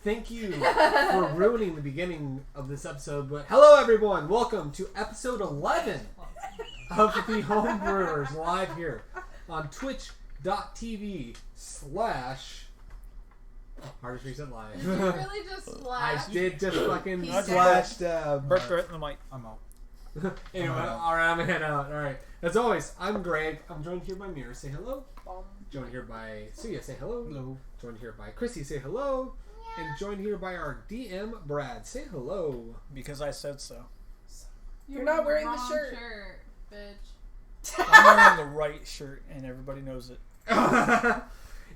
Thank you for ruining the beginning of this episode. But hello, everyone. Welcome to episode 11 of the Homebrewers live here on twitch.tv/ hardest reset live. Did you really just slash? I did just fucking He slash Burst right in the mic. I'm out. Anyway, alright, I'm gonna head out. Alright. As always, I'm Greg. I'm joined here by Mira. Say hello. Joined here by Tsuya. Say hello. Hello. Joined here by Crissy. Say hello. And joined here by our DM, Brad. Say hello. Because I said so. You're not wearing the wrong shirt. Bitch. I'm wearing the right shirt, and everybody knows it.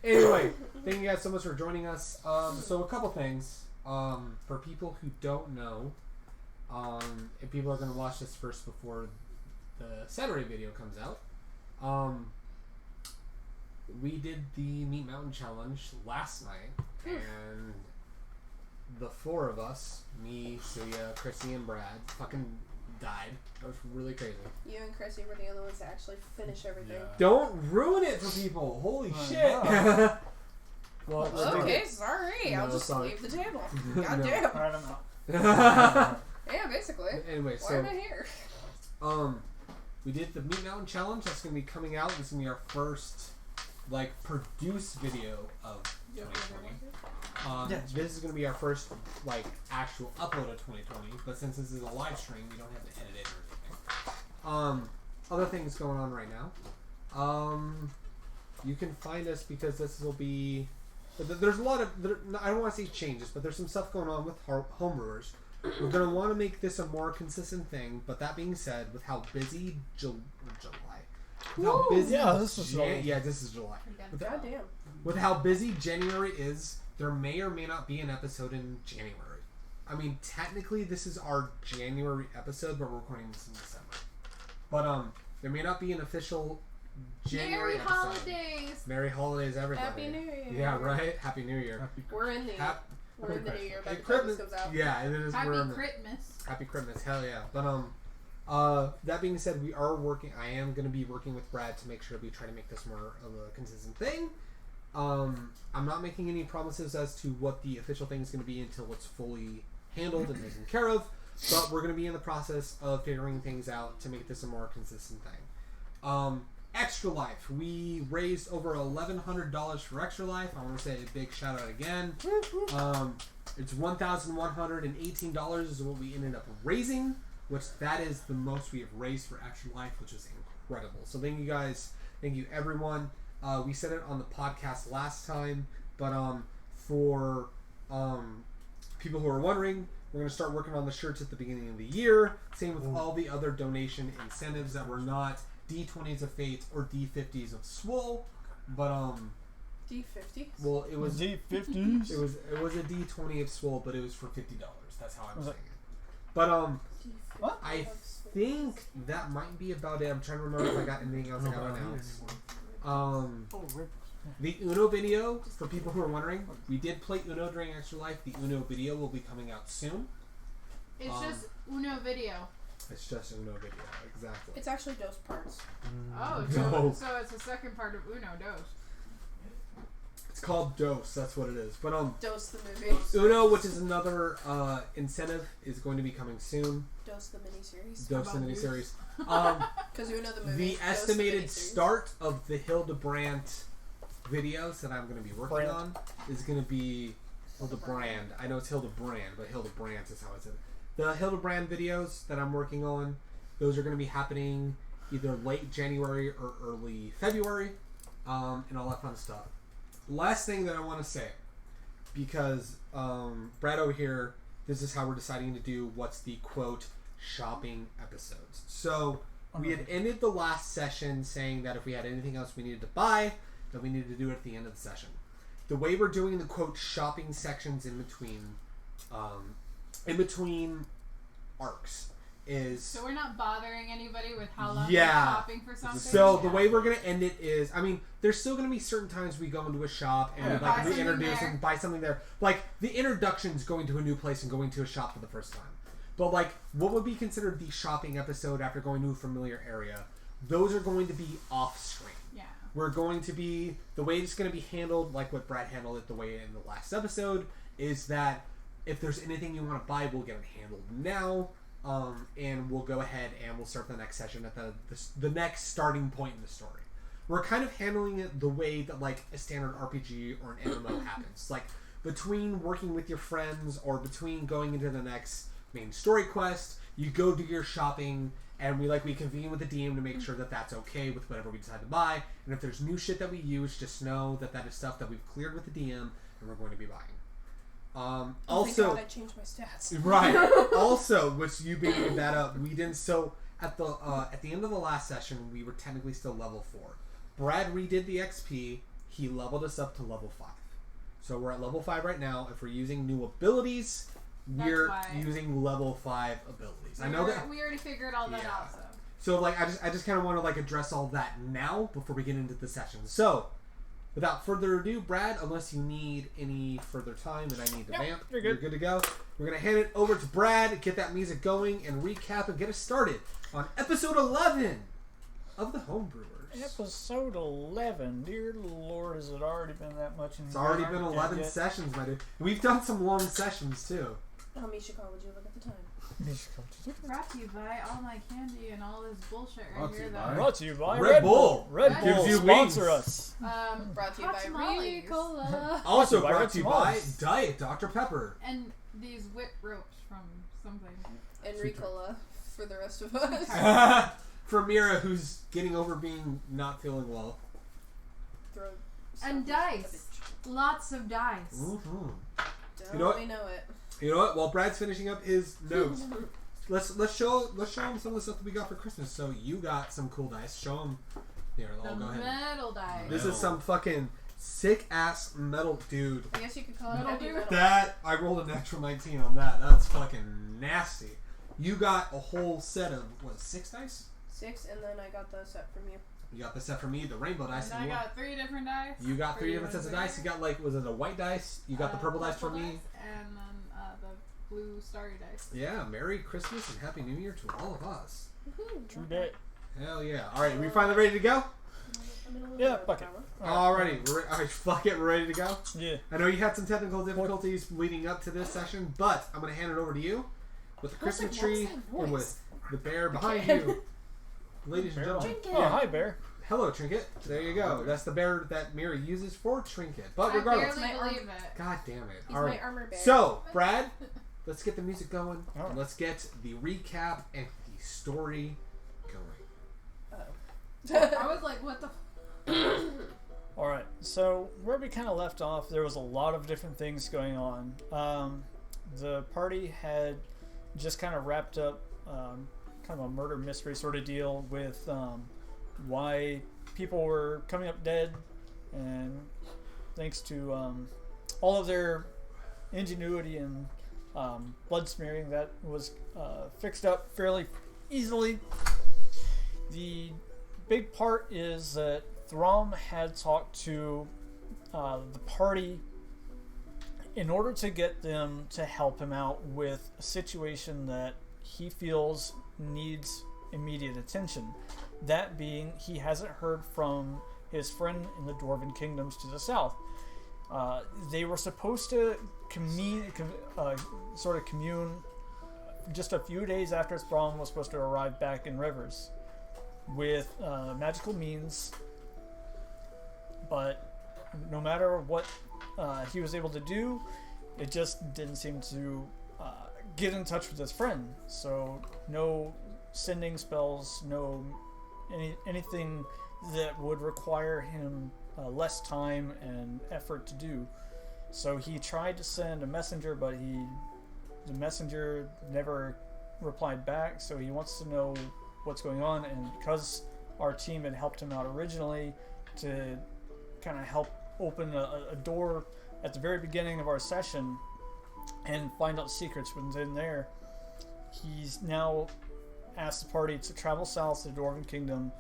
Anyway, thank you guys so much for joining us. So a couple things. For people who don't know, if people are going to watch this first before the Saturday video comes out, we did the Meat Mountain Challenge last night, and the four of us, me, Tsuya, Crissy, and Brad, fucking died. That was really crazy. You and Crissy were the only ones that actually finish everything. Yeah. Don't ruin it for people. Holy shit. No. Well, Okay, sorry. I'll No, just sorry. leave the table. No. God damn. Alright, I'm out. Yeah, basically. Anyway, Why so am I here? we did the Meat Mountain Challenge. That's going to be coming out. This is going to be our first produced video of 2020. Yes. This is going to be our first actual upload of 2020. But since this is a live stream, we don't have to edit it or anything. Other things going on right now. You can find us because this will be. There's a lot of. I don't want to say changes, but there's some stuff going on with Homebrewers. We're going to want to make this a more consistent thing, but that being said, with how busy July. How busy this is July. Yeah, this is July. God damn. With how busy January is, there may or may not be an episode in January. I mean, technically, this is our January episode, but we're recording this in December. But there may not be an official January Merry episode. holidays. Merry holidays, everybody. Happy New Year. Yeah, right. Happy New Year. We're in the we're in the New Year by the time this comes out. Yeah, it is. Happy we're in Christmas. Happy Christmas, hell yeah. But that being said, I am going to be working with Brad to make sure we try to make this more of a consistent thing. I'm not making any promises as to what the official thing is going to be until it's fully handled and taken care of, but we're going to be in the process of figuring things out to make this a more consistent thing. Extra Life. We raised over $1,100 for Extra Life. I want to say a big shout out again. It's $1,118 is what we ended up raising, which that is the most we have raised for Extra Life, which is incredible. So thank you guys. Thank you everyone. We said it on the podcast last time, but for people who are wondering, we're going to start working on the shirts at the beginning of the year. Same with all the other donation incentives that were not D20s of Fate or D50s of Swole, but D50. well, it was D50s. it was a D20 of Swole, but it was for $50. That's how I'm saying it. But What? I think that might be about it. I'm trying to remember if I got anything else I got announced. The Uno video, for people who are wondering, we did play Uno during Extra Life. The Uno video will be coming out soon. It's just Uno video. It's just Uno video, exactly. It's actually those parts. Oh, No. so it's the second part of Uno Dos. It's called Dose, that's what it is. But Dose the movie. Uno, which is another incentive, is going to be coming soon. Dose the miniseries. Dose the miniseries. Because Uno the movie. The estimated start of the Hildebrandt videos that I'm going to be working on is going to be Hildebrand. I know it's Hildebrand, but Hildebrandt is how I said it. The Hildebrand videos that I'm working on, those are going to be happening either late January or early February, and all that fun stuff. Last thing that I want to say, because Brad over here, this is how we're deciding to do what's the quote shopping episodes. So we had ended the last session saying that if we had anything else we needed to buy, that we needed to do it at the end of the session. The way we're doing the quote shopping sections in between arcs is... So we're not bothering anybody with how long Yeah. we're shopping for something? So the way we're going to end it is, I mean, there's still going to be certain times we go into a shop and we Buy something introduce there. and buy something there. Like, the introduction's going to a new place and going to a shop for the first time. But, what would be considered the shopping episode after going to a familiar area? Those are going to be off-screen. Yeah. we're going to be, the way it's going to be handled, like what Brad handled it the way in the last episode, is that if there's anything you want to buy, we'll get it handled now, and we'll go ahead and we'll start the next session at the next starting point in the story. We're kind of handling it the way that like a standard RPG or an MMO happens. Like between working with your friends or between going into the next main story quest, you go do your shopping, and we convene with the DM to make sure that that's okay with whatever we decide to buy. And if there's new shit that we use, just know that that is stuff that we've cleared with the DM and we're going to be buying. Also, thank God I changed my stats. Right. Also, which you bringing that up, we didn't. So at the end of the last session, we were technically still level 4. Brad redid the XP. He leveled us up to level 5. So we're at level 5 right now. If we're using new abilities, we're using level 5 abilities. I know that we already figured all that out. So like I just kind of want to like address all that now before we get into the session. So without further ado, Brad, unless you need any further time and I need to vamp, you're good to go. We're going to hand it over to Brad, get that music going, and recap and get us started on episode 11 of the Homebrewers. Episode 11. Dear Lord, has it already been that much? It's already been 11 sessions, my dude. We've done some long sessions, too. How many Chicago would you look at the time? Brought to you by all my candy and all this bullshit right here. Brought to you by Red Bull. Red Bull gives you sponsor wings. us. Brought to you by Reese's. Cola. Also by brought Red to you Tamales. by Diet Dr. Pepper. And these whip ropes from something. And Ricola for the rest of us. For Mira, who's getting over being not feeling well. And dice. Lots of dice. Mm-hmm. Don't You know what? we know it? You know what? While Brad's finishing up his notes, let's show him some of the stuff that we got for Christmas. So you got some cool dice. Show them. Here, I'll go ahead. Metal dice. This is some fucking sick ass metal, dude. I guess you could call it Metal heavy dude? metal. That I rolled a natural 19 on that. That's fucking nasty. You got a whole set of 6 dice? 6, and then I got the set from you. You got the set for me, the rainbow dice. And I got 3 different dice. You got 3 For different you sets of and dice. You got was it a white dice? You got the purple dice for me. dice, and then the blue starry dice. Yeah, Merry Christmas and Happy New Year to all of us. True that. Hell yeah. Alright, we finally ready to go? Yeah, fuck it. Alrighty, alright, fuck it, we're ready to go? Yeah. I know you had some technical difficulties leading up to this session, but I'm going to hand it over to you with the Christmas tree and with the bear behind you. Ladies and gentlemen. Oh, hi, Bear. Hello, Trinket. There you go. That's the bear that Mira uses for Trinket. But I regardless. barely believe it. God damn it. He's Alright. my armor bear. So, Brad, let's get the music going. All right. Let's get the recap and the story going. I was like, what the Alright, so where we kind of left off, there was a lot of different things going on. The party had just kind of wrapped up kind of a murder mystery sort of deal with why people were coming up dead, and thanks to all of their ingenuity and blood smearing, that was fixed up fairly easily. The big part is that Throm had talked to the party in order to get them to help him out with a situation that he feels needs immediate attention. That being, he hasn't heard from his friend in the Dwarven Kingdoms to the south. They were supposed to commune just a few days after Throm was supposed to arrive back in Rivers with magical means, but no matter what he was able to do, it just didn't seem to get in touch with his friend. So no sending spells, no anything that would require him less time and effort to do. So he tried to send a messenger, but the messenger never replied back. So he wants to know what's going on, and because our team had helped him out originally to kind of help open a door at the very beginning of our session and find out secrets within there, he's now asked the party to travel south to the Dwarven Kingdom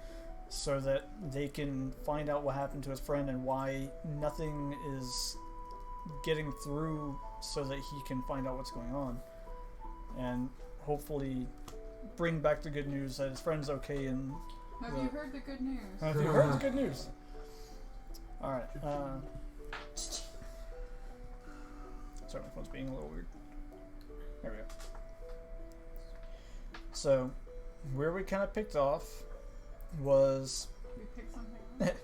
so that they can find out what happened to his friend and why nothing is getting through, so that he can find out what's going on and hopefully bring back the good news that his friend's okay. And Have you heard the good news? have you heard the good news? Alright. Sorry, my phone's being a little weird. There we go. So, where we kind of picked off was We picked something.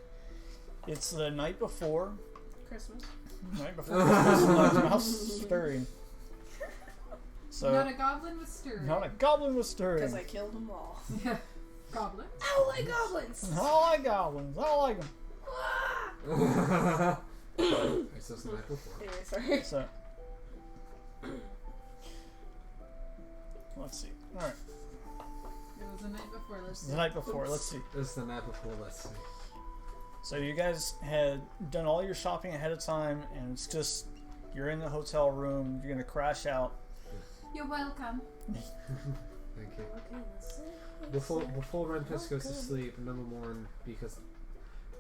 it's the night before. Christmas. Night before Christmas, mouse stirring. So, Not a goblin was stirring. not a goblin was stirring. Because I killed them all. Yeah. Goblin. I don't like goblins. I like goblins. I like them. It's just the night before. Anyway, sorry. So, let's see. All right, It was the night before. Let's the night before. Let's see. It was the night before. Let's see. So you guys had done all your shopping ahead of time, and it's just you're in the hotel room. You're gonna crash out. You're welcome. Thank you. Before Renfis goes to sleep, number one, because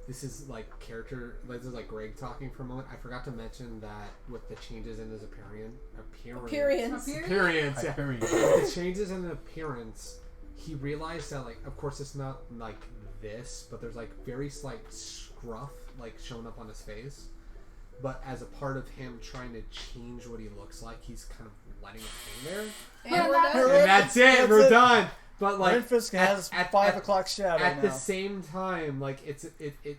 this is like character, like this is like Greg talking for a moment. I forgot to mention that with the changes in his appearance, yeah. The changes in appearance, he realized that like, of course, it's not like this, but there's like very slight scruff like showing up on his face. But as a part of him trying to change what he looks like, he's kind of letting it hang there. And we're done. And that's it. We're done. But like, Renfis has 5 o'clock shadow at now. the same time, like it's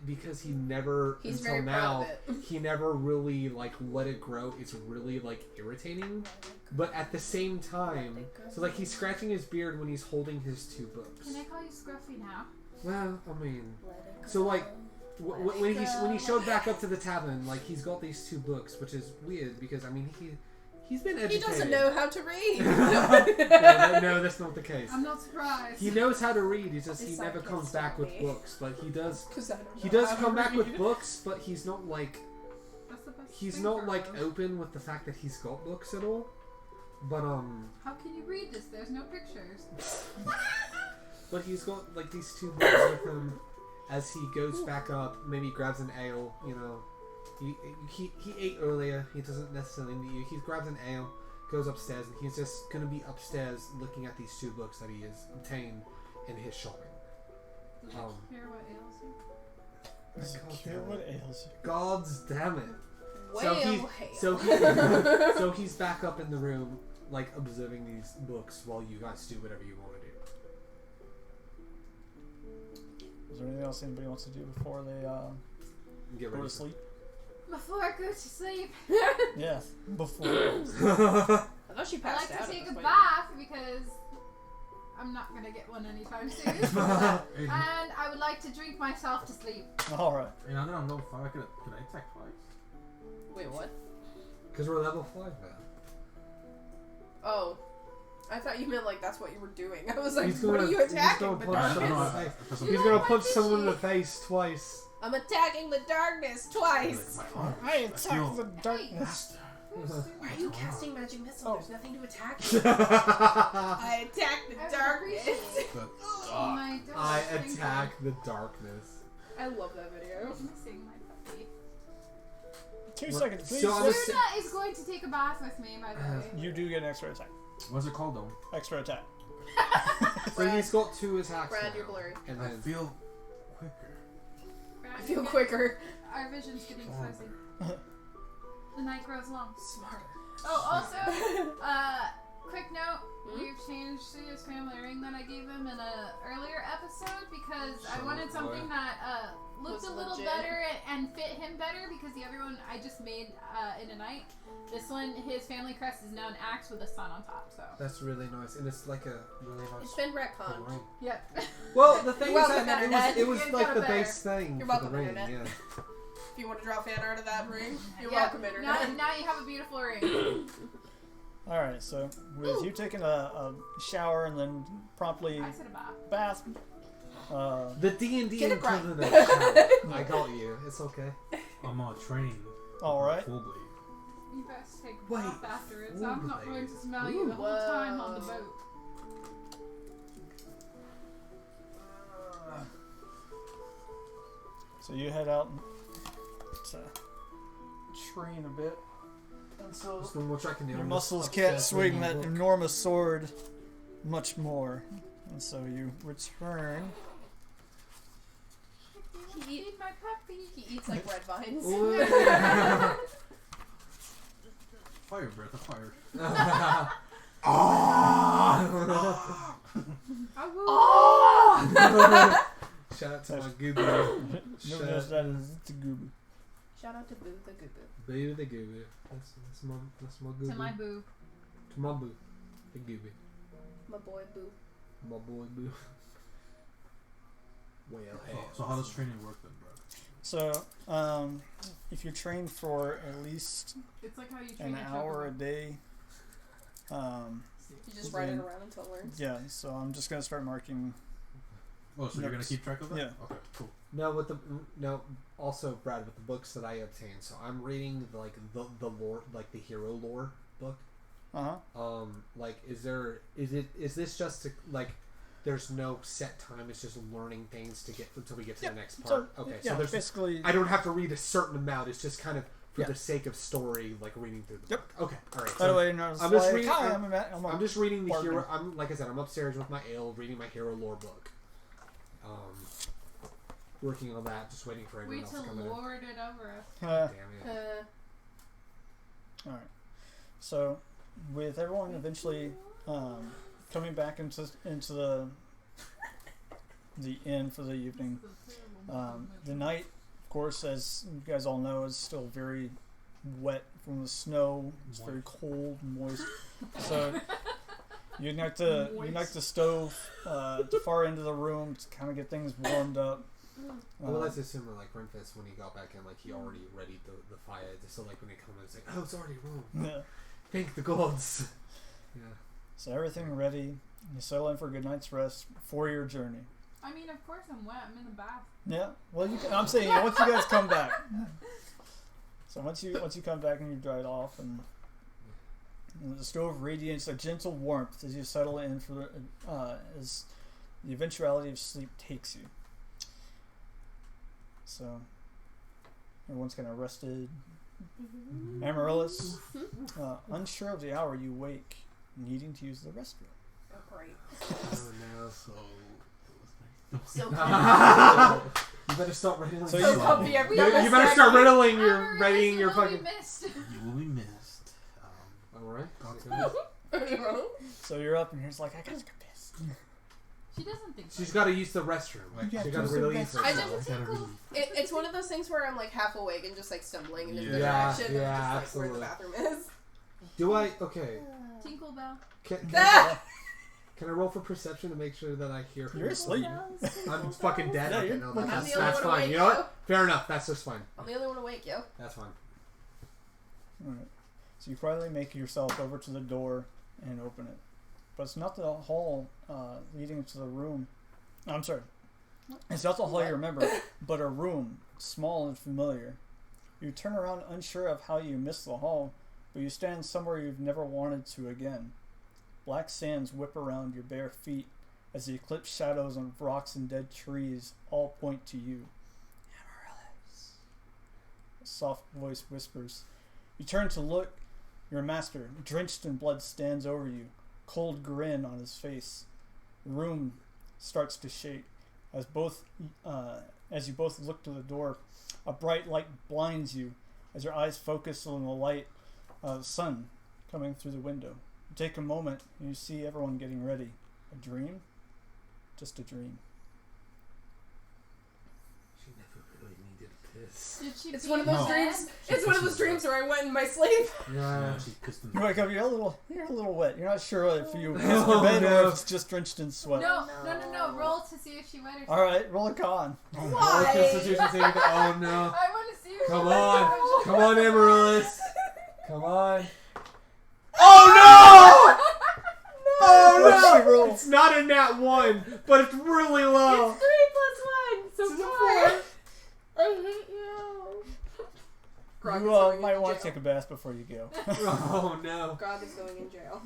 because he never He's until very now proud of it. he never really like let it grow. It's really like irritating. But at the same time, so like he's scratching his beard when he's holding his 2 books. Can I call you Scruffy now? Well, I mean, so like when he showed back up to the tavern, like he's got these 2 books, which is weird because I mean he's been educated. He doesn't know how to read. No, that's not the case. I'm not surprised. He knows how to read. He This never side comes can't back with stop me. books, but he does. 'Cause I don't He know does how to come back with read. books, but he's not like That's the best he's thing not for like us. open with the fact that he's got books at all. But How can you read this? There's no pictures. but he's got like these 2 books with him as he goes back up. Maybe grabs an ale. You know, he ate earlier. He doesn't necessarily need you. He grabs an ale, goes upstairs, and he's just gonna be upstairs looking at these 2 books that he has obtained in his shopping. Did you hear what ails you? God Hear damn it. what ails you. God's damn it. Whale So he's back up in the room, like observing these books while you guys do whatever you want to do. Is there anything else anybody wants to do before they Get go ready. to sleep? Before I go to sleep, Yeah, before. I thought she I passed like out. to take at a this point. bath because I'm not gonna get one anytime soon. And I would like to drink myself to sleep. All right. And I'm on level 5. Could I attack twice? Wait, what? Because we're level 5 now. Oh. I thought you meant like that's what you were doing. I was like, He's what gonna- are you he's attacking? gonna The punch I don't know. darkness? For some He's reason, gonna like punch my someone in the fishy. face twice. I'm attacking the darkness twice. like, my arm. I attack the darkness. Why are you casting magic missiles? Oh. There's nothing to attack. I I attack the I would darkness. appreciate The Oh my darling attack the darkness. I love that video. I'm missing my puppy. 2 What- seconds, please. so I'm Yes. Luna is going to take a bath with me, by the way. You do get an extra attack. What's it called though? Extra attack. So he's got 2 attacks Brad, now. you're blurry. And I then feel quicker. I feel quicker. Our vision's getting fuzzy. The night grows long. Smarter. Oh, also, quick note, we've changed Tsuya's family ring that I gave him in an earlier episode because I wanted something that looked Was a little legit. better and fit him better because the other one I just made in a night. This one, his family crest is now an axe with a sun on top, so. that's really nice, and it's like a really nice. It's been retconned. ring. Yep. Well, the thing You're is welcome, that Internet. it was It's like got the better. base thing You're for the welcome, ring. Internet. Yeah. If you want to draw fan art of that ring, you're Yep. welcome, Internet. Now you have a beautiful ring. All right. So with you taking a shower and then promptly I said a bath. bath. The D&D Get it right. equivalent of shower. I got you. It's okay. I'm on training. All right. Full blade. You best take a Wait, bath afterwards. ooh, I'm not going to smell you the whole Whoa. time on the boat. So you head out to train a bit, and so Just one more track and your I'm muscles upstairs can't swing reading a that book. enormous sword much more, and so you return. Feed my puppy. He eats like red vines. Fire, breath of fire. Shout out to my Google. Nobody knows that is it's a goober. Shout out to Boo the Goo Boo. Baby the Google. That's my Google. To my boo. To my boo. The Google. My boy Boo. My boy boo. Well, hey. So how does training work then, bro? So, if you train for at least It's like how you train an a hour a chocobo. day, You just ride it around until it learns. yeah. So I'm just gonna start marking. Oh, so you're gonna Notes. keep track of that? Yeah. Okay, cool. No, also Brad, with the books that I obtained. So I'm reading the lore, like the hero lore book. Like, is this just to, like, there's no set time, it's just learning things to get until we get to the next part. So there's basically. I don't have to read a certain amount, it's just kind of for the sake of story, like reading through the book. Okay, alright. By the way, no, I'm just reading I'm just reading the partner. hero like I said, I'm upstairs with my ale, reading my hero lore book. Working on that, just waiting for everyone Wait else till to come in. lord it over us. Damn it. Alright. So, with everyone eventually coming back into the inn for the evening, the night, of course, as you guys all know, is still very wet from the snow. It's very cold and moist. So you ignite the stove at the far end of the room to kind of get things warmed up. Well, let's assume that, like, Renfis, when he got back in, like, he already readied the fire. So, like, when they come in, it's like, oh, it's already warm. Yeah. Thank the gods. Yeah. So everything ready. You settle in for a good night's rest for your journey. I mean, of course I'm wet. I'm in the bath. Yeah. Well, I'm saying once you guys come back. So once you come back and you dry it off, and the stove radiates a gentle warmth as you settle in for as the eventuality of sleep takes you. So everyone's kind of rested. Amaryllis, unsure of the hour, you wake, needing to use the restroom. Oh, great. Oh, no. So You better start riddling. So so comfy. You better start riddling your readying your fucking. Missed. You will be missed. Alright. So you're up and you're just like, I gotta go piss. She doesn't think She's so. got to use the restroom. Like, Yeah, she got to just the release restroom. I herself. just it's one of those things where I'm like half awake and just like stumbling in a different Yeah, direction. yeah, and just like where the absolutely. bathroom is. Do I? Okay. Tinkle bell. Can I roll for perception to make sure that I hear her? You're asleep. I'm fucking dead. Yeah, Okay, you're- no, I'm that's the only one fine. awake, You know yo. what? Fair enough. That's just fine. I'm the only one awake, yo. That's fine. Alright. So you finally make yourself over to the door and open it. But it's not the hall leading to the room. I'm sorry. It's not the hall you remember, but a room, small and familiar. You turn around unsure of how you missed the hall, but you stand somewhere you've never wanted to again. Black sands whip around your bare feet as the eclipsed shadows on rocks and dead trees all point to you. Amaryllis. A soft voice whispers. You turn to look. Your master, drenched in blood, stands over you, cold grin on his face. The room starts to shake as you both look to the door. A bright light blinds you as your eyes focus on the light of the sun coming through the window. You take a moment and you see everyone getting ready. A dream? Just a dream. She never really needed a piss. Did she It's pee one of in those bed? dreams. It's one of those dreams where I went in my sleep. Yeah. She pissed in You wake up, you're a little wet. You're not sure if you pissed Oh, in bed or no. if it's just drenched in sweat. No. Roll to see if she wet herself. Alright, roll a con. Why? Constitution saving throw. Oh no. I want to see if Come she wet on. herself. Come on, Amaryllis. Come on. Oh no! Oh What'd she no! roll? It's not a nat 1, but it's really low. It's 3 + 1, so 4. I hate you. Grog is You going might into want to jail. take a bath before you go. Oh no. Grog is going in jail.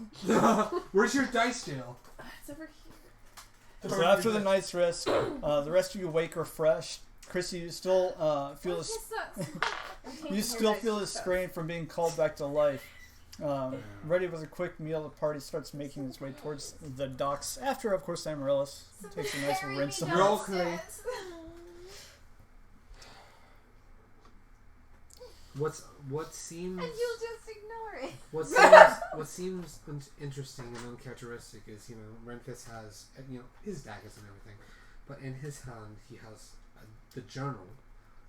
Where's your dice jail? It's over here. So after the night's rest, the rest of you wake refreshed. Crissy, you still feel Kiss us. you still feel the strain from being called back to life. Ready with a quick meal, the party starts making its way towards the docks. After, of course, Amaryllis takes a nice rinse. Carry on me Roll it. clean. downstairs. what seems And you'll just ignore it. what seems interesting and uncharacteristic is, Renfis has, his daggers and everything, but in his hand he has the journal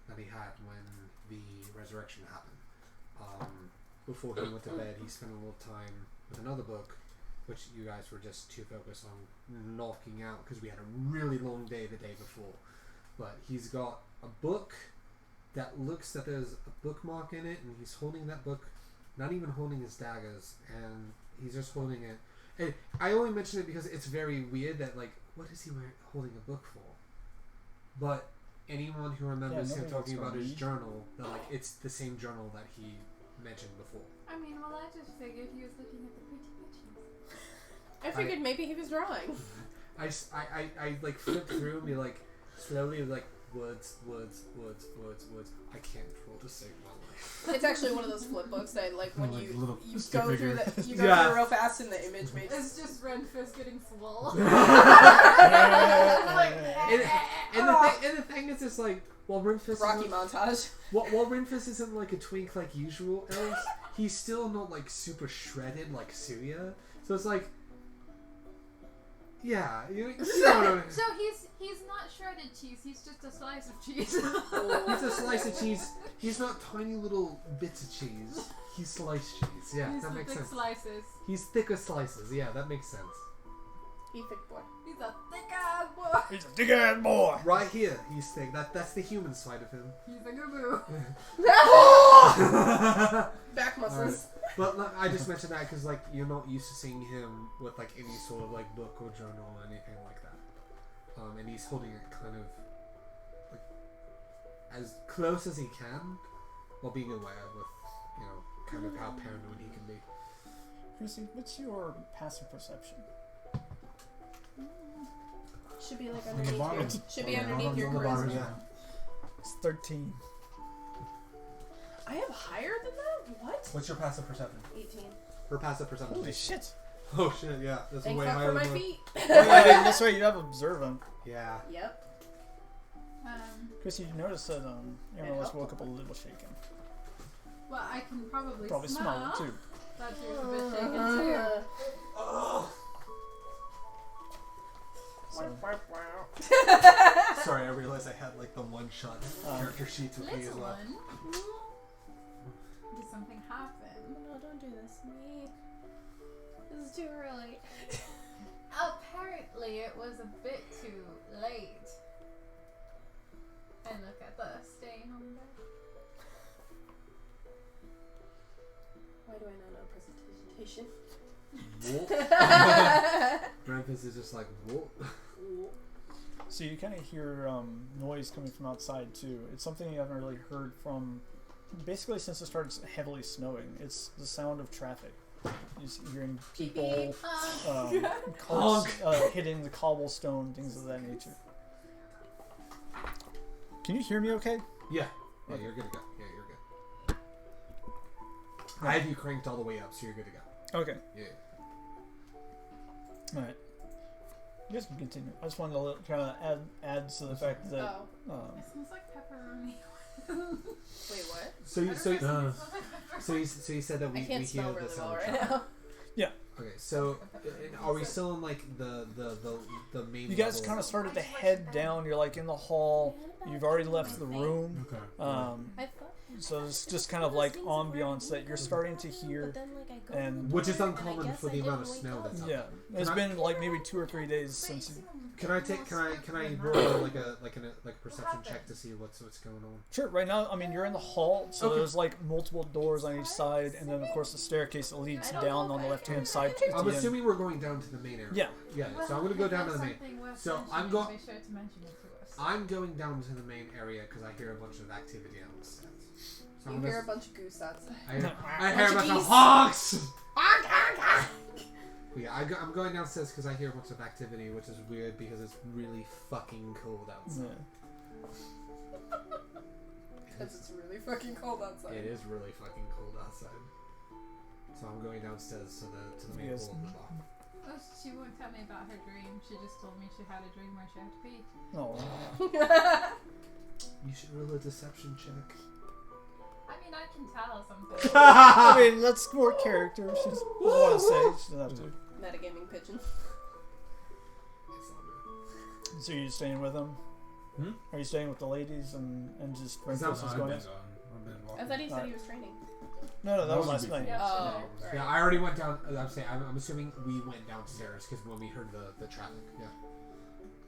that he had when the resurrection happened. Before he went to bed, he spent a little time with another book, which you guys were just too focused on knocking out because we had a really long day the day before. But he's got a book that looks that there's a bookmark in it, and he's holding that book, not even holding his daggers, and he's just holding it. And I only mention it because it's very weird that, like, what is he holding a book for? But anyone who remembers him talking about his journal, that, like, it's the same journal that he mentioned before. I mean, well, I just figured he was looking at the pretty pictures. I figured maybe he was drawing. I like flipped through and be like, slowly, like, words. I can't roll to save my life. It's actually one of those flip books that, like, when Like you little go stick through figure. you go through real fast and the image makes. It's just Renfis getting swole. And the thing is, it's like, while Renfis Rocky montage. while Renfis isn't like a twink like usual elves, he's still not like super shredded like Tsuya. So it's like, yeah, you know. So he's not shredded cheese. He's just a slice of cheese. He's a slice of cheese. He's not tiny little bits of cheese. He's sliced cheese. Yeah, He's that the makes thick sense. slices. He's thicker slices. Yeah, that makes sense. He thick boy. He's a thick ass boy. He's a big ass boy. Right here, he's thick. That's the human side of him. He's a goo Back muscles. But look, I just mentioned that because like you're not used to seeing him with like any sort of like book or journal or anything like that. And he's holding it kind of like as close as he can, while being aware with kind of how paranoid he can be. Crissy, what's your passive perception? Should be like On the underneath bottom. your. Should be Yeah, underneath your on the bottom, charisma. yeah. It's 13. I have higher than that. What? What's your passive perception? 18. Her passive perception. Holy shit. Oh shit! Yeah, that's Thank way fuck higher for my than mine. feet. Oh, yeah, that's right, you have observant. Yeah. Yep. Chrissy, you notice that Amaryllis woke up a little shaken. Well, I can probably smell it too. That she was a bit shaken too. So, Sorry, I realized I had like the one shot character sheets with me as Little well. one. Did something happen? No, don't do this to me. This is too early. Apparently, it was a bit too late. And look at the stain on the Why do I not know presentation? Renfis is just like, whoa. so you kind of hear noise coming from outside too. It's something you haven't really heard from basically since it started heavily snowing. It's the sound of traffic. You're just hearing people, carts hitting the cobblestone, things of that nature. Can you hear me okay? Yeah. Yeah, you're good to go. Yeah, you're good. I have you cranked all the way up, so you're good to go. Okay. Yeah. Alright. You guys can continue. I just wanted to kind of add to the fact that... Oh. It smells like pepperoni. Wait, what? So you said that we I can't hear smell the really sound well of right traffic. now. Okay, so are we still in like the main? You guys level? kind of started to head down. You're like in the hall. You've already left the room. Okay. I thought. So it's just kind of like ambiance that you're starting to hear. And Which is uncommon for the amount of snow that's out. yeah, it's been like maybe 2 or 3 days since you... Can I roll like a perception check to see what's going on? Sure, right now, I mean, you're in the hall, so Okay. there's like multiple doors on each side, and then of course the staircase that leads down on the left-hand side. To I'm the end. assuming we're going down to the main area. Yeah. Yeah, so I'm going to go down to the main. So I'm going. Be sure to mention it to us. I'm going down to the main area because I hear a bunch of activity downstairs. So You hear a bunch of goose outside. I hear a bunch of honks! Yeah, I'm going downstairs because I hear a bunch of activity, which is weird because it's really fucking cold outside. Because it's really fucking cold outside. It is really fucking cold outside. So I'm going downstairs to the main Yes. hall of the bar. Oh, she won't tell me about her dream. She just told me she had a dream where she had to pee. Oh, You should roll a deception check. I mean, mean, I can tell something. I mean, that's more character. She doesn't want to say. She doesn't have to. Metagaming pigeon. So you're staying with them? Hmm? Are you staying with the ladies and just Is that- Renfis is I've going? been gone. I've been walking. I thought he said he was training. No, that was last before. night. Yeah. Oh. Yeah, I already went down. I'm assuming we went downstairs because when we heard the traffic. Yeah.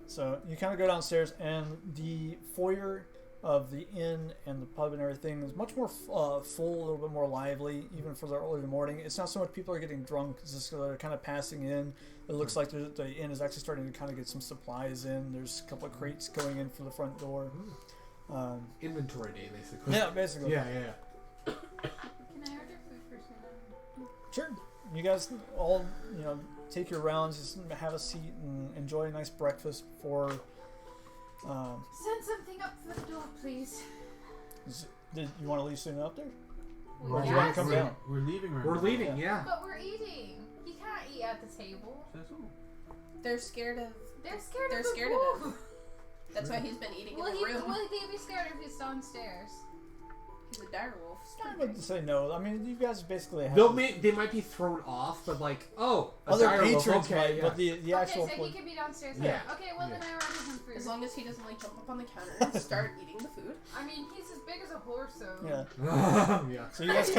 So you kind of go downstairs, and the foyer of the inn and the pub and everything is much more full, a little bit more lively, even for the early morning. It's not so much people are getting drunk; it's just they're kind of passing in. It looks like the inn is actually starting to kind of get some supplies in. There's a couple of crates going in for the front door. Inventory day, basically. Yeah, basically. Yeah. Can I order food for Tsuya? Sure. You guys all, take your rounds, just have a seat and enjoy a nice breakfast before. Send something up for the door, please. Did you want to leave soon up there? Well, Or do you want Yes, to come down? We're leaving right We're now. leaving. Yeah. but we're eating. He can't eat at the table. Says who? They're scared of. They're scared They're of the scared of wolf. him. That's why he's been eating in the room. Will he be scared if he's downstairs? He's a dire wolf. I would say no. I mean, you guys basically have They might be thrown off, but like, a other dire wolf, patrons okay, might, yeah. but the actual. Okay, so he could be downstairs. Yeah. Okay, well Yeah. then I order him food. As long as he doesn't jump up on the counter and start eating the food. I mean, he's as big as a horse, so. Yeah. Yeah. So you guys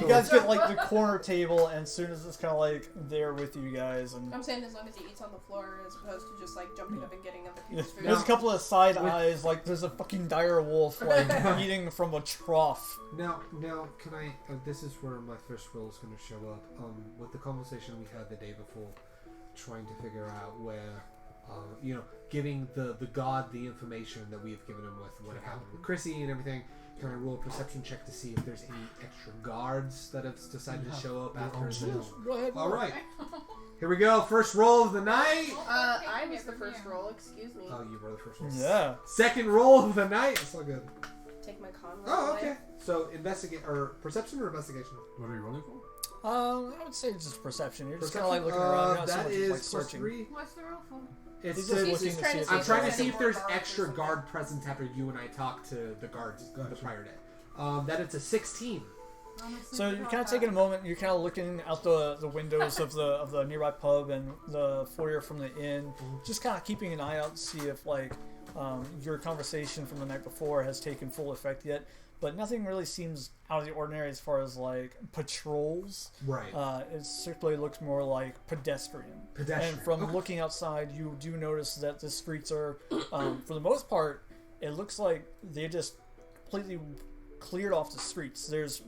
you guys get like the corner table, and as soon as it's kind of like there with you guys, and I'm saying as long as he eats on the floor as opposed to just jumping up and getting other yeah, people's food. there's a couple of side eyes, like there's a fucking dire wolf like eating from a trough. Now, can I? This is where my first roll is going to show up. With the conversation we had the day before, trying to figure out where, giving the god the information that we've given him with what happened with Crissy and everything. Can I roll a perception check to see if there's any extra guards that have decided to show up after his meal? Go ahead. All right, here we go. First roll of the night. I was the first roll, excuse me. Oh, you were the first roll. Yeah. Second roll of the night. It's all good. Take my con roll Oh, away. okay. So investigate or perception or investigation? What are you rolling for? I would say it's just perception. You're just kind of like Perception? looking around. You're not so That much is like plus searching. 3. What's the roll for? It's He's just to- looking to see if I'm there's trying to any- see if there's More guards or extra something. guard presence after you and I talked to the guards the Gotcha. prior day. That it's a 16. So you're kind of taking a moment. You're kind of looking out the windows of the nearby pub and the foyer from the inn, just kind of keeping an eye out to see if your conversation from the night before has taken full effect yet. But nothing really seems out of the ordinary as far as patrols. Right. It simply looks more like pedestrian. Pedestrian. And from Okay. looking outside, you do notice that the streets are, for the most part, it looks like they just completely cleared off the streets. There's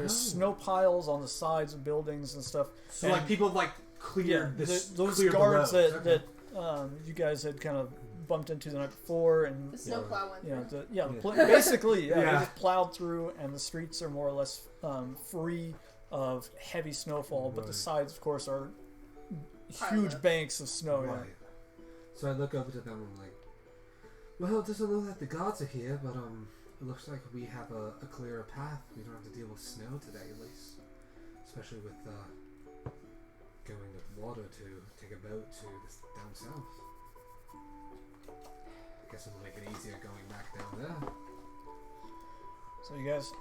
snow piles on the sides of buildings and stuff. So and, people cleared this. those cleared guards the road. that you guys had kind of bumped into the night before, and The snowplow went through. basically, they Yeah. just plowed through, and the streets are more or less free of heavy snowfall, but the Right. sides, of course, are Piled huge up. banks of snow. Yeah. Right. So I look over to them and I'm like, well, it doesn't look like the guards are here, but it looks like we have a clearer path. We don't have to deal with snow today, at least. Especially with going with water to take a boat to down south. I guess it'll make it easier going back down there. So you guys,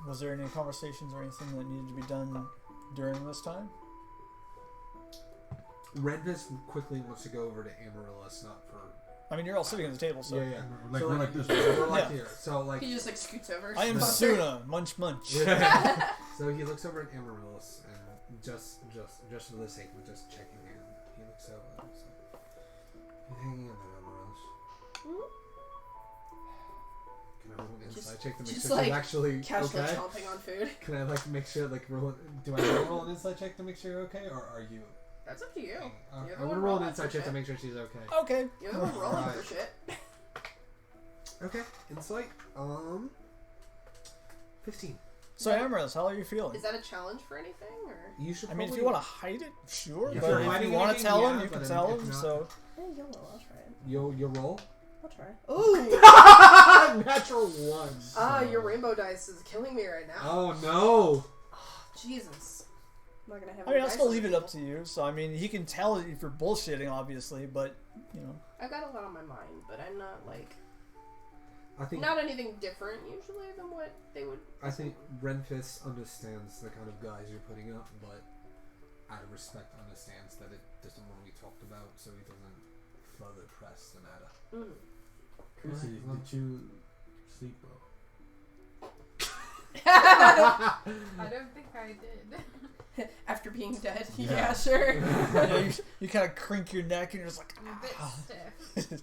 was there any conversations or anything that needed to be done during this time? Renfis quickly wants to go over to Amaryllis, not for... I mean, you're all sitting at the table, so. Yeah. We're like this. We're like Yeah. here. So like... He just scoots over. I am Buster. Suna, munch munch. Yeah. So he looks over at Amaryllis and just for the sake of just checking in, he looks over and says, "You hanging in there, Amaryllis? Can I roll an insight check to make just sure she's like actually Casually okay? chomping on food. Can I make sure do I roll an insight check to make sure you're okay, or are you? That's up to you. You're the I'm one gonna roll an rolling insight for check to shit. make sure she's okay. Okay. You're the one rolling Alright. for shit. Okay, insight. 15. So, Amaryllis, how are you feeling? Is that a challenge for anything, or? You should. I mean, if probably- you want to hide it, sure. If But you're if hiding you want to anything, tell yeah, him, you but can tell if him. not- So, YOLO, I'll try it. Your roll. I'll try it. Ooh! Natural 1. Your rainbow dice is killing me right now. Oh no. Jesus. I'm not gonna have I mean, any I'll still dice leave on it the up to you. So, I mean, he can tell if you're bullshitting, obviously, but, I've got a lot on my mind, but I'm not like. I think Not anything different usually than what they would. I think Renfis understands the kind of guys you're putting up, but out of respect understands that it doesn't want to be talked about, so he doesn't further press the matter. Crissy, did you sleep well? I don't think I did. After being dead. Yeah. Yeah, sure. You kind of crink your neck and you're just like, I'm a bit stiff.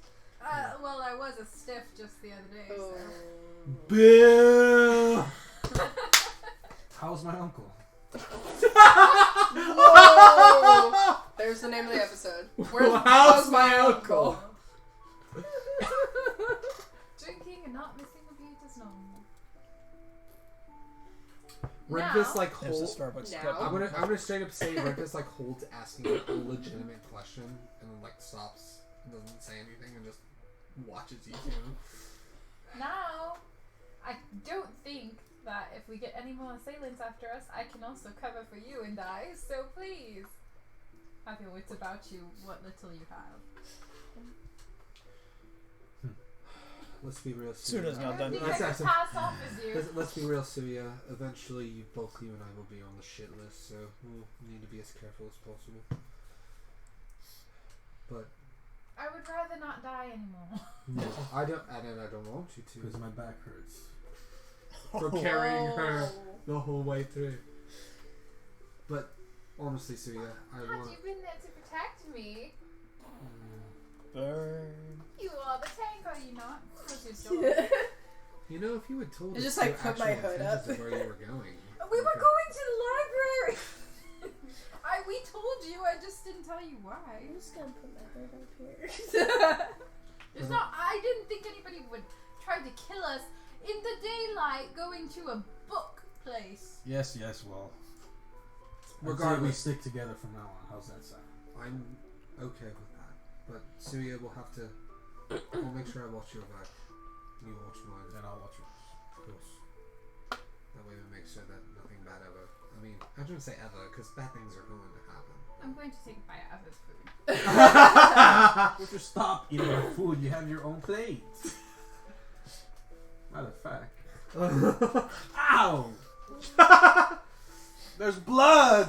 Well, I was a stiff just the other day, so. Bill! How's my uncle? Whoa! There's the name of the episode. How's my uncle? Drinking and not missing a beat is normal. Renfis like there's holds. the Starbucks Now. cup. I'm gonna straight up say Renfis like holds asking a legitimate question and then like stops and doesn't say anything and just watches you two. Now, I don't think that if we get any more assailants after us, I can also cover for you and I, so please have your wits about you, what little you have. Let's be real. Tsuya's I not don't done. think I Let's can actually- pass off as you. Let's be real, Tsuya. Eventually, both you and I will be on the shit list, so we'll need to be as careful as possible. But I would rather not die anymore. no, I don't want you Because to. my back hurts. For carrying her the whole way through. But honestly, Tsuya, I Had want. you been there to protect me? Burn. You are the tank, are you not? Of course you're not. You know, if you had told I us just, your like, put my actual hood intentions up. of where you were going. We were going to the library. We told you. I just didn't tell you why. I'm just gonna put my hood up here. It's not. I didn't think anybody would try to kill us in the daylight, going to a book place. Yes, well. Regardless, we Regardless, stick together from now on. How's that sound? I'm okay with that. But Tsuya will have to. I'll make sure I watch your back. You watch mine. Then I'll watch yours. Of course. That way we make sure that nothing bad ever. I mean, I shouldn't say ever, because bad things are going to happen. I'm going to take a bite out of his food. Would you stop eating my food? You have your own plate. Matter of fact. Ow! There's blood!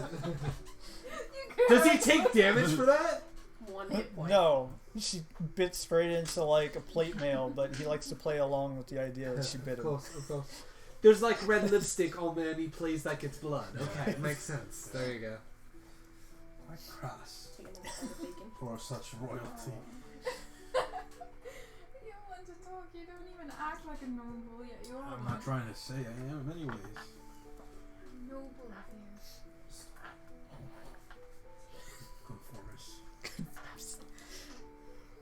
Does he take damage for that? 1 hit point. No, she bit straight into like a plate mail, but he likes to play along with the idea that she bit Of him. course, of course. There's like red lipstick on there and he plays like it's blood. Okay, makes sense. There you go. My cross. Take another bite of bacon. For such royalty. You want to talk. You don't even act like a noble yet. You are I'm not trying to say I am anyways. noble of you. Conformist.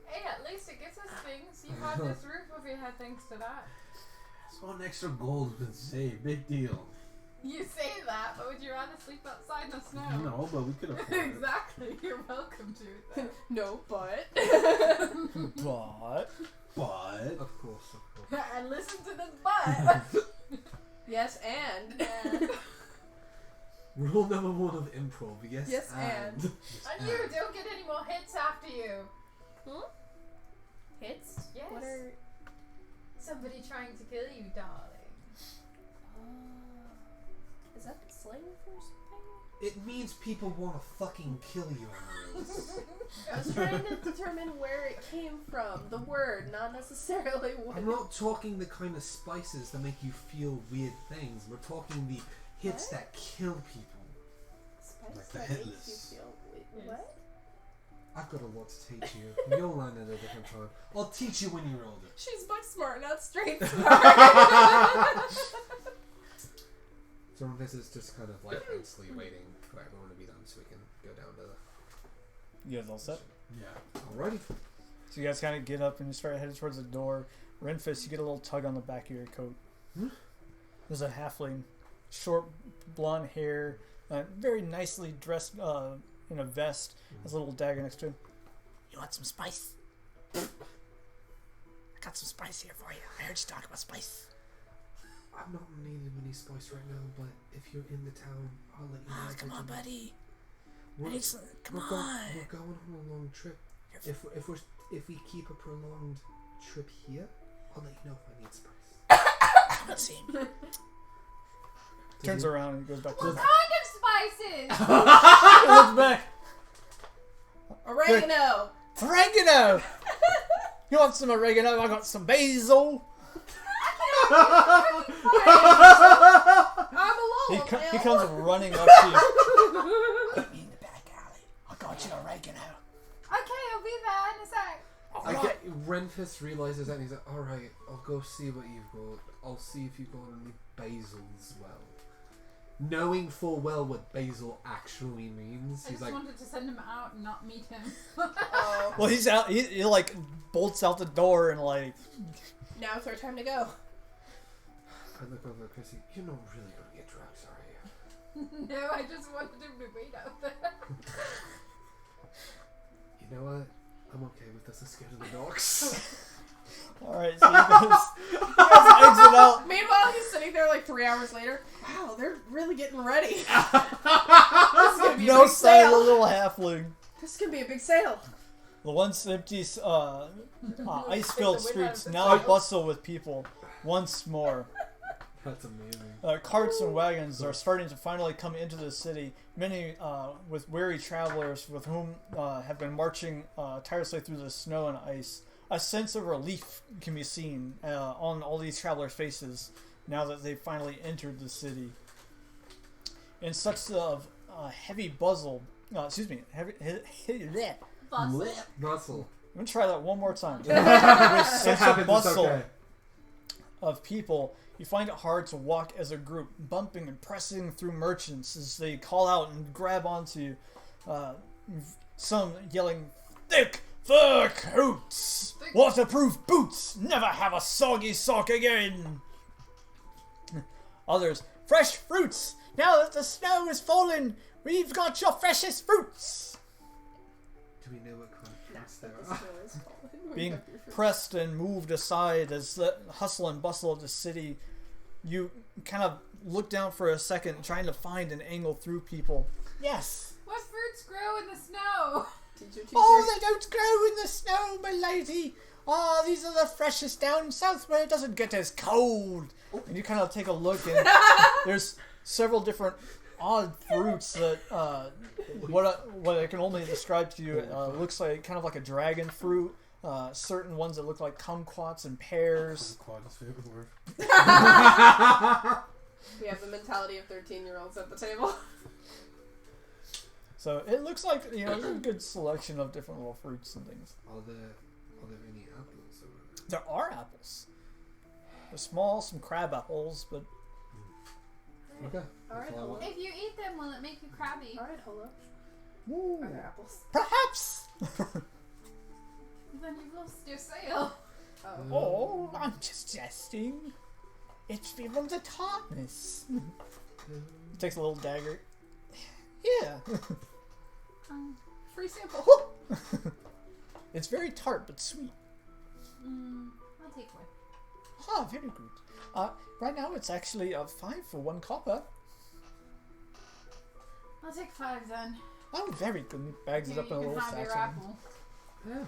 Hey, at least it gets us things. You have this roof over your head thanks to that. It's one extra gold been saved. Big deal. You say that, but would you rather sleep outside in the snow? No, but we could afford it. Exactly. You're welcome to it then. No, but. But But Of course. And listen to this butt. Yes, and. Rule number 1 of improv. Yes, Yes, and. And you don't get any more hits after you. Hits? Yes. What are. Somebody trying to kill you, darling. Is that slang for something? It means people want to fucking kill you, Amaryllis. I was trying to determine where it came from. The word, not necessarily what. I'm not talking the kind of spices that make you feel weird things. We're talking the hits What? that kill people. Spice Like the that headless. makes you feel. Wait, Yes. what? I've got a lot to teach you. You'll learn at a different time. I'll teach you when you're older. She's book smart, not straight smart. So this is just kind of like intensely waiting for everyone to be done so we can go down to the... you guys all set? yeah. Alrighty. So you guys kind of get up and you start headed towards the door. Renfis, you get a little tug on the back of your coat. Hmm? There's a halfling, short blonde hair, very nicely dressed in a vest. Has a little dagger next to him. You want some spice? I got some spice here for you. I heard you talk about spice. I'm not in need of any spice right now, but if you're in the town, I'll let you know. Oh, come on, buddy. We're, I need some, come we're on. We're going on a long trip. If we keep a prolonged trip here, I'll let you know if I need spice. Let's see. Turns around and goes back to What the kind of spices? looks back. Oregano. Oregano! You want some oregano? I got some basil. I'm He, alone. he comes running up to you. Meet me in the back alley. I got you oregano. Okay, I'll be there in a sec. I get Renfis realizes that and he's like, alright, I'll go see what you've got. I'll see if you've got any basil as well. Knowing full well what basil actually means, I he's just like, wanted to send him out and not meet him. Oh, Well, he's out. He like bolts out the door and like. now it's our time to go. I look over at Crissy, you're not really gonna get drugs, are you? No, I just wanted him to wait out there. You know what? I'm okay with this. Let's go to the docks. All right, so you guys exit out. Meanwhile, he's sitting there like 3 hours later. Wow, they're really getting ready. This is gonna be a No big sign of the sale. little halfling. This is gonna be a big sale. The once empty, ice-filled Take the wind out streets of the now sails. bustle with people once more. That's amazing. Carts and wagons are starting to finally come into the city. Many with weary travelers with whom have been marching tirelessly through the snow and ice. A sense of relief can be seen on all these travelers' faces now that they've finally entered the city. In such of heavy bustle, heavy Bustle. Bustle. I'm gonna try that one more time. With It such a happens, it's bustle okay. of people, you find it hard to walk as a group, bumping and pressing through merchants as they call out and grab onto some yelling, "Thick fur coats! Waterproof boots! Never have a soggy sock again!" Others, "Fresh fruits! Now that the snow is fallen, we've got your freshest fruits!" Do we know what kind of fruits there This are? snow is falling. Being pressed and moved aside as the hustle and bustle of the city, you kind of look down for a second, trying to find an angle through people. Yes. What fruits grow in the snow? Teacher. Oh, they don't grow in the snow, my lady. Oh, these are the freshest down south where it doesn't get as cold. And you kind of take a look, and there's several different odd fruits that what I can only describe to you looks like kind of like a dragon fruit. Certain ones that look like kumquats and pears. Quad is favorite word. We have the mentality of 13-year-olds at the table. So it looks like, you know, there's a good selection of different little fruits and things. Are there any apples over there? There are apples. They're small, some crab apples, but Okay. Alright, That's all I want. If you eat them, will it make you crabby? Alright, hold up. ooh, Are there apples? perhaps. Then you've lost your sale. Oh. Oh, I'm just jesting. It's from the tartness. He takes a little dagger. Yeah. Free sample. It's very tart but sweet. I'll take one. Ah, very good. Right now it's actually 5 for 1 copper. I'll take 5 then. Oh, very good. He bags it Here, up in a you little can have your satchel. apple. Yeah.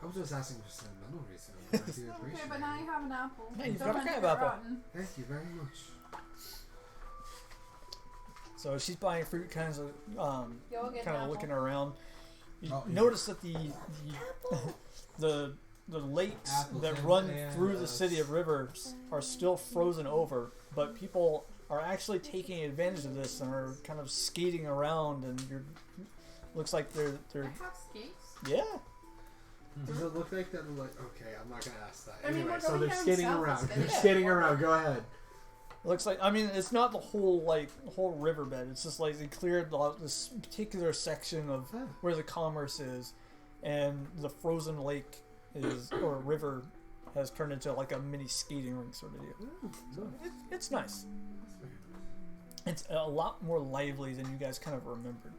I was just asking for sentimental reason. I do Okay, appreciate but now you have an apple. Yeah, you've Don't got a let it crab get apple. rotten. Thank you very much. So she's buying fruit kinds of You'll get kind an of looking apple. around. You Oh, yeah. notice that the lakes Apples that and run bananas. through the city of Rivers are still frozen over, but people are actually taking advantage of this and are kind of skating around, and looks like they're I have skates. yeah. Does it look like that? Like, okay, I'm not gonna ask that. I mean, Anyway, we're so going they're down skating south, around. isn't it? They're Yeah. skating around. Go ahead. Looks like, I mean, it's not the whole riverbed. It's just like they cleared this particular section of Ah. where the commerce is, and the frozen lake or river has turned into like a mini skating rink sort of deal. So it's nice. It's a lot more lively than you guys kind of remembered.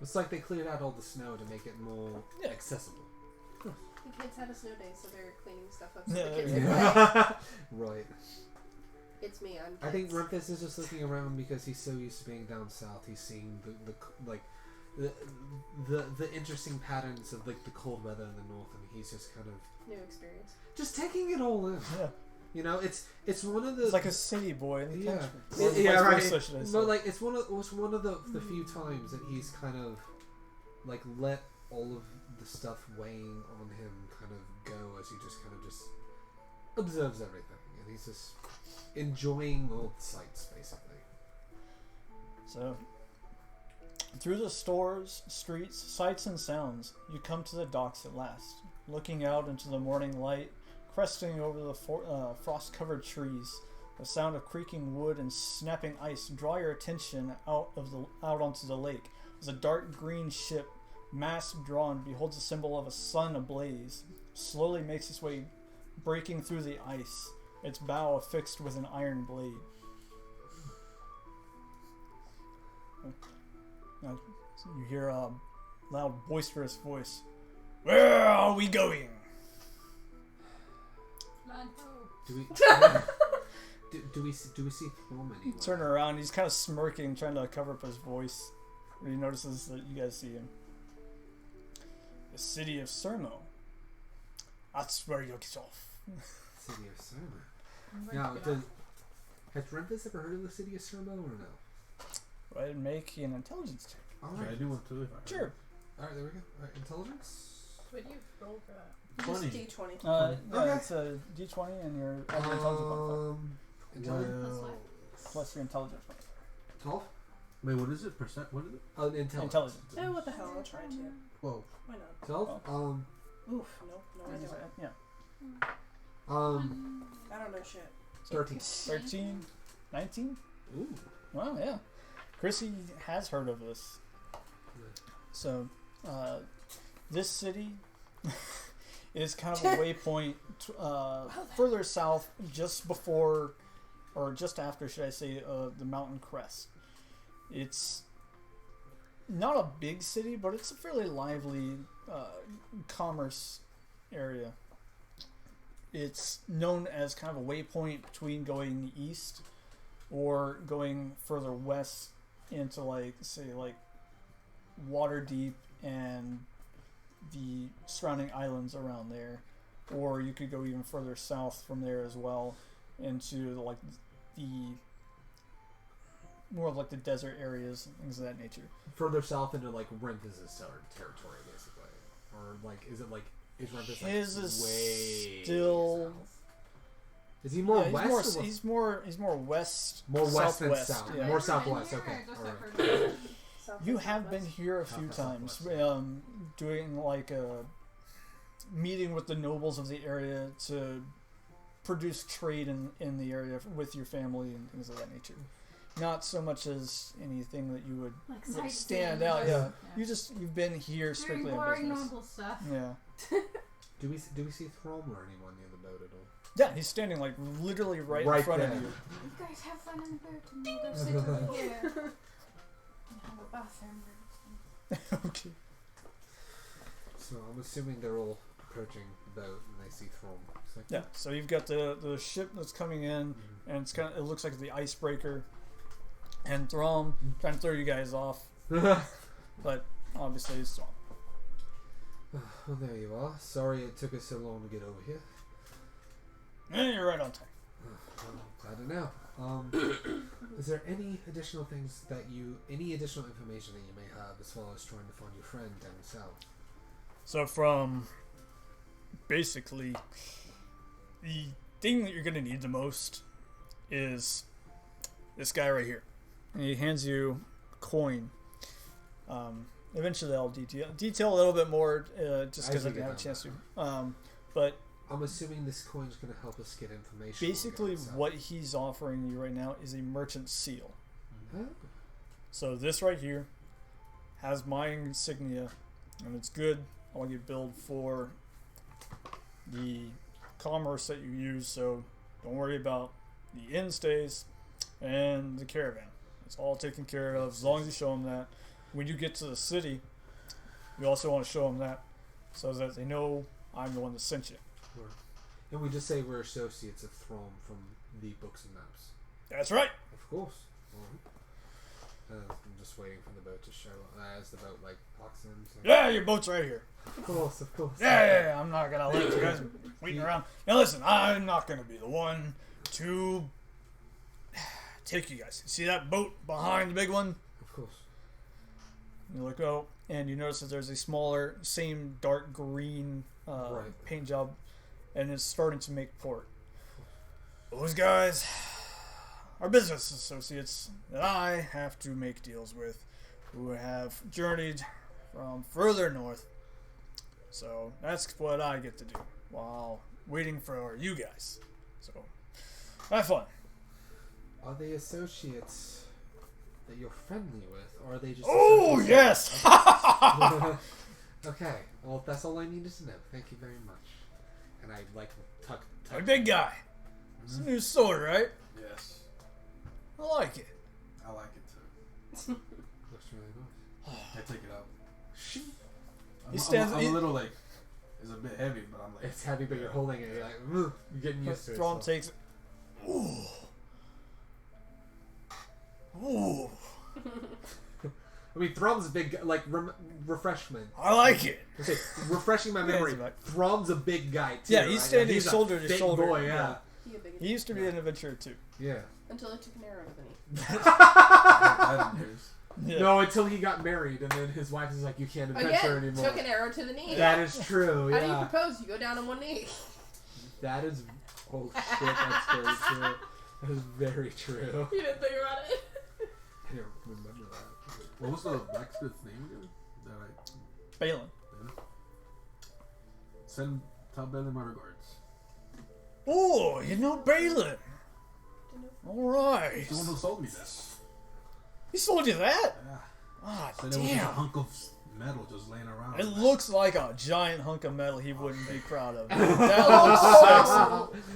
It's like they cleared out all the snow to make it more Yeah. accessible. The kids had a snow day, so they're cleaning stuff up so Yeah, the kids there can you play. Right. It's me, I'm I think kids. Renfis is just looking around because he's so used to being down south. He's seeing the like the interesting patterns of like the cold weather in the north, and he's just kind of New experience. just taking it all in. Yeah. You know, it's one of the It's like a city boy in the yeah. country. Yeah, Vice right. versa, should I say. No, like it's one of the few times that he's kind of like let all of the stuff weighing on him kind of go as he just kind of just observes everything, and he's just enjoying all the sights basically. So, through the stores, streets, sights, and sounds, you come to the docks at last. Looking out into the morning light, cresting over the frost-covered trees, the sound of creaking wood and snapping ice draw your attention out onto the lake. As a dark green ship, mast drawn, beholds a symbol of a sun ablaze, slowly makes its way, breaking through the ice, its bow affixed with an iron blade. Now, you hear a loud, boisterous voice. Where are we going? Land ho. Do we see Throm anywhere? Turn around. He's kind of smirking, trying to cover up his voice. He notices that you guys see him. The city of Sermo. That's where you get off. City of Sermo. I'm going Now, to get off. has Renfis ever heard of the city of Sermo or no? Go ahead and make an intelligence check. All Yeah, I right. do want to if I Sure. All right, there we go. All right, intelligence. What do you roll for that? Just 20. D20. Yeah, Okay. it's a d20 and your intelligence modifier. Intelligence. Plus what? Plus your intelligence modifier. 12. Wait, what is it? Percent? What is it? Intelligence. Intelligence. Oh, what the hell? I'll try to. 12. Why not? 12. Oof, nope, no, I don't. Yeah. I don't know shit. 13. 13, 19. Ooh. Wow, yeah. Crissy has heard of this. So, this city is kind of a waypoint further south, just before, or just after, should I say, the mountain crest. It's not a big city, but it's a fairly lively commerce area. It's known as kind of a waypoint between going east or going further west into, like, say, like Waterdeep and the surrounding islands around there, or you could go even further south from there as well into like the more of like the desert areas and things of that nature. Further south into like Renfis' territory, basically, or like is Renfis like His is way still. south? Is he more Yeah, west? he's more west. More west than southwest, south. yeah. More southwest. Here, Okay. just All right. up her- South You and have been southwest. here a few Southwest, times, southwest, doing like a meeting with the nobles of the area to produce trade in the area with your family and things of that nature. Not so much as anything that you would Like stand sightseeing, out. just- Yeah, you've been here Doing strictly on boring business. noble stuff. Yeah, Do we see Throm or anyone near the boat at all? yeah, he's standing like literally right in Right front there. of you. You guys have fun in the boat and we'll go sit over here. And have a bathroom. Okay. So I'm assuming they're all approaching the boat and they see Throm. It's like, Yeah, so you've got the ship that's coming in, and it looks like the icebreaker, and Throm trying to throw you guys off, but obviously it's Throm. Well, there you are. Sorry it took us so long to get over here. And you're right on time. Well, glad to know. Is there any additional information that you may have as far as trying to find your friend down south? So from basically the thing that you're going to need the most is this guy right here. And he hands you a coin. Eventually I'll detail a little bit more just because I didn't have a chance to. But I'm assuming this coin's going to help us get information. basically on down south. what he's offering you right now is a merchant seal. Huh? So this right here has my insignia, and it's good. I want you to build for the commerce that you use, so don't worry about the inn stays and the caravan. It's all taken care of as long as you show them that. When you get to the city, you also want to show them that so that they know I'm the one that sent you. And we just say we're associates of Throm from the books and maps. That's right. Of course. I'm just just waiting for the boat to show as the boat like walks in. So. Yeah, your boat's right here. Of course. Yeah. I'm not gonna let you guys waiting around. Now listen, I'm not gonna be the one to take you guys. See that boat behind the big one? Of course. You look out, and you notice that there's a smaller, same dark green paint job, and it's starting to make port. Those guys are business associates that I have to make deals with, who have journeyed from further north. So that's what I get to do while waiting for you guys. So have fun. Are they associates that you're friendly with, or are they just? Oh yes. Okay. Well, that's all I needed to know. Thank you very much. And I like tuck. A big guy. It's a new sword, right? Yes. I like it. I like it too. Looks really nice. I take it out. He stands. I'm a little like, it's a bit heavy, but I'm like. It's heavy, but you're holding it. You're like, you're getting used to it. Thrawn So. takes it. Ooh. I mean, Throm's a big, like, refreshment. I like it. Okay, refreshing my memory. Yeah, Throm's a big guy, too. Yeah, he's right? standing He's a shoulder to big shoulder. boy, yeah. He used to be an adventurer too. Yeah. Until I took an arrow to the knee. Yeah. No, until he got married, and then his wife is like, you can't adventure Again, anymore. took an arrow to the knee. That is true, How do you yeah. propose? You go down on one knee. That is... Oh, shit, that's very true. That is very true. You didn't think about it. I don't remember that. What was the blacksmith's name again? That Balin. tell Balin my regards. Oh, you know Balin. Alright. He's the one who sold me that. He sold you that? Yeah. Ah, So there was just a damn. hunk of metal just laying around. It looks like a giant hunk of metal he wouldn't be proud of. That looks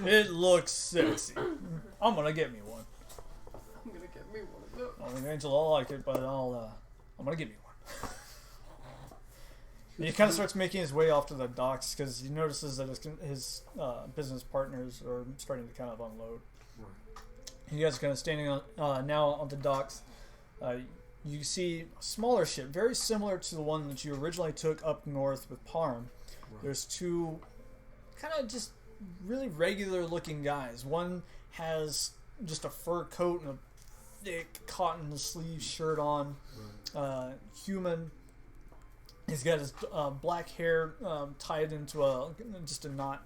sexy. It looks sexy. I'm gonna get me one. I'm gonna get me one of those. I mean, Angela, I like it, but I'm gonna get me one. And he kind of starts making his way off to the docks because he notices that his business partners are starting to kind of unload. You guys are kind of standing on now on the docks. You see a smaller ship, very similar to the one that you originally took up north with Parm. There's two kind of just really regular looking guys. One has just a fur coat and a thick cotton sleeve shirt on. Human. He's got his black hair tied into just a knot.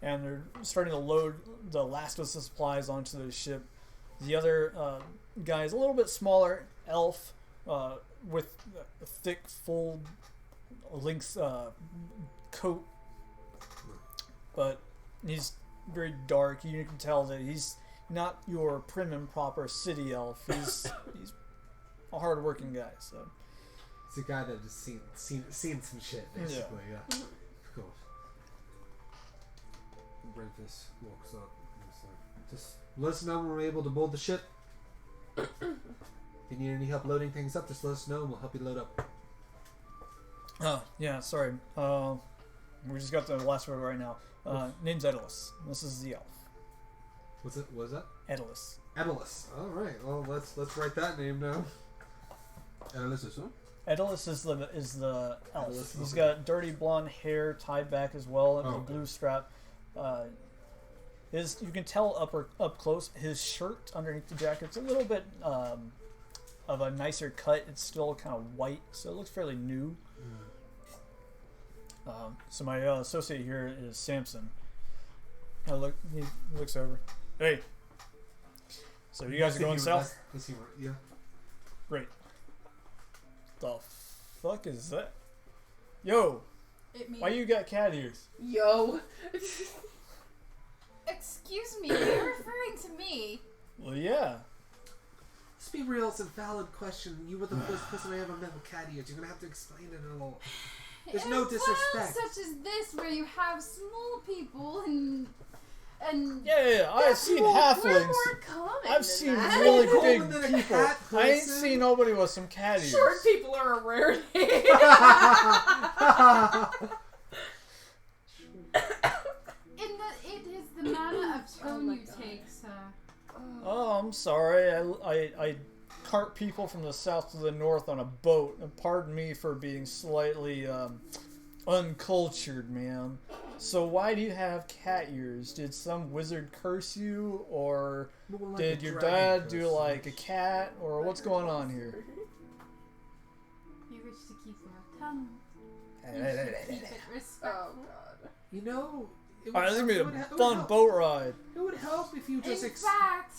And they're starting to load the last of the supplies onto the ship. The other guy is a little bit smaller, elf, with a thick, full lynx coat. But he's very dark. You can tell that he's not your prim and proper city elf. He's a hard-working guy. So It's a guy that has seen some shit, basically. Yeah. Of course. Renfis walks up and is like, just let us know when we're able to board the ship. If you need any help loading things up, just let us know and we'll help you load up. Oh, yeah, sorry. We just got the last word right now. Name's Amaryllis. This is the elf. What's it? What is that? Amaryllis. Amaryllis. All right. Well, let's write that name down. Amaryllis is who? Amaryllis is the elf. Amaryllis, He's okay. got dirty blonde hair tied back as well, and Oh, a okay. blue strap. You can tell up close. His shirt underneath the jacket's a little bit of a nicer cut. It's still kind of white, so it looks fairly new. So my associate here is Samson. He looks over. Hey. So you guys are going south? Yeah. Great. The fuck is that? Yo, It means. why you got cat ears? Yo. Excuse me, you're referring to me. Well, yeah. Let's be real. It's a valid question. You were the first person I ever met with cat ears. You're gonna have to explain it a little. There's no In disrespect. worlds such as this, where you have small people and Yeah, I've That's seen more- halflings. We're more common I've than seen that. really More big common than a people. cat I ain't person. seen nobody with some cat ears. Short people are a rarity. in the it is the manner of tone my you God. take, sir. Oh, I'm sorry. I cart people from the south to the north on a boat. And pardon me for being slightly uncultured, ma'am. So why do you have cat ears? Did some wizard curse you, or More like did a your dragon dad curse. do like a cat, or what's going on here? You wish to keep your tongue. You Alright, should keep it respectful. God. You know, it this is gonna be it would a it would fun help- boat ride. It would help if you just In fact,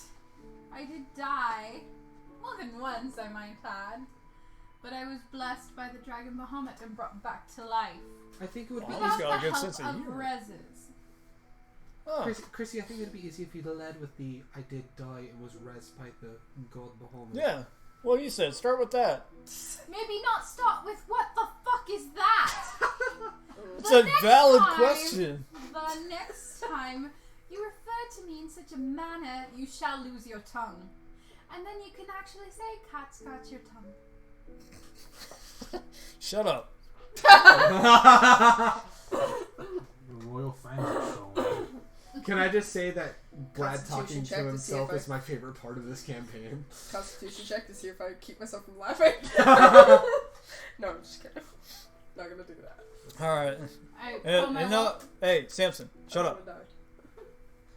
I did die. More than once, I might add. But I was blessed by the dragon Bahamut and brought back to life. I think it would be Well, Without he's got a the good help sense of of humor. reses. Oh. Crissy, I think it'd be easy if you led with the "I did die" and was res by the god Bahamut. Yeah. Well, you said start with that. Maybe not start with what the fuck is that? It's The a next valid time- question. The next time you refer to me in such a manner, you shall lose your tongue. And then you can actually say, cat scratch your tongue. Shut up. The royal fancy show. Can I just say that Brad Constitution talking check to to himself see if is my favorite part of this campaign. Constitution check to see if I keep myself from laughing. No, I'm just kidding. Not gonna do that. All right. I And no, hey, Samson, shut I'm up. gonna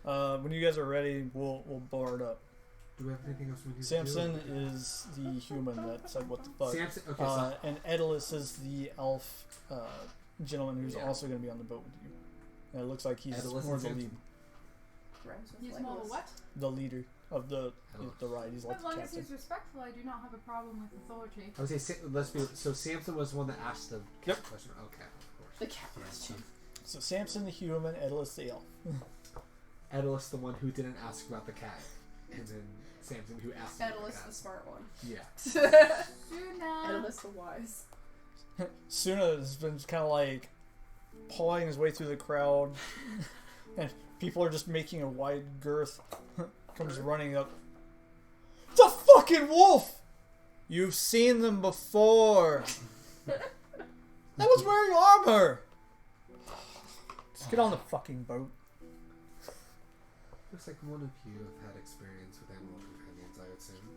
die. When you guys are ready, we'll bar it up. Do we have anything else we need Samson to do? is the human that said what the fuck. Samson. Okay, so And Amaryllis is the elf gentleman who's Yeah. also going to be on the boat with you. And it looks like he's Amaryllis more and the Samson. lead, Rhymes with He's more of a Legolas. what? the leader of the Amaryllis. ride. He's like As the long as captain. he's respectful, I do not have a problem with authority. I would say let's be so. Samson was the one that asked the Yep. question. Okay, of course. The cat question. So Samson the human, Amaryllis the elf. Amaryllis, the one who didn't ask about the cat, and then Samson who asked about Amaryllis the the cat. smart one. Yeah. Suna. Amaryllis the wise. Suna has been kind of like pawing his way through the crowd, and people are just making a wide girth. Comes running up. It's a fucking wolf! You've seen them before. That was wearing armor. Just get on the fucking boat. Looks like one of you have had experience with animal companions, I would assume.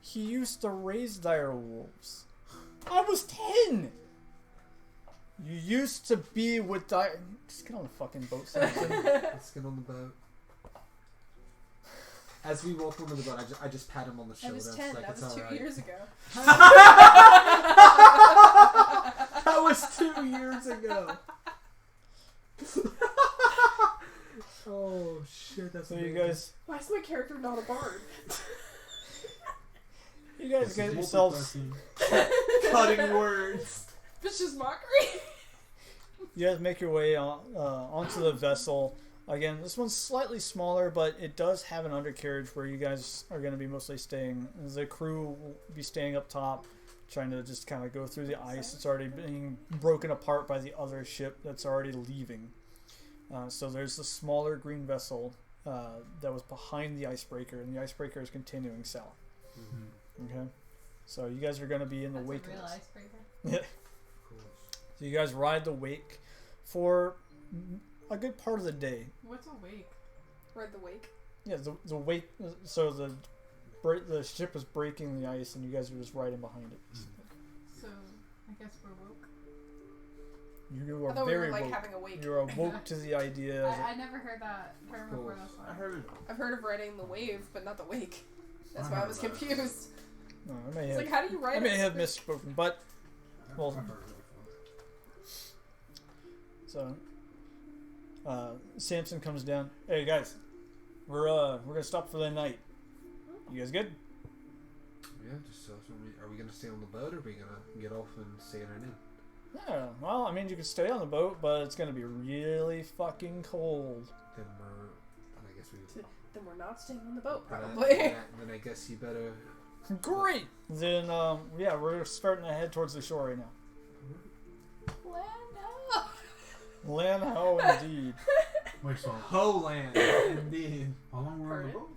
He used to raise dire wolves. I was 10. You used to be with dire. Just get on the fucking boat, Samson. Let's get on the boat. As we walk onto the boat, I just pat him on the I shoulder. was It's 10. like, That it's was 2 alright. years ago. That was 2 years ago. Oh shit! That's So you amazing. guys, Why is my character not a bard? get yourselves. cutting words. It's just mockery. You guys make your way on, onto the vessel. Again, this one's slightly smaller, but it does have an undercarriage where you guys are going to be mostly staying. The crew will be staying up top, trying to just kind of go through the ice. It's already being broken apart by the other ship that's already leaving. So there's the smaller green vessel that was behind the icebreaker, and the icebreaker is continuing south. Mm-hmm. Okay, so you guys are going to be in the That's wake a real of this. icebreaker. So you guys ride the wake for a good part of the day. What's a wake? Ride the wake. Yeah, the wake. So the ship is breaking the ice, and you guys are just riding behind it. So, I guess we're woke. You I are thought we very were like woke. having a wake. You are woke to the idea. I never heard that term before, that's why. I heard it. I've heard of riding the wave, but not the wake. That's I why I heard was about it. confused. No, I may It's have. like, how do you ride I may it? have misspoken, but well, I've heard it before. so Samson comes down. Hey guys, we're gonna stop for the night. You guys good? Yeah, just are we gonna stay on the boat, or are we gonna get off and stay in an inn? Yeah. Well, I mean, you can stay on the boat, but it's gonna be really fucking cold. Then I guess we. Then we're not staying on the boat, Then probably. then I guess you better. Great. Then yeah, we're starting to head towards the shore right now. Land ho indeed. Wait, so Holand, indeed. how long were we on the Pardon? boat?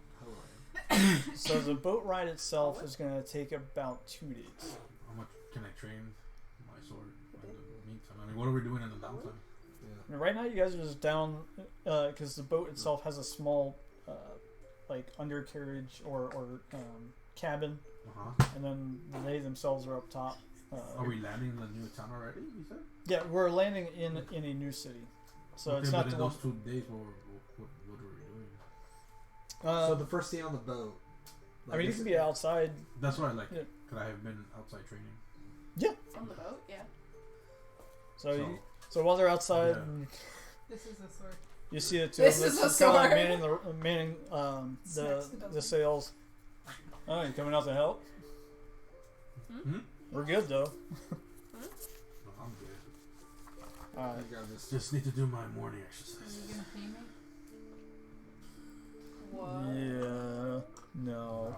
Holand. So the boat ride itself is gonna take about 2 days. How much can I train my sword in the meantime? I mean, what are we doing in the downtime? Yeah. And right now, you guys are just down because the boat itself has a small like undercarriage or cabin, and then they themselves are up top. Are we landing in the new town already? You said. Yeah, we're landing in a new city, so Okay, it's not but in the one. those 2 days. What were we doing? So the first day on the boat. I mean, you can be outside. That's why, like, Yeah. could I have been outside training? On the boat, yeah. So while they're outside, Yeah. and This is a sword. you see the two This of is us a kinda sword. manning Snacks to the dozen. sails. Oh, you coming out to help? Hmm? We're good though. No, I'm good. Alright. You got this. Just need to do my morning Are exercise. you gonna pay me? What? Yeah. No.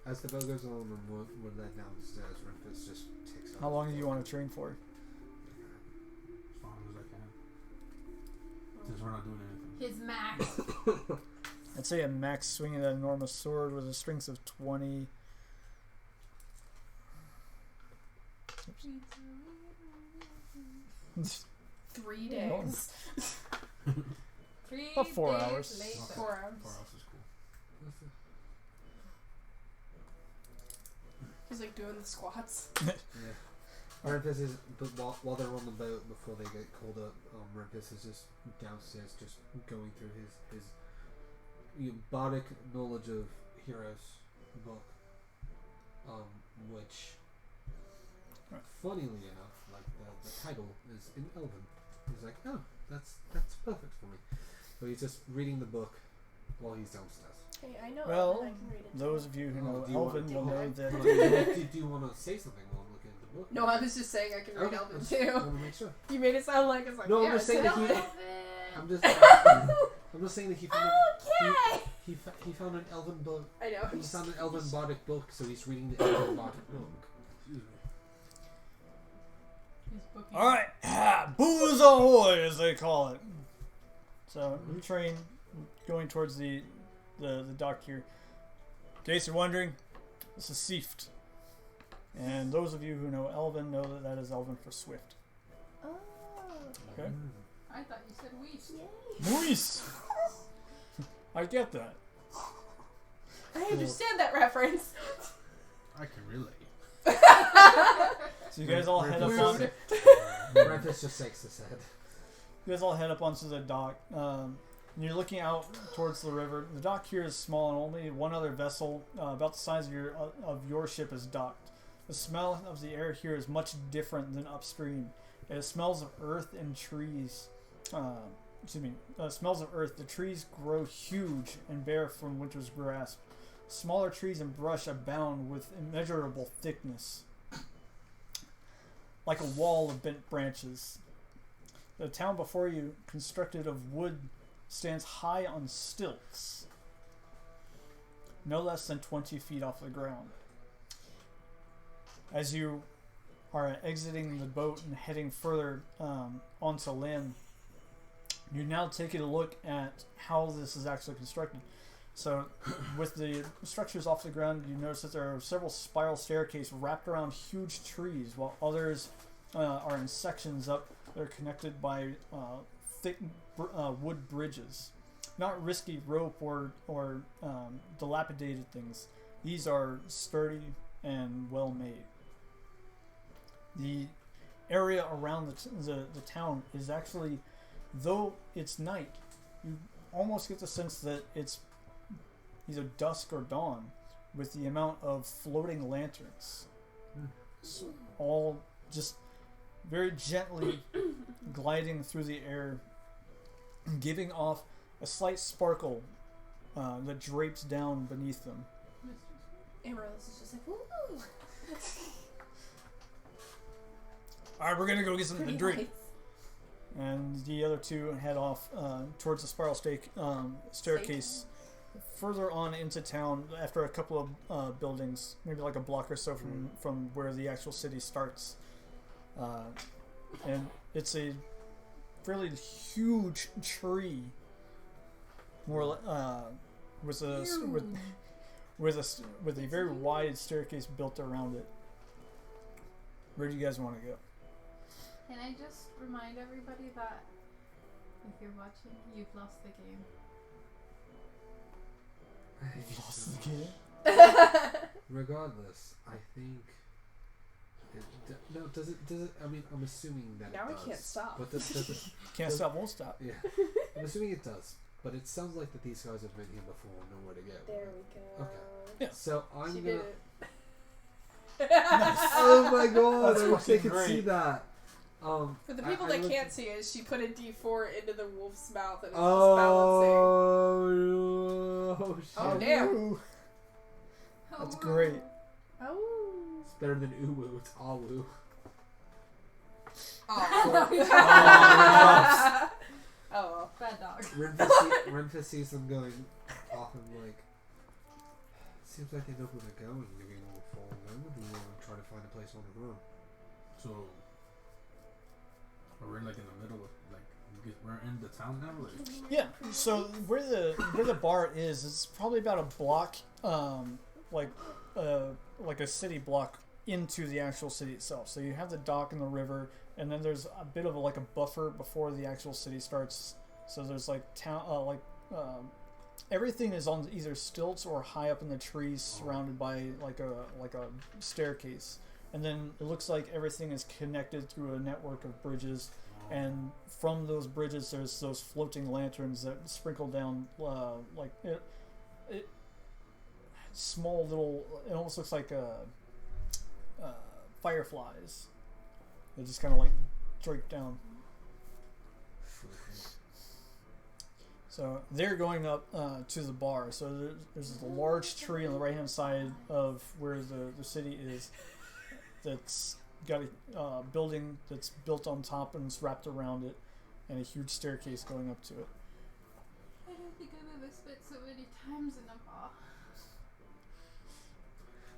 As the boat goes on and we're led downstairs, Renfis just takes off. How long do you want to train for? As long as I can. Since we're not doing anything. His max. I'd say a max swinging that enormous sword with a strength of 20. 3 days. 3 About 4 days hours. later. 4 hours. 4 hours is cool. He's like doing the squats. Yeah. Renfis is, but while they're on the boat before they get called up, Renfis is just downstairs, just going through his bardic knowledge of heroes book, which, Right. funnily enough, like the title is in Elven. He's like, oh, that's perfect for me. So he's just reading the book while he's downstairs. Hey, I know Well, Elven, I can read it. those of you who know Do you Elven will know Do that. you want to say something while I'm looking at the book? No, I was just saying I can read Okay, Elven I just too. want to make sure. You made it sound like it's like, No, I'm yeah, just saying it's that he- Elven. I'm just saying that he found Okay. he found an Elven book. I know. He found an Elven bardic book, so he's reading the Elven bardic book. Excuse me. He's booking. Alright, booze ahoy, as they call it. So, you train going towards the dock here. In case you're wondering, this is Sieft. And those of you who know Elven know that that is Elven for swift. Oh. Okay? I thought you said weast. Yay. Moose! I get that. I understand that reference. I can relate. So you guys all head up on. Rude. Renfis just shakes his head. You guys all head up onto the dock. And you're looking out towards the river. The dock here is small, and only one other vessel about the size of your ship is docked. The smell of the air here is much different than upstream. It smells of earth and trees. Smells of earth. The trees grow huge and bare from winter's grasp. Smaller trees and brush abound with immeasurable thickness, like a wall of bent branches. The town before you, constructed of wood, stands high on stilts, no less than 20 feet off the ground. As you are exiting the boat and heading further onto land, you're now taking a look at how this is actually constructed. So, with the structures off the ground, you notice that there are several spiral staircases wrapped around huge trees, while others are in sections up that are connected by thick wood bridges. Not risky rope or dilapidated things. These are sturdy and well made. The area around the town is actually, though it's night, you almost get the sense that it's either dusk or dawn, with the amount of floating lanterns, so all just very gently gliding through the air, giving off a slight sparkle that drapes down beneath them. Amaryllis is just like, woo! Alright, we're gonna go get something to Pretty drink. lights. And the other two head off towards the spiral staircase further on into town after a couple of buildings, maybe like a block or so from where the actual city starts. And it's a fairly huge tree, with a very wide staircase built around it. Where do you guys want to go? Can I just remind everybody that if you're watching, you've lost the game. You've lost the game. Regardless, I think. No, does it? I mean, I'm assuming that Now it I does. can't stop. But does it? Can't stop, won't stop. Yeah, I'm assuming it does. But it sounds like that these guys have been here before and know where to go. There we go. Okay. Yeah. So I'm She gonna. did it. Oh my god! That's I wish they fucking could see great. that. For the people that can't see it, she put a D4 into the wolf's mouth and it's Oh, just balancing. Oh, shit. damn. Ooh, that's great. Oh. It's better than uwu. It's awu. Oh. Oh well. Bad dog. Renfis sees them going off and like. Seems like they know where they're going. Maybe we'll follow them and we'll try to find a place on the road. So, we're like in the middle of we're in the town now. Like, Yeah. So where the bar is, it's probably about a block, like a city block into the actual city itself. So you have the dock and the river, and then there's a bit of a actual buffer the actual city starts. So there's like town, everything is on either stilts or high up in the trees, surrounded by like a staircase. And then it looks like everything is connected through a network of bridges. And from those bridges, there's those floating lanterns that sprinkle down, small little. It almost looks like fireflies. They just kind of like drape down. So they're going up to the bar. So there's a large tree on the right hand side of where the city is. That's got a building that's built on top and it's wrapped around it, and a huge staircase going up to it. I don't think I've ever spit so many times in a bar.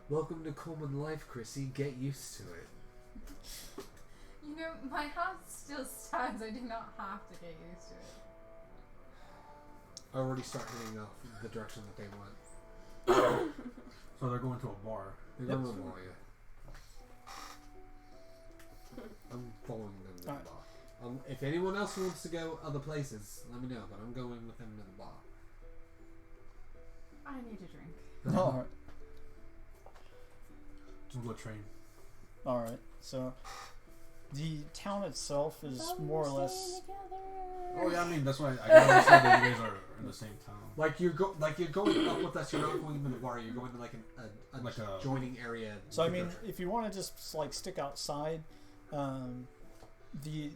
Welcome to Coleman life, Crissy. Get used to it. You know, my heart still stands. I do not have to get used to it. I already start heading off the direction that they want. so they're going to a bar. They're going to the bar, yeah. I'm following them to the Alright. bar. If anyone else wants to go other places, let me know, but I'm going with them to the bar. I need a drink. All right. Jumbo train. All right. So the town itself is more or less. Oh yeah, I mean that's why I gotta make sure that you guys are in the same town. Like you're going up with us. You're not going to the bar. You're going to like a joining area. So I mean, if you want to just like stick outside, the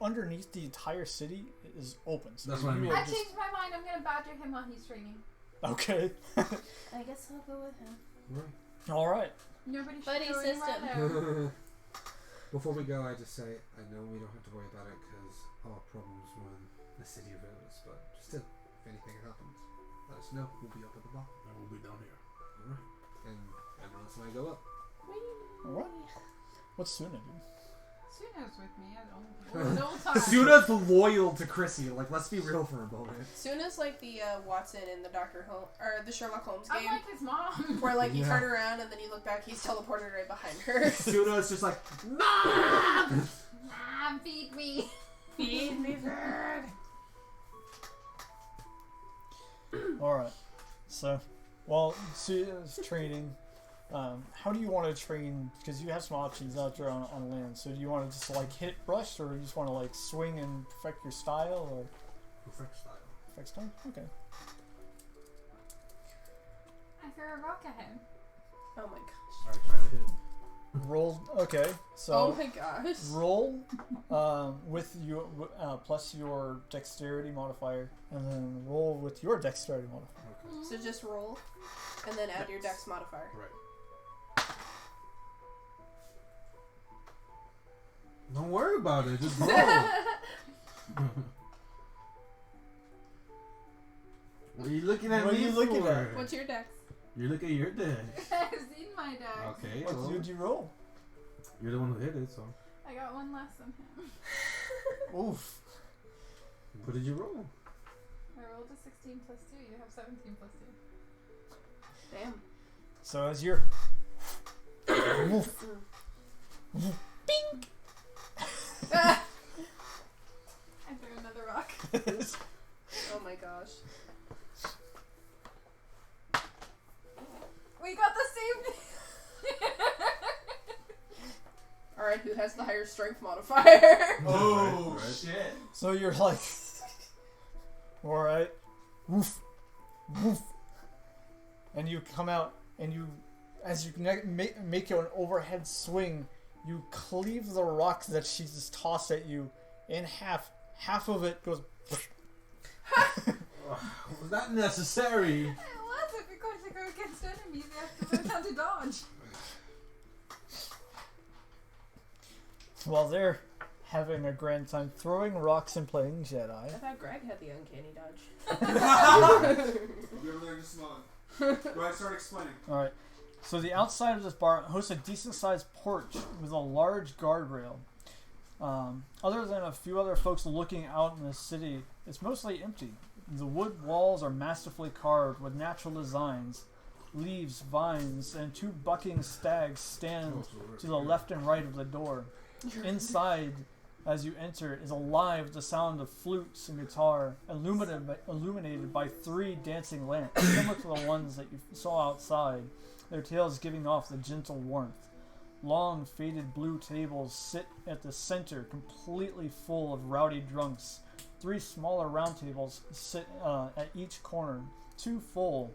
underneath the entire city is open. So That's what I mean. I changed my mind. I'm gonna badger him while he's training. Okay. I guess I'll go with him. Right. All right. Nobody should Buddy go anywhere system. now. Before we go, I just say I know we don't have to worry about it because our problems run the city of Amaryllis, but still, if anything happens, let us know. We'll be up at the bar. And we'll be down here. All right. And Amaryllis and I go up. All right. What's Tsuya do? Tsuya's with me at all times. Tsuya's loyal to Crissy. Like, let's be real for a moment. Suna's like the Watson in the the Sherlock Holmes I'm game, like his mom. where like you Yeah. turn around and then you look back, he's teleported right behind her. Tsuya's just like, Mom! Mom, feed me. Feed me bird. All right. So while Tsuya's training, how do you want to train? Because you have some options out there on land. So do you want to just like hit brush, or you just want to like swing and perfect your style, or Perfect style. perfect style? Okay. I threw a rock at him. Oh my gosh. Alright, try to hit. Roll. Okay. So. Oh my gosh. Roll with your plus your dexterity modifier, and then roll with your dexterity modifier. Okay. So just roll, and then add your dex modifier. Right. Don't worry about it. Just roll. What are you looking at What are me you looking for? at? What's your dex? You look at your deck. I've seen my dad. Okay. What well, did you roll? you're the one who hit it, so. I got one less than him. Oof. What did you roll? I rolled a 16 plus 2. You have 17 plus 2. Damn. So as you're I threw another rock. Oh my gosh. decide who has the higher strength modifier. Oh, right. shit. So you're like, alright, woof, woof. And you come out, and you, as you make an overhead swing, you cleave the rock that she just tossed at you in half. Half of it goes. Was that necessary? It was if you're going to go against enemies, you have to learn how to dodge. While they're having a grand time throwing rocks and playing I Jedi. thought Greg had the uncanny dodge. We're learning to smog. Go ahead, start explaining. Alright. So the outside of this bar hosts a decent-sized porch with a large guardrail. Other than a few other folks looking out in the city, it's mostly empty. The wood walls are masterfully carved with natural designs. Leaves, vines, and two bucking stags stand to the left and right of the door. Inside, as you enter, is alive with the sound of flutes and guitar, illuminated by 3 dancing lamps, similar to the ones that you saw outside, their tails giving off the gentle warmth. Long, faded blue tables sit at the center, completely full of rowdy drunks. 3 smaller round tables sit at each corner, 2 full.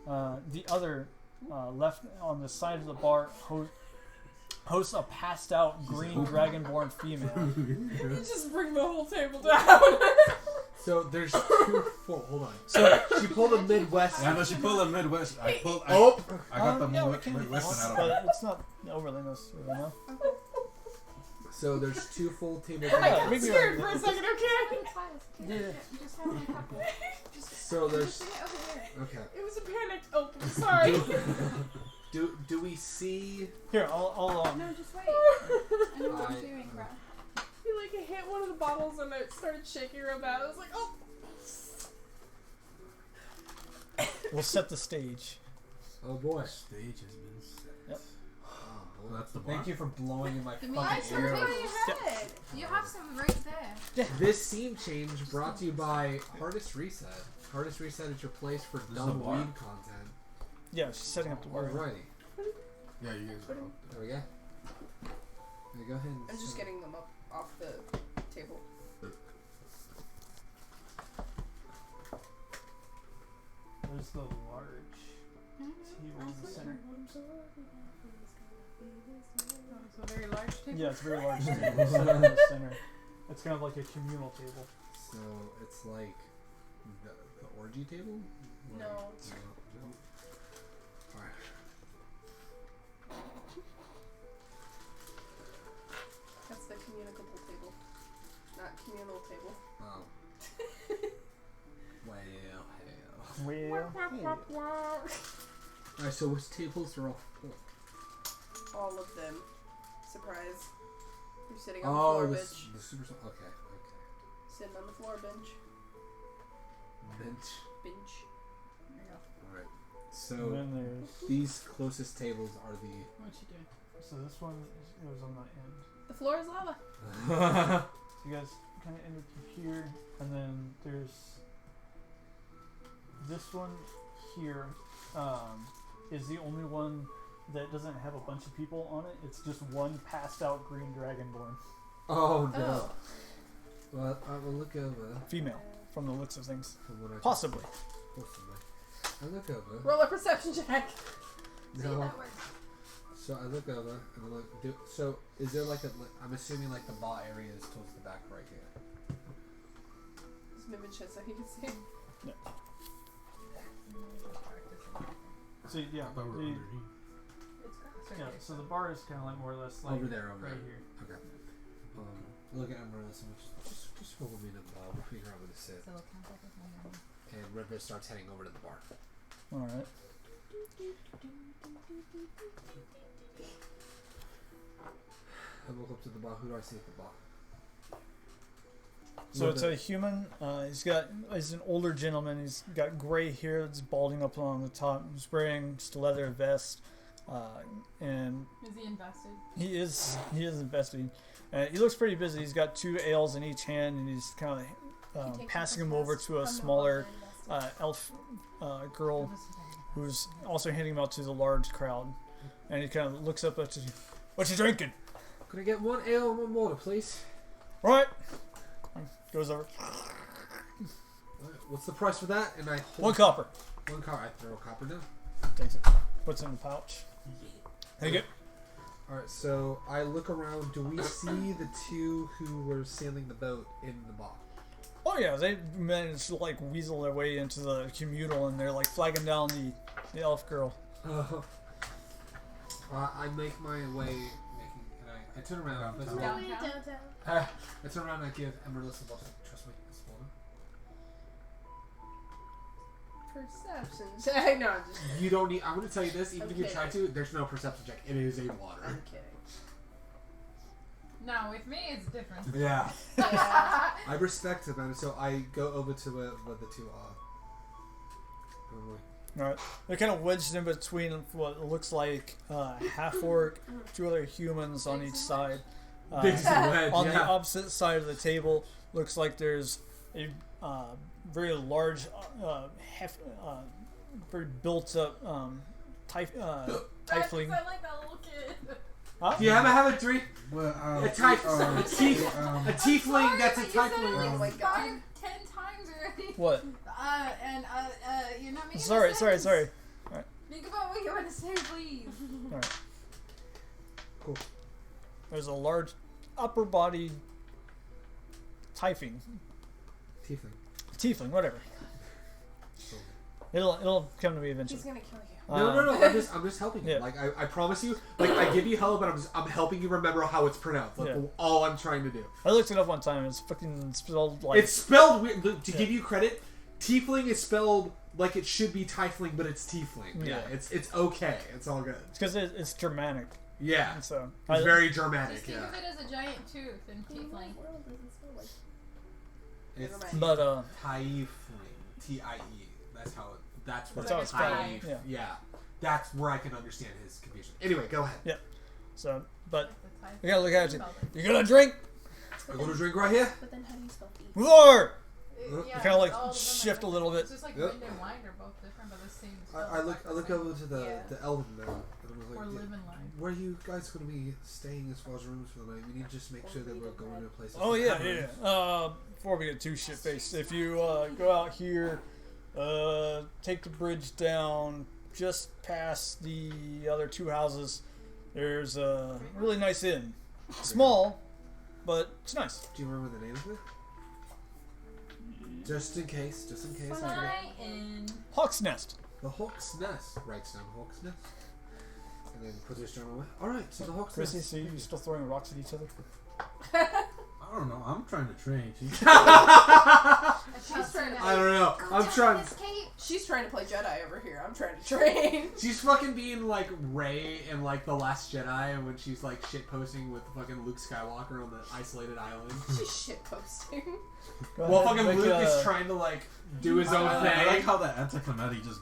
The other, left on the side of the bar, hosts a passed-out green dragonborn female. You just bring the whole table down. So there's 2 full. Hold on. So she pulled a Midwest. Yeah, no, she pulled a Midwest. I got the Yeah, we Midwestern can, out of but it. it's not overly necessary, you know? So there's 2 full tables. Yeah, I got maybe scared like- for a second, okay? Yeah. Just have a couple. So there's. Bring it over here. Okay. It was a panicked open, sorry. Do we see? Here, I'll No, just wait. I know what I- I'm doing, bro. He like hit one of the bottles and it started shaking real bad. I was like, oh. we'll set the stage. Oh boy. Stage has been set. Yep. Well, that's the bar. Thank you for blowing in my Give me ice fucking cream. ear. You have some right there. This scene change brought to you by Hardest Reset. Hardest Reset is your place for This is dumb a bar? weed content. Yeah, she's setting up the bar. Alrighty. Yeah, you guys are out There we go. There, go ahead. And I'm just getting them up off the table. There's the large table in the center. It's a very large table. Yeah, it's a very large table set in the center. It's kind of like a communal table. So it's like the orgy table? No. No. Alright. That's the communicable table. Not communal table. Oh. Well, hell. Well, Alright, so which tables are all full? All of them. Surprise. You're sitting on the floor, the, bitch. the super. Okay. Sitting on the floor, bench. Bench. Bench. There you go. Alright. and So then there's these closest tables are the. What you doing? so this one goes on the end. The floor is lava. So you guys kind of enter through here, and then there's this one here. Is the only one that doesn't have a bunch of people on it. It's just one passed out green dragonborn Oh no. Oh. Well, I will look over. female, from the looks of things. From what I can- Possibly. Possibly. I look over. Roll a perception check. See, No. that works. So I look over and I look. So is there like a? I'm assuming like the bar area is towards the back right here. Just mimic shit so he can see. See, yeah, I thought we were the, underneath. It's grass right yeah. there. So the bar is kind of like more or less like Over there, over right there. here. Okay. Look at Amaryllis and just roll me to the bar. We'll figure out where to sit. So we'll count up with my name. And Renfis starts heading over to the bar. All right. I walk up to the bar. Who do I see at the bar? So it's a human. He's an older gentleman. He's got gray hair that's balding up on the top. He's wearing just a leather vest, and Is he invested? he is investing. He looks pretty busy. He's got 2 ales in each hand, and he's kind of passing them over to a smaller elf girl who's also handing them out to the large crowd. And he kind of looks up at you. What you drinking? Could I get one ale and one water, please? Right. Goes over. What's the price for that? And I hold 1 copper. 1 copper. I throw a copper down. Takes it. Puts it in the pouch. Take it. Alright, so I look around. Do we see the 2 who were sailing the boat in the bar? Oh yeah, they managed to like weasel their way into the communal, and they're like flagging down the elf girl. I make my way, and I turn around. Downtown. I turn around and I give Amaryllis a bottle. Trust me, it's water. Perception. No, I'm just kidding. You don't need. I'm going to tell you this. Even if you Okay. try to, there's no perception check. It is a water. I'm kidding. No, with me it's different. Yeah. Yeah. I respect it, man. So I go over to where the 2 are. Alright. They're kind of wedged in between what looks like half orc, 2 other humans on each side. Big wedge, On the yeah. opposite side of the table, looks like there's a very large, very built up That tiefling. sound like that little kid. Huh? Do you have a 3? Well, A tiefling. That's a You said it tiefling. like Oh my 5, God. 10 times already. What? You're not making Sorry. a sentence. Alright. Think about what you want to say, please. Alright. Cool. There's a large upper body tiefling. Tiefling, whatever. It'll come to me eventually. He's gonna kill you. No. I'm just helping you. Yeah. Like I promise you. Like I give you help, but I'm helping you remember how it's pronounced. Like Yeah. all I'm trying to do. I looked it up one time. It's fucking spelled like. It's spelled weird. To give you credit, tiefling is spelled like it should be tiefling, but it's tiefling. Yeah, Yeah. it's okay. It's all good. because it's Germanic. Yeah, And so it's very Germanic. Just think Yeah, of it as a giant tooth and tiefling. it's But tiefling. T-I-E. That's how. That's where That's how it's spelled. Tief- Yeah. Yeah, that's where I can understand his confusion. Anyway, go ahead. so but Like you gotta look at it. the You gonna drink? I'm gonna drink right here. But then how do you spell E? Roar! Yeah, You kinda like all of them are shift a different. little bit. It's just like Yep. wind and wine are both different, but the same. I look over to the Yeah. elven man. And I'm Or like, live in line. where are you guys going to be staying as far as rooms for the night? We need to just make sure that we're going to a place. Oh yeah. Before we get too shit faced, if you go out here, take the bridge down just past the other 2 houses. There's a really nice inn. Small, but it's nice. Do you remember the name of it? Just in case. Fly in. Hawk's Nest. The Hawk's Nest. Writes down Hawk's Nest. And then puts his journal away. Alright, so the Hawk's Chrissy, Nest. so you still throwing rocks at each other? I don't know. I'm trying to train. She's trying to. I don't know. I'm trying. She's trying to play Jedi over here. I'm trying to train. She's fucking being like Rey in like The Last Jedi when she's like shitposting with fucking Luke Skywalker on the isolated island. She's shitposting. Go Well, ahead, fucking make Luke a- is trying to like do his own I like thing. how that anticlimactic just.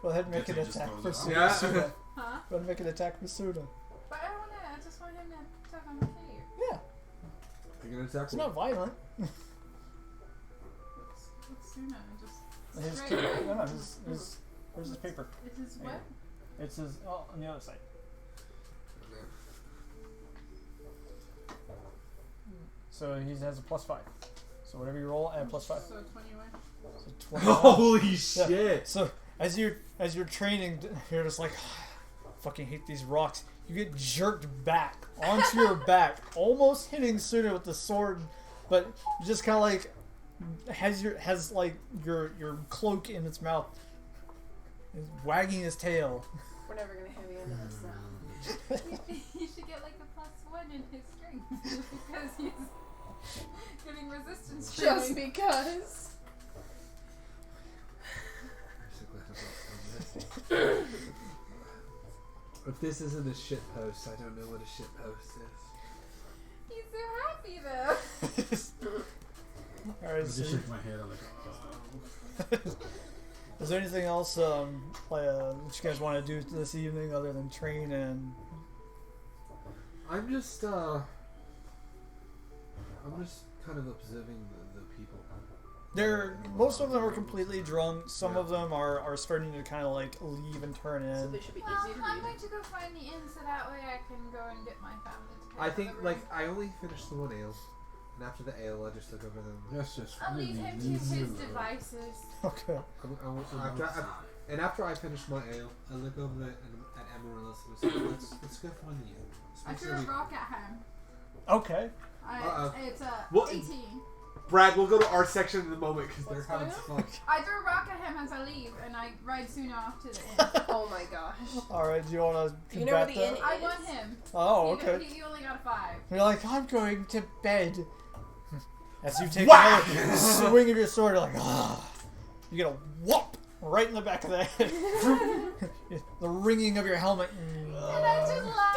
Go ahead and make an Just attack goes for out. Suda. Yeah. Huh? Go ahead and make an attack for Suda. But I don't know. I just want him to talk on the cave. Yeah, You're gonna attack it's me? not violent. What's Suna? Just His, straight. no, his, where's his paper? It's his what? It's his, on the other side. So he has a +5. So whatever you roll, add +5. So 21. So 21. Holy shit! So as you're training, you're just like, fucking hate these rocks. You get jerked back onto your back, almost hitting Suna with the sword, but you just kind of like has your cloak in its mouth, is wagging his tail. We're never gonna have you into this now. You should get like a +1 in his strength because he's getting resistance Just training. because. If this isn't a shit post, I don't know what a shit post is. He's so happy though. All I right. just So, shake my head. I'm like, is there anything else that you guys want to do this evening other than train and? I'm just kind of observing the people. Most of them are completely drunk. Some of them are starting to kind of like leave and turn So in. they should be Well, easy to I'm read. going to go find the inn so that way I can go and get my family I think like I only finished the one ale, and after the ale, I just look over them. That's just I'll leave him to his devices. Okay. After I finish my ale, I look over at Amaryllis and say, let's go find the ale. I threw a rock at him. Okay. It's Well, 18. Brad, we'll go to our section in a moment because they're having fun. I threw a rock at him as I leave, and I ride Tsuya off to the inn. Oh my gosh. Alright, do you want to You know where combat the that? inn I won him. Oh, okay. He only got a 5. You're like, I'm going to bed. As you take Whack! another swing of your sword, you're like, ah. You get a whop right in the back of the head. The ringing of your helmet. And I just laughed.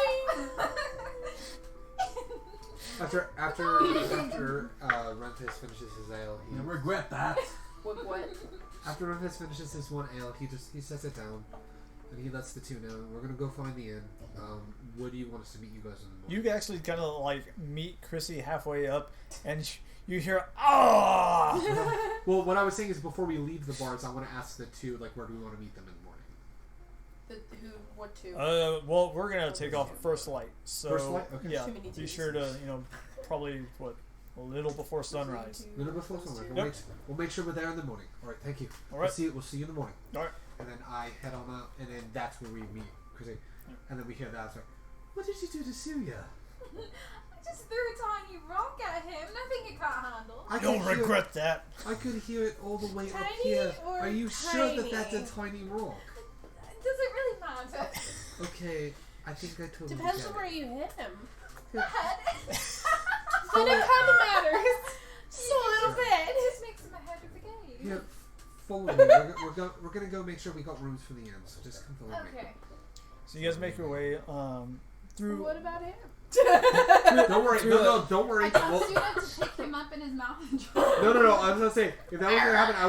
After Renfis finishes his ale, You regret that. What? after Renfis finishes his one ale, he sets it down, and he lets the two know we're gonna go find the inn. What do you want us to meet you guys in the morning? You actually kind of like meet Crissy halfway up, and you hear, ah! Well, what I was saying is before we leave the bars, I want to ask the two like where do we want to meet them in the morning? What two? Well, we're gonna take off at first light. So First light? Okay. yeah, Too many be twos. sure to probably a little before sunrise. A little before sunrise. Yep. We'll make sure we're there in the morning. All right, thank you. All right. We'll see you in the morning. All right. And then I head on out, and then that's where we meet Crissy. And then we hear that. It's like, what did you do to Tsuya? I just threw a tiny rock at him. Nothing he can't handle. I You'll could hear- regret that. I could hear it all the way up Tiny here. or Are you sure that tiny? that's a tiny rock? Does it really matter? Okay, I think I totally Depends get on it. where you hit him. The head. Then it kind of matters. Just a little It bit. just makes him ahead of the game. Here, follow me. We're gonna go make sure we got rooms for the inn. So just come follow me. Okay. So you guys make your way through. What about him? Don't worry. No, don't worry. I told Well, Tsuya to pick him up in his mouth and drop him. no. I was gonna say if that was gonna happen, I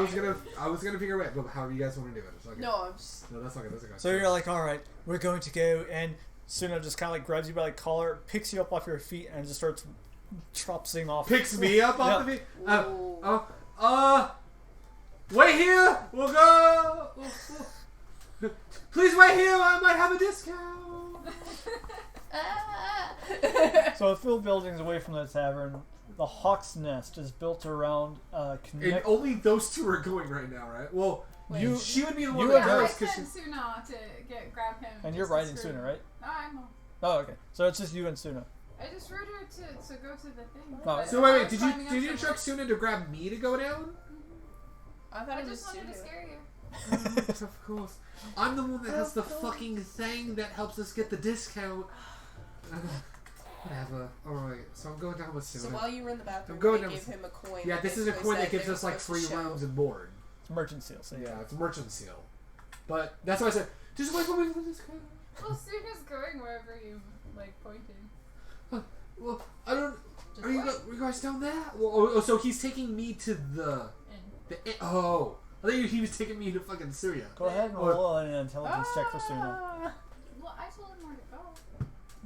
was gonna figure a way. But however you guys want to do it, it's okay. No, I'm just. No, that's not good. That's okay. So you're like, all right, we're going to go, and Suna just kind of like grabs you by the collar, picks you up off your feet, and just starts tropsing off. Picks me up off of Yeah. me. Wait here. We'll go. Please wait here. I might have a discount. So a few buildings away from the tavern, the Hawk's Nest is built around And connect. only those two are going right now, right? Well, You- she would be the one you that and her- goes I because sent Suna to grab him. And you're just to riding screw Suna, him. right? I'm. Oh, okay. So it's just you and Suna. I just rode her to go to the thing. Oh. But So I wait, was did climbing you up did you somewhere. instruct Suna to grab me to go down? I thought I it was just wanted to Tsuya. scare you. Of course. I'm the one that has the fucking thing that helps us get the discount. Whatever. Alright, so I'm going down with So Suna. while you were in the bathroom, I'm going they down gave with- him a coin. Yeah, this is a basically coin that said gives they us were like free supposed to show- rooms and board. It's merchant seal. So Yeah, it's a merchant seal. But that's why I said, just wait for me for this discount. Well, Suna's going wherever you like pointing. Well, I don't. Just Are you, what? you guys down there? Well, so he's taking me to the. Oh. I thought he was taking me to fucking Tsuya. Go ahead and roll an intelligence check for Suna. Well, I told him where to go.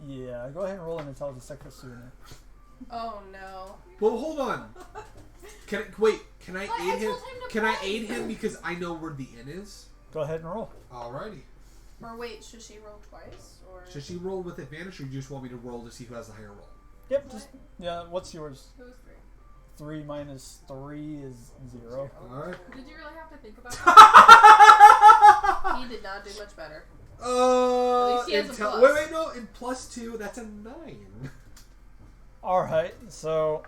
Yeah, go ahead and roll an intelligence check for Suna. Oh no. Well, hold on. Can I But I aid him? told him to Can I play. aid him because I know where the inn is? Go ahead and roll. Alrighty. Or wait, should she roll twice? Or Should she roll with advantage, or you just want me to roll to see who has the higher roll? Yep. Just yeah. What's yours? It was 3. 3 minus 3 is 0. Alright. Did you really have to think about that? he did not do much better. Wait, he has a plus. no. In +2, that's a 9. All right. So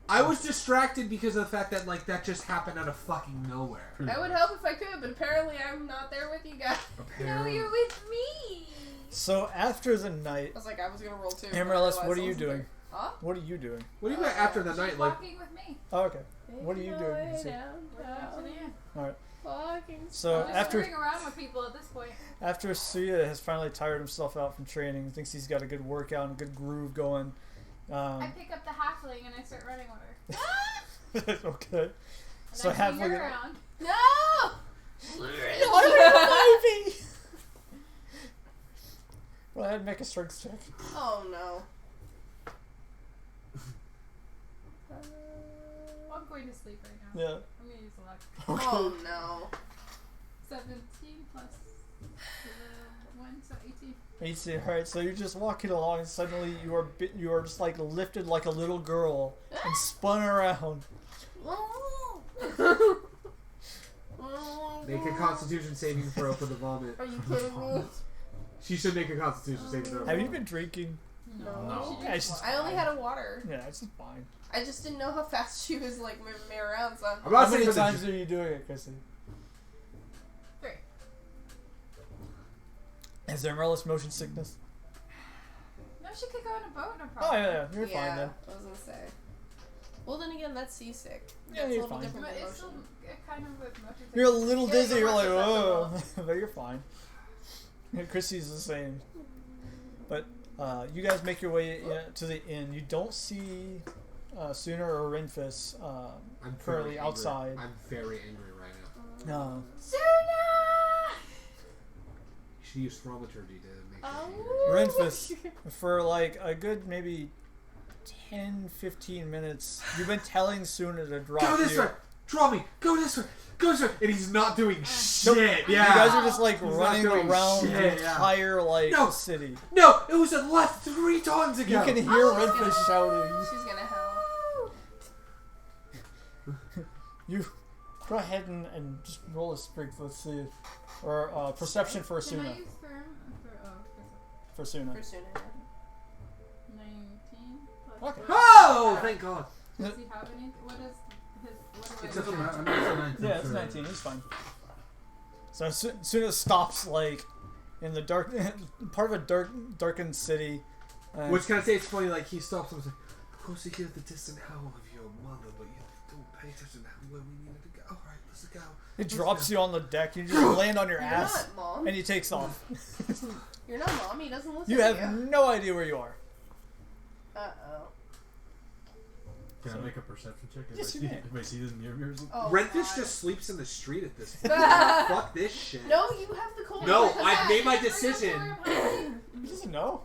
I was distracted because of the fact that that just happened out of fucking nowhere. I would help if I could, but apparently I'm not there with you guys. No, Apparently. you're with me. so after the night, I was like, I was gonna roll too. but I Amaryllis, realized what are I you wasn't doing? there. Huh? What are you doing? What do you mean after the She's night? walking with me. Oh, okay. What are you doing? We're going to the inn. All right. Fucking So I'm just after screwing around with people at this point. after Tsuya has finally tired himself out from training, thinks he's got a good workout and a good groove going. I pick up the halfling and I start running with her. Okay. And So I swing halfling. her around. No! Go ahead and make a strength check. Oh no. I'm going to sleep right now. Yeah. I'm going to use the luck. Okay. Oh no. 17 plus 21, so 18. 18. Alright, so you're just walking along and suddenly you are just like lifted like a little girl and spun around. Make a Constitution saving throw for the vomit. Are you kidding me? She should make a Constitution saving throw. Have you been drinking? No. Yeah, it's just I only fine. had a water. Yeah, it's just fine. I just didn't know how fast she was like moving me around, so I'm not How many saying times are you doing it, Crissy? 3. Is there Amaryllis motion sickness? No, she could go on a boat, no Oh problem. yeah, you're fine then. I was gonna say. Well, then again, that's seasick. Yeah, That's a you're little fine. different But than it's still motion. kind of with motion. You're a little Yeah, dizzy. you're You're like, more whoa, susceptible. but you're fine. And Chrissy's the same. But you guys make your way to the inn. You don't see Sooner or Renfis I'm currently very outside. Angry. I'm very angry right now. No. Suna! You should use thaumaturgy to make Oh. her angry. Renfis, for like a good maybe 10-15 minutes, you've been telling Suna to drop Go this you. way! Draw me! Go this way! Go this way! And he's not doing shit! Yeah! You guys are just like He's not running doing around shit, the yeah. entire like No. city. No! It was a left 3 times ago! You can hear Renfis shouting. She's gonna howl. You go ahead and just roll a strength. Let's see, or perception for Can I Suna. use For Suna. For sooner. 19 plus Okay. Oh! Thank God. Does he have any? What is his? What do It's I a do? match. I mean, it's a 19. Yeah, it's sure. 19. He's fine. So Suna stops like in the dark part of a darkened city. Which can I say it's funny, like he stops and was like, of course you hear the distant howl of your mother, but you don't pay attention to where we needed to go. Alright, let's go. It drops you on the deck. You just land on your You're ass, not, Mom. and he takes off. You're not Mom. He doesn't listen You to have no idea where you are. Uh-oh. Can I make a perception check? Yes, you may. If I see this near me or something? Oh, Renfis God. just sleeps in the street at this point. Fuck this shit. No, you have the cold. No, because I've made my Bring him decision. to where I'm hiding. He doesn't know.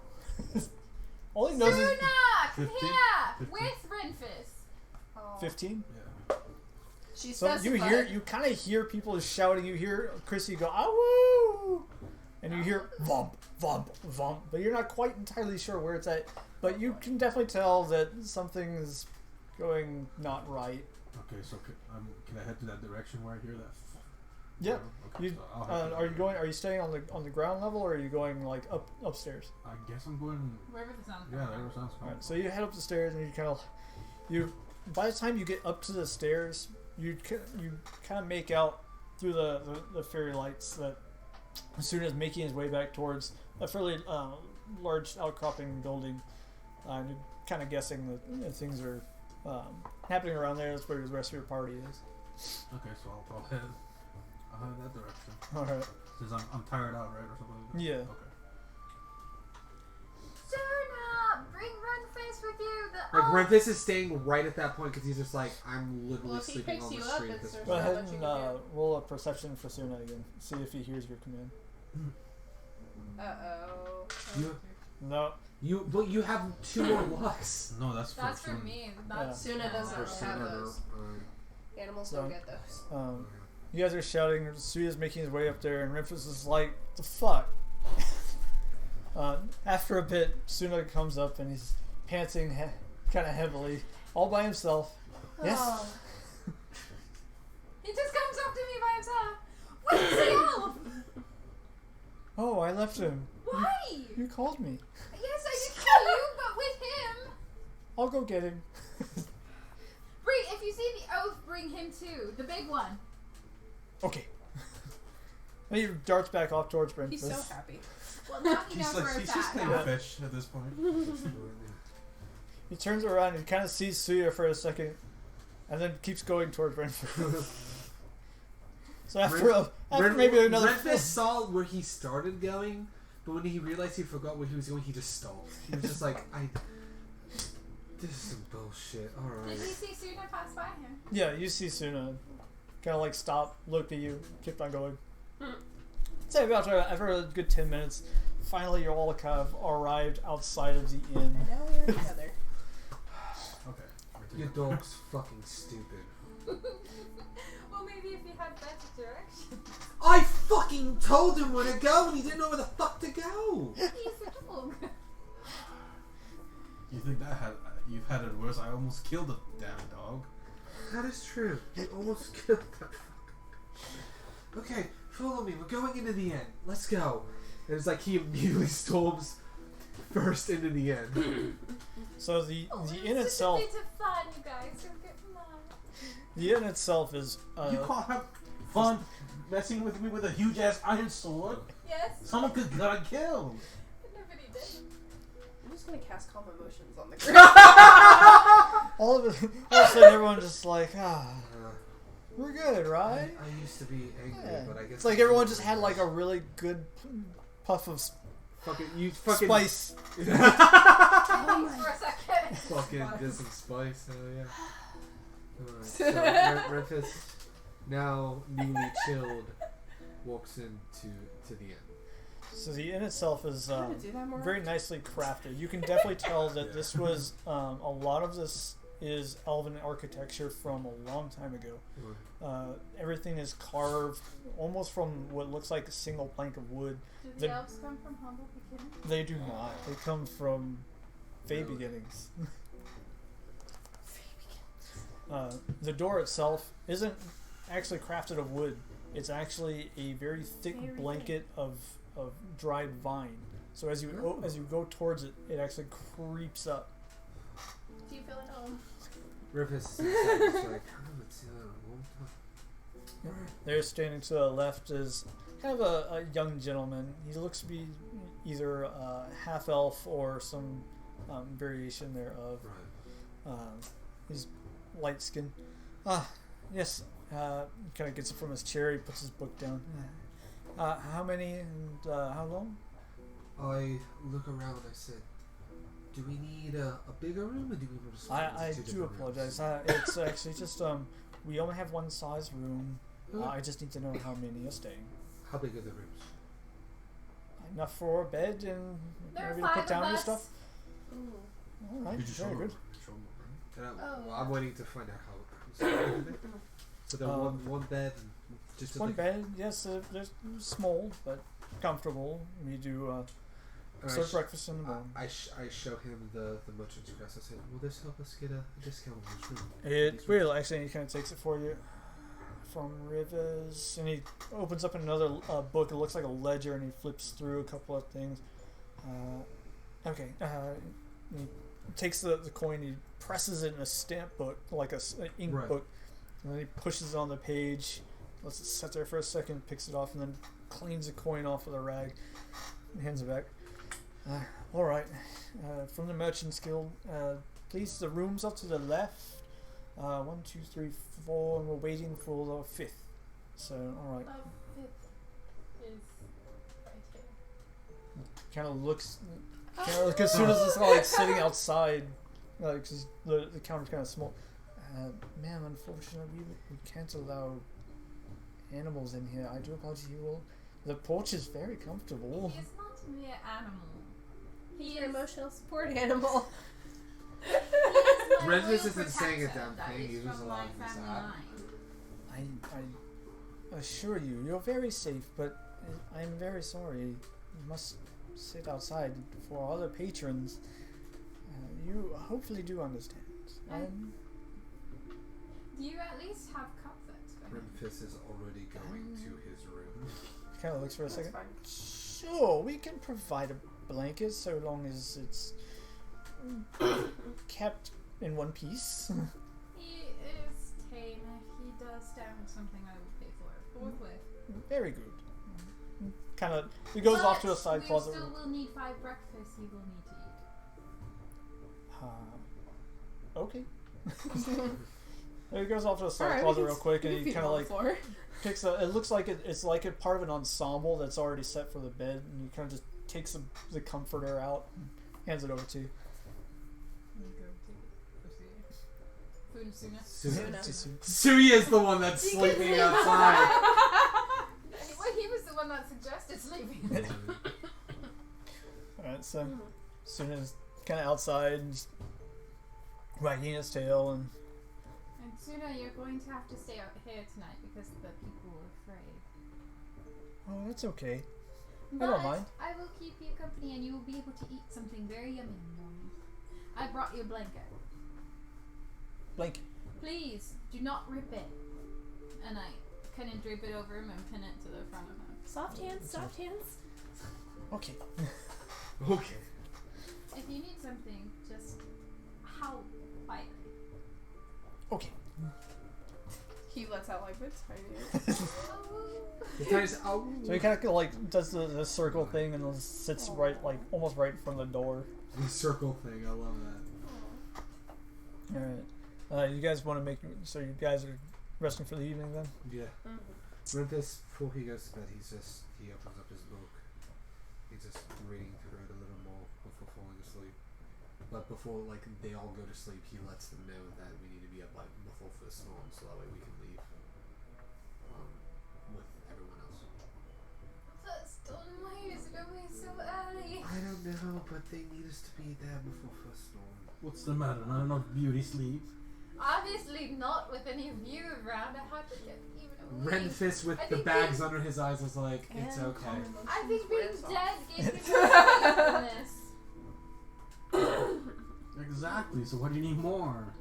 All he knows Suna, is come 15? here with Renfis. Oh. 15. Yeah. She So you specified. you kind of hear people shouting. You hear Crissy go, "Awoo!" and you hear vomp, vomp, vomp, but you're not quite entirely sure where it's at. But you can definitely tell that something's going not right. Okay, so can I head to that direction where I hear that? Yeah. Okay, You, so I'll head to are you that. going? Are you staying on the ground level, or are you going like upstairs? I guess I'm going. Wherever the sound Yeah, comes there from. sounds All fine. right. So you head up the stairs, and you by the time you get up to the stairs, you kind of make out through the fairy lights that Suna is making his way back towards a fairly large outcropping building. And you're kind of guessing that things are happening around there. That's where the rest of your party is. Okay, so I'll head that direction. All right. Since I'm tired out, right, or something like that? Yeah. Okay. Suna, bring Renfis with you. Like Renfis is staying right at that point because he's just like, I'm literally Well, if he sleeping picks on the you up, street at it's this there's Go point. not ahead much and you can do. roll a perception for Suna again. See if he hears your command. Uh-oh. You, No. you have 2 more lucks. No, that's for That's for soon. me. Yeah. Not Suna doesn't For have Suna, those. Animals So- don't get those. You guys are shouting. Tsuya's making his way up there, and Renfis is like, "The fuck." After a bit, Suna comes up and he's panting kind of heavily, all by himself. Yes. Oh. He just comes up to me by himself. Where's the elf? Oh, I left him. Why? You called me. Yes, I did kill you, but with him. I'll go get him. Bring, if you see the oath, bring him too. The big one. Okay. And he darts back off towards Renfis. He's so happy. Well, now he She's knows where like, it's she's just at. playing fish at this point. He turns around and kind of sees Tsuya for a second, and then keeps going towards Renfis. So after maybe another. Renfis saw where he started going, but when he realized he forgot where he was going, he just stalled. He was just like, this is some bullshit. Alright. Did you see Suna pass by him? Yeah, you see Suna kind of like stop, look at you, kept on going. Say about after a good 10 minutes, finally you all kind of arrived outside of the inn. And now we are together. Okay. Your dog's fucking stupid. Well, maybe if you had better direction. I fucking told him where to go and he didn't know where the fuck to go. He's a dog. You think you've had it worse? I almost killed a damn dog. That is true. You almost killed that fucker. Okay, follow me. We're going into the inn. Let's go. And it's like he immediately storms first into the inn. So the inn It's itself, just a bit of fun, you guys. Don't get mad. the inn itself is You can't have fun messing with me with a huge ass iron sword. Yes, Someone could got killed. but nobody did. I'm just gonna cast calm emotions on the ground. all of a sudden everyone just like we're good, right? I used to be angry, Yeah. but I guess It's like everyone just had like a really good puff of spice. Thanks for a second. Fucking did some spice, hell yeah. Alright, so Renfis, now newly chilled, walks into the inn. So the inn itself is I'm gonna do that more very often. nicely crafted. You can definitely tell that this was a lot of this is elven architecture from a long time ago. Everything is carved almost from what looks like a single plank of wood. Do The- the elves come from humble beginnings? They do not. They come from Fey beginnings. The door itself isn't actually crafted of wood. It's actually a very thick Very blanket of dried vine. So as you go towards it, it actually creeps up. Do you feel at home? Renfis is like, There, standing to the left, is kind of a young gentleman. He looks to be either half elf or some variation thereof. He's light skinned. Yes. Kind of gets it from his chair. He puts his book down. How many and how long? I look around. I said, "Do we need a bigger room, or do we want to split I into two do different apologize. rooms?" It's actually just we only have one size room. I just need to know how many are staying. How big are the rooms? Enough for a bed and There are maybe to 5 put down of your us. stuff. Ooh. All right, You just very show good. them. Show them, right? And Oh. I'm waiting to find out how. So they're one bed, and just a One big- bed, yes. They're small but comfortable. We do and I serve sh- breakfast in the morning. I show him the merchant's crest. I said, "Will this help us get a discount on this room?" It will actually. He kind of takes it for you from Rivers, and he opens up another book. It looks like a ledger, and he flips through a couple of things. Okay. He takes the coin. He presses it in a stamp book, like an ink Right. book, and then he pushes it on the page. Lets it sit there for a second, picks it off, and then cleans the coin off with a rag and hands it back. All right. From the Merchants Guild, please, the rooms up to the left. 1, 2, 3, 4, and we're waiting for the 5th. So, all right. 5th is right here. Kind of looks. Like as soon as it's like sitting outside, like 'cause the counter's kind of small. Ma'am, unfortunately, we can't allow animals in here. I do apologize. The porch is very comfortable. He is not a mere animal. He's an emotional support animal. Renfis isn't saying a damn thing. He was allowing this to happen. I assure you, you're very safe, but I'm very sorry. You must sit outside for other patrons. You hopefully do understand. Do you at least have comfort? Renfis is already going to his room. Kind of looks for a That's second. fine. Sure, we can provide a blanket so long as it's kept in one piece. He is tame. If he does damage something, I will pay for it forthwith. Very good. Kind of, he goes off to a side closet. We still will need 5 breakfasts. He will need to eat. Okay. He goes off to a side Alright, closet we real can- quick, we and can he feed kind him of on the floor. picks a. It looks like it's like a part of an ensemble that's already set for the bed, and he kind of just takes the comforter out, and hands it over to you. Food and Tsuya. Tsuya is the one that's sleeping outside. Well, he was the one that suggested sleeping. Alright, so Suna's kind of outside and just wagging his tail, and And Tsuna, you're going to have to stay out here tonight because the people are afraid. Oh, that's okay. But don't mind. I will keep you company and you will be able to eat something very yummy in the morning. I brought you a blanket. Blanket. Please, do not rip it. And I kind of drape it over him and pin it to the front of him. Soft hands, soft hands. Okay. Okay. If you need something, just howl quietly. Okay. He lets out like this tiny. The tiniest, oh. So he kind of like does the circle thing and then sits right, like almost right in front of the door. The circle thing, I love that. All right. You guys want to make? So you guys are resting for the evening then? Yeah. Renfis, before he goes to bed, he opens up his book. He's just reading through it a little more before falling asleep. But before they all go to sleep, he lets them know that we need to be up before first storm, so that way we can leave with everyone else. First storm, why is it always so early? I don't know, but they need us to be there before first storm. What's the matter? Not enough beauty sleep? Obviously not with any of you around. I had to get even a week. Renfis with the bags under his eyes was like, it's okay. I think being dead gave me this. Exactly, so what do you need more?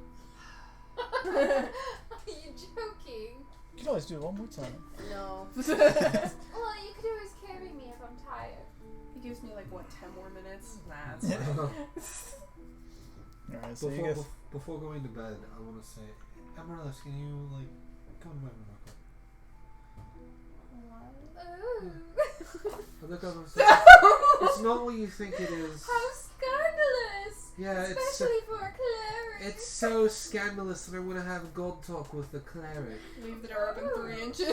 Are you joking? You can always do it one more time. No. Well, you could always carry me if I'm tired. He gives me like, what, 10 more minutes? Nah, it's fine. Alright, so you guys... Before going to bed, I want to say, Amaryllis, can you, come to my room real quick? Ooh. I look over and say, it's not what you think it is. How scandalous! Yeah, Especially for a cleric. it's so scandalous, and I want to have God talk with the cleric. Leave the door open 3 inches.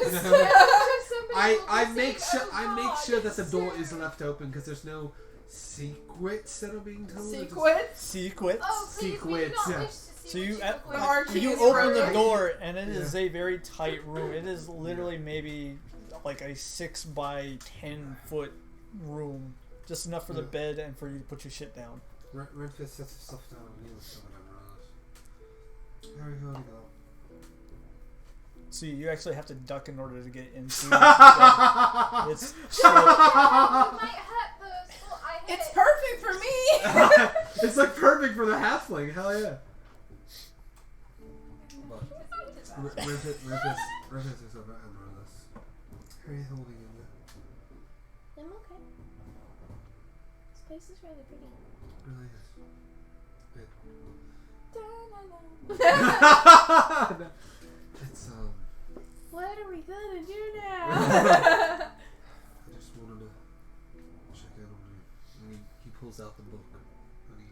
I make sure that the door is left open because there's no secrets that are being told. Secrets. Oh, please, Secrets, we do not yeah. wish to see So what you look like. Archie you is open the broken. door and it is a very tight room. It is literally maybe like a 6 by 10 foot room, just enough for the bed and for you to put your shit down. Renfis sets his stuff down and he looks over at Amaryllis. How are you going to go? See, you actually have to duck in order to get into. It's You might hurt those. Well, I hit It's it. perfect for me! It's perfect for the halfling. Hell yeah. Renfis is over at Amaryllis. How are you holding in there? I'm okay. This place is really pretty. Really is. It's What are we gonna do now? I just wanted to check in on you. And he pulls out the book and he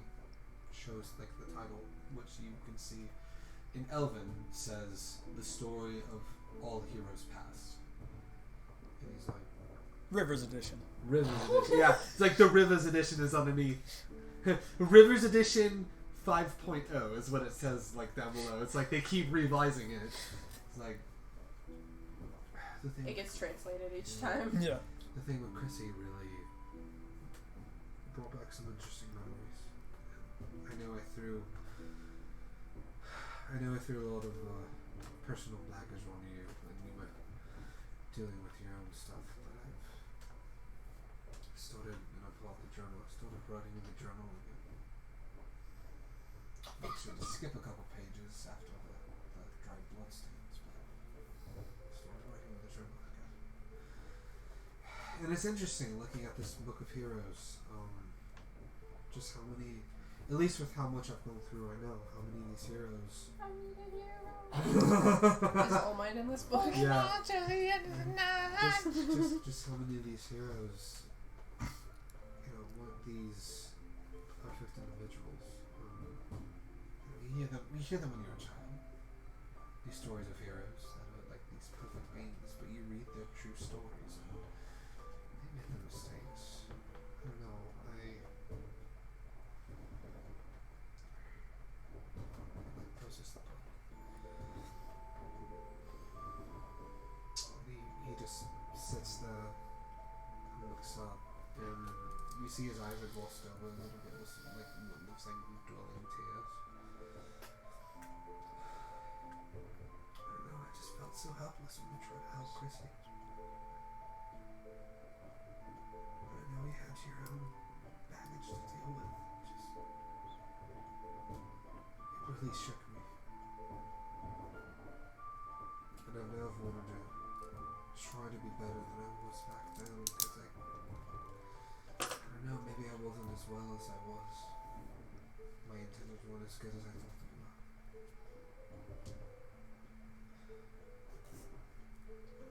shows the title, which you can see in Elven says the story of all heroes past. And he's like, Rivers Edition. Rivers Edition. Yeah, it's the Rivers Edition is underneath. Rivers Edition 5.0 is what it says down below. It's they keep revising it. It's the thing. It gets translated each time. Yeah. The thing with Crissy really brought back some interesting memories. I know I threw a lot of personal baggage on you when you were dealing with your own stuff, but I've started, and I pull out the journal, I started writing in the journal again. Make sure to skip a couple pages after the dried bloodstains, but I started writing in the journal again. And it's interesting looking at this Book of Heroes, just how many, at least with how much I've gone through, I know how many of these heroes. I need a hero. Is All Might in this book? Yeah. Just how many of these heroes, weren't these perfect individuals. You hear them when you're a child. These stories of heroes that are these perfect beings, but you read their true stories and they made their mistakes. I don't know. Process the book. He just sits there and looks up, and you see his eyes are glossed over a little bit with what looks like dwelling tears. I don't know, I just felt so helpless when I tried to help Crissy. had your own baggage to deal with. It really shook me. And I've never wanted to try to be better than I was back then because I don't know, maybe I wasn't as well as I was. My antennas weren't as good as I thought they were.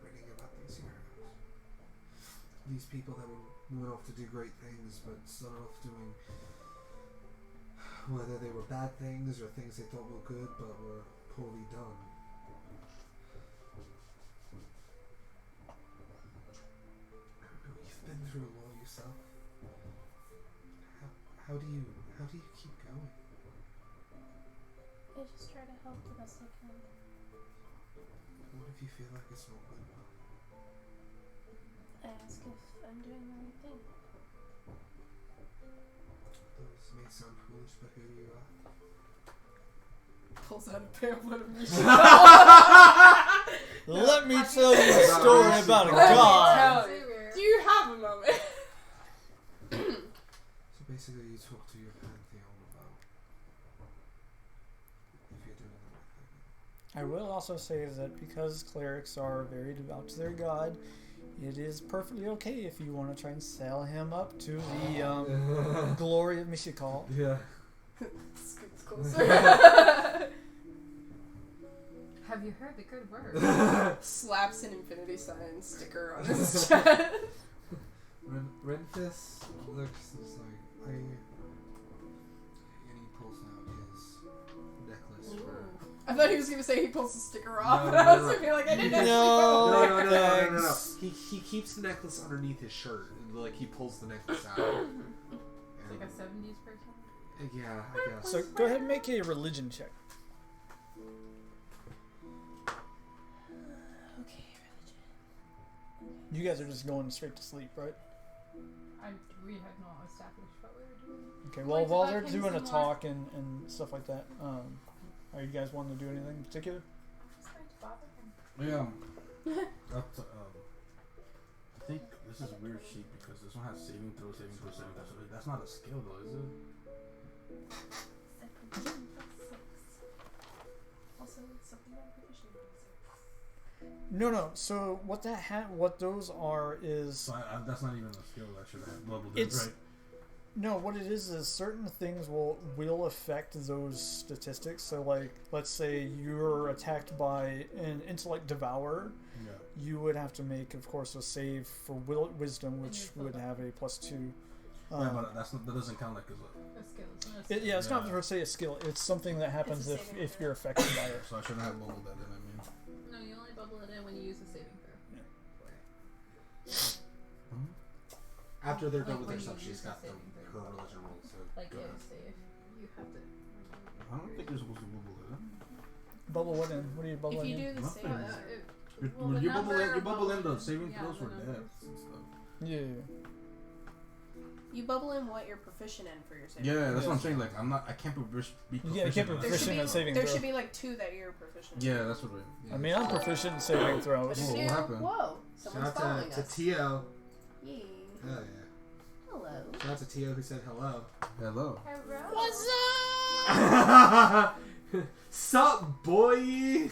Reading about these heroes. These people that went off to do great things but started off doing whether they were bad things or things they thought were good but were poorly done. I don't know, you've been through a lot yourself. How do you keep going? I just try to help the best I can. What if you feel like it's not good enough? I ask if I'm doing the right thing. Those may sound foolish, but here you are. Pulls out a pamphlet of me. Let me tell you a story about a god. Do you have a moment? So basically you talk to your pantheon about if you're doing the right thing. I will also say that because clerics are very devout to their god, it is perfectly okay if you want to try and sell him up to the glory of Mishikal. Yeah. Scoots closer. Have you heard the good word? Slaps an infinity sign sticker on his chest. Renfis looks just like and he pulls out his necklace for. I thought he was gonna say he pulls the sticker off, No, and I was no. gonna be like, I didn't No. actually go there. No. He keeps the necklace underneath his shirt, and like he pulls the necklace out. It's like a 70s person. Yeah, I guess. So go ahead and make a religion check. Okay, religion. You guys are just going straight to sleep, right? We had not established what we were doing. Okay, Well, while it's they're about him doing a some talk and stuff like that, are you guys wanting to do anything in particular? Just going to bother him. Yeah. That's, I think this is a weird sheet because this one has saving throw. That's not a skill though, is it? Proficiency +6. Also, it's something I'm proficient in. No. So what those are is So that's not even a skill that should have leveled It's- right? no. What it is certain things will affect those statistics. So like, let's say you're attacked by an intellect devourer, Yeah. you would have to make, of course, a save for wisdom, which would have a +2. Yeah, but that doesn't count like as a. A skill. It's not Yeah. per se a skill. It's something that happens It's a if saving if throw. you're affected by it. So I shouldn't have bubbled that in. I mean. No, you only bubble it in when you use a saving throw. After they're done Like with when their you stuff, she's use got the saving her throw. religion roll. So Like go ahead. if you have to. I don't think you're supposed to bubble it in. Bubble what in? What are you If bubbling you in? do the Nothing. same, When you bubble in the saving throws for deaths and stuff. Yeah. you bubble in what you're proficient in for your saving. Yeah, that's what I'm Yes. saying. Like I'm not. I can't be proficient. Yeah, you can't be in that. There should proficient be at saving there throw. should be like 2 that you're proficient. in. Yeah, that's what. I mean, I'm proficient in saving But throws. if Whoa, you, what happened? whoa, someone's Shout following out to us. Tio. Yay. Hell yeah. Hello. Shout out to Tio who said hello. Hello. What's Sup, boy?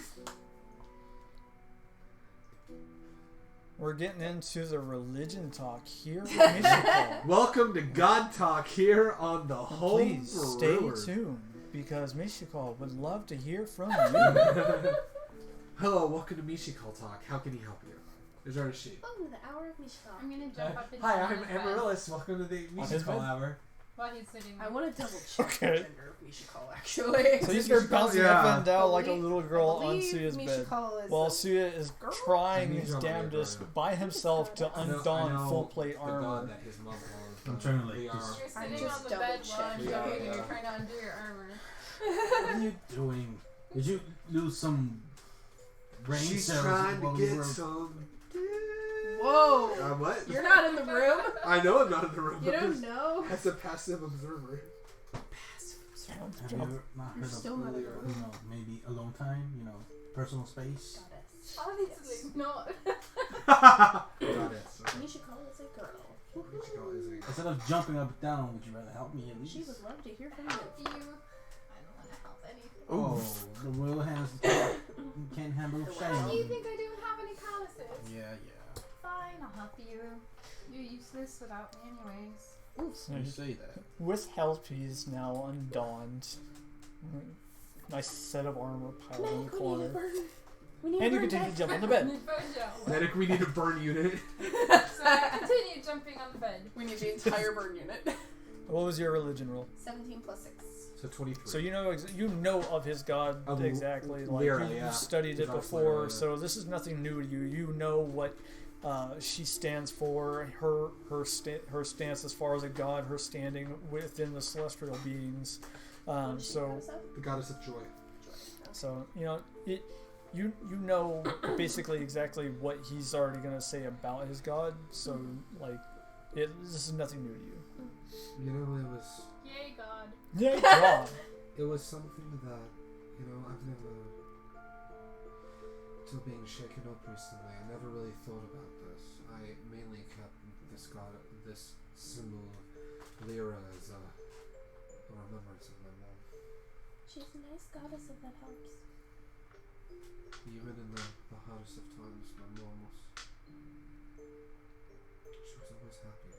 We're getting into the religion talk here with Mishikal. Welcome to God Talk here on the Please stay Homebrewers. tuned because Mishikal would love to hear from you. Hello, welcome to Mishikal Talk. How can he help you? Is there a sheet? Welcome to the hour of Mishkal. I'm gonna jump up and Hi, down I'm his bed Amaryllis. Welcome to the his Mishikal bed? Hour. while he's sitting. I want to double check Okay. the gender of Mishkal actually. So you start bouncing up and down like a little girl on believe Tsuya's bed. Mishkal is While a Tsuya is girl? trying He's his over there, damnedest brother. by himself to I know undon full plate the god armor. that his mom loves. I'm trying to, like, We just- are- You're I'm sitting just on the bed while I'm double-checking. showing and Yeah. you're trying to undo your armor. What are you doing? Did you lose some brain She's cells trying while to we get were- some. Whoa! What? You're not in the room. I know I'm not in the room. You but don't know. As a passive observer. Have you ever not You're heard still of, not in the you room. know, maybe alone time, you know, personal space? Goddess. Obviously not. Got it. Mishkal is a girl. Ichigo is a... Instead of jumping up and down, would you rather help me at least? She would love to hear from Help you. you. I don't want to help anything. Oh, the royal hands can't handle Why do shame. you think I don't have any calluses? Yeah. Fine, I'll help you. You're useless without me anyways. So You say that. with health, he's now undonned. Nice set of armor piled in the Medic, we need a corner. burn. We need And a you burn continue bed. to jump on the bed. Medic, we need a burn unit. So I continue jumping on the bed. We need the entire burn unit. What was your religion roll? 17 plus 6. So 23. So you know of his god Of exactly. Like Lyra, you, yeah. you've studied it Goddess before, Lyra, yeah. so this is nothing new to you. You know what she stands for, her stance as far as a god, her standing within the celestial beings. What is she So goddess of? The goddess of joy. So you know it. You know basically exactly what he's already gonna say about his god. So like, this is nothing new to you. You know, Yay, God. Yeah, God. it was something that, you know, I've never, till being shaken up recently, I never really thought about this. I mainly kept this symbol of Lyra as a remembrance of my mom. She's a nice goddess if that helps. Even in the hardest of times, my mom was, she was always happy.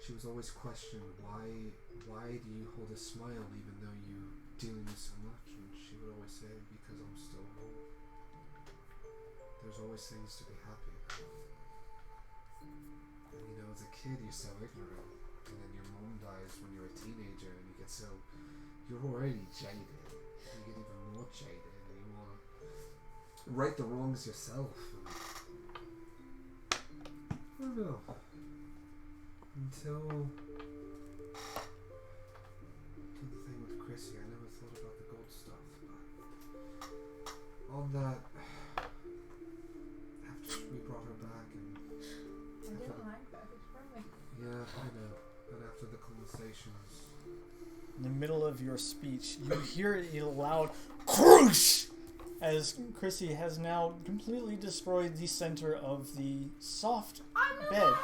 She was always questioned, why do you hold a smile even though you dealing with so much? And she would always say, because I'm still home. There's always things to be happy about. And you know, as a kid you're so ignorant, and then your mom dies when you're a teenager, and you get so, you're already jaded. You get even more jaded, and you want to right the wrongs yourself. I don't know. Until the thing with Crissy, I never thought about the gold stuff. But on that, after we brought her back, and I didn't like that. It's friendly. yeah, I know. And after the conversations, In the middle of your speech, you hear a loud crunch as Crissy has now completely destroyed the center of the soft I'm not bed. heavy.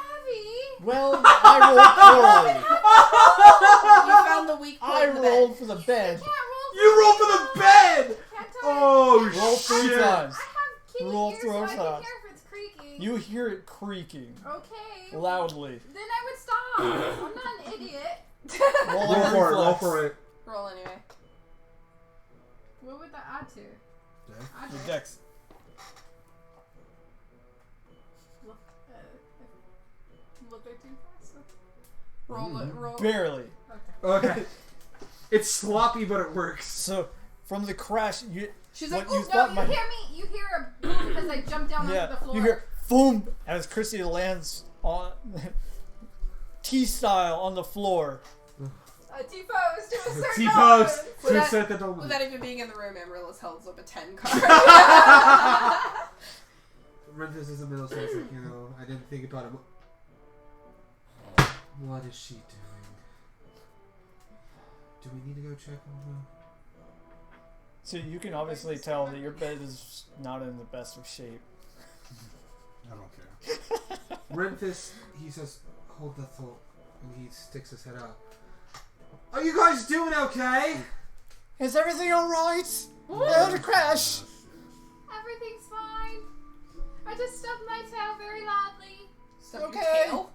Well, I rolled poorly. You found the weak point I in the bed. rolled for the bed. Can't roll. you roll for the bed. Can't I? Oh Roll 3 shit! times. I have kitty Roll ears, through so I times. can hear if it's creaking. You hear it creaking Okay. loudly. Then I would stop. I'm not an idiot. Roll Roll a for it. Roll reflex. for it. Roll anyway. What would that add to? Add Your it. dex. Look, they're too fast. Roll it. Roll. Barely. Okay. Okay. It's sloppy, but it works. So from the crash, you She's what like, you "Ooh, thought No, might you hear me. You hear a boom because I jumped down onto the floor. you hear boom as Crissy lands on T-style on the floor. a T-pose to a certain T-pose moment. to that- set the dome. Without even being in the room, Amaryllis holds up a 10 card. Renfis is a middle, so it's like, you know, I didn't think about it. What is she doing? Do we need to go check on her? So you can obviously tell that your bed is not in the best of shape. I don't care. Renfis, he says, hold the thought, and he sticks his head out. Are you guys doing okay? Is everything alright? There's a crash. Everything's fine. I just stubbed my toe very loudly. Stuff Okay. your tail.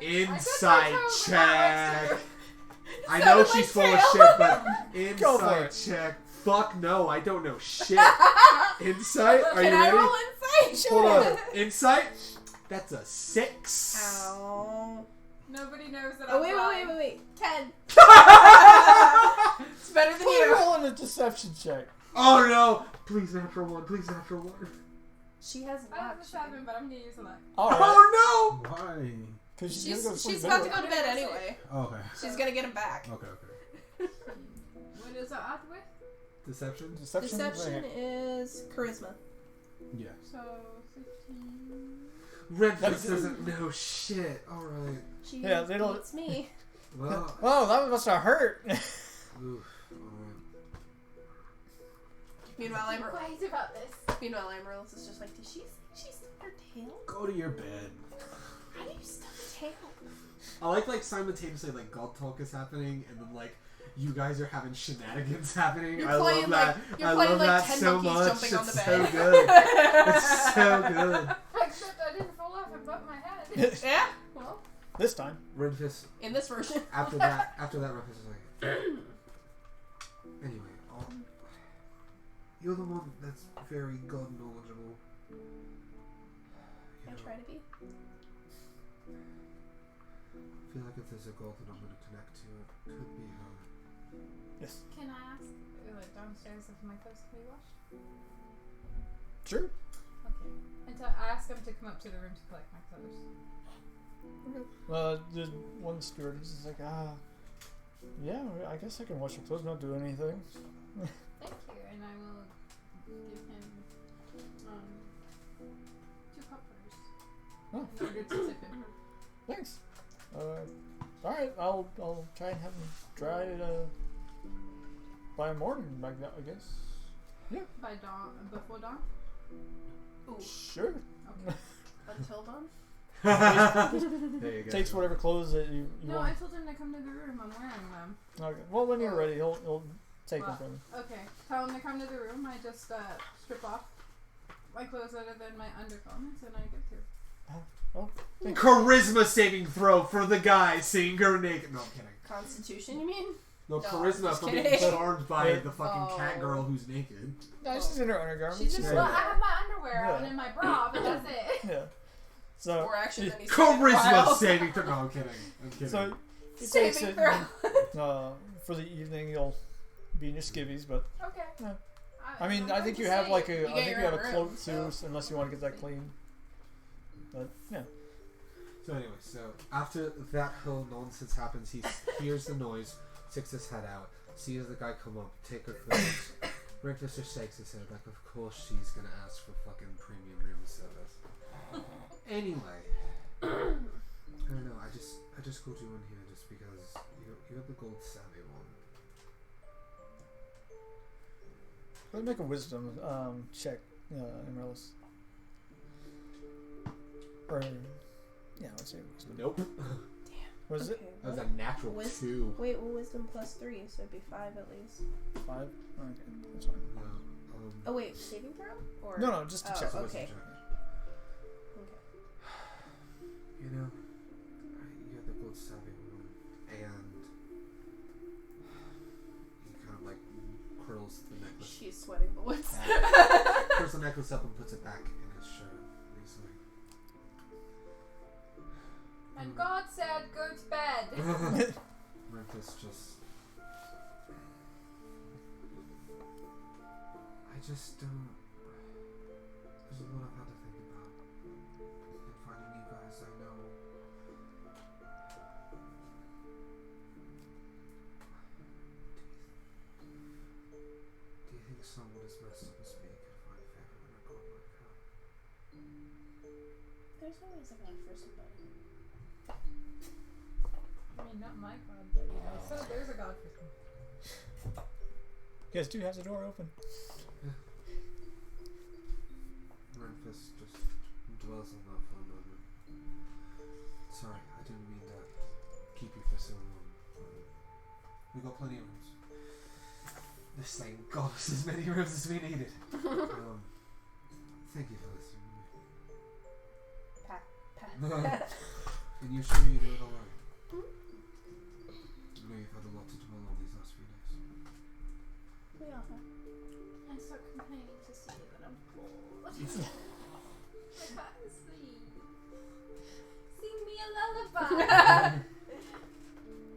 Insight check. I Sounded know like she's full of tail. shit, but Go for insight it. check. Fuck no, I don't know shit. Insight? Are you Can I ready? roll insight? Hold on. Insight? That's a 6. Ow. Nobody knows that Oh, I'm wait, blind. wait, wait, wait. 10. It's better than Put you. roll in a deception check. Oh no! Please natural 1. Please natural 1. She has I have a luck. 7, but I'm gonna use a luck. Alright. Oh Why? Because She's about to go to bed anyway. Oh, okay. She's gonna get him back. Okay. What is that add with? no! Deception? Deception. Deception is charisma. Yeah. So 15. Renfis doesn't know shit. Alright. She Yeah, they don't- beats me. Well, Oh, that must have hurt. oof. Alright. Meanwhile, Quiet about this. Amaryllis is just like, did she stick her tail? Go to your bed. How do you stuff a tail? I like simultaneously like God talk is happening and then like you guys are having shenanigans happening. You're I playing, love that. like- you're I playing, love like, that 10 so monkeys much. jumping on It's the so bed. good. It's so good. Except I didn't fall off and butt my head. Yeah. Well, This time. Renfis, in this version. after that, Renfis is like, anyway, you're the one that's very God knowledgeable. I try to be. I feel like if there's a God that I'm going to connect to, it could be her. Yes. Can I ask, like, downstairs if my clothes can be washed? Sure. Okay. And I ask him to come up to the room to collect my clothes. The one stewardess is like, yeah, I guess I can wash your clothes, not do anything. Thank you, and I will give him 2 coppers Oh. in order to tip him. Thanks. Alright, I'll try and have them dried by morning, like that, I guess. By dawn, before dawn? Ooh. Sure. Okay. Until dawn? There you go. Takes whatever clothes that you No, I want. told him to come to the room. I'm wearing them. Okay. Well, when you're ready, he'll take them Well, from you. Okay. Tell him to come to the room. I just strip off my clothes other than my undergarments and I give to him. Oh, thanks. Charisma saving throw for the guy seeing her naked. No, I'm kidding. Constitution, you mean? No, No, charisma just for being kidding. charmed by Yeah. the fucking cat Oh. girl who's naked. No, she's in her undergarments. She's in, Yeah. well, I have my underwear Yeah. on and my bra, but that's it. Yeah. So, Or actually, then he's Charisma saving throw. No, I'm kidding. I'm kidding. so he takes saving it. throw. And, for the evening, you'll be in your skivvies, but Okay. Yeah. I'm I going think to you have say- like a, You I get think your you have a own cloak room, too, so- unless you want to get that clean. But yeah. So anyway, so after that whole nonsense happens, he hears the noise, sticks his head out, sees the guy come up, take her clothes. Renfis just shakes his head like, of course she's gonna ask for fucking premium room service. Anyway, I don't know. I just called you in here just because you're the gold savvy one. Let's make a wisdom check, Amaryllis. Or yeah, let's say wisdom. Nope. Was it That was what? a natural Wis- 2. Wait, well, wisdom plus 3, so it'd be 5 at least. 5? Okay, that's fine. No. Oh wait, saving throw? Or No, just to Oh, check. it's a okay. wisdom check. Okay. You know, you're the gold savvy one, and he kind of like curls the necklace. She's sweating bullets. Curls the necklace up and puts it back in his shirt. And he's like, And God said, go to bed. Renfis just. I just don't. There's a lot I've had to think about. And finding you guys, I know. Do you think someone as messed up as me could find favor in a god like her? There's always a god for somebody. I mean, not my God, but you know, so there's a God for some. You guys do have the door open. Renfis just dwells on that for a moment. Sorry, I didn't mean to keep you for so long. We got plenty of rooms. This thing got us as many rooms as we needed. Thank you for listening to me. Pat. And you're sure you do it alone? I know you've had a lot to dwell on these last few days. We all have. I start complaining to see that I'm bored. I can't sleep. Sing me a lullaby.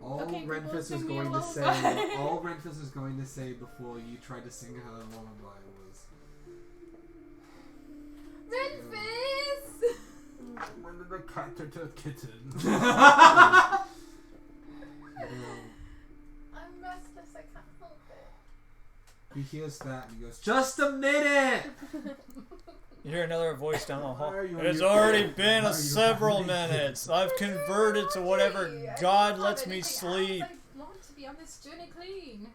All Okay, Google, Renfis was sing me a going to say, lullaby. all Renfis was going to say before you tried to sing her a lullaby was, Renfis! When did the cat turn to a kitten? I'm restless, I can't help it. he hears that and he goes, just a minute! You hear another voice down the hall. Why are you- It's already been why are you several hiding? minutes. I've converted to whatever Hey, I God didn't lets have me anything sleep. else. I want to be on this journey clean.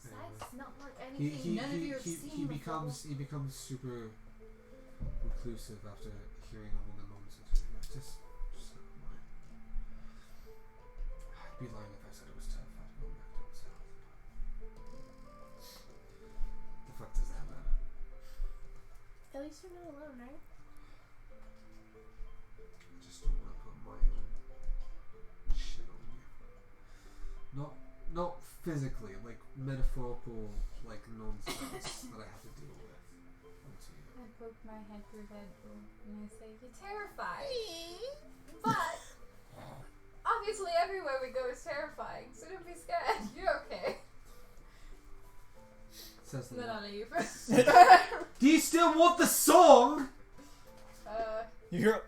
Besides, it's not like I anything. None of you have he seen becomes super reclusive after hearing all the nonsense. Just never mind. I'd be lying if I said it was terrified going back to his house. The fuck does that matter? At least you're not alone, right? I just don't want to put my own shit on you. Not physically, like metaphorical, like nonsense that I have to deal with. Onto you. I poke my head through Deadpool and I say, "You're terrified." But obviously everywhere we go is terrifying, so don't be scared. You're okay. Says the And then I leave. Do you still want the song? You hear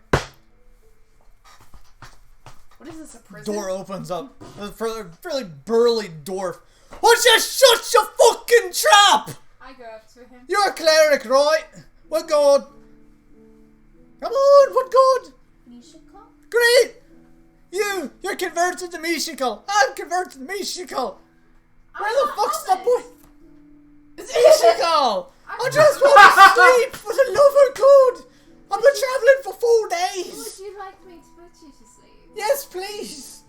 What is this, a prison? door opens up. A fairly burly dwarf. What's you shut your fucking trap? I go up to him. You're a cleric, right? What god? Come on, what god? Mishiko? Great! You're converted to Mishiko. I'm converted to Mishiko. Where the fuck's that boy? It's Mishiko! I just want to sleep for the love of God. I've been travelling for 4 Would days. you like me to put you to sleep? Yes, please.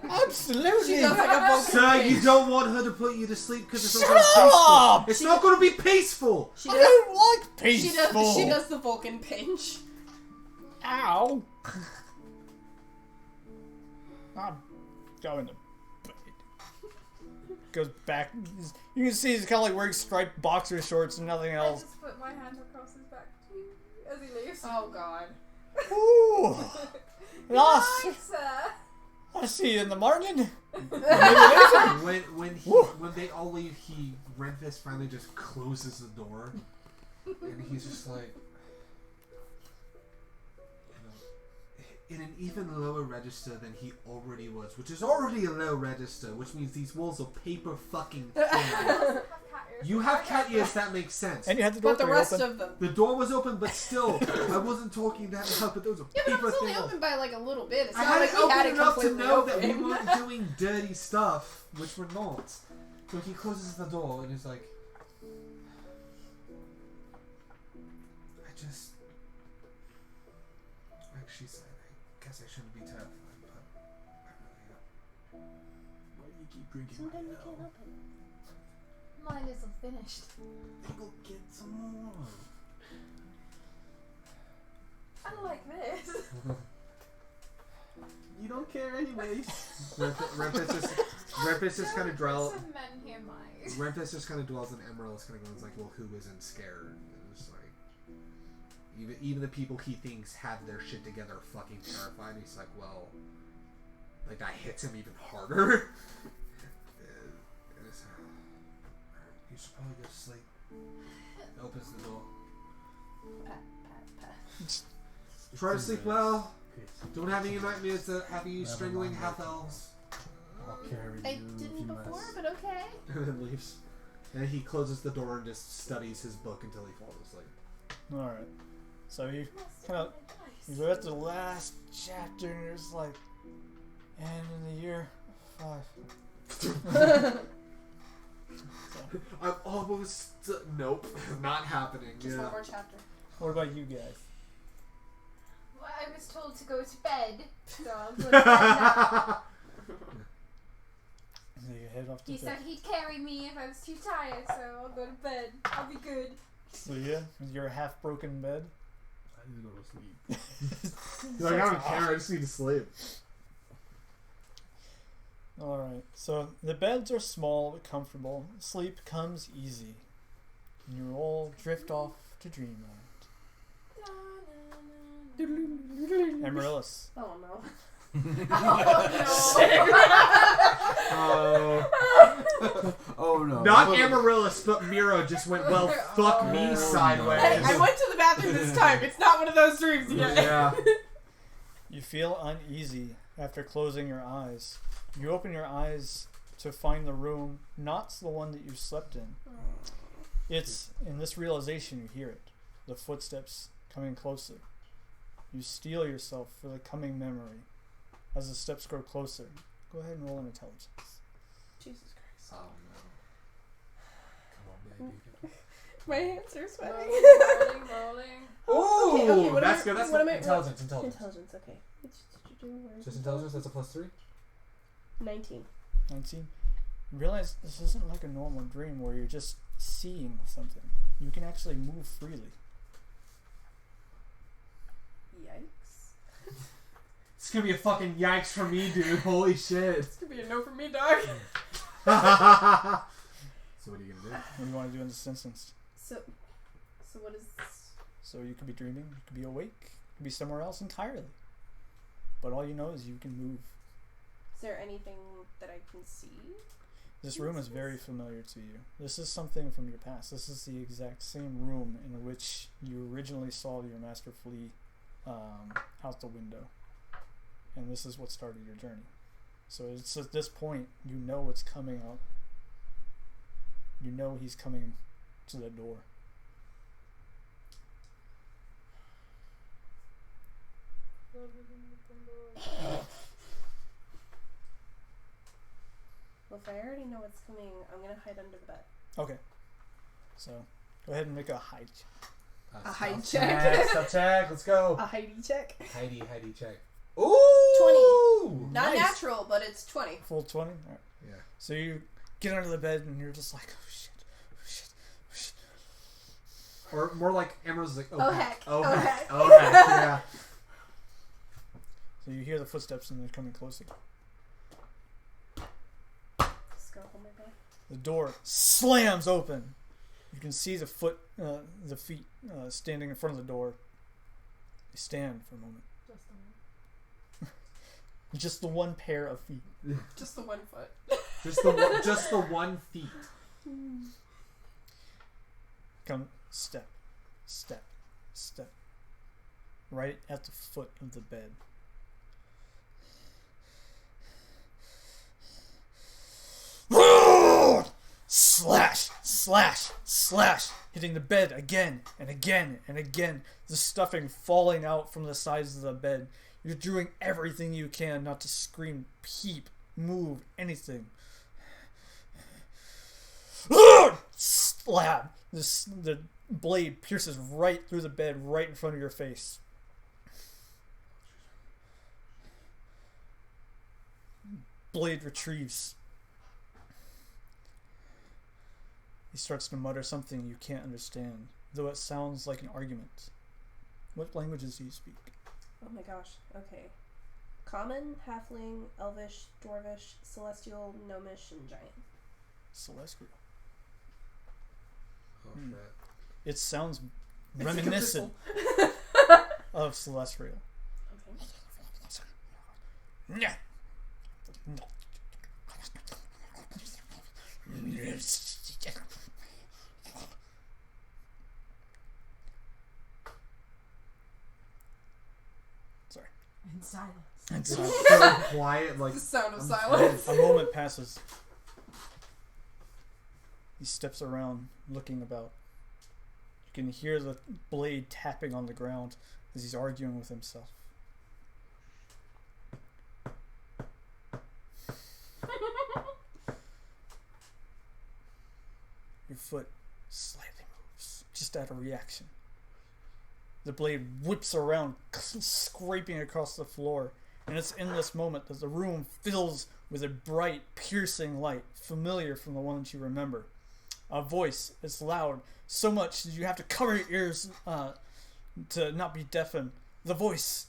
Absolutely. She does like a vocal Sir, you pitch. don't want her to put you to sleep because it's not Shut going to be peaceful. up! It's not going to be peaceful. She I does, don't like she peaceful. does the Vulcan pinch. Ow. I'm going to bed. Goes back. You can see he's kind of like wearing striped boxer shorts and nothing I else. just put my hand across his back as he leaves. Oh god. Ooh. Good Lost. night, sir. I'll see you in the morning. when they all leave, Renfis finally just closes the door, and he's just like, in an even lower register than he already was, which is already a low register, which means these walls are paper fucking thin. You have cat ears, that makes sense. And you had the door But the pretty rest open. of them. The door was open, but still, I wasn't talking that loud, but those are Yeah, but it paper was only thin. open by like a little bit. It's I not had like it he had open it enough to completely know open. that we weren't doing dirty stuff, which we're not. So he closes the door and is like, like she said, I guess I shouldn't be terrified, but I really am. Why do you keep drinking Sometimes my you can't ale? help it. Mine isn't finished. Go get some more. I like this. You don't care anyways. Renfis just kind of dwells. Some men here might. Renfis just kind of dwells on Amaryllis, kind of goes like, well, who isn't scared? And it's like, even the people he thinks have their shit together are fucking terrified. And he's like, well, like that hits him even harder. And it's, you should probably go to sleep. Opens the door. Pat, pat, pat. Try to sleep well. Don't have any nightmares that have you strangling half elves. I'll carry I you if didn't you before, must. but okay. And then leaves. And he closes the door and just studies his book until he falls asleep. Alright. So you kind of, you're at the last chapter and it's like, and in the year 5. I'm almost. Nope. Not happening. Just Yeah. one more chapter. What about you guys? Well, I was told to go to bed, so I'll go to bed now. So you head off to He bed. said he'd carry me if I was too tired, so I'll go to bed. I'll be good. So yeah, with your half broken bed. I need to go to sleep. He's like, I don't care. I just need to sleep. Alright, so the beds are small but comfortable. Sleep comes easy. And you all drift off to dreamland. Amaryllis. Oh no. Oh no. Not Amaryllis, but Miro just went, well, fuck me sideways. Hey, I went to the bathroom this time. It's not one of those dreams yet. Yeah. You feel uneasy after closing your eyes. You open your eyes to find the room not the one that you slept in. It's in this realization you hear it. The footsteps coming closer. You steel yourself for the coming memory. As the steps grow closer, go ahead and roll an intelligence. Jesus Christ. Oh no. Come on, My hands are sweating. Rolling. Ooh, Okay, what that's am I- good. That's what good. am I- Intelligence. Intelligence, okay. Where's Just intelligence. That's a +3. 19. 19. You realize this isn't like a normal dream where you're just seeing something. You can actually move freely. Yikes. It's gonna be a fucking yikes for me, dude. Holy shit. This could be a no for me, dog. So what are you gonna do? What do you want to do in this instance? So what is this? So you could be dreaming, you could be awake, you could be somewhere else entirely. But all you know is you can move. Is there anything that I can see? This room is very familiar to you. This is something from your past. This is the exact same room in which you originally saw your master flee out the window. And this is what started your journey. So it's at this point, you know what's coming up. You know he's coming to the door. Well, if I already know what's coming, I'm gonna hide under the bed. Okay. So go ahead and make a hide check. A hide stealth check. Stealth check. Let's go. A Heidi check. Heidi check. Ooh. 20. Not Nice. natural, but it's 20. Full 20? All right. Yeah. So you get under the bed and you're just like, oh shit, oh shit, oh shit. Or more like Amaryllis is like, Oh, heck. Oh, Oh, heck. heck. Oh, heck. Yeah. So you hear the footsteps and they're coming closer. Just go hold my bed. The door slams open. You can see the feet standing in front of the door. They stand for a moment. Just the one pair of feet. Just the 1 foot. Just the one feet. Come step, step, step. Right at the foot of the bed. Slash, slash, slash, hitting the bed again and again and again. The stuffing falling out from the sides of the bed. You're doing everything you can not to scream, peep, move, anything. Slap! The blade pierces right through the bed, right in front of your face. Blade retrieves. He starts to mutter something you can't understand, though it sounds like an argument. What languages do you speak? Oh my gosh. Okay. Common, halfling, elvish, dwarvish, celestial, gnomish, and giant. Celestial. Oh, Hmm. shit. It sounds It's like a reminiscent of celestial. Okay. Yeah. Sorry. In silence. And It's so so quiet, like The sound of I'm silence. a moment passes. He steps around, looking about. You can hear the blade tapping on the ground as he's arguing with himself. Your foot slightly moves, just out of reaction. The blade whips around, scraping across the floor, and it's in this moment that the room fills with a bright, piercing light, familiar from the one that you remember. A voice, it's loud, so much that you have to cover your ears to not be deafened. The voice,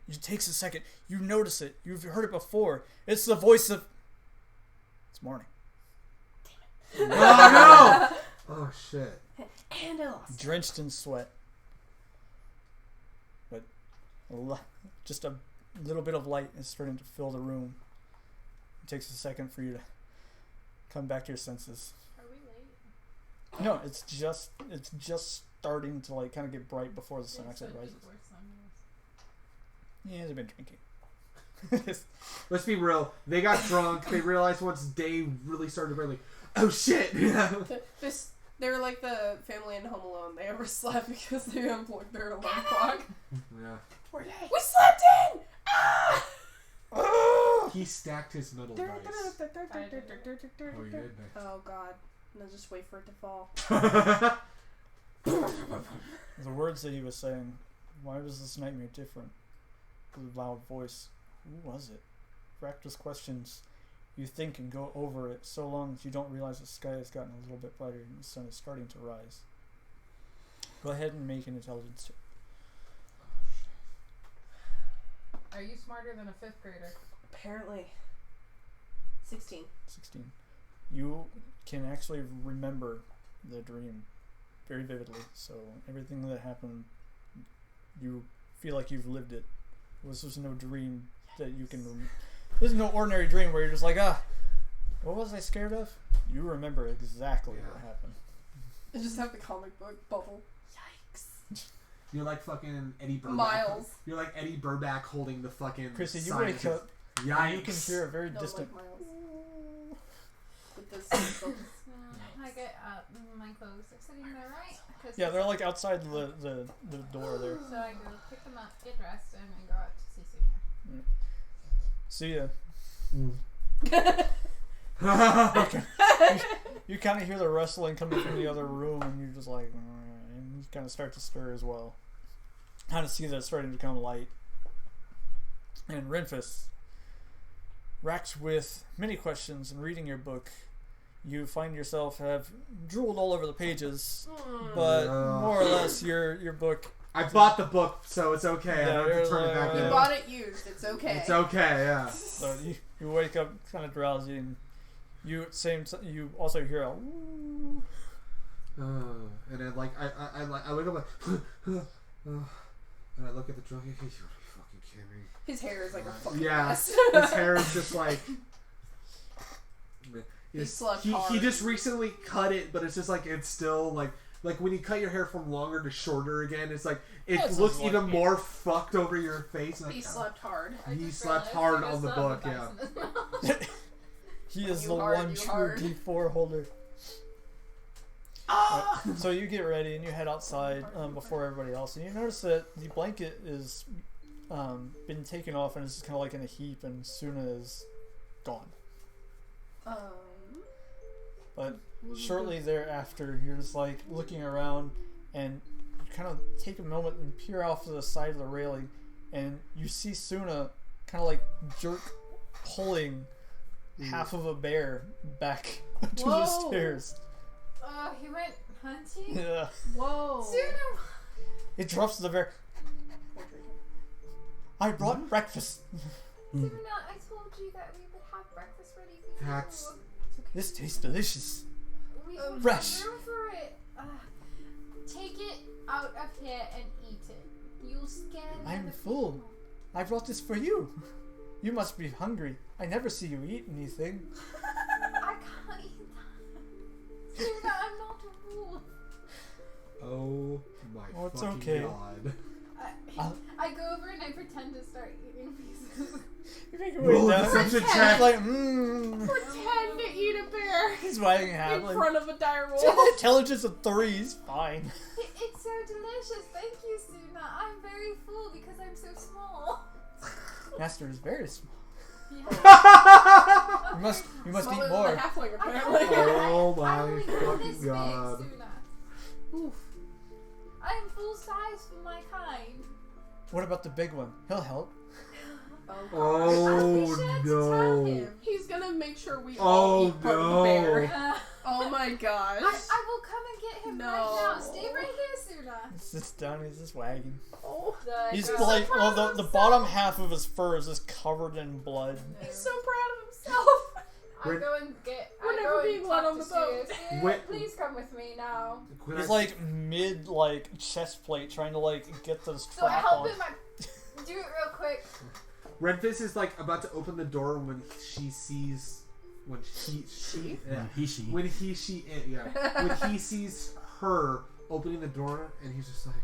it takes a second, you notice it, you've heard it before. It's the voice of... It's morning. oh no! Oh shit! And I lost. Drenched in sweat. But just a little bit of light is starting to fill the room. It takes a second for you to come back to your senses. Are we late? No, it's just starting to like kind of get bright before the sun It's actually like rises. before sunrise. Yeah, they've been drinking. Let's be real. They got drunk. They realized once day really started to burn, like, oh shit! They were like the family in Home Alone. They overslept because they unplugged their alarm clock. Yeah. We slept in! Ah! He stacked his metal dice. Oh, Oh, you did? Nice. Oh god. And then just wait for it to fall. The words that he was saying. Why was this nightmare different? The loud voice. Who was it? Practice questions. You think and go over it so long that you don't realize the sky has gotten a little bit brighter and the sun is starting to rise. Go ahead and make an intelligence check. Are you smarter than a 5th grader? Apparently. 16. 16. You can actually remember the dream very vividly. So everything that happened, you feel like you've lived it. This was no dream that you can... This is no ordinary dream where you're just like, what was I scared of? You remember exactly what happened. I just have the comic book bubble. Yikes. You're like fucking Eddie Burback. Miles. You're like Eddie Burback holding the fucking Crissy, you sign wake that up says, and Yikes. you can hear a very No, distant... like Miles. With this bubble. I get up. My clothes are sitting there, right? 'Cause Yeah, they're like outside the door there. So I go pick them up, get dressed, and then go out to see Tsuya. Tsuya, Mm. you kind of hear the rustling coming from the other room, and you're just like, and you kind of start to stir as well. Kind of see that it's starting to become light. And Renfis, racked with many questions and reading your book, you find yourself have drooled all over the pages, but more or less your book. I bought the book, so it's okay. I don't have to turn it back You in. bought it used. It's okay. It's okay, yeah. So you wake up kind of drowsy, and you also hear a. And then like I wake up like and I look at the drunk. You gotta be fucking kidding me. His hair is like a fucking Yeah, mess. his hair is just like. He slept hard. He just recently cut it, but it's just like it's still like when you cut your hair from longer to shorter again, it's like it That's looks like even it. more fucked over your face. Like, He slept hard. I He just slept realized hard he on the still have book, a yeah. dice in his mouth. He is You the hard, one you true hard. D4 holder. So you get ready and you head outside before everybody else, and you notice that the blanket is been taken off and is just kind of like in a heap, and Suna is gone. But shortly thereafter, you're just like looking around, and you kind of take a moment and peer off to the side of the railing, and you see Suna kind of like jerk pulling half of a bear back to the Whoa. stairs. He went hunting? Yeah. Whoa. Suna! It drops to the bear. I brought breakfast. Suna, I told you that we would have breakfast ready for you. That's- This tastes delicious. We don't fresh. have room for it. Take it out of here and eat it. You'll scare the I'm other full. people. I brought this for you. You must be hungry. I never see you eat anything. I can't eat that. Suna, I'm not a wolf. oh my Oh, it's fucking okay. god. I go over and I pretend to start eating pieces. You make your Roll way a down. deception He's check. like, Pretend to eat a bear He's wagging in happily. front of a dire wolf. Intelligence of 3, he's fine. It's so delicious. Thank you, Suna. I'm very full because I'm so small. Master is very small. Yeah. You must Smaller eat than more. the halfling, I apparently. Oh I my only grew fucking this big, god. Suna. Oof. I am full size for my kind. What about the big one? He'll help. Oh Be sure to tell no. him. He's gonna make sure we all Oh eat part of the bear. no. Oh my gosh. I will come and get him right now. No. Stay right here, Suna. He sits down, he's just wagging. Oh, He's He's like, so well, proud of the himself. bottom half of his fur is just covered in blood. he's so proud of himself. I go and get. We're I never go and being let talk on to the boat. Tsuya. Tsuya, Wait. please come with me now. He's like mid like chest plate trying to like get the So I strap help on. him. I do it real quick. Renfis is like about to open the door when she sees when she when he sees her opening the door, and he's just like,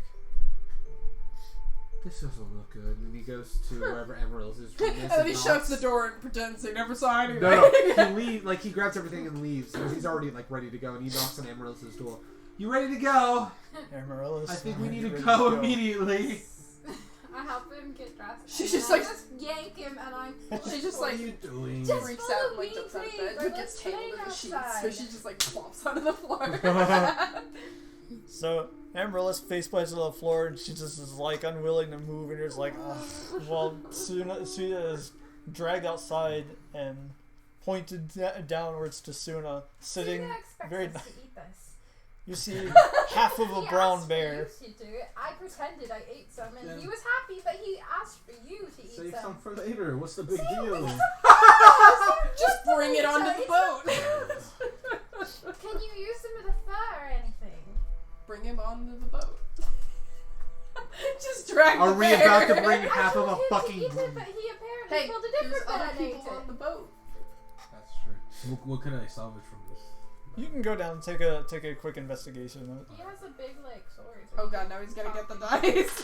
this doesn't look good. And he goes to wherever Amaryllis is. And then he shuts the door and pretends he never saw anything. No, he leaves. Like he grabs everything and leaves because he's already like ready to go, and he knocks on Amaryllis' door. You ready to go? Amaryllis, I think we need to ready go immediately. I help him get dressed. fast. She's and just I like- just yank him, and I'm. She just What like are you doing? Just freaks follow out and like me, jumps out of please, bed or and let's gets tangled play in the sheets. So outside. she just like flops onto the floor. So Amaryllis face plants on the floor, and she just is like unwilling to move, and you're just like, ugh. Well, Tsuya is dragged outside and pointed downwards to Suna, sitting Tsuya expects very. us to eat this. You see half of a He brown asked bear. For you to do it. I pretended I ate some, and Yeah. he was happy, but he asked for you to eat Save some. some for later. What's the big See, deal? Just bring it onto the boat. Can you use some of the fur or anything? Bring him onto the boat. Just drag Are the we bear. about to bring half I of told a him fucking? to eat it, but he apparently Hey, killed a there's different bear other and ate people on it. the boat. That's true. What could I salvage from this? You can go down and take a quick investigation. He has a big like sword. Oh god, now he's gonna get the dice.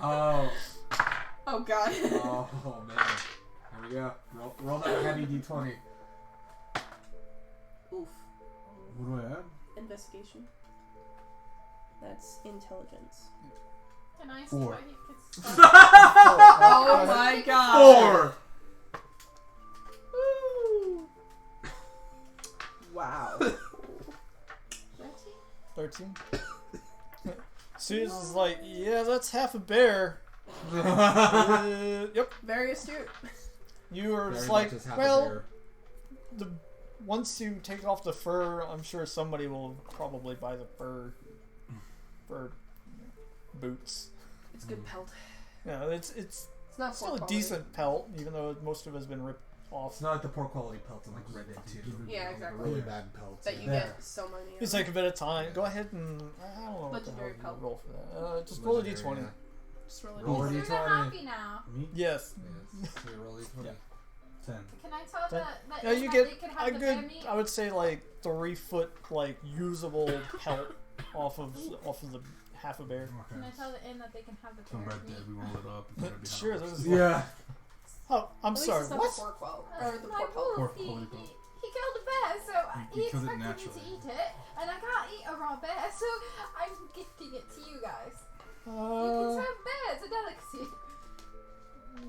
Oh, Oh god. oh man. Here we go. Roll that heavy d20. Oof. What do I add? Investigation. That's intelligence. Can I see 4. what he could Oh my god. 4. Wow. 13. Susan's like, yeah, that's half a bear. Yep. Very astute. You are Very just much like, as half a well, bear. once you take off the fur, I'm sure somebody will probably buy the fur boots. It's good pelt. Yeah, it's It's not still poor a quality. decent pelt, even though most of it has been ripped off. It's not like the poor quality pelts in like Red Dead 2. Yeah, exactly. Really Yeah. bad pelts. That you yeah. get so many of. It's like a bit of time. Go ahead and I don't know what the hell Legendary you pelt. roll for that. Just roll a Legendary, d20. yeah. Just roll it. Roll Is a Suna d20. happy now? Me? Yes. Yes. So you roll a d20. Yeah. 10. Can I tell Then- that Yeah, in you that get they could have a the good, bear meat? I would say like 3 foot like usable pelt off of the half a bear. Can I Okay. tell the inn that they can have the Some bear Red meat? Dead, we roll it up. and put it behind Sure, us. there's Yeah. Oh, I'm At least sorry. it's not What? the pork well. That's Or the my pork pelt. wolf. Pork He quality. killed a bear, so He he killed it expected me to naturally. eat it, and I can't eat a raw bear, so I'm gifting it to you guys. You can serve bear, it's a delicacy.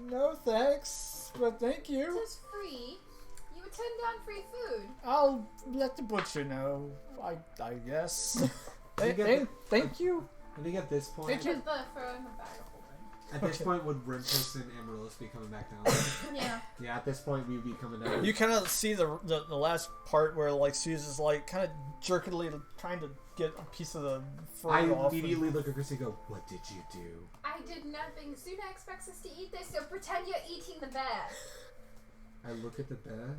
No thanks, but thank you. It's free. You would turn down free food. I'll let the butcher know. I guess. You get Thank you. I think at this point, Thank you. Put the fur in the bag of holding. at this Okay. point, would Renfis and Amaryllis be coming back down? Yeah. Yeah, at this point, we'd be coming down. You kind of see the last part where like Susan's like kind of jerkily trying to get a piece of the fur I off. immediately look at Crissy and go, "What did you do?" I did nothing. Suna expects us to eat this, so pretend you're eating the bear. I look at the bed.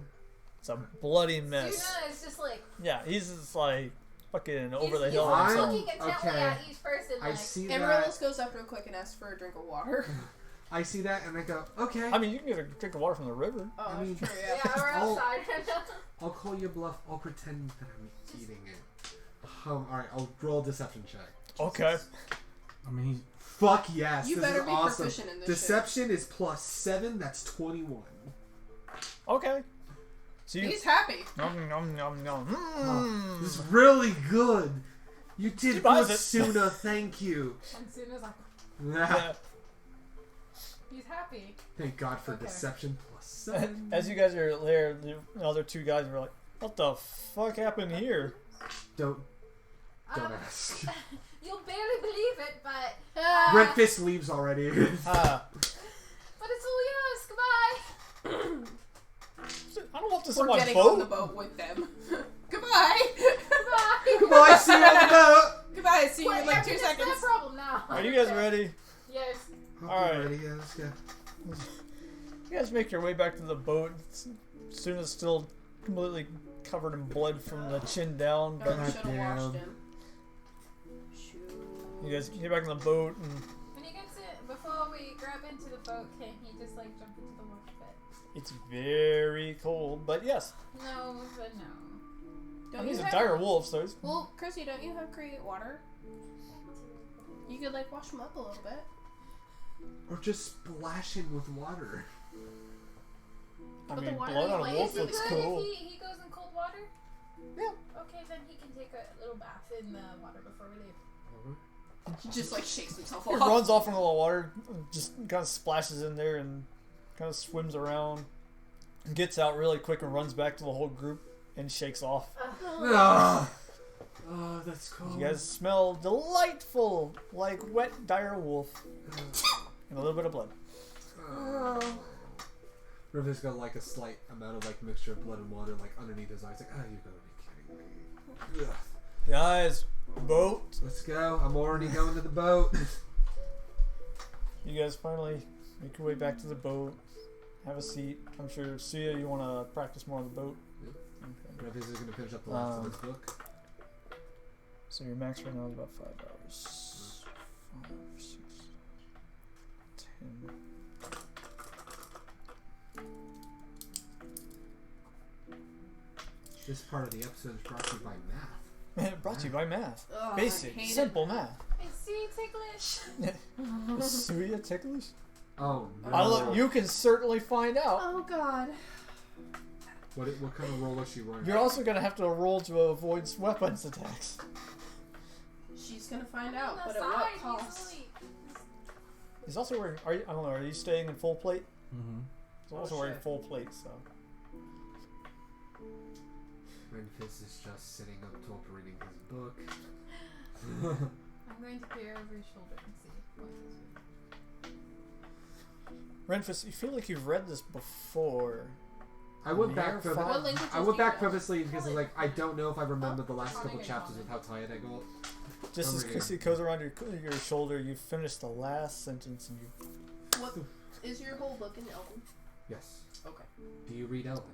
It's a bloody mess. Suna is just like Yeah, he's just like fucking over the he's hill. I'm- looking intently okay. at each person I like see Amaryllis that. goes up real quick and asks for a drink of water. I see that, and I go, "Okay." I mean, you can get a drink of water from the river. Oh, I mean- that's true, yeah, yeah. we're Oh. outside right now. I'll call you bluff. I'll pretend that I'm eating it. Alright, I'll roll a deception check. Okay. I mean, he's Fuck yes. You this better is be awesome. proficient in this Deception is +7. That's 21. Okay. So shit. you. He's happy. Nom, nom, nom, nom. This is Mm. really good. You did He buys good, it. Suna. Thank you. And Suna's like Yeah. he's happy. Thank God for Okay. deception +7. As you guys are there, the other 2 guys were like, "What the fuck happened here?" Don't Um, ask. You'll barely believe it, but Renfis leaves already. Ah. but it's all yours. Goodbye. I don't want this We're on my getting boat. on the boat with them. Goodbye. Goodbye. Goodbye, see you on the boat. Goodbye. See you Wait, in like 2 it's not a seconds. problem now. Are you guys ready? Yes. Alright. Ready? Yeah, let's go. You guys make your way back to the boat. Suna's still completely covered in blood from the chin down. No, But we should have Goddamn. washed him. Shoot. you guys get back in the boat, and When he gets it, before we grab into the boat, can he just like jump into the water bit? it's very cold. But yes, No, but no. Don't he's you a have... dire wolf, so he's Well, Crissy, don't you have create water? You could like wash him up a little bit. Or just splash him with water. I Put mean, the water blood on away. a wolf Is it looks good cool. if he goes in cold water? Yeah. Okay, then he can take a little bath in the water before we leave. He just like shakes himself He off. runs off into the water, just kind of splashes in there and kind of swims around, gets out really quick and runs back to the whole group and shakes off. Ah. Oh, that's cool. You guys smell delightful, like wet dire wolf, and a little bit of blood. Renfis got like a slight amount of like mixture of blood and water like underneath his eyes. Like, oh, you gotta be kidding me. Ugh. Guys, boat. Let's go. I'm already going to the boat. You guys finally make your way back to the boat. Have a seat. I'm sure, Tsuya, you want to practice more on the boat? Yep. Okay. Renfis is gonna finish up the last of his book. So your max right now is about 5 hours. 5, 6, 10. This part of the episode is brought to you by math. Brought to you by math. Ugh, I Basic, hate it. simple math. It's sweet ticklish. Tsuya ticklish? Oh no. You can certainly find out. Oh god. What kind of roll is she running? You're also going to have to roll to avoid weapons attacks. She's gonna find out, On but the at what side, cost? easily. He's also wearing, I don't know, are you staying in full plate? Mm-hmm. He's also wearing full plate, so. Renfis is just sitting up top reading his book. I'm going to peer over his shoulder and see what this is. Renfis, you feel like you've read this before. I went back. Year five. What language I is went back he, though? purposely because I was like, I don't know if I remember the last Oh, couple okay, chapters common. with how tired I go. Just as Over here. Crissy goes around your shoulder, you finish the last sentence and you. What is your whole book in Elven? Yes. Okay. Do you read Elven?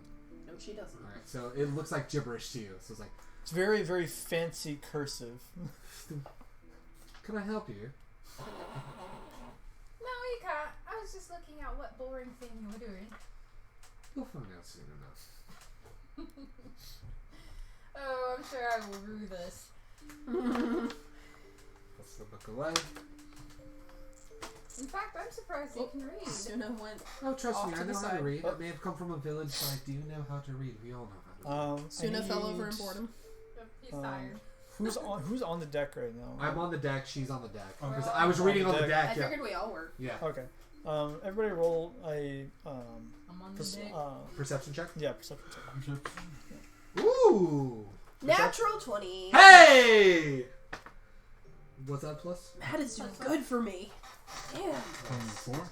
No, she doesn't. All right. So it looks like gibberish to you. So it's like, It's very, very fancy cursive. can I help you? No, you can't. I was just looking at what boring thing you were doing. You'll find out soon enough. Oh, I'm sure I will rue this. Puts the book away. In fact, I'm surprised you can read. Suna went. Oh, trust Off me, to I the know how side. to read. Oh. I may have come from a village, but I do know how to read. We all know how to read. Suna fell over in boredom. He's Um, tired. Who's on the deck right now? I'm on the deck. She's on the deck. Okay. 'Cause I was reading on the I deck. Yeah. figured we all were. Yeah. Okay. Everybody roll a I'm on the deck. Perception check. yeah, perception check. Ooh. Natural 20. Hey. What's that plus? That is doing good for me. Damn. 24?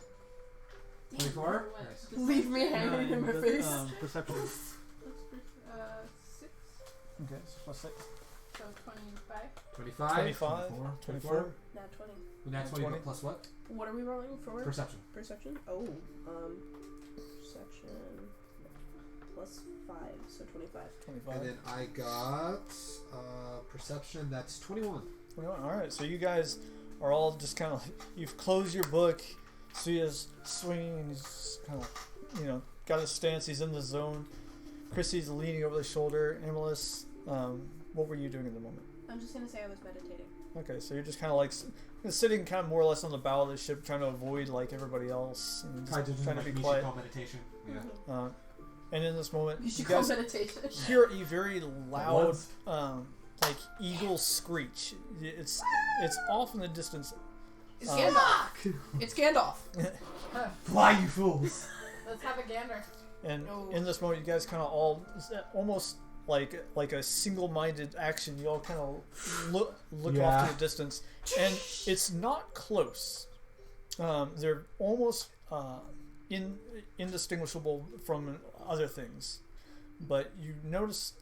24? What? Nice. Leave me hanging in my face. Perception. 6. Okay, so plus 6. So 25. 25. 25. 24. 24. Nat 20. Nat 20 20. plus what? What are we rolling for? Perception. Perception? Oh, perception plus 5, so 25. 25. And then I got perception. That's 21. 21. Alright, so you guys are all just kind of, you've closed your book. Tsuya's swinging and he's kind of, got his stance. He's in the zone. Crissy's leaning over the shoulder. Amaryllis, what were you doing in the moment? I'm just gonna say I was meditating. Okay, so you're just kind of like sitting kind of more or less on the bow of the ship, trying to avoid like everybody else, and Trying to just trying to be like quiet. call meditation. Yeah. And in this moment, You you should call guys meditation. hear a very loud, like eagle screech. It's off in the distance. It's Gandalf. It's Gandalf. Fly, you fools! Let's have a gander. And No. in this moment, you guys kind of all almost like a single-minded action. You all kind of look Yeah. off to the distance, and it's not close. They're almost indistinguishable from other things, but you notice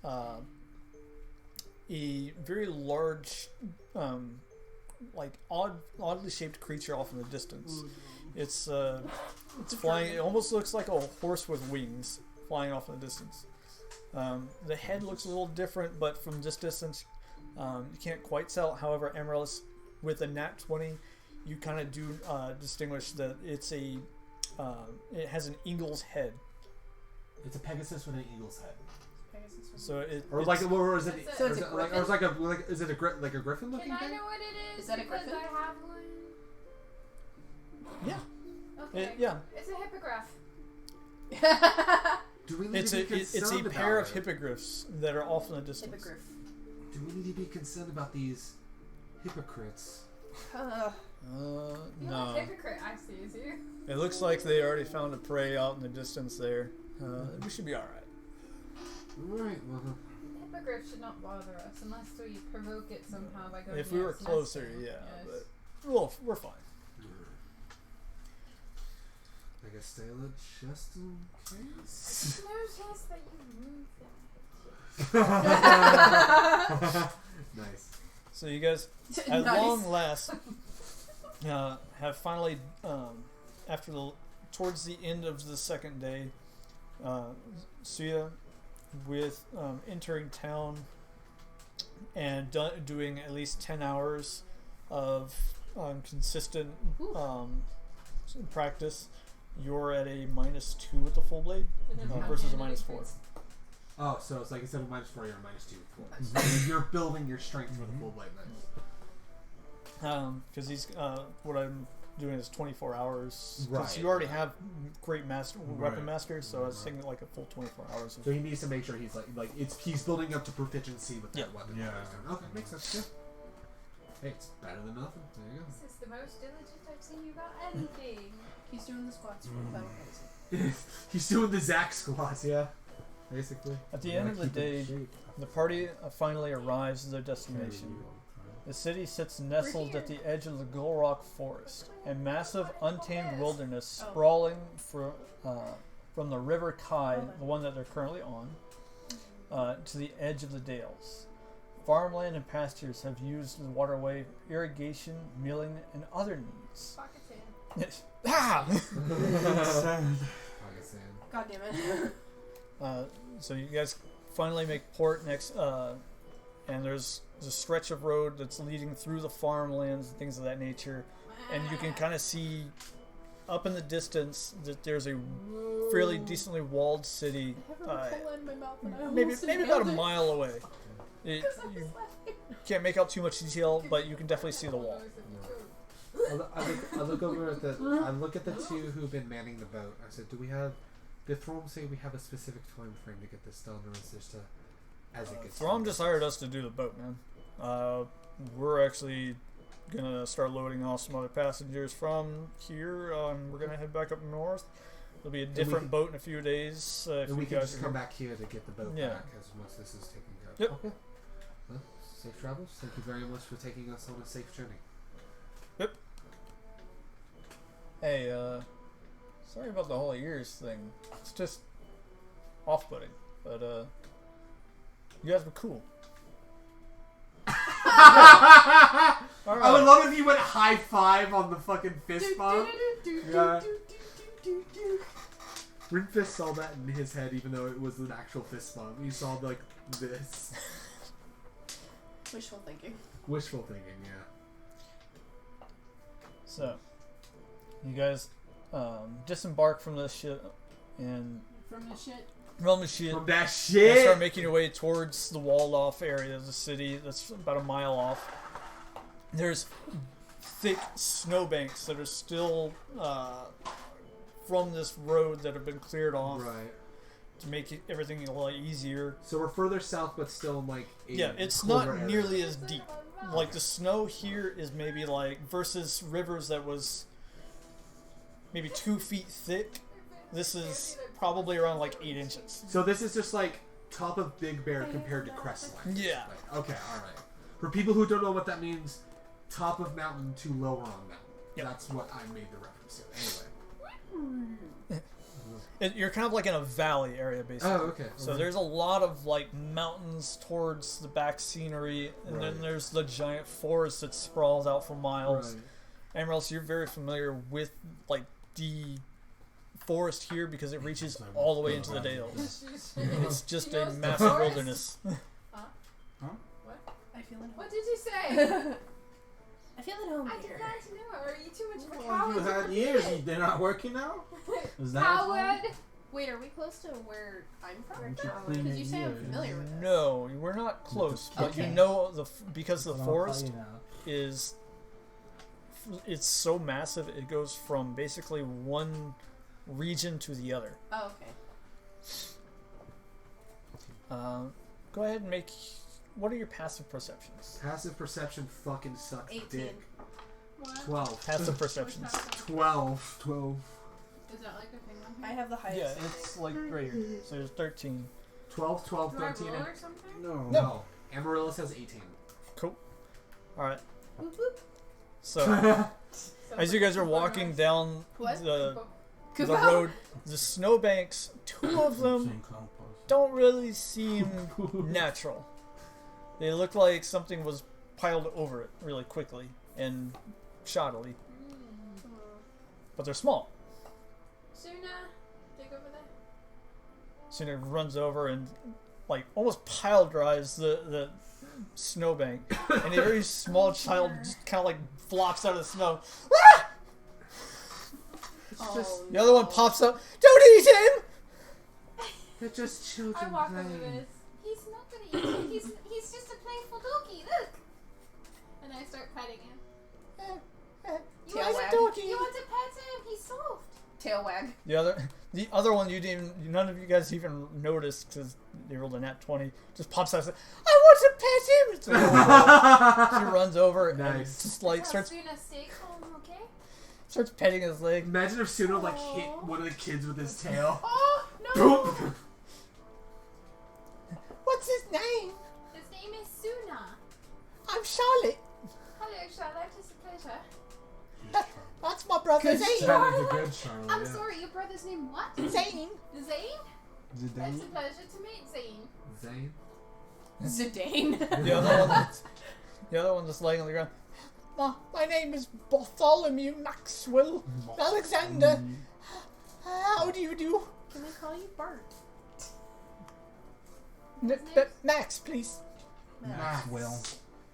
a very large, like oddly shaped creature off in the distance. It's flying. It almost looks like a horse with wings flying off in the distance. The head looks a little different, but from this distance, you can't quite tell. However, Amaryllis, with a nat 20, you kind of do distinguish that it's a it has an eagle's head. It's a Pegasus with an eagle's head. So it Or it's, like, or is it? It's So Or it's is a it like, or is it like is it like a griffin Can looking I thing? know what it is? Is that a because griffin? I have one. yeah, Okay. yeah. It's a hippogriff. Do we need It's to a be concerned it's a about pair of it? hippogriffs that are off in the distance. Hippogriff. Do we need to be concerned about these hypocrites You're No. a hypocrite, I see, is you. It looks like they already found a prey out in the distance there. We should be alright. Alright, well. Hippogriff should not bother us unless we provoke it somehow by going If we near were its closer, nesting. yeah. Yes. But we're fine. I guess stay lit just in case. Notice that you moved that. Nice. So you guys, at Nice. long last, have finally, towards the end of the second day, Tsuya, with entering town and doing at least 10 hours of consistent practice, you're at a -2 with the full blade versus a -4. Oh, so it's like instead of -4, you're a -2. So you're building your strength for the full blade then. Because he's what I'm doing is 24 hours. Right. Because you already have great weapon Right. masters, so I was thinking like a full 24 hours. So he needs to make sure he's he's building up to proficiency with that Yeah. weapon. Yeah. Okay, makes sense. Yeah. Hey, it's better than nothing. There you This is the most diligent I've seen you about anything. He's doing the squats for Final Fantasy. go. He's doing the Zack squats, yeah. Basically. At the end of the day, the party finally arrives at their destination. The city sits nestled at the edge of the Gulrock Forest, a massive, untamed wilderness sprawling from the River Kai, the one that they're currently on, to the edge of the dales. Farmland and pastures have used the waterway for irrigation, milling, and other needs. Pocket sand. Ah! Like I said. God damn it. So you guys finally make port next, and there's a stretch of road that's leading through the farmlands and things of that nature, and you can kind of see up in the distance that there's a fairly decently walled city, maybe about a mile away. You can't make out too much detail, but you can definitely see the wall. I look over at I look at the two who've been manning the boat. I said, did Throm say we have a specific time frame to get this done, or is this as it gets Throm done? just hired us to do the boat, man. We're actually gonna start loading off some other passengers from here. We're gonna head back up north. There'll be a different boat in a few days. If And we you can guys just are come here. back here to get the boat Yeah. back as once this is taken care of. Yep. Okay. Well, safe travels. Thank you very much for taking us on a safe journey. Hey, sorry about the whole ears thing. It's just off-putting, but you guys were cool. I would love if you went high five on the fucking fist bump. Yeah. Renfis saw that in his head, even though it was an actual fist bump. He saw like this. Wishful thinking. Wishful thinking, yeah. So, you guys disembark from the ship and From the shit. from the ship. From that And shit. start making your way towards the walled-off area of the city that's about a mile off. There's thick snowbanks that are still from this road that have been cleared off Right. to make everything a lot easier. So we're further south, but still like. A Yeah, it's colder not area. nearly as deep. Like the snow here is maybe like versus rivers that was maybe 2 feet thick. This is probably around like 8 inches. So this is just like top of Big Bear compared to Crestline. Yeah. Like, okay, all right. For people who don't know what that means, top of mountain to lower on mountain. Yep. That's what I made the reference to. Anyway. You're kind of like in a valley area basically. Oh, okay. So there's a lot of like mountains towards the back scenery, and then Right. there's the giant forest that sprawls out for miles. Right. Amaryllis, you're very familiar with like the forest here because it reaches all the way into the dales. It's just She a knows the massive forest? wilderness. I feel at home. What did you say? I feel at home I here. did not know. Are you too much of a Well, coward? you had years. They're not working now. Is that what's wrong? Coward! Wait, are we close to where I'm from? Aren't you clean Because you say I'm ears? familiar with this. No, we're not close, but Okay. you know because the I'll forest tell you now. is it's so massive it goes from basically one region to the other. Oh, okay. Go ahead and make. What are your passive perceptions? Passive perception fucking sucks 18. dick. What? 12. Passive perceptions. What's happening? 12. 12. Is that like a thing on I here? have the highest. Yeah, it's like right here. So there's 13. 12, 12, Do I 13. roll and- or something? No. No. Amaryllis has 18. Cool. Alright. Whoop, whoop. So, So as you guys are walking down What? the Cause road, the snowbanks, two of them Same clown pose. don't really seem natural. They look like something was piled over it really quickly and shoddily, but they're small. Tsuya, dig over there. Suna runs over and like almost pile drives the snowbank, and a very small child just kind of like flops out of the snow. Ah! Oh, The other one pops up. Don't eat him! They're just children I walk over playing. this. He's not gonna eat you. He's just a playful doggy. Look. And I start petting him. You Tail want, wag. you want to pet him? He's soft. Tail wag. The other one you didn't even, none of you guys even noticed because they rolled a nat 20. Just pops out and says, I want to pet him! It's a little girl. She runs over and Nice. just like Tell starts Tsuya, stay calm, okay? petting his leg. Imagine if Suno like hit one of the kids with his tail. Oh no! Boop! What's his name? His name is Suna. I'm Charlotte. Hello, Charlotte. It's a pleasure. That's my brother That is a good Charlotte. I'm sorry. Your brother's name what? Zane. Zane. Is it It's Danny? a pleasure to meet Zane. Zane? Zidane. The other one just laying on the ground. My name is Bartholomew Maxwell Alexander. How do you do? Can I call you Bart? Max, please. Maxwell.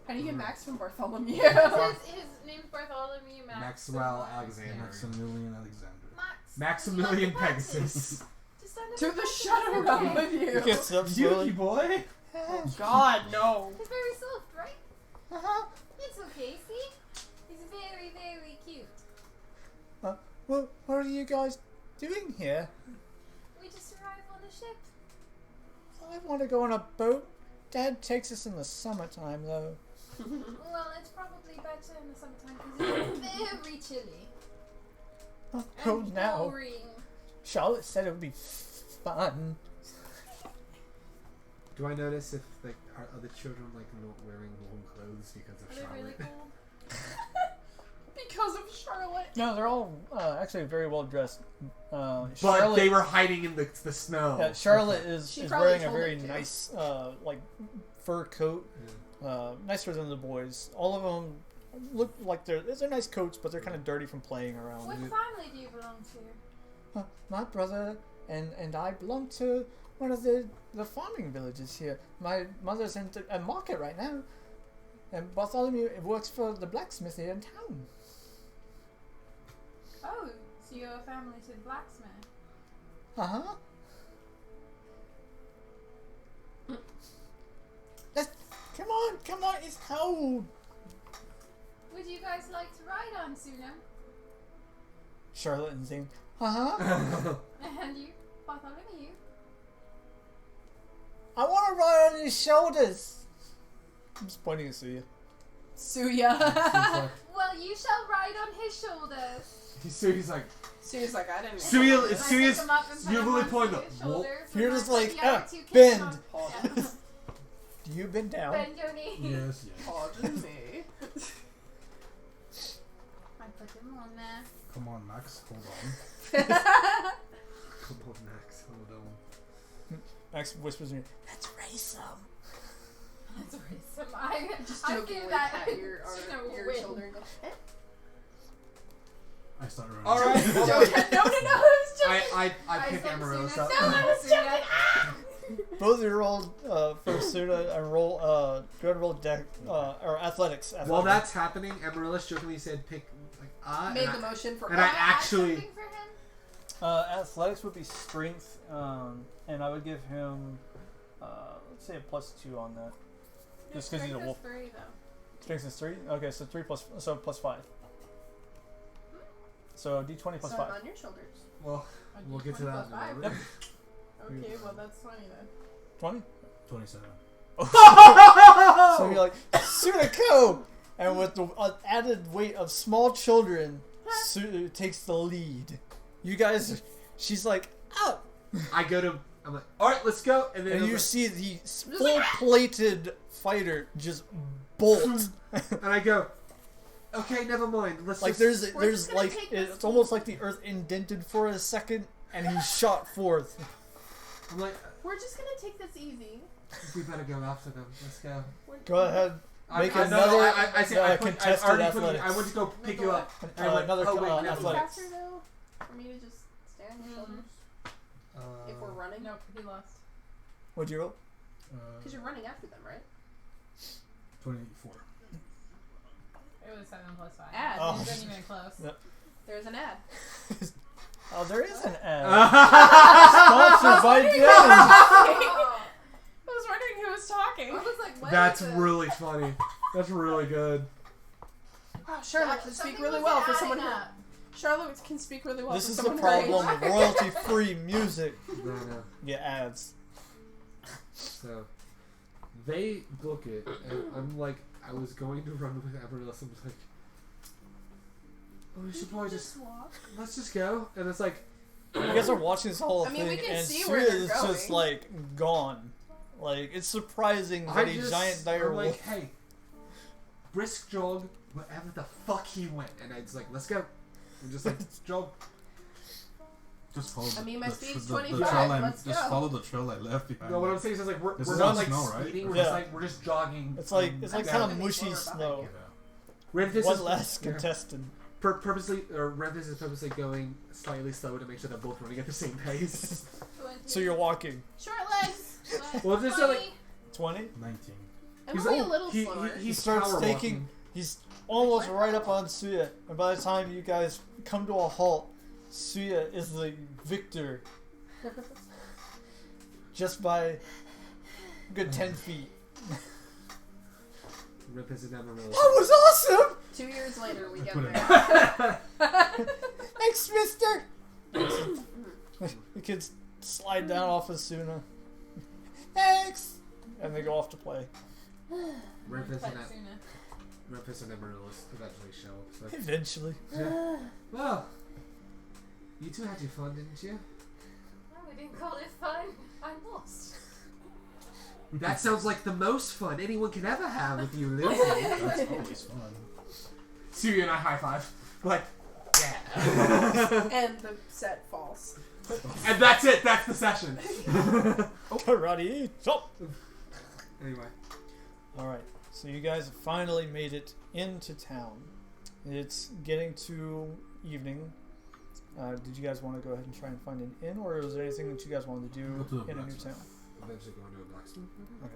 How do you get Max from Bartholomew? His name's Bartholomew Maxwell Alexander. Maximilian Alexander. Maximilian Pegasus. To the shadow realm with you. Gets up Yuki slowly. boy! God, no. He's very soft, right? Uh-huh. It's okay, see? He's very, very cute. What are you guys doing here? We just arrived on the ship. I want to go on a boat. Dad takes us in the summertime, though. Well, it's probably better in the summertime because it's very chilly. Oh, And now. boring. Charlotte said it would be fun. Do I notice if like are other children like not wearing warm clothes because of Are they really Charlotte? cool? Because of Charlotte. No, they're all actually very well dressed. But Charlotte, they were hiding in the snow. yeah, Charlotte is She is probably wearing a told very them to. nice like fur coat. Nicer than the boys. All of them look like they're nice coats, but they're kind of dirty from playing around. What family do you belong to? My brother and I belong to one of the farming villages here. My mother's in a market right now, and Bartholomew works for the blacksmith here in town. Oh, so you're a family to the blacksmith. Uh-huh. Come on, it's cold. Would you guys like to ride on Suna? Charlotte and Zane. Uh-huh. And you, Bartholomew? I want to ride on his shoulders. I'm just pointing at Tsuya. Tsuya. Well, you shall ride on his shoulders. Suya's like, Tsuya's like, I didn't. Suya, And I Suya's, pick him up and put you're him really on pulling the Tsuya's wool. shoulders, You're and just I put like, the other two kids bend. on- Pardon. Do you bend down? Bend your knee. Yes, yes. Pardon me. I put him on there. Come on, Max. Hold on. Come on, Max, hold on. Max whispers to me, let's race him. That's awesome. I Just I jokingly feel that pat your, Suna will your win. shoulder and go, eh? I start running. All right. No, well, no, it's just. I pick said Amaryllis Suna. up. No, I was joking. Both of you roll for Suna and roll go ahead and roll deck or athletics. While that's happening, Amaryllis jokingly said, "Pick like Made and the motion for. and I Can add actually- something for him? Athletics would be strength, and I would give him let's say a +2 on that. Just 'cause he's a Strength is wolf. 3 though. Strength is 3. Okay, so 3 plus so +5. So D20 plus So 5. on your shoulders. Well, we'll get to that in a +5. moment. Okay, well that's 20 then. 20. 27. So you're like, Suna, go! And with the added weight of small children, Tsuya takes the lead. You guys, she's like, "Oh!" I'm like, all right, let's go. And then you see the full-plated fighter just bolt. and I go, okay, never mind. Let's Like just... there's like it's almost like the earth indented for a second, and he shot forth. I'm like, We're just gonna take this easy. we better go after them. Let's go. Go ahead. Make I another I contested already athletics. I went to go pick you up. And I went, Another oh, wait, never athletics. Faster though, for me to just stand on your shoulders if we're running. Nope, he lost. What'd you roll? Because you're running after them, right? 24. It was 7 plus 5. Ad. Oh. It wasn't even close. There's an ad. Oh, there is an ad. Sponsored by Dan. I was wondering who was talking. I was like, what That's is this? really funny. That's really good. Oh, Charlotte can speak Something really was well for adding someone who. up. Charlotte can speak really well This for is the someone problem who. with royalty-free music. No. Get ads. So they book it, and I'm like, I was going to run with Amaryllis. I'm like, oh, we should probably just walk. let's just go. And it's like, You guys are watching this whole I mean, we thing, can and see where Tsuya they're is just going. like gone. Like it's surprising that a giant dire I'm wolf. like, hey, brisk jog, wherever the fuck he went, and I was like, let's go. And just like jog. Just follow I mean, my the speed's the 25, trail I, let's just go. follow the trail I left behind. No, what I'm saying is like This we're is not on like snow, right? speeding. We're Yeah. just like we're just jogging. It's like down. kind of Down. mushy Behind snow. you. Renfis One is last contestant. purposely, or Renfis is purposely going slightly slow to make sure they're both running at the same pace. 20. So you're walking Short legs. Well, this is like 20. 19. I'm going a little he, slower. He, He he's starts power taking. walking. He's almost right up on Tsuya, and by the time you guys come to a halt, Tsuya is the victor just by a good 10 feet. Renfis and Amaryllis. That was awesome! 2 years later, we get Put it- there. Thanks, mister! The kids slide down off of Suna. Thanks! And they go off to play. Renfis and Tsuya. Renfis and Amaryllis eventually show up. So. Eventually. Well, you two had your fun, didn't you? No, we didn't call it fun. I lost. That sounds like the most fun anyone can ever have with you, Lucy. That's always fun. Tsuya and I high five. Like, yeah. And the set falls. And that's it. That's the session. Karate chop! Anyway. Alright, so you guys have finally made it into town. It's getting to evening. Did you guys want to go ahead and try and find an inn, or was there anything that you guys wanted to Go to do the in a new blacksmith. town? Eventually going to a blacksmith. Okay.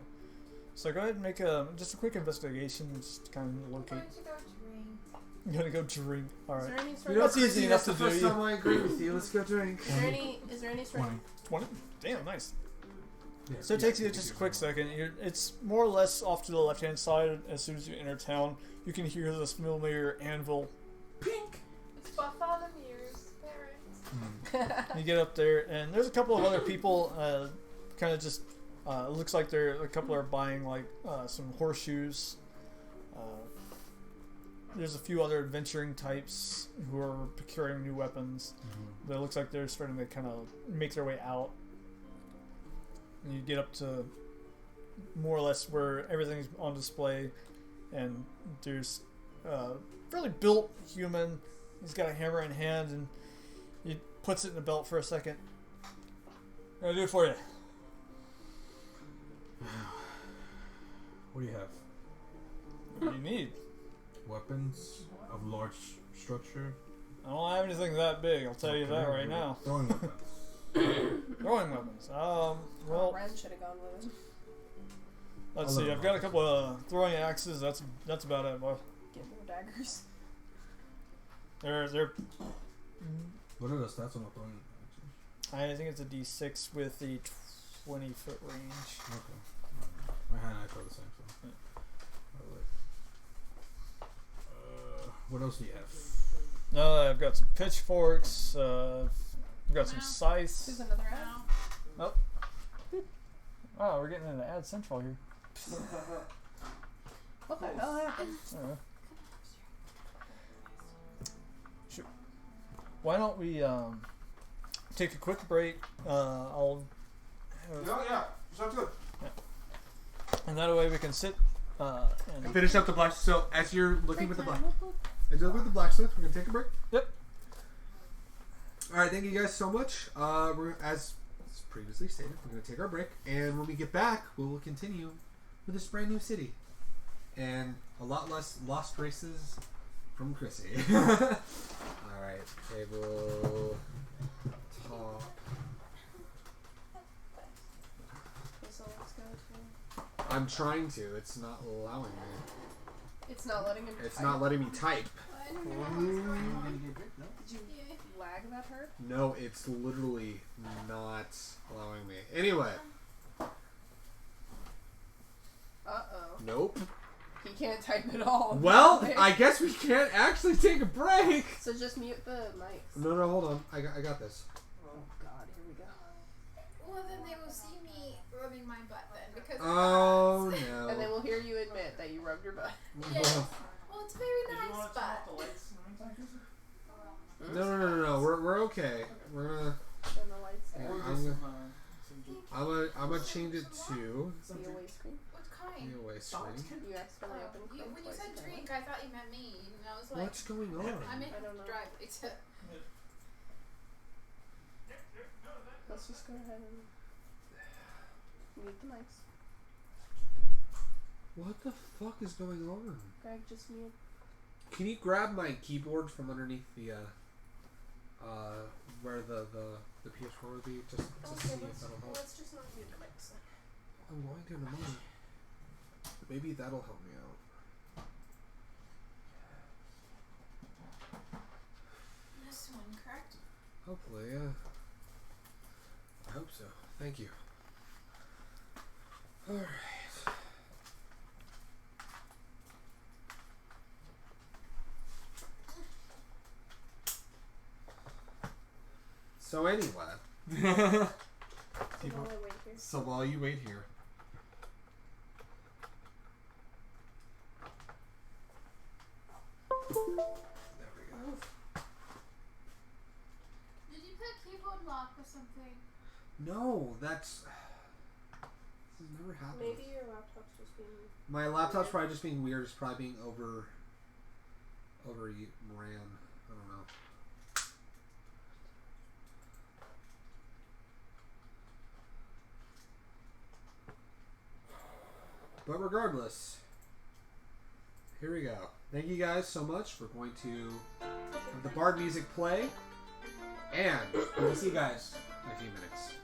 So go ahead and make just a quick investigation, just to kind of I'm locate. going to go drink. I'm gonna go drink. Is Alright. there any sort You know, of? That's easy Crissy, enough that's to the do, first you- time I agree with you. Let's go drink. Is there any? Is there any sort of? 20. 20? Damn, nice. Yeah, So it takes you just a quick second. It's more or less off to the left-hand side. As soon as you enter town, you can hear this familiar anvil. Pink. It's Bartholomew's parents. You get up there, and there's a couple of other people. Kind of just looks like a couple are buying like some horseshoes. There's a few other adventuring types who are procuring new weapons. But it looks like they're starting to kind of make their way out. And you get up to more or less where everything's on display, and there's a fairly built human. He's got a hammer in hand, and he puts it in the belt for a second. I'll do it for you. What do you have? What do you need? Weapons of large structure? I don't have anything that big. I'll tell you that right now. Throwing weapons. Throwing weapons. Well, Ren should have gone with him. let's see. I've got a couple of throwing axes. That's about it. Well, Give him daggers. they're. What are the stats on the throwing? I think it's a D6 with a 20-foot range. Okay. My hand and I throw the same. So. Yeah. What else do you have? I've got some pitchforks. I've got some scythes. There's another ad. Oh, we're getting into Ad Central here. What the hell happened? why don't we take a quick break? I'll have, yeah, sounds good. and that way we can sit and Finish up the blacksmith. So as you're looking with the blacksmith, we're gonna take a break. Yep. All right, thank you guys so much. We're as previously stated, we're gonna take our break, and when we get back, we will continue with this brand new city and a lot less lost races from Crissy. All right, table top. Okay, so let's go to. I'm trying to. It's not allowing me. It's not letting him. It's type. not letting me type. Did you lag that hard? No, it's literally not allowing me. Anyway. Nope. He can't type at all. Well, I guess we can't actually take a break. So just mute the mics. No, hold on. I got this. Oh God, here we go. Well, then they will see me rubbing my butt then because. Oh no. And they no. will hear you admit that you rubbed your butt. Yes. Well, it's very nice, but. No. We're okay. We're gonna. Turn the lights down. I'm gonna change it to The away screen. What kind? the away screen. You accidentally opened Chrome When you twice, said didn't drink, I thought you meant me. And I was like, What's going on? I'm in I don't know. driveway to. Let's just go ahead and mute the mics. What the fuck is going on? Greg, just mute. Can you grab my keyboard from underneath the where the PS4 would be, just to see if that'll help? Let's just not mute the mics. I'm going to in a moment. Maybe that'll help me out. This one, correct? Hopefully, yeah. I hope so. Thank you. Alright. So anyway. While I wait here. So while you wait here. There we go. Did you put keyboard lock or something? No, that's... This has never happened. Maybe your laptop's just being. My laptop's probably just being weird. It's probably being ran. I don't know. But regardless, here we go. Thank you guys so much. We're going to have the bard music play, and we'll see you guys in a few minutes.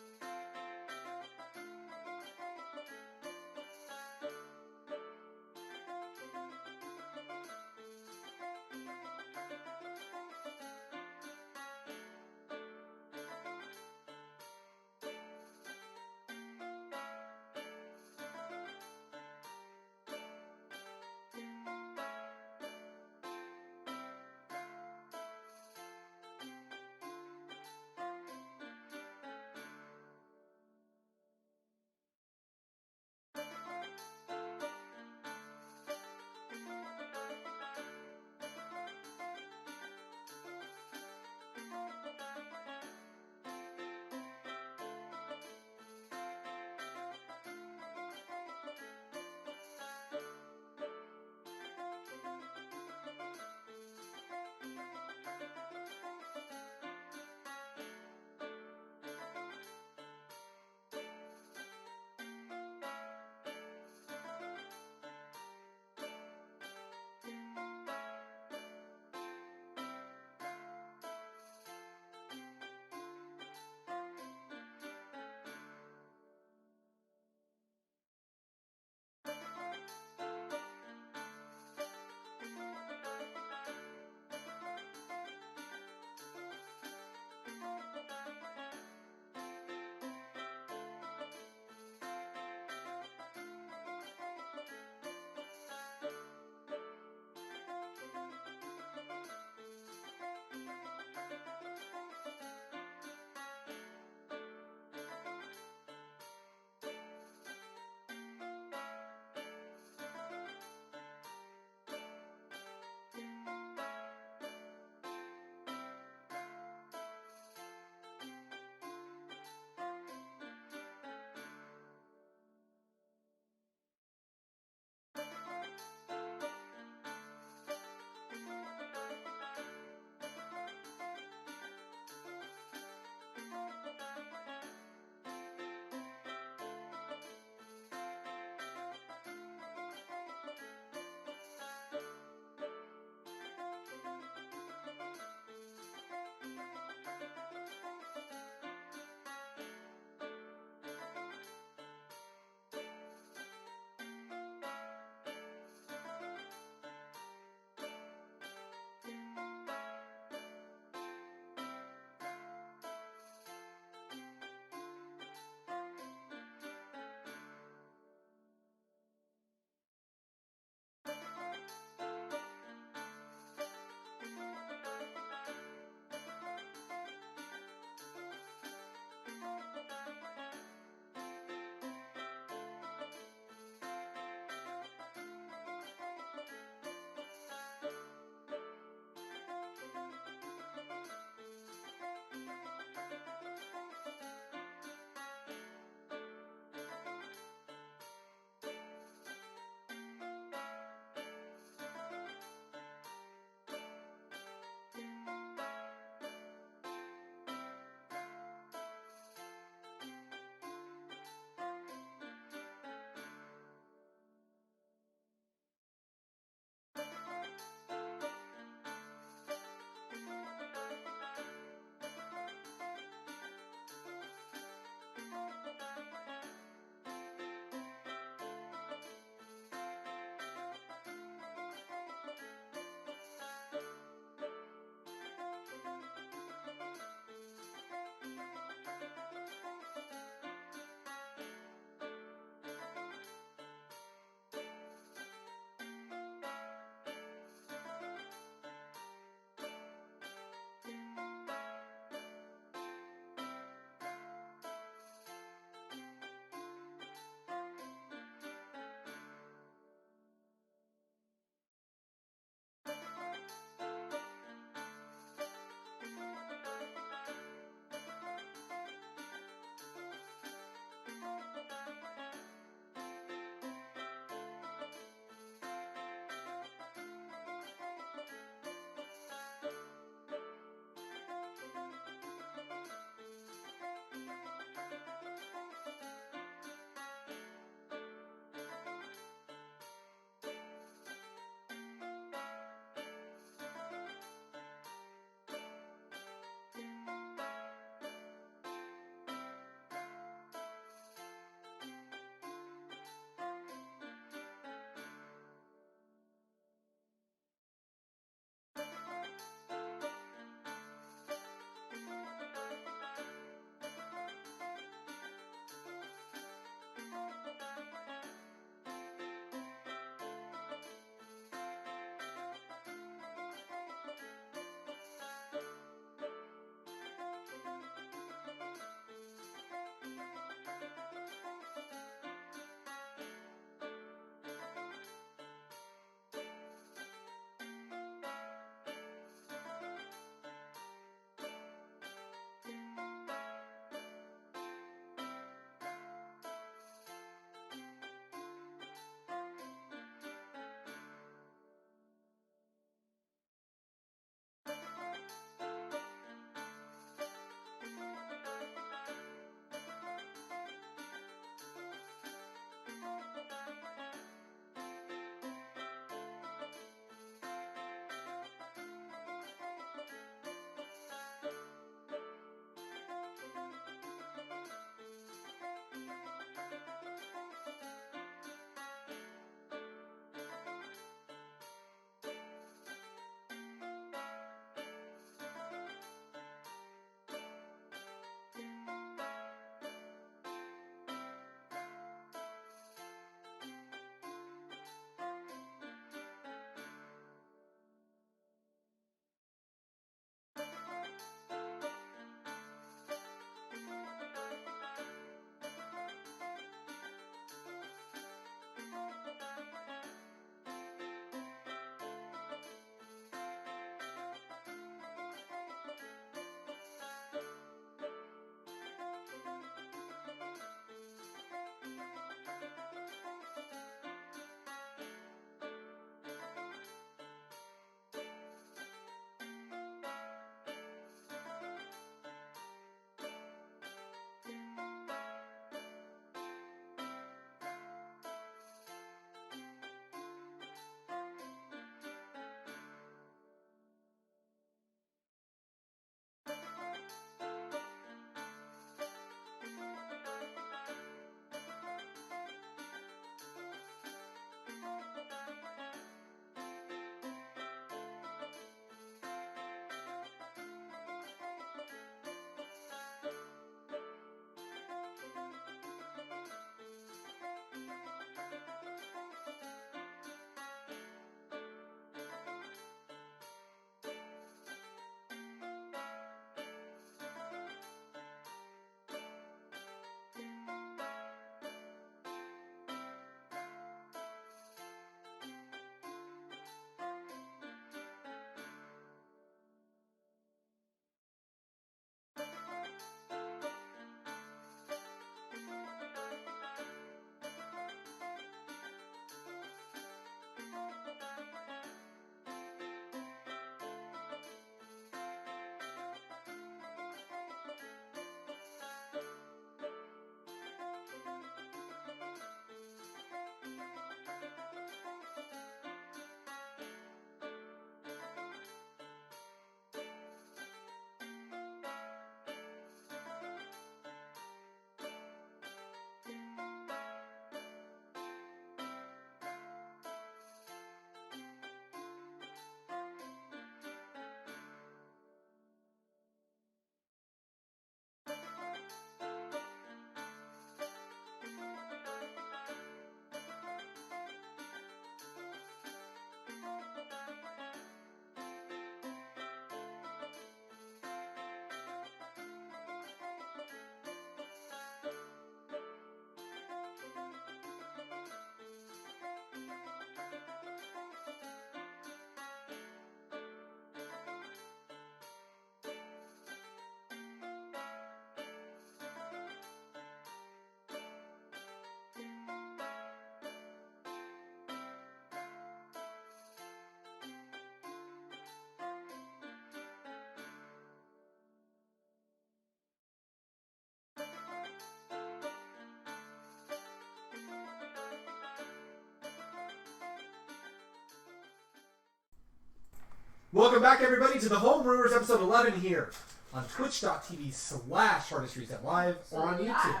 Welcome back, everybody, to the Homebrewers episode 11 here on twitch.tv/HardestReset or on YouTube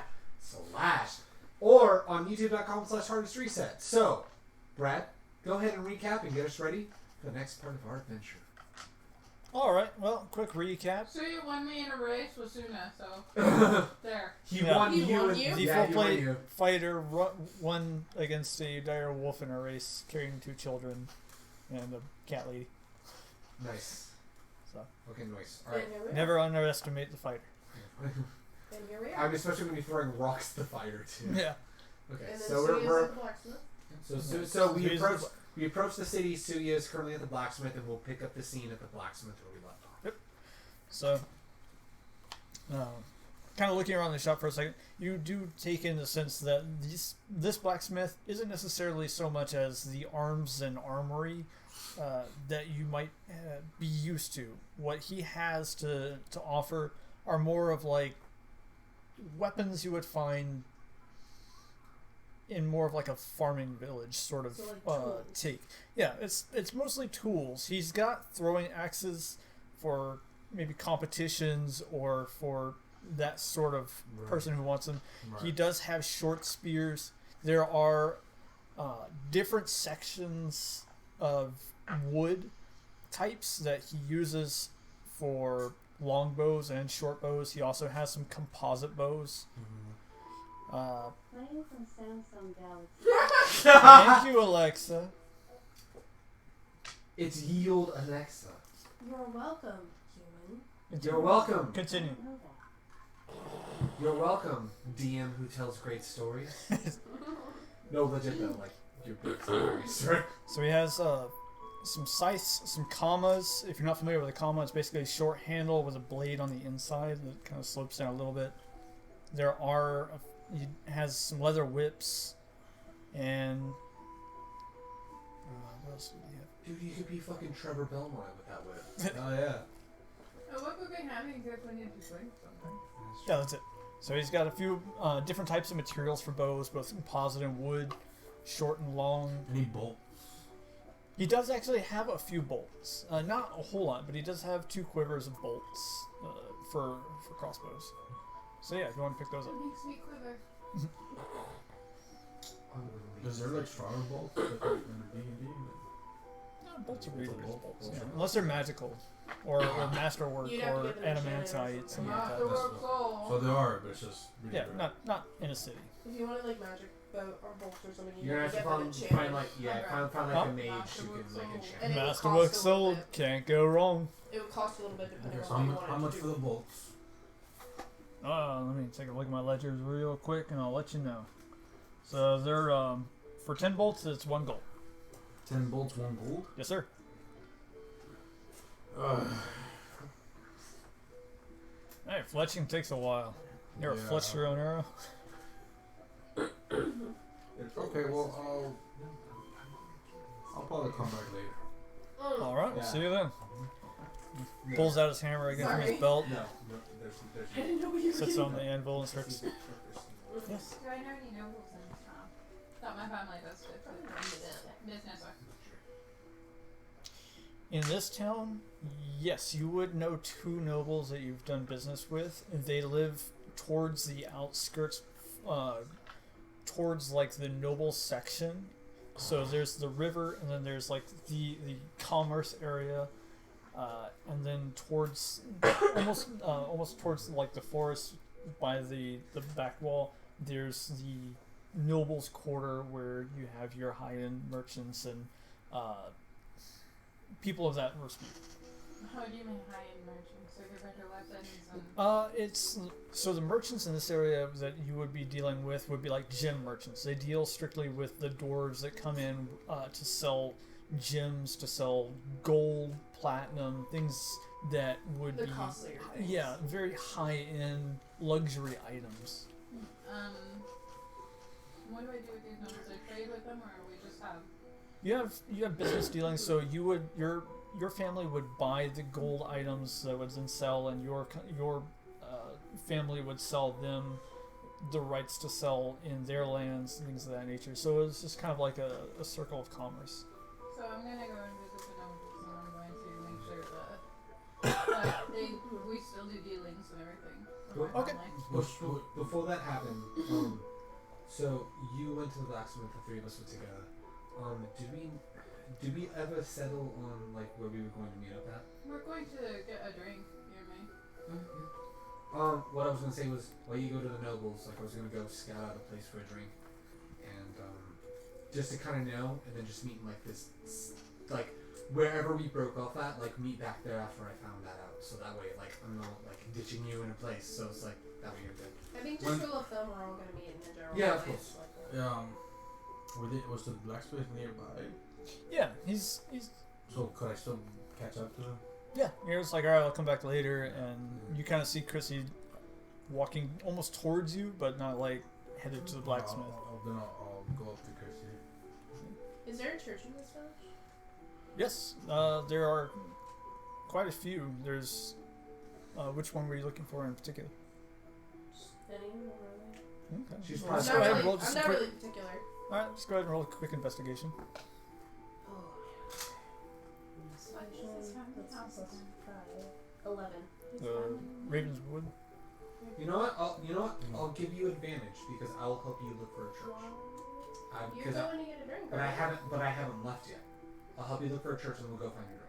or on youtube.com/HardestReset. So, Brad, go ahead and recap and get us ready for the next part of our adventure. Alright, well, quick recap. Tsuya won me in a race with Suna, so there. He Yeah. won He you. won and- you? The Yeah, full he won plate you. fighter won against a dire wolf in a race carrying 2 children and a cat lady. Nice. So. Okay, nice. All right. And here we are. Never underestimate the fighter. And here we I are. mean, especially when you're throwing rocks at the fighter too. Yeah. Okay, And then so Tsuya's we're at the blacksmith. so we Tsuya's approach the city. Tsuya is currently at the blacksmith, and we'll pick up the scene at the blacksmith where we left off. So, kind of looking around the shop for a second, you do take in the sense that this blacksmith isn't necessarily so much as the arms and armory that you might be used to. What he has to offer are more of like weapons you would find in more of like a farming village sort of So, like, tools. take. Yeah, it's mostly tools. He's got throwing axes for maybe competitions or for that sort of person who wants them. Right. He does have short spears. There are different sections of wood types that he uses for long bows and short bows. He also has some composite bows. Playing from Samsung Galaxy. Thank you, Alexa. It's Yield Alexa. You're welcome, human. You're welcome. Continue. I know that. You're welcome, DM who tells great stories. No, legit though, like your big stories, right? So he has some scythes, some commas. If you're not familiar with a comma, it's basically a short handle with a blade on the inside that kind of slopes down a little bit. He has some leather whips, and what else do we have? Dude, you could be fucking Trevor Belmont with that whip. Oh yeah. Oh, what would be happening if we need to drink something? Yeah, that's it. So he's got a few different types of materials for bows, both composite and wood, short and long. Any bolts? He does actually have a few bolts. Not a whole lot, but he does have 2 quivers of bolts for crossbows. So yeah, if you want to pick those It up. makes me quiver. Is there like stronger bolts like in D&D? No, bolts are Bolts are reasonable bolts. bolts, Bolts yeah. are- Unless they're magical, or masterwork, You'd have to or get them enchanted or adamantite, something like that. Masterwork So soul. they are, but it's just really Yeah, rare. not in a city. If you wanted like magic bow or bolts or something, you You're have gonna to have get to them find enchanted. like find like Huh? a mage who Masterwork can like soul. enchant. And it would Masterwork cost a sold, little bit. can't go wrong. It would cost a little bit depending Okay, on so what you how wanted much to for do. the bolts? Let me take a look at my ledgers real quick, and I'll let you know. So they're for 10 bolts, it's 1 gold. 10 bolts, 1 gold? Yes, sir. Hey, fletching takes a while. You ever Yeah. fletched your own arrow? Okay, well, I'll probably come back later. All right, Yeah. see you then. Pulls out his hammer again from his Sorry. belt, No, there's I didn't know what you were sits getting on the anvil and starts. Yes. Do I know any nobles in this town? Thought my family does it, but business. In this town, yes, you would know 2 nobles that you've done business with. They live towards the outskirts, towards like the noble section. So there's the river, and then there's like the commerce area, and then towards almost towards like the forest by the back wall. There's the nobles' quarter where you have your high-end merchants and people of that respect. How do you mean high-end merchants? So they're better weapons and... It's so the merchants in this area that you would be dealing with would be like gem merchants. They deal strictly with the dwarves that come in to sell gems, to sell gold, platinum, things that would The be costlier things. yeah, very high-end luxury items. What do I do with these nobles? I trade with them, or we just have... You have business dealings, so your family would buy the gold items that would then sell, and your family would sell them the rights to sell in their lands and things of that nature. So it's just kind of like a circle of commerce. So I'm gonna go and visit the nobles, and I'm going to make sure still do dealings and everything. Well, okay. Before that happened, so you went to the blacksmith. The three of us went together. Did we ever settle on like where we were going to meet up at? We're going to get a drink, you and me. What I was gonna say was, while you go to the nobles, like I was gonna go scout out a place for a drink, and just to kind of know, and then just meet in like this, like wherever we broke off at, like meet back there after I found that out. So that way, like I'm not like ditching you in a place. So it's like that way you're good. I think just rule of thumb, we're all gonna meet in a general Yeah, of place. course. Was the blacksmith nearby? Yeah, he's So could I still catch up to him? yeah. You're just like, all right, I'll come back later, and you kind of see Crissy walking almost towards you, but not like headed to the blacksmith. Then I'll go up to Crissy. Is there a church in this village? Yes, there are quite a few. There's which one were you looking for in particular? Any of them, really? Okay. She's Well, probably- let's I'm go not ahead and really, roll just I'm a not quick. really particular. All right, let's go ahead and roll a quick investigation. Oh, What is this family house again? 11. Ravenswood. You know what? I'll give you advantage because I'll help you look for a church. You're Because going to get a drink, but I right? haven't left yet. I'll help you look for a church and we'll go find a drink.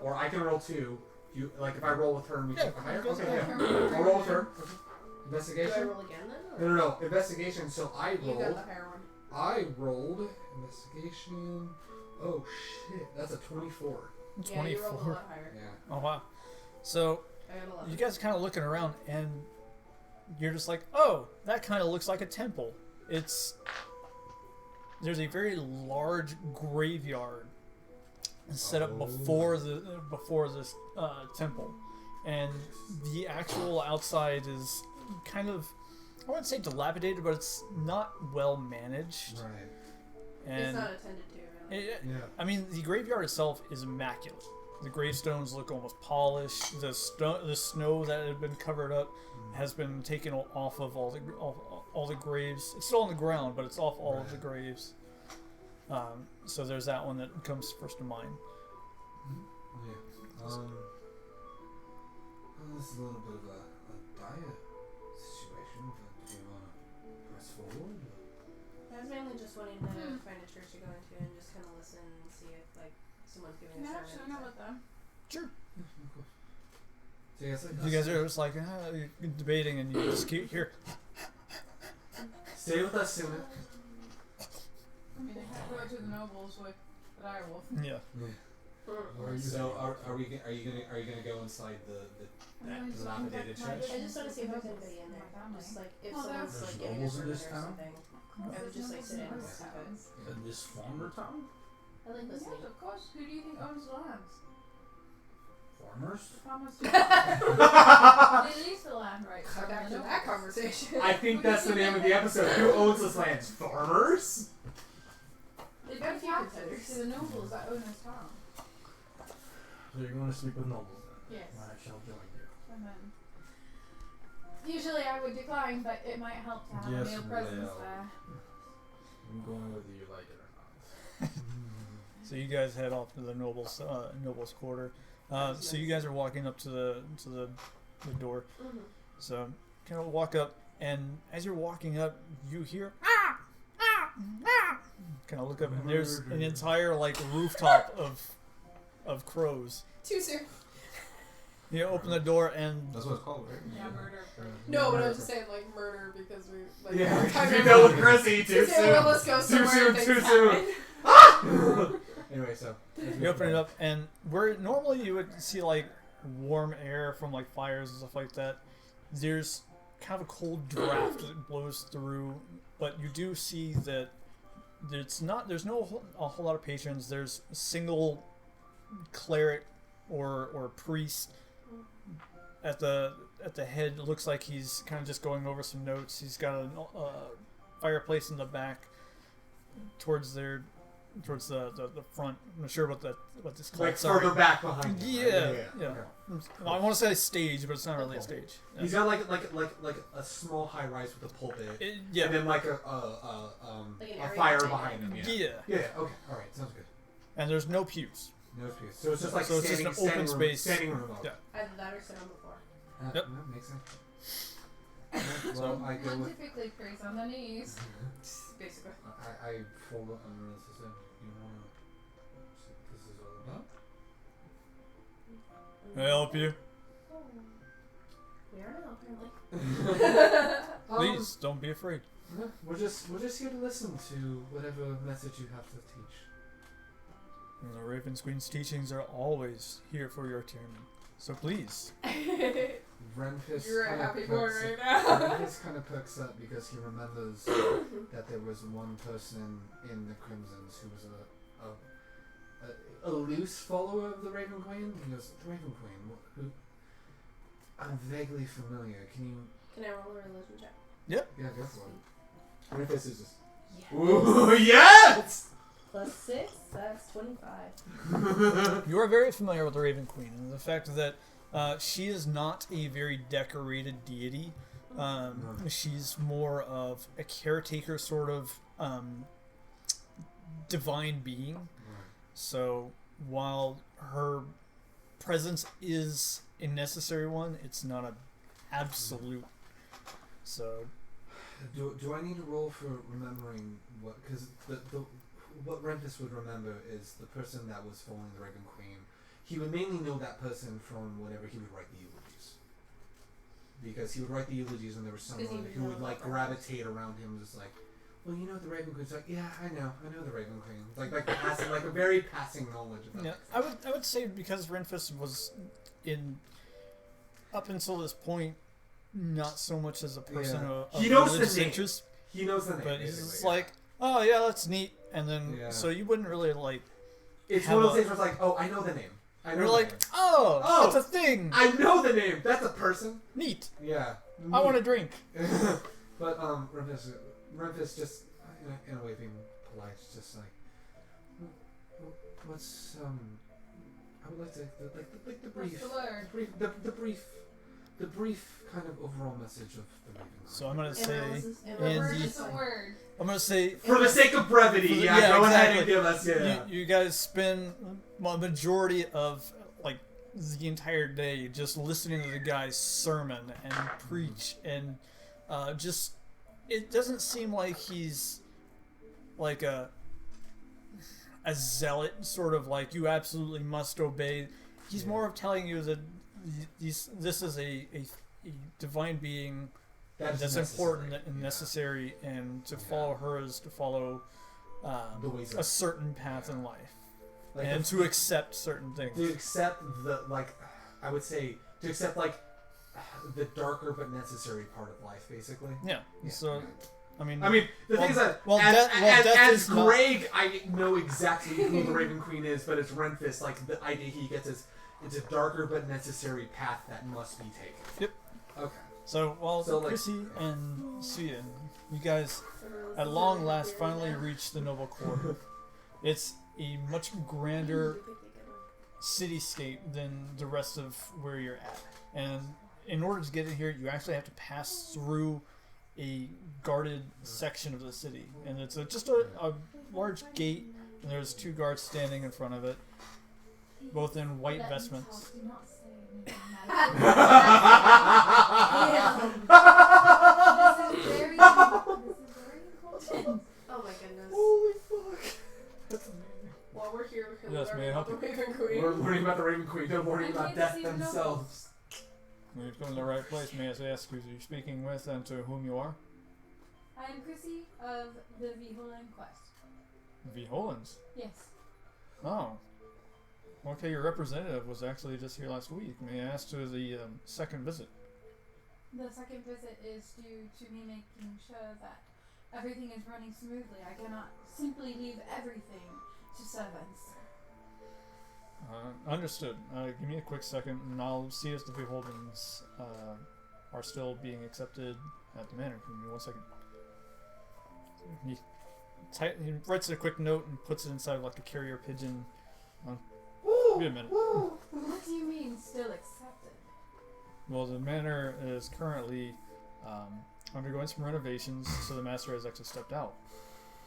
Or I can roll 2. You like if I roll with her and we Yeah, take a higher. you guys Okay, go. yeah. I'll roll with her. Okay. Do I Investigation. roll again then? No. Investigation. So I You got rolled. the higher one. I rolled investigation. Oh shit, that's a 24. Yeah, you rolled a 24. lot higher. Yeah. Oh wow. So I got 11. you guys are kind of looking around, and you're just like, oh, that kind of looks like a temple. There's a very large graveyard set up before this temple, and the actual outside is kind of, I wouldn't say dilapidated, but it's not well managed. Right. And It's not attended to, really. Yeah. I mean, the graveyard itself is immaculate. The gravestones look almost polished. The snow that had been covered up has been taken off of all the graves. It's still on the ground, but it's off all of the graves. So there's that one that comes first to mind. Yeah. This is a little bit of a dire situation, but do you want to press forward? I was mainly just wanting to find a church to go into and just kind of listen and see if, like, someone's giving a Yeah, sermon. actually, I know about them. Sure. Yeah, of course. So yes, You guys are just like you're debating, and you just keep here. stay with us, Tsuya. I mean, I can't go to the nobles with the direwolf. Yeah. So are you gonna go inside that dilapidated church? I just want to see if there's anybody in there. Just, like, if Oh, someone's, there's like, giving a nobles in sermon or this town? something. I would just, like, sit in and listen to it. In this farmer town? I like listening. Yes, of course. Who do you think owns the lands? Farmers? The farmers do. They lease the land, right? Back from after the that nobles. conversation. I think that's the name of the episode. Who owns this land? Farmers? They Got a pay few taxes contenders. to the nobles that own this town. So you're going to speak with nobles then? Yes. I shall join you. And then usually I would decline, but it might help to have Yes, a male presence well. there. I'm going whether you like it or not. So you guys head off to the nobles quarter. So you guys are walking up to the door. Mm-hmm. So kind of walk up, and as you're walking up, you hear kind of look up, and there's an entire like rooftop of crows. Too soon. You open the door, and That's what it's called, right? Yeah, murder. No, but I was just saying, like, murder because we, like, Yeah, kind we of dealt with Crissy too too soon. soon. Let's go Too somewhere soon, and things too soon. happen. Anyway, so you open it up, and where normally you would see like warm air from like fires and stuff like that, there's kind of a cold draft that blows through. But you do see that there's no a whole lot of patrons. There's a single cleric or priest at the head. It looks like he's kind of just going over some notes. He's got a fireplace in the back towards the front. I'm not sure what this called. like Sorry. further back behind you. Yeah, Right? yeah. Okay. I want to say stage, but it's not really a stage. Yeah. He's got like a small high rise with a pulpit, Yeah. and then like Like a an area fire behind behind him. Yeah. Yeah. Okay. All right. Sounds good. And there's no pews. No space. So it's just like So it's just standing, an open standing room, space. standing room. Yeah. Either that or sit on the floor. Yep. That makes sense. Okay, well, I go One with. typically prays on the knees. Basically. I fold up Amaryllis and say, "You wanna see what this is all about?" Can I help you? We are now, apparently. Please, don't be afraid. No, we're just here to listen to whatever message you have to teach. And the Raven Queen's teachings are always here for your tyranny. So please. Renfis You're a kinda happy boy perks right up- now. Renfis kind of perks up because he remembers that there was one person in the Crimsons who was a loose follower of the Raven Queen. He goes, "The Raven Queen, who? I'm vaguely familiar. Can Can I roll a religion check? you? Yeah, go for it." Renfis is just. Yes. Ooh, yes! Plus 6, that's 25. You are very familiar with the Raven Queen and the fact that she is not a very decorated deity. She's more of a caretaker sort of divine being. So while her presence is a necessary one, it's not an absolute. So Do I need to roll for remembering what? Because what Renfis would remember is the person that was following the Raven Queen. He would mainly know that person from whenever he would write the eulogies. Because he would write the eulogies and there was someone would who know would like about gravitate around him, just like, well, you know the Raven Queen's like, yeah, I know the Raven Queen. Like passing, like a very passing knowledge of that. yeah, I would say because Renfis was in up until this point not so much as a person Yeah. of He knows the religious name. interest, He knows the name. but he's basically, just yeah. like, oh yeah, that's neat, and then Yeah. so you wouldn't really like. It's have one of those a- things where it's like, oh, I know the name. I know You're the like, name. oh, Oh! that's a thing. I know the name. That's a person. Neat. Yeah. I want a drink. But Renfis just in a way being polite, just like, what's I would like to like the brief, What's the word? the brief kind of overall message of the Raven. So I'm gonna say, Amaryllis The And word the- is a word. I'm gonna say, For the sake of brevity, For the- yeah, yeah, go ahead and exactly. give us yeah. you guys spend a majority of like the entire day just listening to the guy's sermon and preach, and just it doesn't seem like he's like a zealot, sort of like you absolutely must obey. He's more of telling you that this is a divine being that's important and necessary, and to follow her is to follow The ways a of certain path in life, like and to accept certain things. to accept the I would say to accept like the darker but necessary part of life, basically. Yeah. Yeah. So, I mean, the Well- thing is that well, as death is not- Greg, I know exactly who the Raven Queen is, but it's Renfis. Like the idea he gets is it's a darker but necessary path that must be taken. Yep. Okay. so while So, like- Crissy and Tsuya, you guys at long last finally reach the Noble Court. It's a much grander cityscape than the rest of where you're at, and in order to get in here, you actually have to pass through a guarded section of the city, and it's just a large gate, and there's 2 guards standing in front of it, both in white Let me vestments. talk, do not say anything. This is very important. Oh my goodness. Holy fuck! That's amazing. While we're here, we can Yes, may I learn help about the you? Raven Queen. We're learning about the Raven Queen. They're learning I about can't death see the themselves. You've come to the right place. May I ask who you're speaking with and to whom you are? I am Crissy of the Viholan Quest. Viholans. Yes. Oh. Okay, your representative was actually just here last week. May I ask to the second visit? The second visit is due to me making sure that everything is running smoothly. I cannot simply leave everything to servants. Understood. Give me a quick second, and I'll see if the Beholdens are still being accepted at the manor. Give me 1 second. He writes a quick note and puts it inside like a carrier pigeon. Give me a minute. What do you mean, still accepted? Well, the manor is currently undergoing some renovations, so the master has actually stepped out.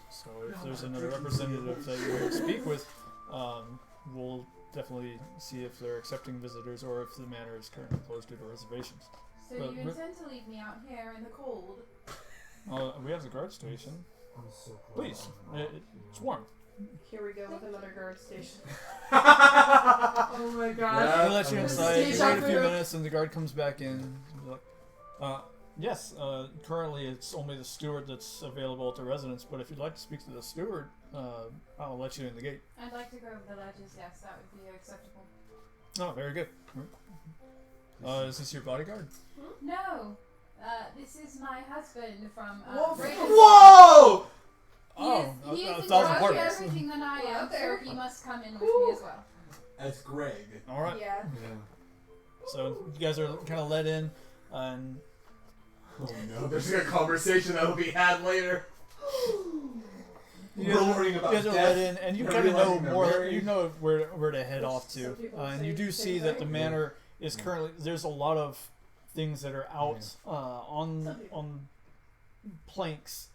So if there's another representative that you want to speak with, we'll definitely see if they're accepting visitors or if the manor is currently closed due to reservations. So But you intend to leave me out here in the cold? We have the guard station. I'm so close. Please, it's warm. Here we go with another guard station. Oh my god. We'll let you inside. You Deja wait a few vu. minutes, and the guard comes back in. Yes, currently it's only the steward that's available at the residence, but if you'd like to speak to the steward, I'll let you in the gate. I'd like to go over the ledges, yes, that would be acceptable. Oh, very good. Is this your bodyguard? No! This is my husband from Whoa. Renfis. Whoa! He is in thousand charge of pardons. everything that I am, so there. he must come in with me as well. That's Greg. All right. Yeah. So you guys are kind of let in, and Oh no, there's a conversation that'll be had later. you We're guys, worrying about you guys are death. let in, and you We're kind of know realizing they're more. married. You know where to head off to, Some people and say you do the see same that the thing. manor is currently. There's a lot of things that are out Some people. on planks,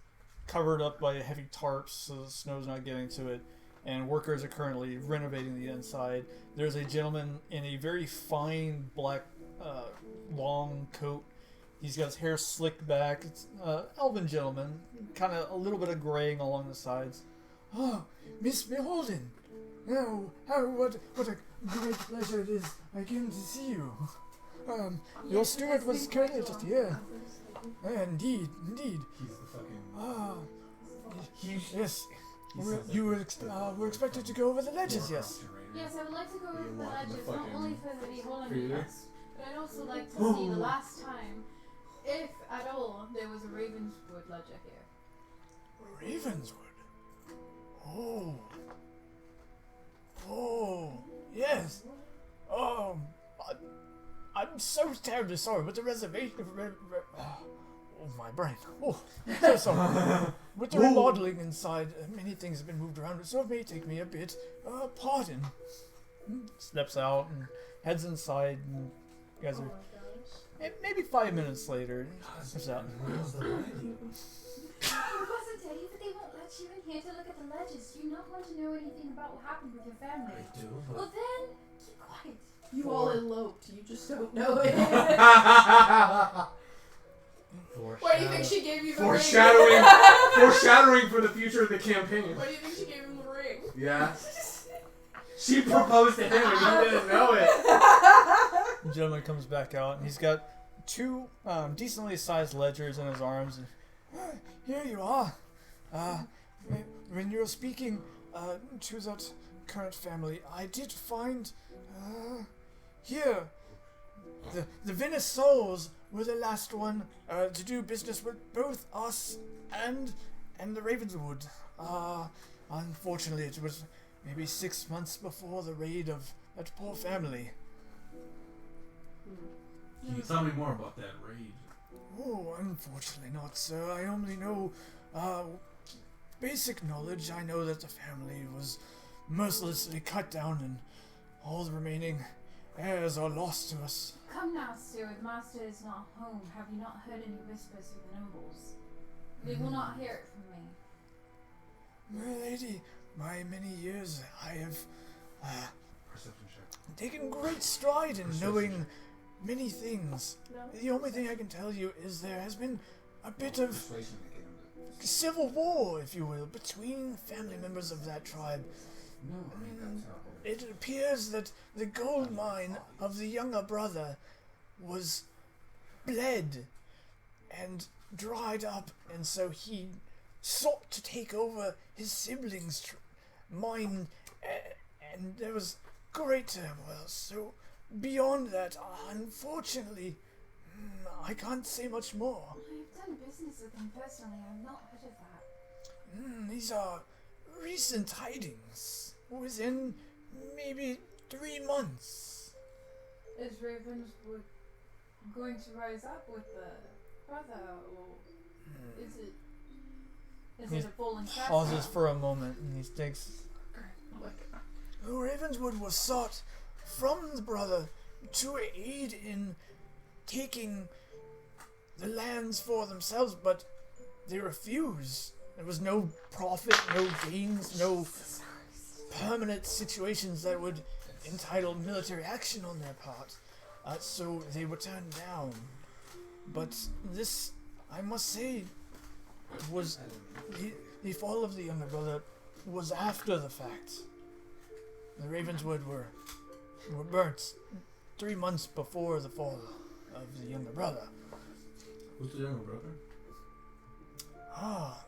covered up by heavy tarps, so the snow's not getting to it. And workers are currently renovating the inside. There's a gentleman in a very fine black long coat. He's got his hair slicked back. It's elven gentleman, kind of a little bit of graying along the sides. Oh, Miss Beholden! Oh, what a great pleasure it is again to see you. Your steward was currently just here. Indeed. He's the fucking. Ah, yes. We're expected to go over the ledges, yes. Yes, I would like to go over the walking the ledges, not fucking only for the Beholden freezer. meetings, but I'd also like to see the last time, if at all, there was a Ravenswood ledger here. Ravenswood. Oh, yes. I'm so terribly sorry, but the reservation. Oh, my brain. Oh, so sorry. With the remodeling inside, many things have been moved around, so it may take me a bit. Pardon. Steps out and heads inside, and you guys Oh are. my gosh. Maybe 5 minutes later, steps out. Where's the lady? I wasn't tell you, but they won't let you in here to look at the ledges. Do you not want to know anything about what happened with your family? I do, but Well then, keep quiet. You all eloped. You just don't know it. What do you think she gave you the Foreshadowing. ring? Foreshadowing for the future of the campaign. What do you think she gave him the ring? Yeah. She proposed to him and he didn't know it. The gentleman comes back out, and he's got two decently sized ledgers in his arms. And, here you are. When you were speaking to that current family, I did find here the Venice Souls were the last one to do business with both us and the Ravenswood. Unfortunately, it was maybe 6 months before the raid of that poor family. can you tell me more about that raid? Oh, unfortunately not, sir. I only know basic knowledge. I know that the family was mercilessly cut down and all the remaining heirs are lost to us. Come now, steward. Master is not home. Have you not heard any whispers of the nobles? They will not hear it from me. My lady, my many years I have Perception check. taken great stride in knowing many things. No. The only thing I can tell you is there has been a bit of Persuasion to get him to- civil war, if you will, between family members of that tribe. No, I mean that's not. It appears that the gold mine of the younger brother was bled and dried up, and so he sought to take over his siblings' mine, and there was great turmoil. So beyond that, unfortunately, I can't say much more. I've done business with them personally. I've not heard of that. These are recent tidings, within maybe 3 months. Is Ravenswood going to rise up with the brother, or is it He a fallen castle? Pauses for a moment, and he thinks, Ravenswood was sought from the brother to aid in taking the lands for themselves, but they refused. There was no profit, no gains, no permanent situations that would entitle military action on their part. So they were turned down. But this, I must say, was the fall of the younger brother was after the fact. The Ravenswood were burnt 3 months before the fall of the younger brother. Who's the younger brother? Ah,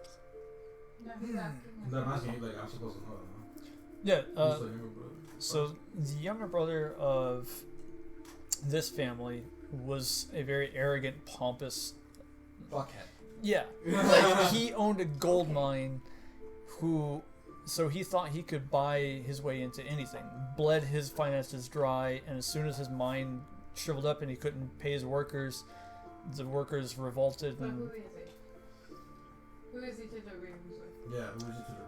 No, he's asking. I'm asking you, like, I'm supposed to know. Huh? yeah. Who's the younger brother? So the younger brother of this family was a very arrogant, pompous. Fuckhead. Yeah, like he owned a gold mine. So he thought he could buy his way into anything. Bled his finances dry, and as soon as his mine shriveled up and he couldn't pay his workers, the workers revolted. But And who is he? Who is he to the Ravenswood? Yeah, who is it to the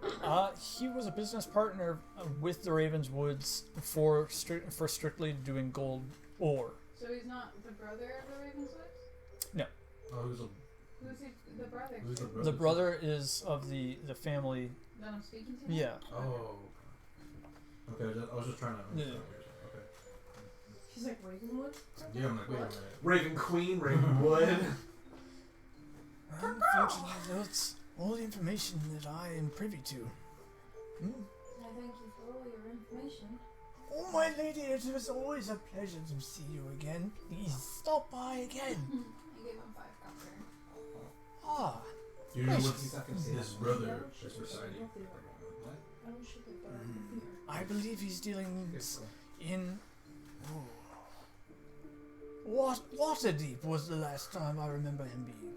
Ravenswood? he was a business partner with the Ravenswoods for strictly doing gold ore. So he's not the brother of the Ravenswoods? Oh, who's the Who's he, the brother? who's the brother? The brother is of the family. That I'm speaking to? Yeah. Oh. Okay, I was just trying to understand Yeah. what you're saying. Okay. She's like Ravenwood. Yeah, I'm like, wait a minute. Raven Queen, Ravenwood. Unfortunately, that's all the information that I am privy to. Hmm? I thank you for all your information. Oh, my lady, it was always a pleasure to see you again. Please stop by again. I gave him 5 copper. Ah, Do you know He's what not gonna say his that. brother is reciting? I don't shoot it, but I believe he's dealing What? in. What Waterdeep was the last time I remember him being.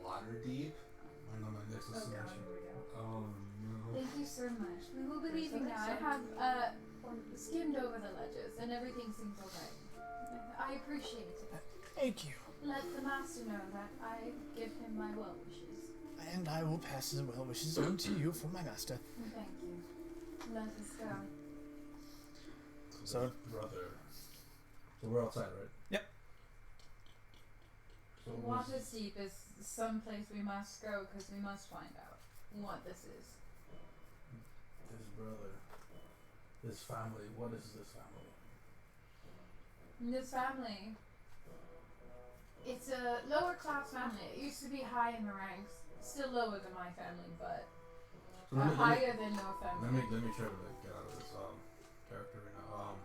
Waterdeep? I know my next oh god, destination. here we go. Oh no. Thank you so much. We will be leaving now. I have skimmed over the ledgers and everything seems alright. I appreciate it. Thank you. Let the master know that I give him my well wishes. And I will pass his well wishes on to you for my master. Thank you. Let us go. So- brother. So we're outside, right? Yep. So Waterdeep is someplace we must go because we must find out what this is. his brother, his family. What is this family? This family, it's a lower class family. It used to be high in the ranks. Still lower than my family, but So let me higher than your family. let me try to like get out of this character right now.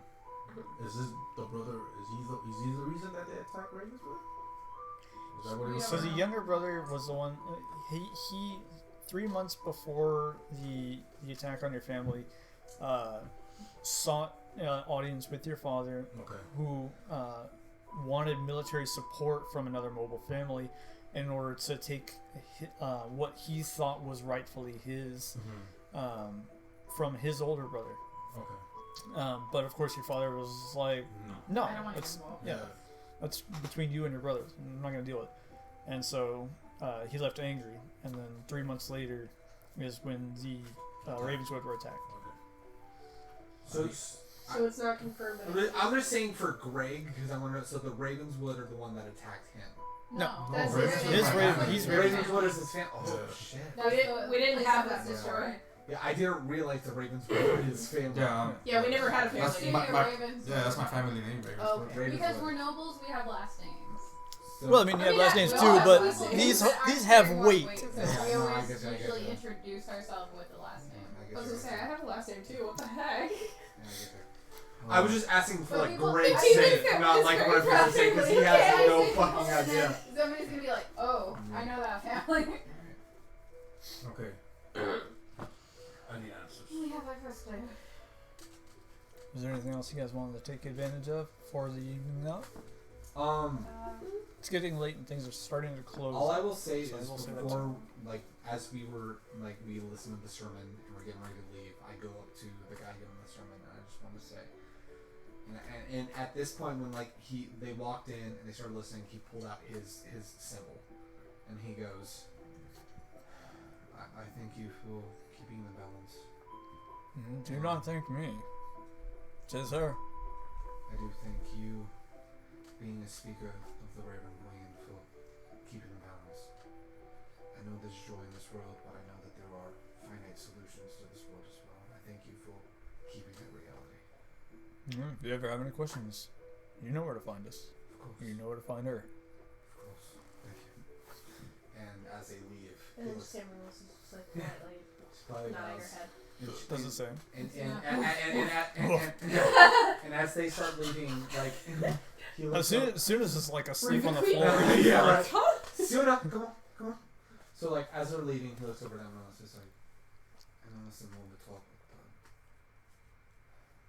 Is this the brother? Is he the reason that they attacked Ravenswood? Is that what he was So saying? the younger brother was the one. He 3 months before the attack on your family, sought audience with your father, Okay. who wanted military support from another mobile family in order to take what he thought was rightfully his from his older brother. Okay. But of course, your father was like, No. "No, I don't want to it's get involved. yeah, that's between you and your brother. I'm not gonna deal with it." And so he left angry. And then 3 months later is when the Ravenswood were attacked. Okay. So So it's not confirmed. I'm just saying for Greg because I want to. So the Ravenswood are the one that attacked him. No. that's Oh, Ravenswood. His Raven- he's Raven- Ravenswood is his family. Oh Yeah. shit. We didn't have that that destroyed. Yeah, I didn't realize the Ravenswood were his family. Yeah. Yeah, we never had a That's family. my- Ravens. Yeah, that's my family name, Ravenswood. Oh, okay. Ravenswood. Because we're nobles, we have last names. So- Well, I mean, you have last names we too, all have but last names these that these are have very weight. much So Yeah, we no, I always get you, I get usually you. introduce ourselves with the last name. I was gonna say, I have a last name too. What the heck? I was just asking for But like people- Greg's I mean, sake, it's not very like what I'm going to say because he Yeah, has no it's- fucking and then idea. somebody's gonna be like, "Oh, I know that family." Okay. I need answers. We have our first clue. Is there anything else you guys wanted to take advantage of for the evening out? It's getting late and things are starting to close. All I will say So I is will say that before, like, as we were, like, we listened to the sermon and we're getting ready to leave, I go up to the guy giving the sermon and I just want to say, and at this point when, like, they walked in and they started listening, he pulled out his symbol and he goes, I thank you for keeping the balance. Do not thank me. 'Tis her. I do thank you, being a speaker of the Raven Queen, for keeping the balance. I know there's joy in this world, but I know that there are finite solutions to this world as thank you for keeping that reality. If you ever have any questions, you know where to find us. Of course. You know where to find her. Of course. Thank you. And as they leave, And he then looks- Amaryllis is just like quietly Probably nodding her does. head. Does the same. And as they start leaving, like he As looks soon as it's like asleep on the Queen. floor. yeah, right. Suna, come on. So like as they're leaving, he looks over at Amaryllis. It's like, I know it's a moment to talk, but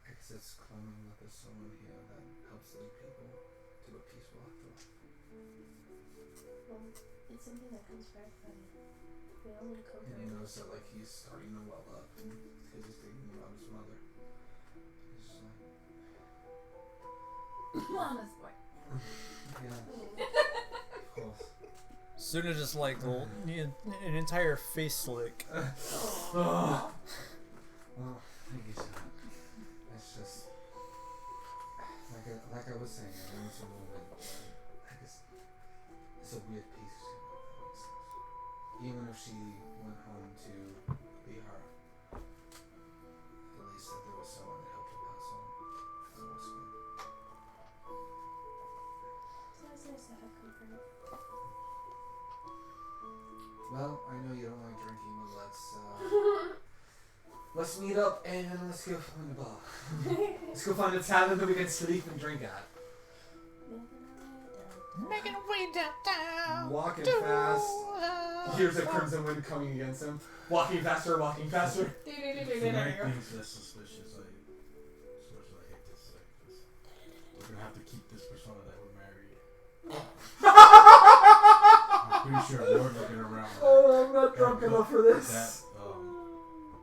I guess it's common that there's someone here that helps lead people to a peaceful afterlife. Well, it's something that comes back from it. We all need to come And from you it. notice that like he's starting to well up because he's thinking about his mother. He's just like, Mama's boy. yeah, of course. Suna just like an entire face lick. Oh, thank you, sir. It's just like I was saying. I know it's a moment, but like it's a weird piece to it. That makes sense. Even if she went home to be her, at least that there was someone that helped her pass on. That's always good. It's always nice to have comfort. Well, I know you don't like drinking, but let's meet up and let's go find a bar. Let's go find a tavern that we can sleep and drink at. Making a way downtown. Walking fast. Here's a crimson wind coming against him. Walking faster. If the night thing's less suspicious, as much as I hate to say this, we're gonna have to keep this persona that we're married. I'm pretty sure we're looking around. Oh, I'm not drunk enough for this. That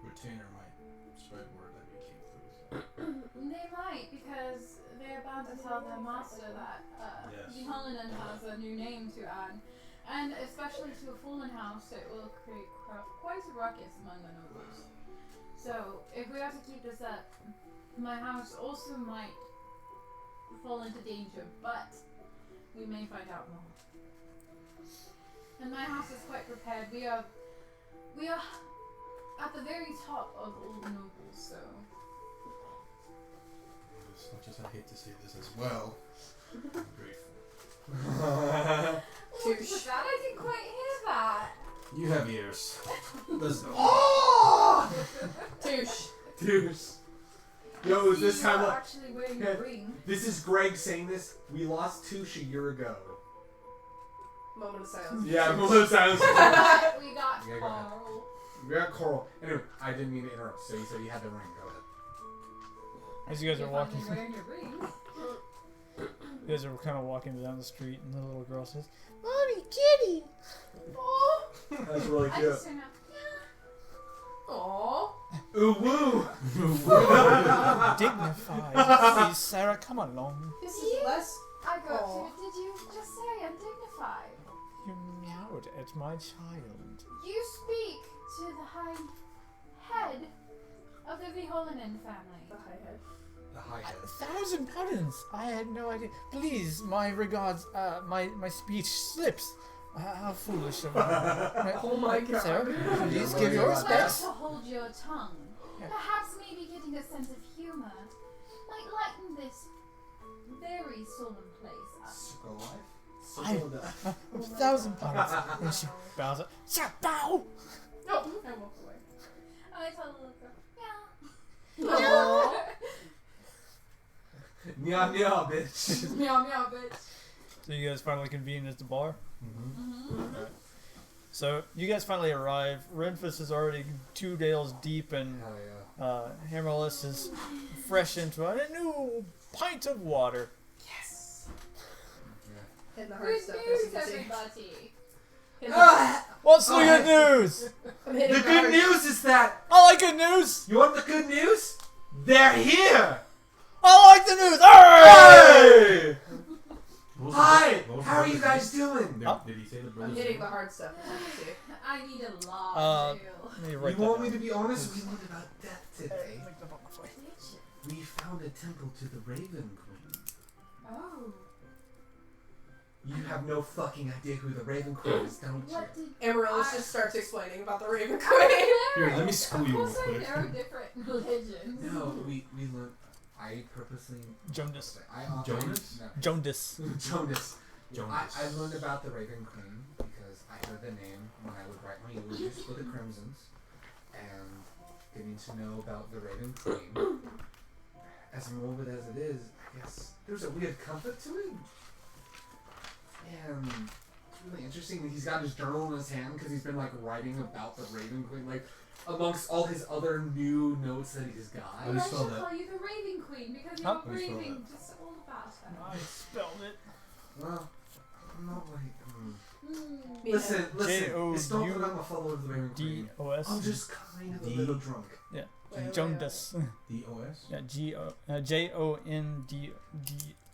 retainer might spread word that we came through. So. They might, because they're about to tell their master that Yes. the Hallinan has a new name to add. And especially to a fallen house, it will create quite a ruckus among the nobles. So, if we are to keep this up, my house also might fall into danger, but we may find out more. And my house is quite prepared. We are at the very top of all the nobles, so As much as I hate to say this as well, I'm grateful. what was that? I didn't quite hear that. You have ears. Let's go. Oh! Touche. Yo, is this You kind are of actually wearing a ring. this is Greg saying this? We lost Touche a year ago. Moment of silence. Yeah, moment of silence. We got Yeah, go ahead. Carl. We got Coral. Anyway, I didn't mean to interrupt. So you said you had the ring. Go ahead. As you guys are You're walking, finally wearing your ring. you guys are kind of walking down the street, and the little girl says, "Mommy, kitty." Oh, That's really I cute. just turned out. Aww. Ooh woo! Dignified. Please, Sarah, come along. This is less. I got Aw. you. Did you just say undignified? You meowed at my child. You speak to the high head of the Viholinen family. The high head. The high head. 1,000 pardons. I had no idea. Please, my regards. My speech slips. How foolish of me. Oh my god. Sarah, please Yeah, give your really Well respects. to hold your tongue. Yeah. Perhaps maybe getting a sense of humor might lighten this very solemn place up. Circle life. I- Circle death. 1,000 pardons. And she bows up. Bow! No. I walk away. I tell the little girl, Meow meow, bitch. meow meow bitch. So you guys finally convene at the bar. Mm-hmm. So you guys finally arrive. Renfis is already 2 days deep, and Hell yeah. Amaryllis is fresh into a new pint of water. Yes. Yeah. And the hard Good stuff. news, as you can see. everybody. And What's the good news? I'm The hitting good hard- news is that I like good news. you want the good news? They're here. I like the news. Hooray! Hey! What was Hi. the- what was How the are you birthday? guys doing? Did he say the I'm brother's hitting name? the hard stuff. As you can see. I need a lot Uh, of ale. Let me You write want that me to down. be honest? We learned about death today. Make that on my phone. We found a temple to the Raven Queen. Oh. You have no fucking idea who the Raven Queen is, don't you? What did Amaryllis I- just starts explaining about the Raven Queen. Here, let me school you real Also, quick. there are different religions. No, we learned. I purposely. Jonas. Jonas? No. Jonas. Jonas. Jonas. I learned about the Raven Queen because I heard the name when I would write my eulogies for the Crimsons, and getting to know about the Raven Queen, as morbid as it is, I guess there's a weird comfort to it. And it's really interesting that he's got his journal in his hand because he's been like writing about the Raven Queen, like amongst all his other new notes that he's got. How do I you should spell that? call you the Raven Queen because Huh? you're How do you spell raving just all about her. I spelled it. Well, I'm not like. Listen, Listen. It's not that I'm a follower of the Raven Queen. D-O-S. I'm just kind of a D- little drunk. Jonas. D-O-S? Yeah, J-O-N-D-D.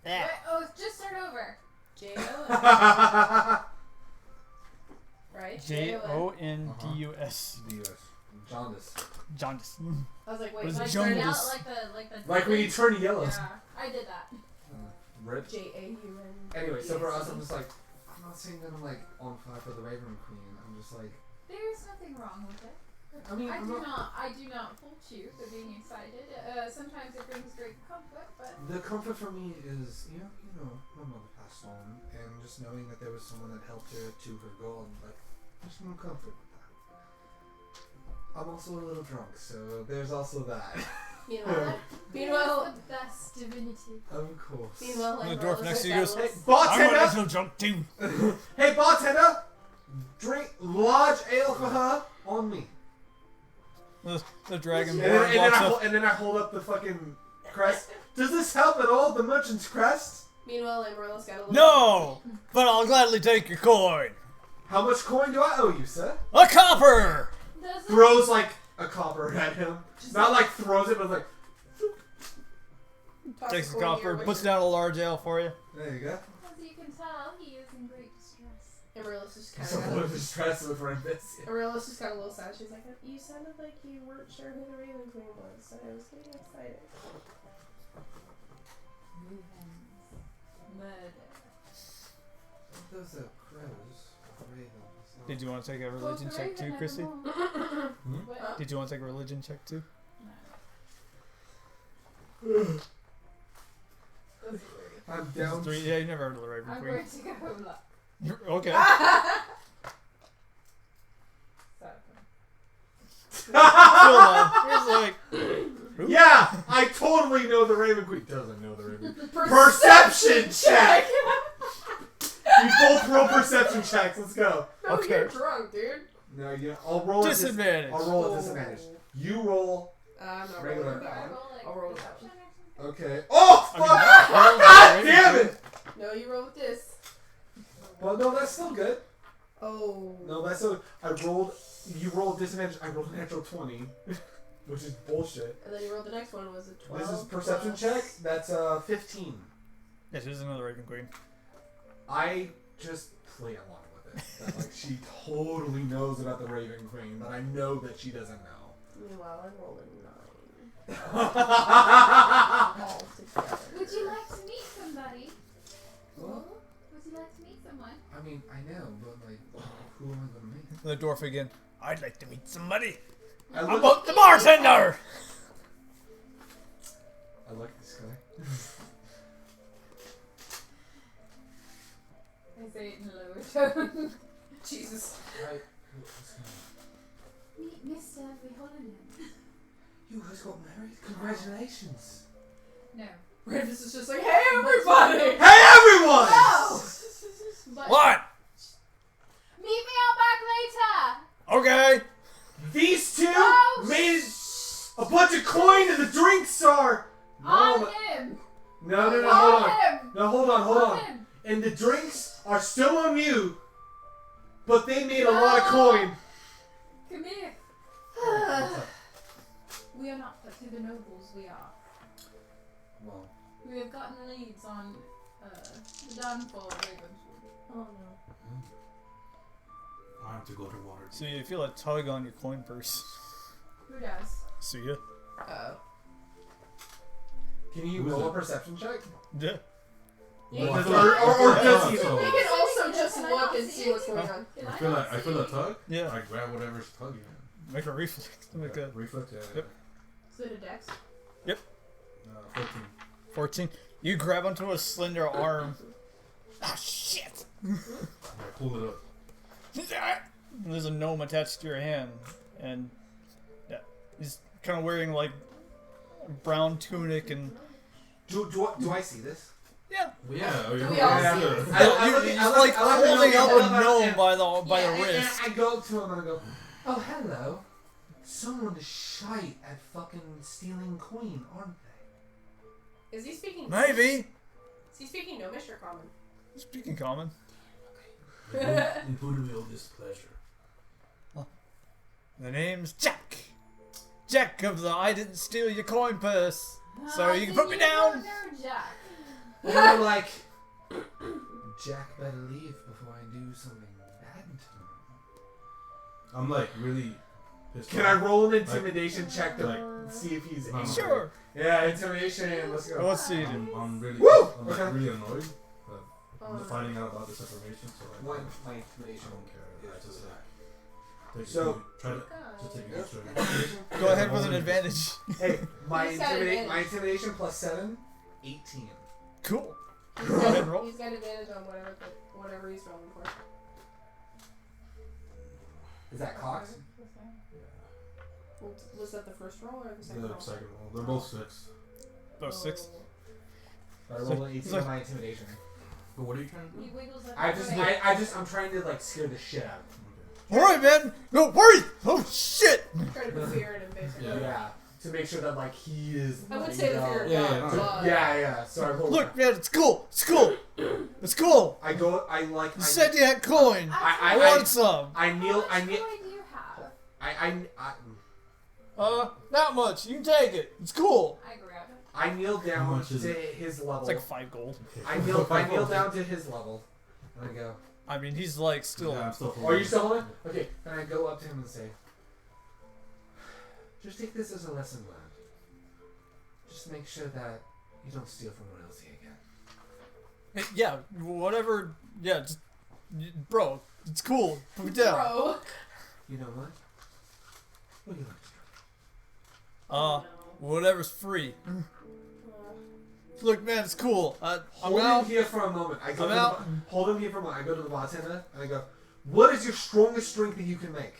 Wait, oh, just start over. J-O-N. Right? J-O-N-D-U-S. D-U-S. Jaundice. Jonas. I was like, wait, What is like Jonas? like the Like when you turn yellow. Yeah, I did that. Rip. J-A-U-N. Anyway, so for us, I'm just like, I'm not saying that I'm like on fire for the Raven Queen. I'm just like, There's nothing wrong with it. I mean, I I'm do not. not fault you for being excited. Sometimes it brings great comfort, but The comfort for me is, you know, my mother passed on, and just knowing that there was someone that helped her to her goal, and like, there's more comfort with that. I'm also a little drunk, so there's also that. Meanwhile, Meanwhile, the best divinity. Of course. meanwhile, The like dwarf Rose next has to you got goes, little- Hey, I'm a bartender! little drunk too. Hey, bartender! Drink large ale for her on me. The dragon And board walks up. then I hold up the fucking crest. Does this help at all? The merchant's crest? Meanwhile, Amaryllis got a little. No! But I'll gladly take your coin. How much coin do I owe you, sir? A copper! Does it, Throws like a copper at him. Not like throws it, but like, Toss Takes a a coin copper, here, puts which- down a large ale for you. there you go. as you can tell, he is in great distress. Amaryllis just kind So of. what is stress with Renfis? Amaryllis just got a little sad. She's like, "You sounded like you weren't sure who the Raven Queen was, so I was getting excited." Murder. Those are crows. Ravens. Did you want to take a religion check too, Crissy? What? Did you want to take a religion check too? I'm down. Three. Yeah, you never heard of the Raven I'm Queen. going to go look. Okay. So, Hold on. Here's like. Yeah, I totally know the Raven Queen. Doesn't know the Raven Queen. Perception check! We both roll perception checks. Let's go. No, Okay. you're drunk, dude. No, I'll roll a Disadvantage. I'll roll a disadvantage. You roll. I'm not Regular. rolling do I that one. roll like I'll roll perception or something? Okay. Oh I mean, fuck! roll God the damn Raven it! No, you roll with this. Well, no, that's still good. Oh. No, that's so. I rolled. You rolled disadvantage. I rolled a natural 20, which is bullshit. And then you rolled the next one. Was it 12? This is perception plus- check. That's 15. Yes, this is another Raven Queen. I just play along with it. That, like, she totally knows about the Raven Queen, but I know that she doesn't know. Meanwhile, I'm rolling 9. Well, All together. Would you like to meet somebody? Would you like to meet someone? I mean, I know, but like, who am I gonna meet? The dwarf again. I'd like to meet somebody. I How look, about the bartender? I like this guy. I say it in a lower tone. Jesus. What's his Meet Mr. Beholden. name? You guys got married? Congratulations! No. Renfis is just like, "Hey, everybody!" Hey, everyone! No! But What? meet me out back later! Okay. These two No! made a bunch of coin, and the drinks are. On No, him! no, hold On on. him! No, hold on. On him! And the drinks are still on you, but they made a lot of coin. Come here. We are not but to the nobles, we are. Well, We have gotten leads on the downfall of Ravenswood. Oh no. I have to go to water. So you feel a tug on your coin purse. Who does? Tsuya. Oh. can you Who's roll a it? perception check? Yeah. Yeah, Or you does he? can also don't just Can I look not and see see what's it? going on. Can I feel not like a see? tug. Yeah. I grab whatever's tugging. Make a reflex. Make a reflex. Yeah. Yep. So the dex. 14. 14. You grab onto a slender arm. Ah, shit! I pull it up. And there's a gnome attached to your hand, and yeah, he's kind of wearing like a brown tunic and Do I see this? yeah. Yeah. We all Yeah. see it. He's like holding up a gnome by the wrist. And I go up to him and I go, oh, hello. Someone is shite at fucking stealing coin, aren't they? Is he speaking? Maybe. Is he speaking Gnomish or Common? Speaking common. Intuitive displeasure. The name's Jack. Jack of the I didn't steal your coin purse. So you can put me down. Don't know Jack. And I'm like, Jack better leave before I do something bad to him. I'm like really pissed Can I off. roll an intimidation check to like- see if he's angry? Sure. Yeah, intimidation. Let's go. Let's see. I'm really, Woo! I'm like Okay. really annoyed. But Oh, I'm finding out about this information, so like, One, my I intimidation. don't care. I just like take So- try to just take it extra. Go ahead with an advantage. Hey, my He's got intimidation plus 7, 18. Cool. He's Go ahead and got, roll. he's got advantage on whatever he's rolling for. Is that Cox? Well, was that the first roll or the second The roll? second roll. They're both 6. Oh, 6. I rolled an 18 on my intimidation. But what are you trying to do? He wiggles like I'm trying to like scare the shit out of him. Okay. Alright, man. No, worry. Oh, shit. Try to put fear in him, basically. Yeah. To make sure that like he is. I would letting say the go. fear of Yeah, God. yeah, but- Yeah. So I rolled. Look, man, it's cool. It's cool. It's cool. I go. I like. You said you had coin. I- I want some. I kneel. How much coin do you have? Not much. You can take it. It's cool. I grab it. I kneel How down much is to it? his level. It's like 5 gold. Okay. I kneel down to his level, and I go. I mean, he's like still. Yeah, I'm still Oh, are you still holding? Okay. And I go up to him and say, "Just take this as a lesson learned. Just make sure that you don't steal from royalty again." Yeah, whatever. Yeah, just, bro, it's cool. Put me down. Bro. You know what? What do you like to drink? Uh, whatever's free. Look, man, it's cool. I'm Hold out. him here for a moment. I go I'm to out. hold him here for a moment. I go to the bartender and I go, "What is your strongest drink that you can make?"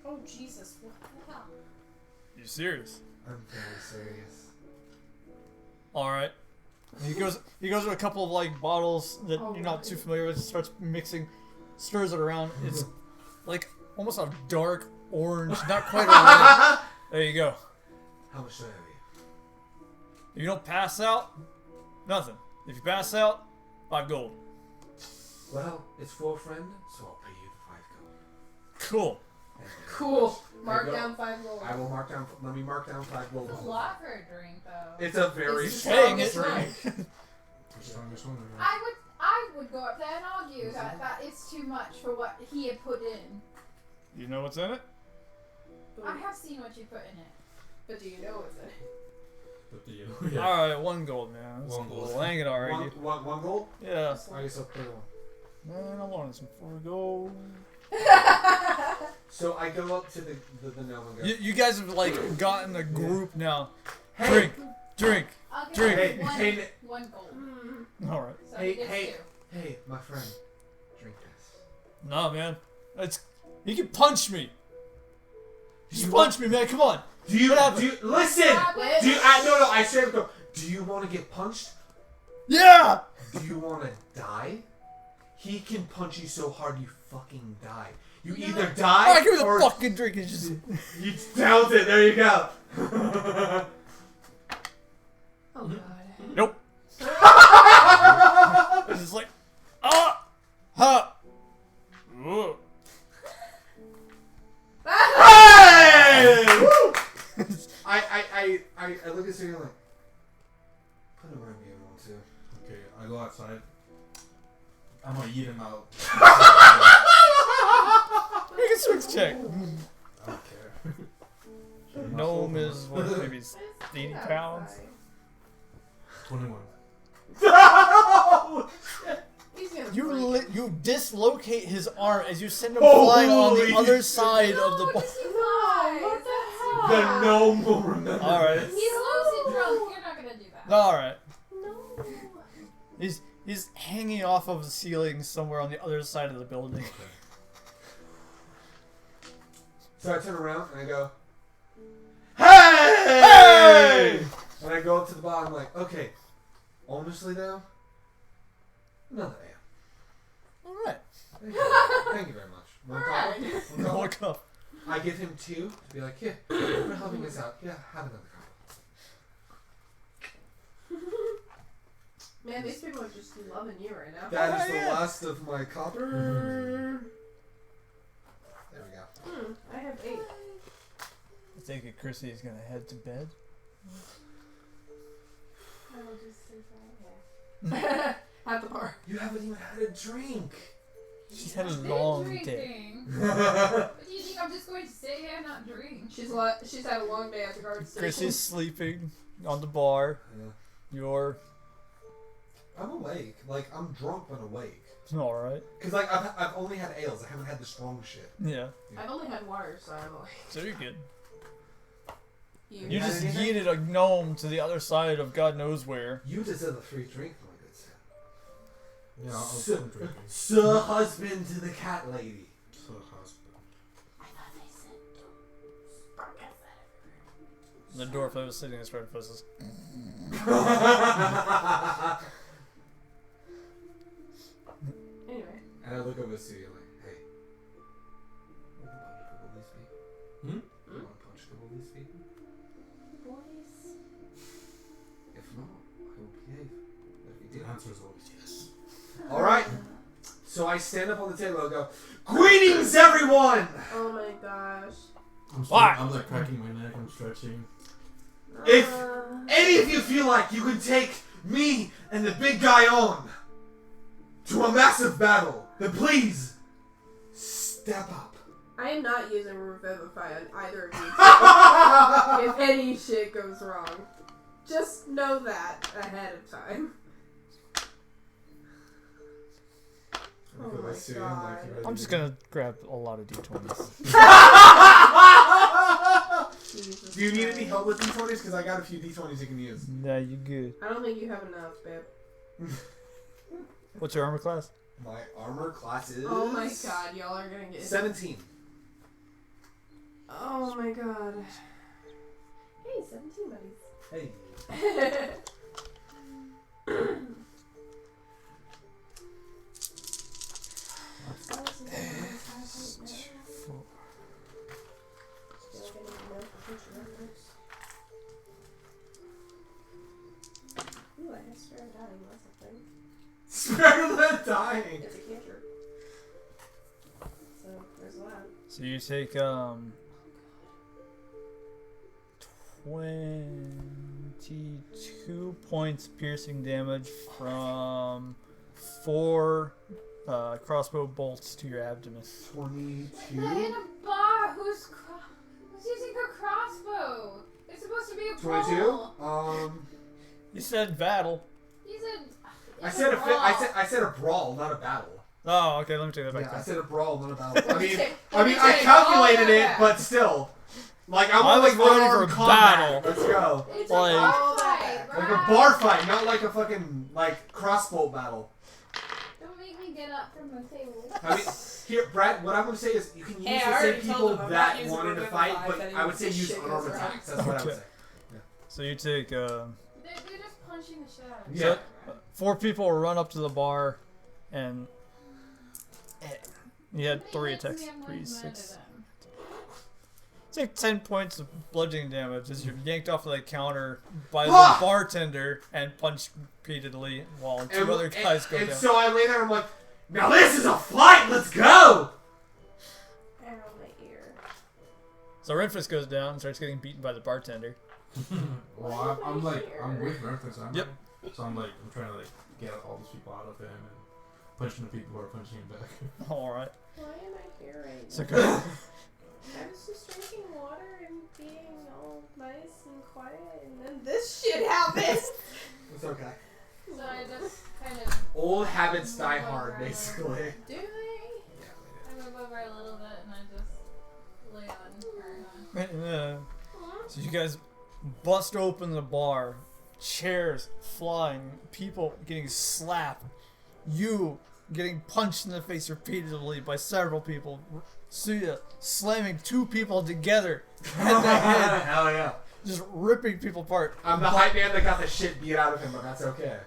Oh, Jesus. What the hell? You serious? I'm very serious. All right. He goes with a couple of like bottles that Oh, you're not too familiar with. Starts mixing, stirs it around. It's like almost a dark orange, not quite a red. There you go. How much do I owe you? If you don't pass out, nothing. If you pass out, 5 gold. Well, it's for a friend, so I'll pay you the 5 gold. Cool. And Cool. Mark There you go. down 5 gold. I will mark down. Let me mark down 5 gold. It's a lot for a drink, though. It's a very It's strong Dang it. drink. Strongest one. I would go up there and argue that it's too much for what he had put in. You know what's in it? I have seen what you put in it. But do you know what's in it? But the All right, 1 gold, man. That's One cool. gold. I ain't gonna argue. One gold? Yeah. Alright, so 31. Man, I wanted some 4 gold. So I go up to the gnome and go, You guys have like gotten a group now. "Hey, Drink. I'll give Drink. you Hey, one gold. All right. So Hey, he gets hey. 2. hey, my friend, drink this." Nah, man. He can punch me. Just You punch me, man. Come on. Do you listen? Grab it. Do you? No. I straight up go. Do you want to get punched? Yeah. Do you want to die? He can punch you so hard you fucking die. You You either know- die Alright, give me the or fucking drink. It's just. you downed it. There you go. Oh, God. Nope. It's just like. Ugh. Hey! Woo! I look at Tsuya like, put him around me and want to. Okay, I go outside. I'm gonna eat him out. Make a swings check. I don't care. Gnome is what, maybe 80 pounds. 21. He's gonna You freak You dislocate his arm as you send him flying on the Holy other shit. side of the No, bar. just you guys. what the hell? The gnome will remember. Alright. this. He's lucid drunk. You're not gonna do that. Alright. No. He's hanging off of the ceiling somewhere on the other side of the building. Okay. So I turn around and I go, hey! And I go up to the bar. I'm like, okay, honestly though, another ale. Alright. Thank you. Thank you very much. One Alright. cup. One cup. Look up. I give him 2 to be like, here, for helping us out. Yeah, have another cup. Man, these people are just loving you right now. That is Oh, the yeah. last of my copper. There we go. I have 8. I think Crissy is gonna head to bed. I will just sit right here. At the bar. You haven't even had a drink. She's had a I've been long day. drinking. That's But do you think I'm just going to sit here and not drink? She's had a long day at the guard station. Chrissy's sleeping on the bar. You're I'm awake. Like, I'm drunk but awake. alright. Because, like, I've only had ales. I haven't had the strong shit. Yeah. I've only had water, so I'm like. So you're good. You You had just anything? yeeted a gnome to the other side of God knows where. You deserve a free drink, my good sir. Yeah, I'll Sir, I'm drinking. Sir husband to the cat lady. So husband. I thought they said don't spark outside And the dwarf that was sitting in front of us is. Anyway. And I look over to you like, hey. Want to punch a couple of these people? Hmm? You want to punch a couple of these people? boys. If not, I will behave. But if you The do. answer is always yes. Alright. So I stand up on the table and go, greetings everyone! Oh my gosh. I'm like cracking my neck, I'm stretching. If any of you feel like you can take me and the big guy on to a massive battle, then please step up. I am not using Revivify on either of you if any shit goes wrong. Just know that ahead of time. Oh my god. I'm just gonna grab a lot of d20s. Jesus Do you need any Christ. help with D20s? Because I got a few D20s you can use. Nah, you good. I don't think you have enough, babe. What's your armor class? My armor class is... Oh my god, y'all are gonna get 17. Oh my god. Hey, 17 buddies. Hey. Ooh, I have spare dying, that's a thing. Spare the dying. It's a cantrip. So, there's that. So you take 22 points piercing damage from 4 crossbow bolts to your abdomen. 22. They're in a bar. Who's using her crossbow? It's supposed to be a 22? brawl. You said battle. You said. I it's said a brawl. I said a brawl, not a battle. Oh, okay. Let me take that back. Yeah, I then. said a brawl, not a battle. Okay, I calculated it, but still. Like, I was was like ready unarmed for combat. battle. Let's go. It's Like- a bar fight, Like a Brad. bar fight, not like a fucking, like, crossbow battle. Don't make me get up from the table. I mean, here, Brad, what I'm going to say is you can use Hey, I the same already told people him I'm not that using wanted to Revivify fight, if but any I would say of this use shit goes unarmed wrong. attacks. That's what I would Okay. say. So you take They're just punching the shit out of me. Yeah. 4 people run up to the bar, and you had 3 Makes attacks. me have 3, one 6. murder Take 10 points of bludgeoning damage as you're yanked off of the counter by Ah! the bartender and punched repeatedly while 2 other guys go and down. so I lay there and I'm like, now this is a fight, let's go! Ow, my ear. So Renfis goes down and starts getting beaten by the bartender. Well, I'm with Renfis, aren't Yep. I? So I'm trying to get all these people out of him and punching the people who are punching him back. Alright. Why am I here right So now? go. I was just drinking water and being all nice and quiet, and then this shit happens! It's okay. So I just kind of Old habits die move hard, over a basically. little bit. Do they? Yeah, I move over a little bit and I just lay on her. So you guys bust open the bar, chairs flying, people getting slapped, you getting punched in the face repeatedly by several people, Tsuya slamming 2 people together head to head, Hell yeah. just ripping people apart. I'm the hype man that got the shit beat out of him, but that's okay.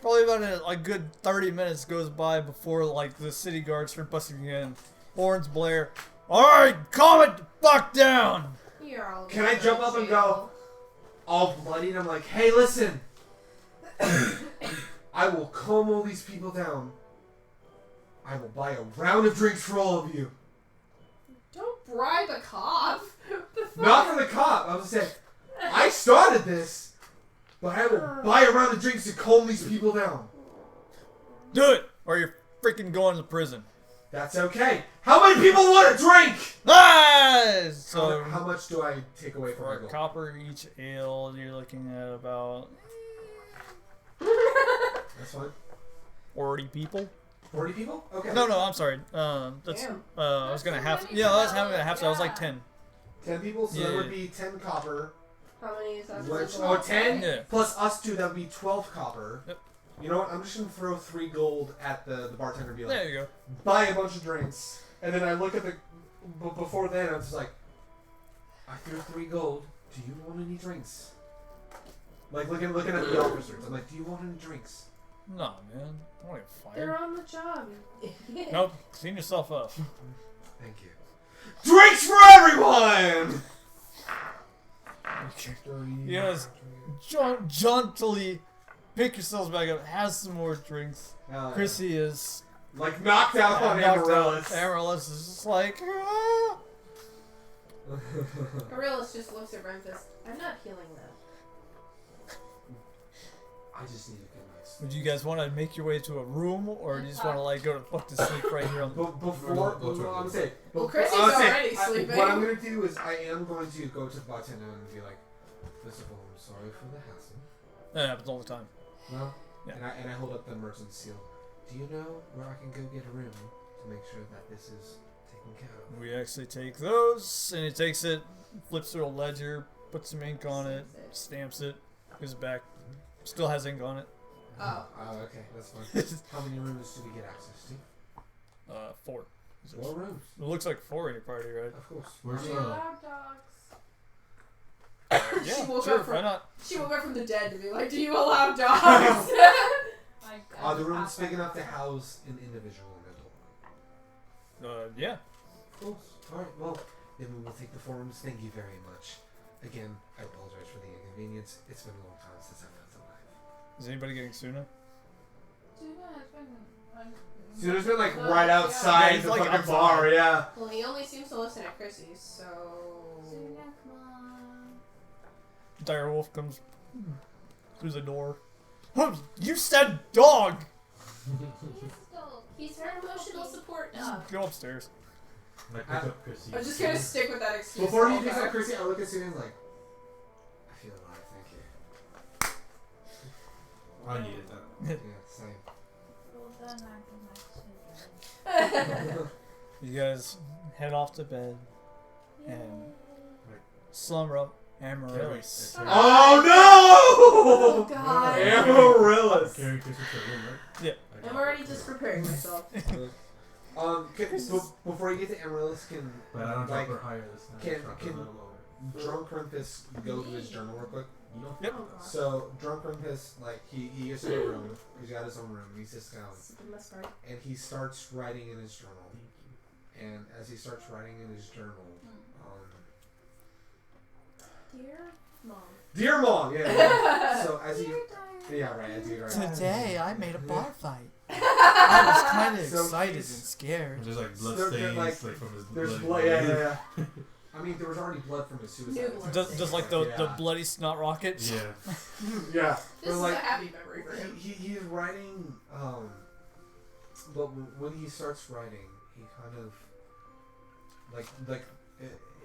Probably about a good 30 minutes goes by before like the city guards start busting in. Horns blare. Alright, calm it the fuck down! You're all Can I going jump to up and jail. go, all bloody, and I'm like, hey, listen! I will calm all these people down. I will buy a round of drinks for all of you. Don't bribe a cop. The fuck? Not for the cop. I was saying, I started this, but I will buy a round of drinks to calm these people down. Do it, or you're freaking going to prison. That's okay. How many people want a drink? Ah! So How much do I take away from for my a goal? copper each ale, you're looking at about That's fine. 40 people. 40 people? Okay. No, I'm sorry. That's Damn. I was gonna That's have. so many Yeah, I was people. having a half. So I was like Yeah. 10. 10 people, so Yeah, that would yeah. be 10 copper. How many is that? Which, total? 10 Yeah. plus us 2, that would be 12 copper. Yep. You know what? I'm just going to throw 3 gold at the bartender and be like, There you go. buy a bunch of drinks. And then I look at the. Before then, I'm just like, I threw 3 gold. Do you want any drinks? Like looking at the officers. I'm like, do you want any drinks? No, man. I want to get They're fired. on the job. idiot. Nope. Clean yourself up. Thank you. Drinks for everyone! You guys jauntily pick yourselves back up. Have some more drinks. Crissy is Like knocked out on knocked out. Amaryllis. Amaryllis is just like. "Ah." Amaryllis just looks at Renfis. I'm not healing that. I just need a good night's sleep. Would you guys want to make your way to a room, or do you just want to like go to fuck to sleep right here on the? Before, I'm gonna say, Well, Crissy's I'm gonna say, already sleeping. What I'm gonna do is I am going to go to the bartender and be like, first of all, I'm sorry for the hassle. That happens all the time. Well, Yeah. and I hold up the merchant seal. Do you know where I can go get a room to make sure that this is taken care of? We actually take those, and he takes it, flips through a ledger, puts some ink on it, stamps it, gives it back. Still has ink on it. Oh. Okay, that's fine. How many rooms do we get access to? 4. 4 rooms. It looks like 4 in your party, right? Of course. Where's We allow dogs. Yeah, She woke sure, up from- why not? She woke up from the dead to be like, do you allow dogs? Like, Are the rooms big enough to house an individual in a dorm? Yeah. Of course. Alright, well, then we will take the 4 rooms. Thank you very much. Again, I apologize for the inconvenience. It's been a long time since I've felt alive. Is anybody getting Suna? Tuna has been. Suna's been like Yeah. right outside Yeah, the like fucking outside. bar, yeah. Well, he only seems to listen at Crissy, so. Tuna, come on. Direwolf comes through the door. You said dog! He's her emotional support dog. Go upstairs. I pick up Crissy. I'm just gonna stick with that excuse. Before he all picks time. up Crissy, I look at Suna and like, I feel alive, thank you. I needed that. Yeah, same. Well done, my children. You guys head off to bed and slumber up Amaryllis. Oh Oh no! god. Amaryllis! Carry Crissy to the room, right? Yeah. I'm already just preparing myself. Before you get to Amaryllis, can But I don't like drop her higher this time. can- I drop her can- a little lower. drunk Renfis go to his journal real quick? Yep. So drunk Renfis, like he goes to a room. He's got his own room. He sits down This is the best part. and he starts writing in his journal. And as he starts writing in his journal, Dear mom. dear mom, yeah. So as he, yeah, right, as he writes. Today I made a bar fight. I was kind of So excited and he's- scared. There's like blood They're stains like- like from his There's bloody blood, body. yeah. I mean, there was already blood from his suicide. New blood. Just like the Yeah. bloody snot rockets. Yeah. Yeah. This But is like, a happy memory for him. he's writing, but when he starts writing, he kind of, like,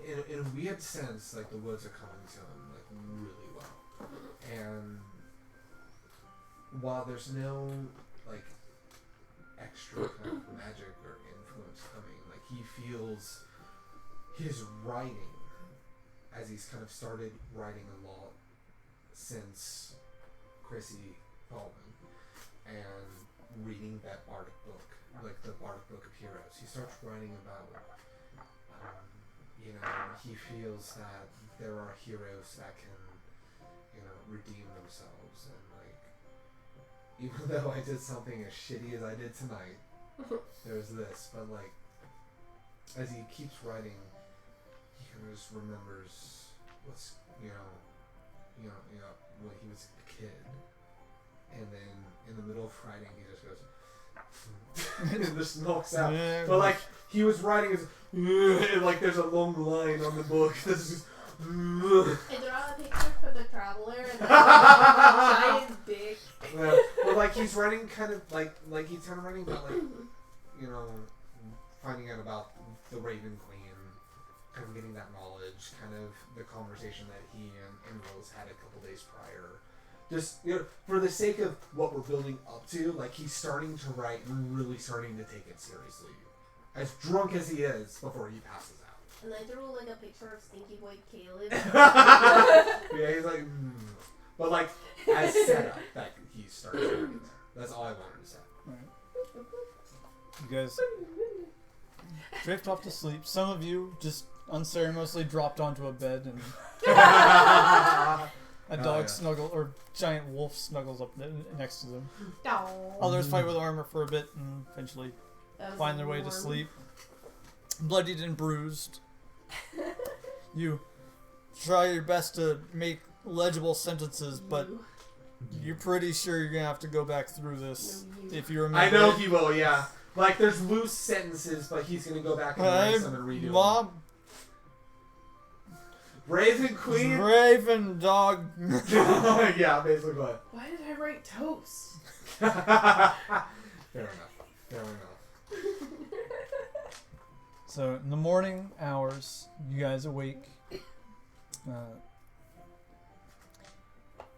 in a weird sense, like the words are coming to him like really well, and while there's no like extra kind of magic or influence coming, like he feels his writing as he's kind of started writing a lot since Crissy fallen and reading that bardic book, like the bardic book of heroes. He starts writing about he feels that there are heroes that can redeem themselves, and like even though I did something as shitty as I did tonight, there's this, but like as he keeps writing, he kind of just remembers what's when he was a kid, and then in the middle of writing he just goes and just knocks out. But like he was writing and like there's a long line on the book that's just I draw a picture for the traveler and a giant dick. yeah. But like he's writing kind of like he's kind of writing about like finding out about the Raven Queen, kind of getting that knowledge, kind of the conversation that he and Rose had a couple days prior. Just for the sake of what we're building up to, like he's starting to write and really starting to take it seriously. As drunk as he is before he passes out. And I drew like a picture of Stinky Boy Caleb. Yeah, he's like, but like as setup that he starts writing there. That's all I wanted to say. Right. You guys drift off to sleep. Some of you just unceremoniously dropped onto a bed and a dog snuggle or giant wolf snuggles up next to them. Others fight with armor for a bit and eventually find their way to sleep. Bloodied and bruised. You try your best to make legible sentences, but you're pretty sure you're gonna have to go back through this if you remember. I know he will, yeah. Like there's loose sentences, but he's gonna go back and write some and redo Mom, them. Raven Queen. Raven dog. Yeah, basically. What? Why did I write toast? Fair enough. Fair enough. So in the morning hours, you guys awake,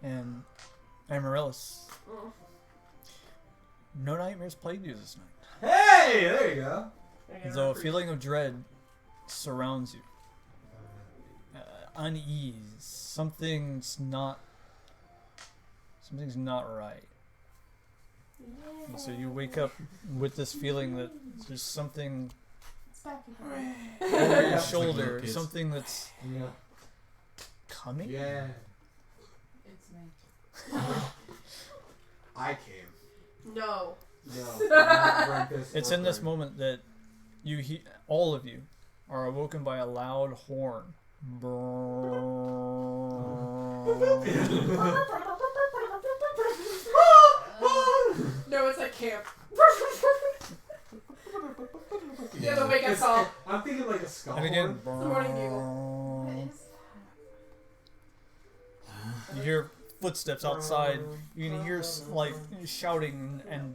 and Amaryllis. No nightmares plagued you this night. Hey, there you go. Though a feeling of dread surrounds you. Unease. Something's not right. And so you wake up with this feeling that there's something over your shoulder, something that's coming. Yeah. It's me. I came. No. No. It's in this moment that you all of you are awoken by a loud horn. No, it's at camp. Yeah, the wake up call. I'm thinking like a skull And again, horn. The morning bugle. What is you hear footsteps outside. You can hear like shouting and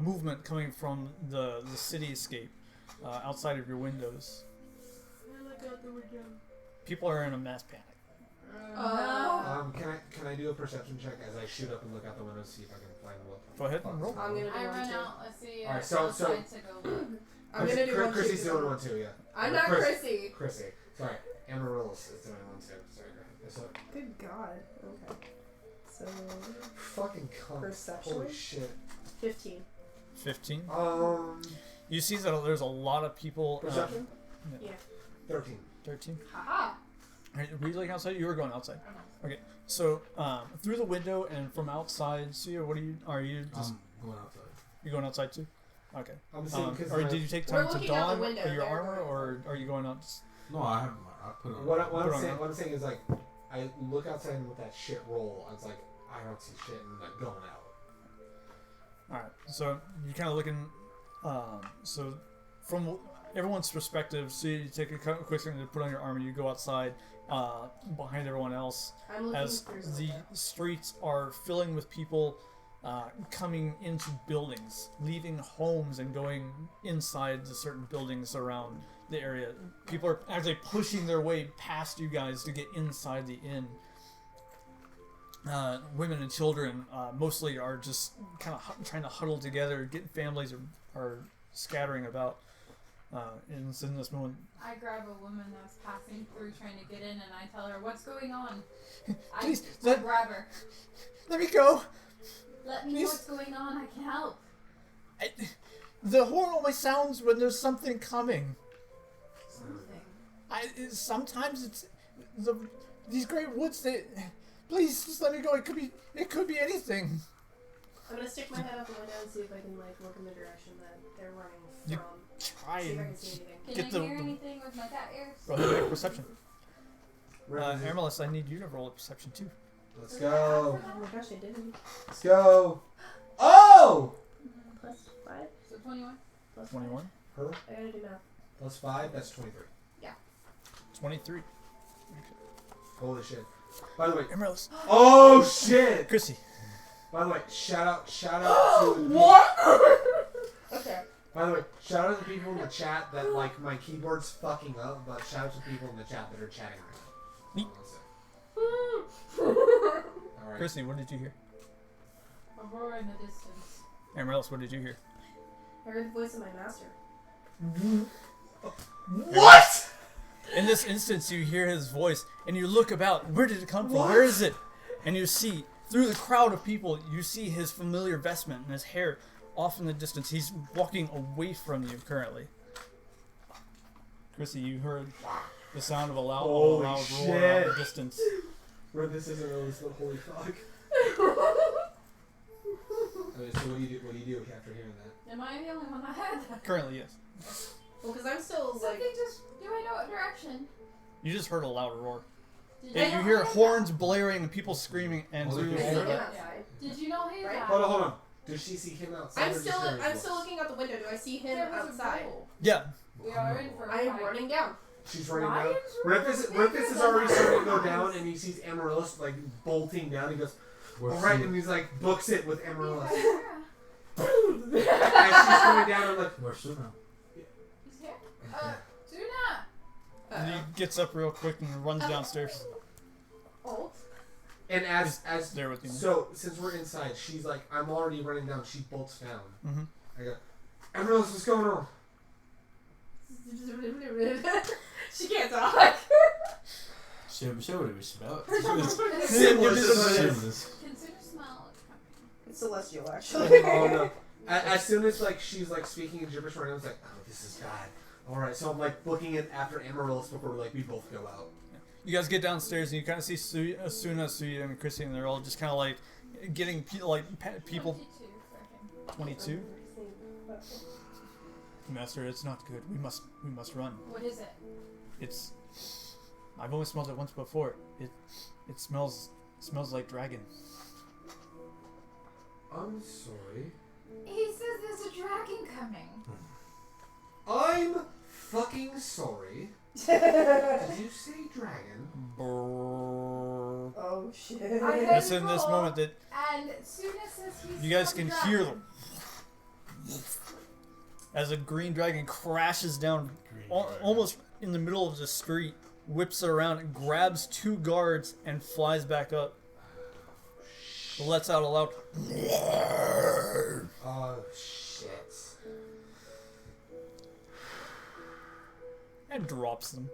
movement coming from the cityscape outside of your windows. People are in a mass panic. Can I do a perception check as I shoot up and look out the window to see if I can find what? Go ahead and roll. I'm gonna do I one run too. out. Let's see. Alright, so- outside to go look. I'm gonna do one Chrissy's too. doing one too, yeah. I'm not Crissy. Chrissy. Sorry. Amaryllis is doing one too. Sorry. So, Good God. Okay. So fucking cunt. Perception? Holy shit. 15. 15. You You see that there's a lot of people. perception? Yeah. 13. 13. Haha. Were you looking outside? You were going outside. Okay. So through the window and from outside, Tsuya, what are you just? Going outside. You going outside too? Okay. I'm saying because Or did you take We're time to looking out the don window, your they're armor, going or are you going out? No, I have. I put on. what Put on I'm saying is like I look outside and with that shit roll, I was like I don't see shit and like going out. All right. So you're kind of looking. So from everyone's perspective, so you take a quick second to put on your armor. You go outside behind everyone else I'm looking as through the something. streets are filling with people coming into buildings, leaving homes and going inside the certain buildings around the area. People are actually pushing their way past you guys to get inside the inn. women and children mostly are just kind of trying to huddle together. Families are scattering about. And it's in this moment. I grab a woman that's passing through trying to get in, and I tell her, "What's going on?" Please, I grab her. let me go. Let me know what's going on. I can help. The horn only sounds when there's something coming. Something. Sometimes it's these great woods. Please, just let me go. It could be anything. I'm gonna stick my head out the window and see if I can look in the direction that they're running from. You try See if I and can see anything. Can Get I the- hear anything with my cat ears? roll a perception. Renfis, Amaryllis, I need you to roll a perception too. let's go. Oh my gosh, I didn't. Let's go. Oh! Plus 5? So 21. Plus 21, Her I gotta do math. plus 5, that's 23. 23. Holy shit. By the way, Amaryllis, oh shit! Crissy. By the way, shout out to the Okay. By the way, shout out to the people in the chat that like my keyboard's fucking up, but shout out to people in the chat that are chatting right now. Alright. Crissy, what did you hear? A roar in the distance. Amaryllis, what did you hear? I heard the voice of my master. What? In this instance, you hear his voice, and you look about. Where did it come from? Where is it? And you see, through the crowd of people, you see his familiar vestment and his hair off in the distance. He's walking away from you currently. Crissy, you heard the sound of a loud, Holy roar shit. in the distance. Bro, this isn't really so holy fuck. Okay, so what do you do after hearing that? Am I the only one that had that? Currently, yes. Well, because I'm still like. Something just. Do I know what direction? You just heard a loud roar. Did And not you hear that? horns blaring and people screaming, and Oh, through they I see hear him that? outside. Did you not hear Right. that? Hold on. Does she see him outside? I'm or just still. hear his I'm voice? still looking out the window. Do I see him There was a outside? roll. yeah. We are in for a I am fight. running down. She's running Ryan's down. running Renfis is already starting to go down, and he sees Amaryllis like bolting down. He goes, "Alright," and he's like books it with Amaryllis. Yeah. As she's coming down, I'm like, Where's Suna? He's here. Tuna. And he gets up real quick and runs downstairs. Oh. and as There with you. so since we're inside, she's like, I'm already running down. She bolts down. Mm-hmm. I go, Amaryllis, what's going on? She can't talk. Should we smell it? Syphilis. Consider smell. It's celestial, actually. Oh no! As soon as like she's like speaking in gibberish right now, I was like, oh, this is bad. All right, so I'm like looking at after Amaryllis before like we both go out. You guys get downstairs and you kind of see Suna, Tsuya, and Crissy, and they're all just kind of like getting people. 22 for him. 22. Master, it's not good. We must run. What is it? It's. I've only smelled it once before. It smells like dragon. I'm sorry. He says there's a dragon coming. I'm fucking sorry. Did you say dragon? Oh shit. I heard It's in this roar, moment that And Suna says he's you guys smelled can a hear dragon. them as a green dragon crashes down almost in the middle of the street, whips it around, and grabs two guards and flies back up. Lets out a loud Oh shit! and drops them.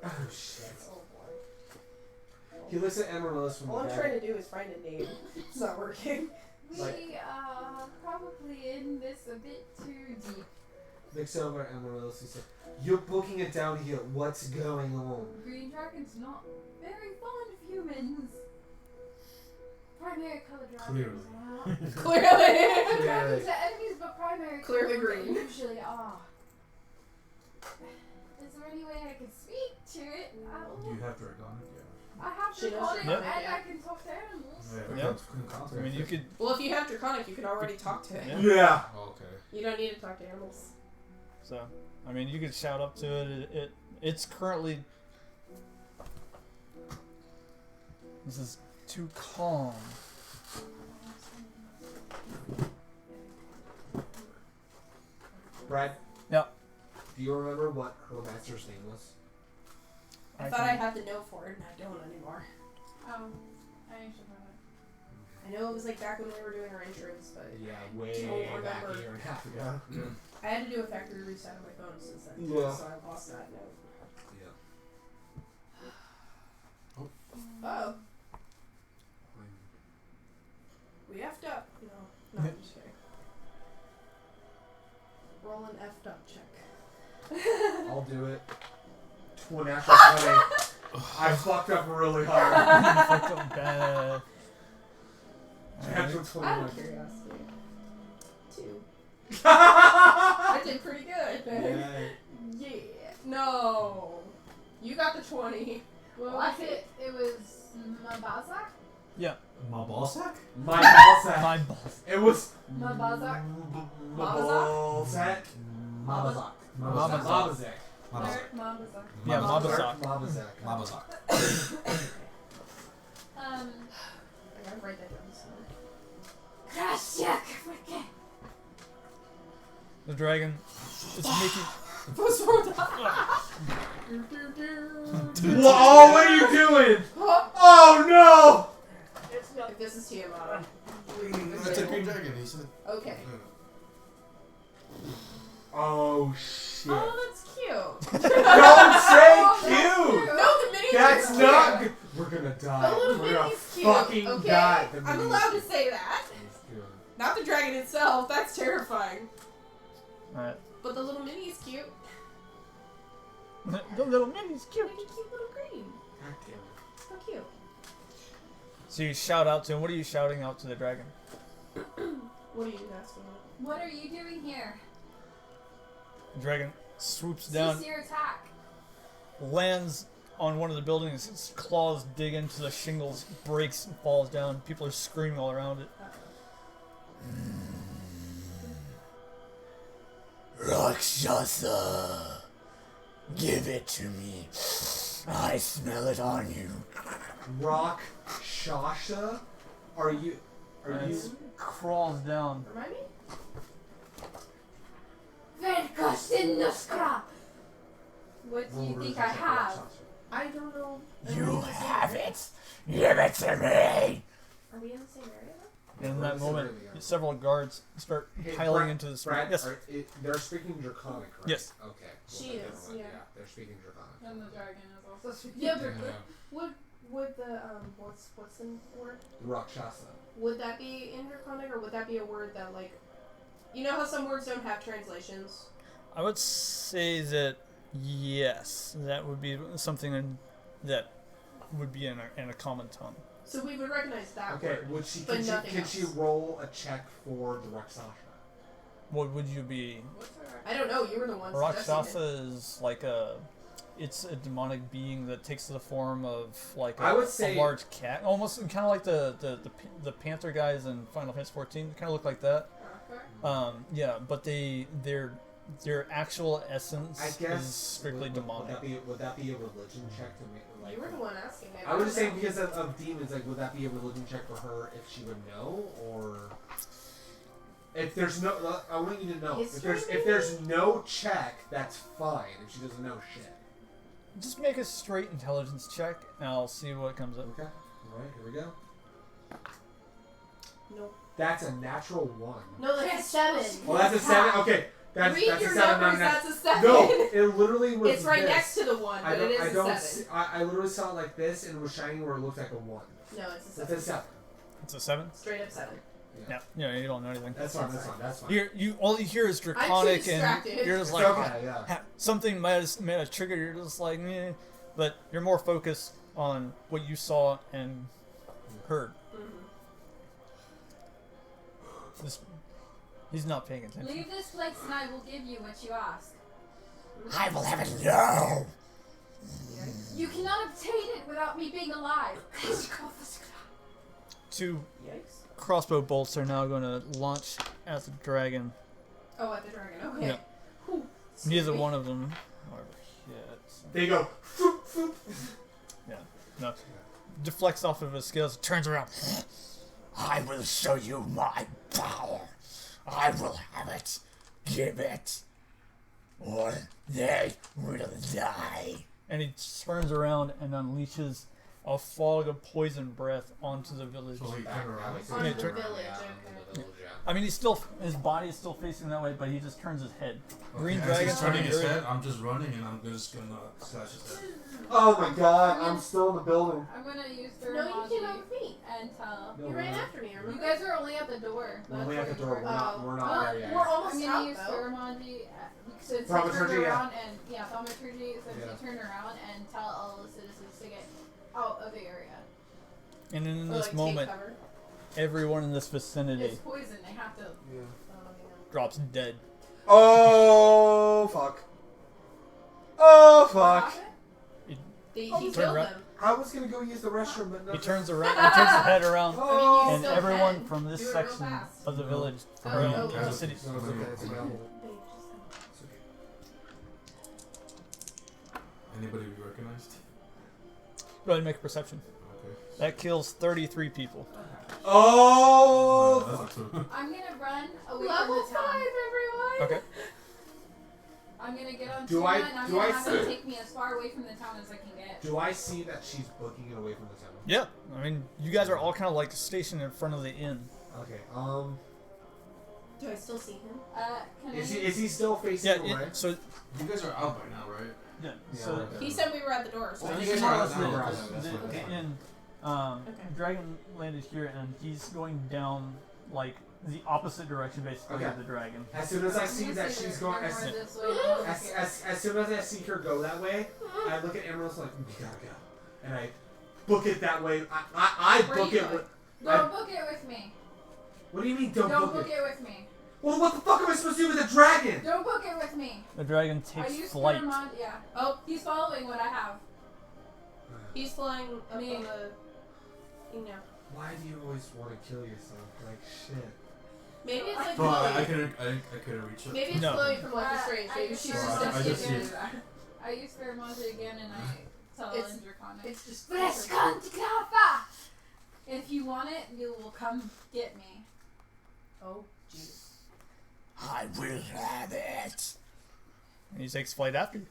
Oh shit! Oh boy. He looks at Amaryllis from All the I'm back. trying to do is find a name. It's not working. We Like- are probably in this a bit too deep. Looks over at Amaryllis. He said, "You're booking it down here. What's going on?" Green dragon's not very fond of humans. Primary color dragons are. Clearly. Dragons are enemies, but primary Clearly colors green. usually are. Is there any way I can speak to it? Do you have Dragonic? Yeah. I have She knows draconic Draconic, and yeah. I can talk to animals. Yeah. I mean, you could. Well, if you have Draconic, you can already talk to it. Yeah. Yeah. Oh, okay. You don't need to talk to animals. So, I mean, you could shout up to it. It's currently. This is too calm. Brad. Yeah. Do you remember what her master's name was? I thought I had the note for it, and I don't anymore. Oh, I should have it. I know it was like back when we were doing our insurance, but Yeah, way Don't back a remember. year and a half ago. I had to do a factory reset on my phone since then, Yeah. so I lost that note. Yeah. Oh, we effed up. No, I'm just kidding. Roll an effed up check. I'll do it. Natural 20. I fucked up really hard. Fucked up bad. Natural Out 21. of curiosity. 2. I I did pretty good. Yeah. Yeah. No. You got the 20. What was it? It was Mabazak? Yeah. My ball sack? My ball sack. My balls. It was Mabazak? my ball sack. Mabazak. Mabazak. Mabazak. Mabazak. Mabazak. Yeah, Mabazak. Mabazak. Mabazak. I gotta write that down somewhere. Krasiak, forget. The dragon is making. What's wrong with that? Whoa, what are you doing? Oh no! It's not. If this is TMI. That's a green dragon, he said. Okay. Oh shit. Oh, that's cute. Don't say cute! No, the mini. That's not good. We're gonna die. The little We're gonna mini's cute. fucking Okay, die. The I'm mini's allowed to say that. cute. Not the dragon itself. That's terrifying. Alright. But the little mini is cute. The little mini's cute. Like a cute little green. God damn it. So cute. So you shout out to him. What are you shouting out to the dragon? What are you asking? What are you doing here? The dragon swoops down, Cease your attack. lands on one of the buildings. Its claws dig into the shingles, breaks, and falls down. People are screaming all around it. Rakshasa, give it to me. I smell it on you. Rock Shasha? Are you And it crawls down. Remind me? Verkostinuskra. What do you think I have? I don't know. You have it. Give it to me. Are we in the same area? And in that Where's moment, the radio? several guards start Hey, piling Brad- into this room. Brad, Yes. they're speaking Draconic, right? Yes. Okay. Cool. She Never is, mind. yeah. They're speaking Draconic. And the dragon is also speaking. Yeah, but Yeah. would the what's the word? Rakshasa. Would that be in Draconic, or would that be a word that, like, you know how some words don't have translations? I would say that yes, that would be something that would be in a common tongue. So we would recognize that Okay, word. would she but can she nothing can she else. roll a check for the Rakshasa? What would you be? I don't know. You were the one suggesting Rakshasa is like it's a demonic being that takes the form of like I would say- a large cat, almost kind of like the panther guys in Final Fantasy 14. Kind of look like that. Okay. Yeah, but their actual essence I guess is strictly would demonic. would that be a religion check to make like? You were the one asking. I was just saying don't because of demons, like, would that be a religion check for her if she would know, or if there's no? I want you to know if there's no check, that's fine. If she doesn't know shit. Just make a straight intelligence check, and I'll see what comes up. Okay. All right. Here we go. Nope. That's a natural 1. No, that's a 7. Well, that's a 7. Okay. That's Read that's your a 7. numbers. Not That's a 7. No, it literally was. It's right this. next to the 1, I but don't. it I is don't. a 7. I literally saw it like this, and it was shining where it looked like a 1. No, it's a That's 7. a 7. It's a 7. Straight up 7. Yeah, you don't know anything. That's fine. That's fine. That's fine. You all you hear is I'm too draconic, and distracted. you're just It's like okay. Yeah. something might have triggered. You're just like, meh, but you're more focused on what you saw and heard. He's not paying attention. Leave this place and I will give you what you ask. I will have it now. You cannot obtain it without me being alive. 2 Yikes. crossbow bolts are now going to launch at the dragon. Oh, at the dragon. Okay. Yeah. Whew. Neither one of them are hit. They go. No. Deflects off of his scales, turns around. I will show you my power. I will have it. Give it. Or they will die. And he turns around and unleashes a fog of poison breath onto the village. So he turned around. On Yeah, the turn- village, Yeah, okay. on the village, yeah. I mean, his body is still facing that way, but he just turns his head. Green As dragon he's turning his turning head, I'm just running and I'm just gonna slash his head. Oh my god, I'm still in the building. I'm gonna use No, you came out Thermology with me. and tell. No, You we're ran not. after me, You remember? guys are only at the door. We're That's only at where the you door. were. We're not Well, there yet. we're almost I'm out, gonna use though. Thermology since he Thaumaturgy, turned yeah. around and Thaumaturgy since Yeah. he turned around and tell all the citizens to get out of the area. And in Or, this like, take moment, cover. everyone in this vicinity It's poison. They have to. Yeah. drops dead. Oh fuck. Oh fuck. He Turn killed around. them. I was gonna go use the restroom, but He nothing. turns around. He turns his head around, Oh. You and still everyone can. from this Do it real section fast. of the village, Oh, or oh, the oh. city. No, it's okay. It's available. It's okay. Anybody we recognized? Go ahead and make a perception. Okay. That kills 33 people. Oh. That's a 2. I'm gonna run away Level from the town. 5, everyone! Okay. I'm gonna get on Do Tsuya I- and I'm do gonna I have see- him take me as far away from the town as I can get. Do I see that she's booking it away from the town? Yeah, I mean, you guys are all kind of like stationed in front of the inn. Okay. Do I still see him? Can Is he still facing Yeah, away? so You guys are out by now, right? yeah, Yeah, so okay. He said we were at the door, so Oh, I you think guys we're are at out the now. door. Okay, that's the, fine, that's the fine. inn, Okay. Dragon landed here, and he's going down like the opposite direction, basically, Okay. of the dragon. As soon as I see that she's going, as soon as I see her go that way, I look at Amaryllis like, we gotta go, and I book it that way. I Where book you it. going? With, Don't book it with me. what do you mean? Don't Don't book it? with me. Well, what the fuck am I supposed to do with a dragon? Don't book it with me. The dragon I takes used flight. Pheromone, yeah. Oh, he's following what I have. He's flying up Me. on the thing now. Why do you always want to kill yourself? Like shit. Maybe it's like Well, I glowing. couldn't reach it. Maybe it's No. glowing from Life is Strange. Maybe she's Well, just I just see again. it. I use Pheromone again and I tell It's- in Draconic. It's just. If you want it, you will come get me. Oh, jeez. I will have it. And he takes flight after you.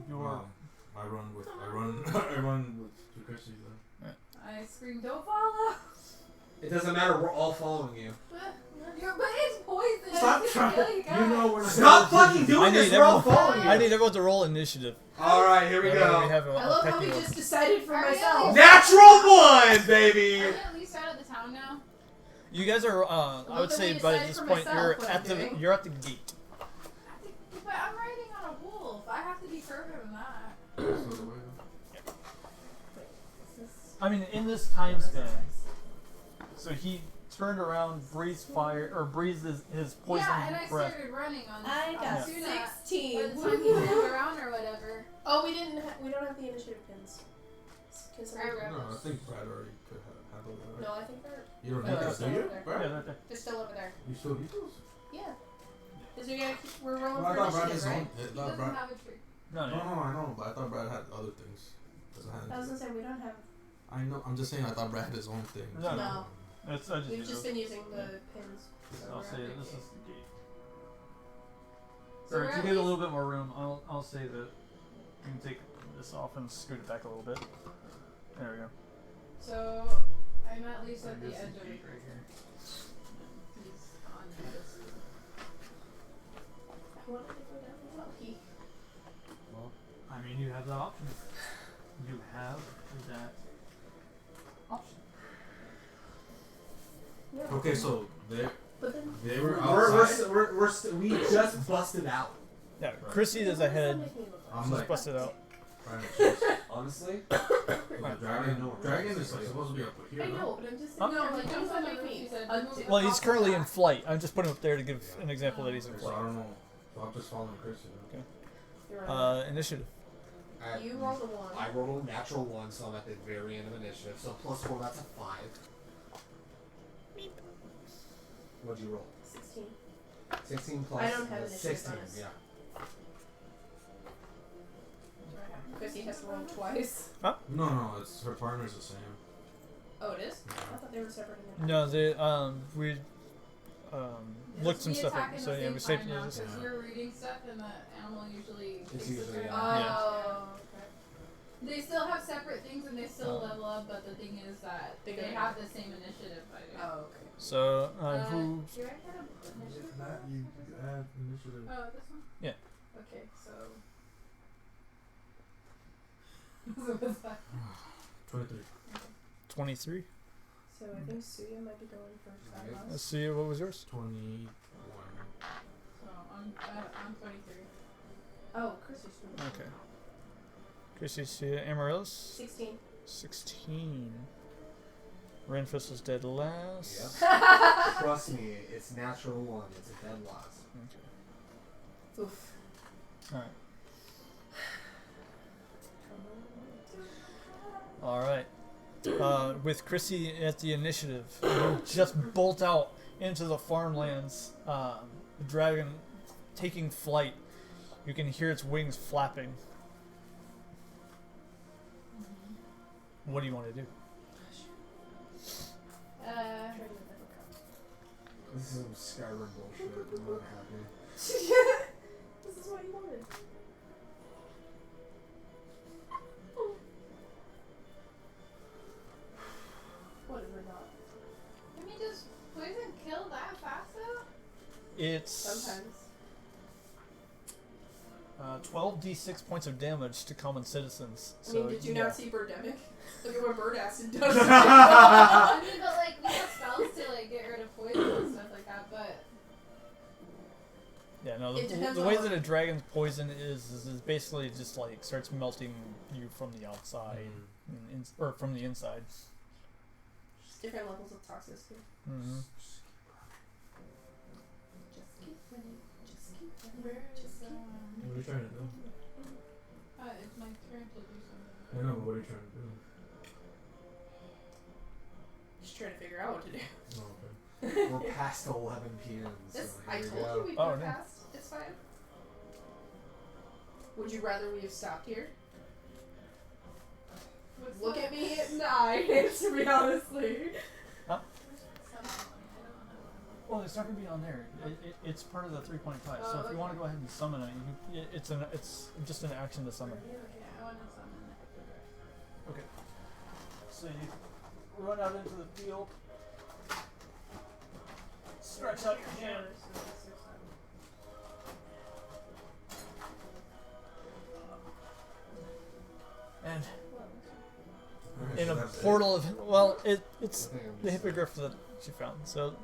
Your I run with I run with Crissy then. I scream, don't follow! It doesn't matter. We're all following you. But it's poison! Stop It's gonna trying. kill you guys. You know we're not. Stop fucking I doing need this. We're all everyone- following you. I need everyone to roll initiative. All right, here we That way go. We have a I love how pecky we order. just decided for Are we myself. Natural one, Are baby. we at least out of the town now? You guys are, I Look would at say, me by decide this for point, myself you're what at I'm the doing. you're at the gate. But I'm riding on a wolf. I have to be further than that. So the way- I mean, in this time span. So he turned around, breathed fire, or breathed his poison Yeah, and I breath. started running on I got on Tsuya. By 16. the time he turned around or whatever. Oh, we don't have the initiative pins. Can somebody I grab No, I those? think Brad already could handle it. No, I think they're You don't Yeah, need that's this, do you? there. Brad? Yeah, right there. they're still over there. You still need those? Yeah. Because we gotta keep, we're rolling Well, I for thought Brad initiative, has right? own. He I thought doesn't Brad. have a tree. No, No, no. I know, but I thought Brad had other things. Doesn't have I was anything. gonna say we don't have. I know. I'm just saying. I thought Brad had his own thing. No, No. It's, I just We've use just those. been using the pins. So I'll we're say at this the is the gate. So Or we're to at get a least- little bit more room, I'll say that you can take this off and scoot it back a little bit. There we go. So I'm at least at the There's edge of gate right here. He's on this. I wanted to go down the well. Well, I mean, you have that option. You have that option. Okay, so they But then. they were We're outside. we just busted out. Yeah, Crissy is ahead. I'm She's like busted out. trying to chase. Honestly, The dragon is like supposed to be up here. I no? know, but I'm just Huh? thinking, No, like, he don't jumps on make the roof, me. he said, Until- remove Well, he's currently in flight. I'm just putting him up there to give an example that he's in Okay, so I flight. don't know. So I'm just following Crissy. then. You're right. Initiative. You rolled a 1. I rolled a natural one, so I'm at the very end of initiative. So +4, that's a 5. What'd you roll? 16. 16 plus I don't have initiative 16. bonus. Yeah. Chrissy has to roll twice. No, it's her partner's the same. Oh, it is? I thought they were separate. No, they we looked some We stuff attack up. in So the yeah, same we saved time now, this. 'cause you're reading stuff and the animal usually takes usually, the turn. yeah. Oh, okay. They still have separate things and they still level up, but the thing is that they have the same initiative I do. Oh, okay. So, who? Do I get an initiative? That you add initiative. Oh, this one? Yeah. Okay, so. So what's that? 23. 23. So I think Tsuya might be going first. Let's see, what was yours? 21. So I'm 23. Oh, Crissy's doing Okay. Crissy, Amaryllis? 16. 16. Renfis was dead last. Yep. Trust me, it's natural one. It's a dead loss. Okay. Oof. Alright. Alright. With Crissy at the initiative, you just bolt out into the farmlands. The dragon taking flight. You can hear its wings flapping. What do you want to do? This is some Skyrim bullshit. I'm not happy. This is what you wanted. Whatever, not. Can we just poison kill that fast though? It's Sometimes. 12d6 points of damage to common citizens. I So, mean, did you yeah. not see Birdemic? Look at what bird acid does. I mean, but like we have spells to like get rid of poison and stuff like that, but Yeah, no, It depends the way on- that a dragon's poison is basically just like starts melting you from the outside, or from the inside. Just different levels of toxicity. Mm-hmm. just keep winning. Just keep winning. Where Just keep What are you trying to do? It's my turn to do something. I know, but what are you trying to do? Just trying to figure out what to do. Oh, okay. We're past 11 p.m. So This, I here we told go. you we'd Oh, go no. fast. It's fine. Would you rather we have stopped here? What's Look that? at me in the eye, answer me honestly. Well, it's not going to be on there. It's part of the 3.5. So Oh, if you want to go ahead and summon it, it's just an action to summon. Okay, I want to summon the Okay. So you run out into the field, stretch out your hand, and Okay, in so a that's it. portal of it's I think I'm the just- hippogriff that you found. So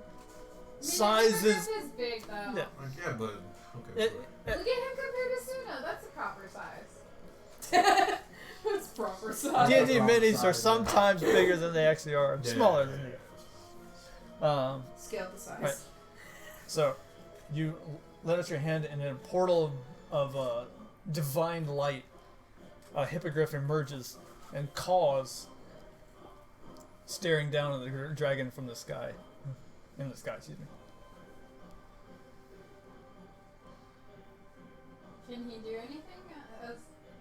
I size mean, is is big though. yeah. Yeah, but okay. It, Look at him compared to Suna. That's a proper size. It's proper size. D&D Wrong minis side, are yeah. sometimes bigger than they actually are. Yeah, Smaller yeah, than yeah, they yeah. are. Scale the size. Right. So, you let out your hand, and in a portal of divine light, a hippogriff emerges and caws, staring down at the dragon from the sky. In the sky, excuse me. Can he do anything as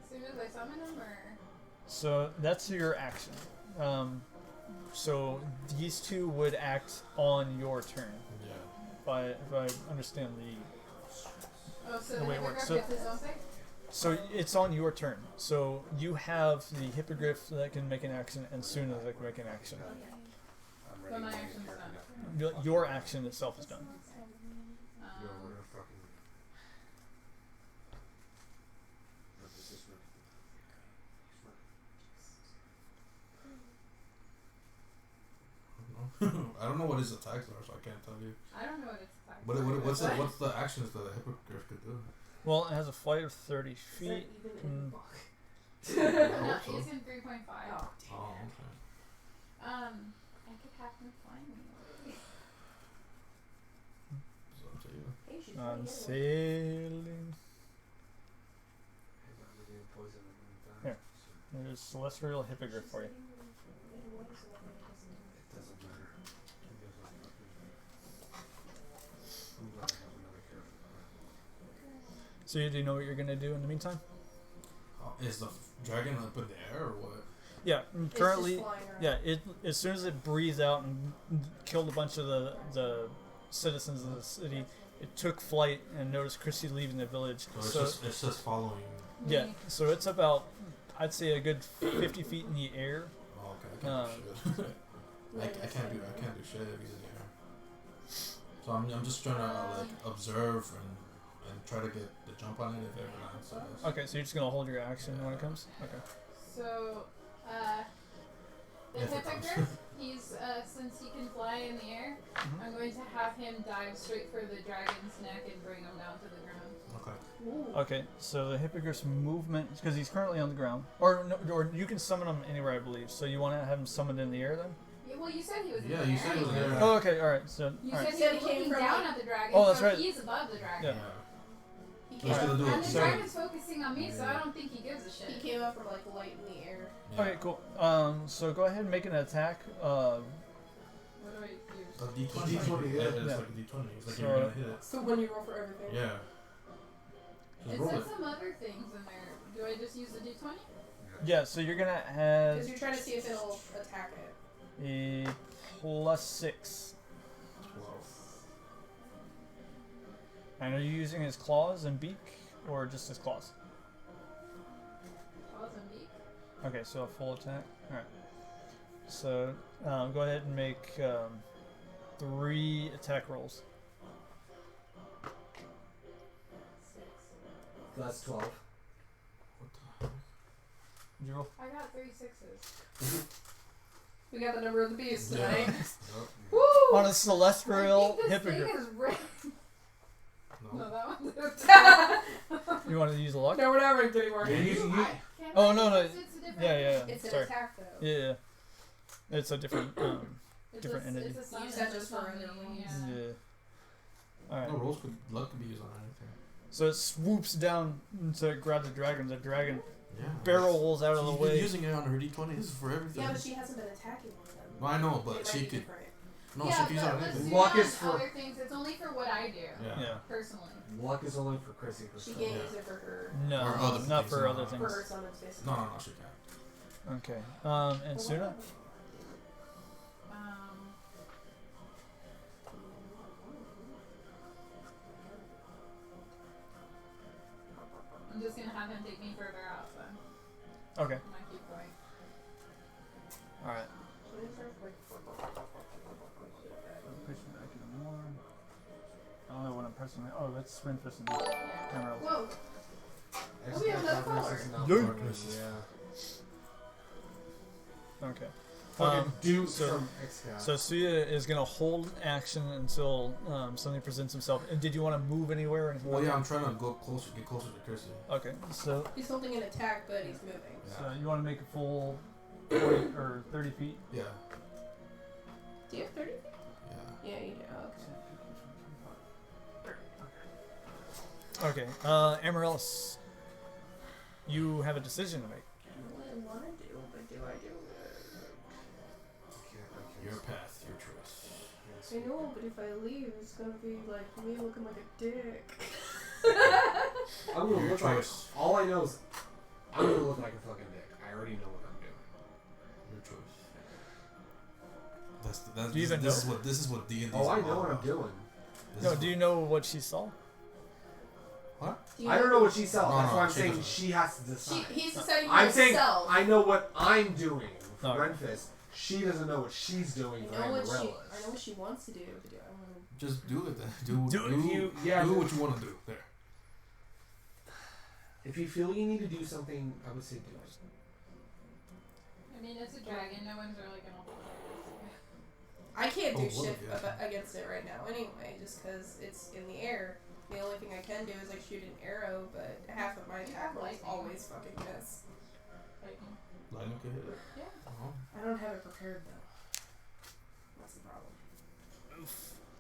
soon as I summon him, or? So that's your action. So these two would act on your turn. Yeah. If I understand the. Oh, so The the way it works. hippogriff gets his own thing? So it's on your turn. So you have the hippogriff that can make an action, and Suna that can make an action. I'm So my ready to action's make done. Your action itself is done. Yo, we're gonna fucking. This is I don't know what his attacks are, so I can't tell you. I don't know what it's like. What's the actions that a hippogriff could do? Well, it has a flight of 30 Is that feet. even in the book? I No, hope so. he's in 3.5. Oh, damn Oh, it. okay. I could have him flying me. It's up to you. Hey, she's On running anyway. sailing. poison Here. There's celestial hippogriff for you. It doesn't matter. I'm glad I have another character. So do you know what you're gonna do in the meantime? Is the dragon up in the air or what? Yeah, It's currently, just flying around. yeah. It as soon as it breathed out and killed a bunch of the citizens of the city, it took flight and noticed Crissy leaving the village. So it's just following. yeah, so it's about I'd say a good 50 feet in the air. Oh, okay. I can't do shit. I can't do shit if he's in the air. So I'm just trying to like observe and try to get the jump on it if it lands. So Okay, so you're just gonna hold your action when it comes. Okay. So, the If it comes. hippogriff, he's, since he can fly in the air, Mhm. I'm going to have him dive straight for the dragon's neck and bring him down to the ground. Okay. Okay, so the hippogriff's movement, because he's currently on the ground, or you can summon him anywhere, I believe. So you want to have him summoned in the air then? Yeah, well, you said he was in Yeah, the you air said he was in anyway. the air. Oh, okay, all right. So You all right. said he So was he came looking from, down like- at the dragon, Oh, that's so right. he's above the dragon. Yeah. He He's gonna do And it. the So- dragon's focusing on me, so I don't think he gives a He shit. came up from like light in the air. Okay, cool. So go ahead and make an attack. What do I use? A D20. D20, yeah. It's Yeah. like a D20. It's like So- you're gonna hit it. So when you roll for everything. Yeah. Just It roll said it. some other things in there. Do I just use the d20? Yeah, so you're gonna have Because you're trying to see if it'll attack it. a +6. 12. And are you using his claws and beak, or just his claws? Claws and beak. Okay, so a full attack. All right. So go ahead and make 3 attack rolls. So that's 12. What the heck? Did you roll? I got 3 6s. We got the number of the beast Yeah. tonight. Yup. Woo! On a I celestial think this hippogriff. thing is red. No, No. that one's You want to use a luck? No, we're not ranked anymore. Yeah, you- Oh, no, no. It's a different Yeah, yeah. It's an Sorry. attack though. Yeah, yeah. It's a different. Different entity. It's a sun, Use that it's a just for sun other thing, ones. yeah. Yeah. All right. No, rolls could luck could be used on anything. So it swoops down to grab the dragon. The dragon Yeah. barrels out of the She's way. been using it on her D20. This is for everything. Yeah, but she hasn't been attacking one of them. Well, I know, It but might she be could. different. No, yeah, she could use it but on let's anything. do Luck it is on for- other things. It's only for what I do, Yeah. personally. Luck is only for Crissy. For She stuff. can't Yeah. use it for her No, Or other not things, for no. other for her things. summons basically. No, she can't. Okay. And Suna? I'm just gonna have him take me further out then. Okay. I'm gonna keep going. All right. I don't know what I'm pressing. Oh, that's Renfis and Amaryllis. Whoa! Actually, we have another Darkness caller. is not Yeah. working, Yeah. Okay. Fucking Duke so- from XCOM. So Tsuya is gonna hold action until somebody presents himself. And did you want to move anywhere or anything? Well, like yeah, that? I'm trying to get closer to Crissy. Okay. So He's holding an attack, but he's moving. so you want to make a full 40 or 30 feet? Yeah. Do you have 30? Yeah. Yeah, you do. Okay. Okay. Amaryllis, you have a decision to make. I don't know what I want to do, but do I do Your path, your choice. it? I know, but if I leave, it's gonna be like me looking like a dick. I'm gonna Your look like. choice. All I know is I'm gonna look like a fucking dick. I already know what I'm doing. Your choice. That's Do you even know? This is what D&D. Oh, I know what I'm doing. No, do you know what she saw? What? Do you I don't know what she sells. No, That's no, why I'm she saying doesn't. she has to decide. He's deciding for I'm saying himself. I know what I'm doing for Oh. Renfis. She doesn't know what she's doing for I know Amaryllis. what she wants to do. But do I want to? Just do it then. Do it. You- yeah, do but- what you want to do. There. If you feel you need to do something, I would say do it. I mean, it's a dragon. No one's really gonna hold it. I can't do Oh, what shit if you- against it right now anyway, just because it's in the air. The only thing I can do is like shoot an arrow, but half of my You attack have rolls lightning. always fucking miss. Lightning. Lightning can hit it. Yeah. Uh-huh. I don't have it prepared though. That's the problem.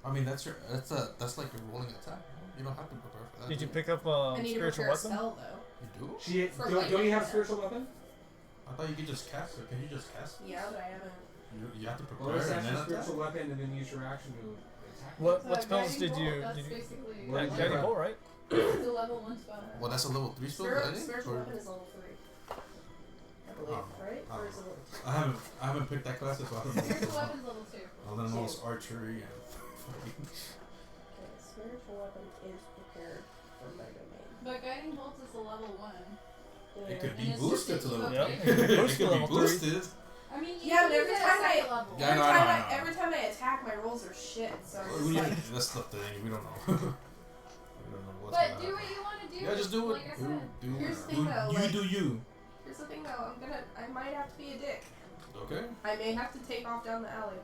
I mean, that's like a rolling attack. You don't have to prepare for that. Did you do pick up I a need to spiritual prepare a weapon? spell though. You do? She For don't you lightning, have a yeah. spiritual weapon? I thought you could just cast it. Can you just cast it? Yeah, but I haven't. You have to prepare Well, just and ask then your attack. spiritual weapon and then use your action to attack. What So what a spells guiding did you bolt, did That's you? basically What Yeah, did you guiding have? bolt, right? It's a level 1 spell. Well, that's a level 3 spell, lightning? Spiritual Or- weapon is level 3. I believe, Oh. right? Oh. Or is it level 2? I haven't picked that class, so I don't know. Spiritual weapon's level 2. Well, then all this archery and. Okay, spiritual weapon is prepared for my domain. But guiding bolt is a level 1. It could And be it's boosted just to level Yep. 3. It could be It boosted could to be level 3. boosted. I mean, you Yeah, can but use every it at time second level. Yeah, I know, I know. every time I attack, my rolls are shit. So Well, it's we like, don't- that's the thing. We don't know. We don't know what's But gonna do happen. what you want to do. Yeah, just do it. Like I said. Here's the do thing, though, you like- do you. here's the thing though. I might have to be a dick. Okay. I may have to take off down the alley.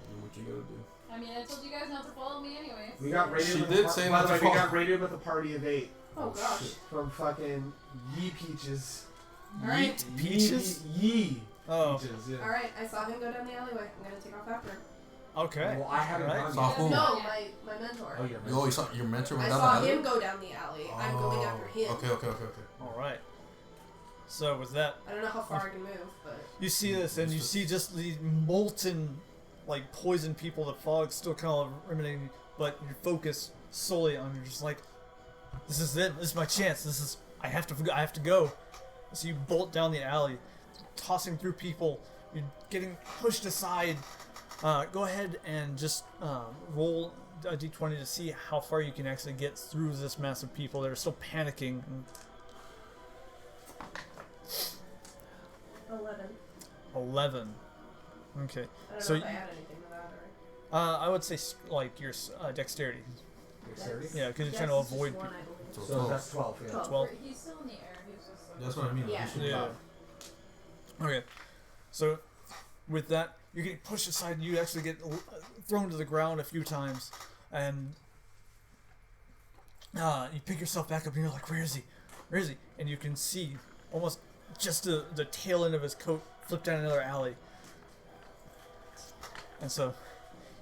Do what you gotta do. I mean, I told you guys not to follow me anyways. We got raided She with did a say by not the way, to we follow. got raided with a party of 8 Oh gosh. shit. from fucking Yee Peaches. Alright. Peaches? Yee Oh, Peaches, yeah. Alright, I saw him go down the alleyway. I'm gonna take off after him. okay. Well, I haven't Alright. gone Saw yet. who? No, my mentor. Oh, you're Oh, you saw your mentor went I down saw the alley? him go down the alley. I'm going after him. Okay. All right. So with that, I don't know how far I can move, but you see this, and you see just the molten, like poison people. The fog's still kind of emanating, but you're focused solely on. You're just like, this is it. This is my chance. This is. I have to go. So you bolt down the alley, tossing through people. You're getting pushed aside. Go ahead and just roll a d20 to see how far you can actually get through this mass of people that are still panicking. 11. Okay. I don't So know if I add anything to that or. I would say like your dexterity. Dexterity? Yeah, because you're trying to avoid. So So 12. that's 12, yeah. 12. He's still in the air. He's just That's what I mean. Yeah. You should Yeah. Okay. So with that, you're getting pushed aside, and you actually get thrown to the ground a few times, and you pick yourself back up, and you're like, "Where is he? Where is he?" And you can see almost just the tail end of his coat flip down another alley. And so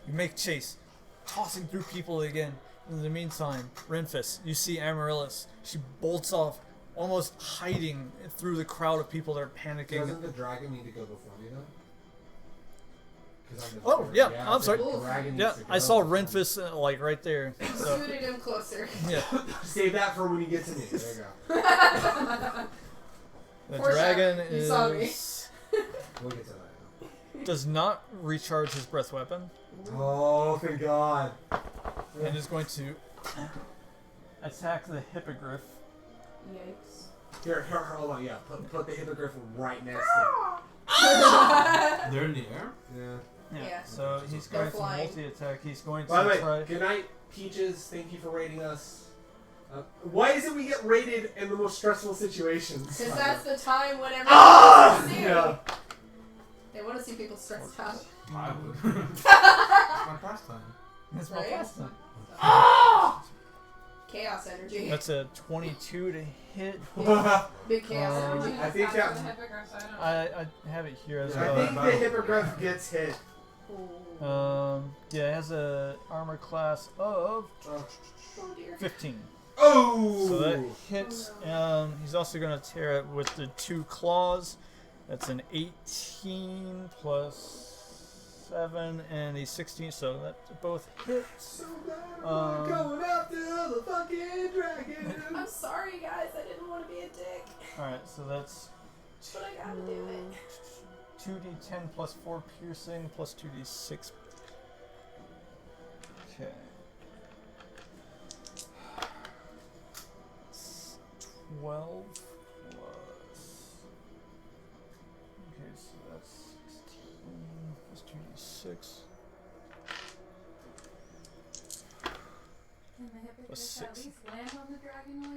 you make chase, tossing through people again. In the meantime, Renfis, you see Amaryllis. She bolts off, almost hiding through the crowd of people that are panicking. Doesn't the dragon need to go before me, though? 'Cause I'm the Oh, third. yeah, I'm sorry. the dragon needs Yeah, to I go saw before me. Renfis like right there. So Scooted him closer. yeah, Save that for when you get to me. There you go. the Poor dragon Shaq, you saw me. We'll get to that. does not recharge his breath weapon Oh, thank God. and is going to attack the hippogriff. Yikes. Here, hold on. Yeah, put the hippogriff right next to They're in the air? it. Yeah. Yeah. So he's They're going to flying. multi-attack. He's going to By the way, try. good night, Peaches. Thank you for raiding us. Why is it we get raided in the most stressful situations? Because that's the time when everyone Ah! wants to see. Yeah. They want to see people stressed out. I would. It's my pastime. That's my Right? pastime. Chaos energy. That's a 22 to hit. Big chaos energy. I think that- I have it here as I well. think the hippogriff gets hit. Oh. Yeah, it has a armor class of Oh dear. 15. Oh! So that hits. He's also going to tear it with the 2 claws. That's an 18 plus 7 and a 16, so that both hits. So glad we're going after the fucking dragon. I'm sorry, guys. I didn't want to be a dick, Alright, so that's but I gotta do it. 2d10 plus 4 piercing plus 2d6. Okay. 12 plus. Okay, so that's 16 plus 2d6. Can the hippogriff Plus at 6. least land on the dragon while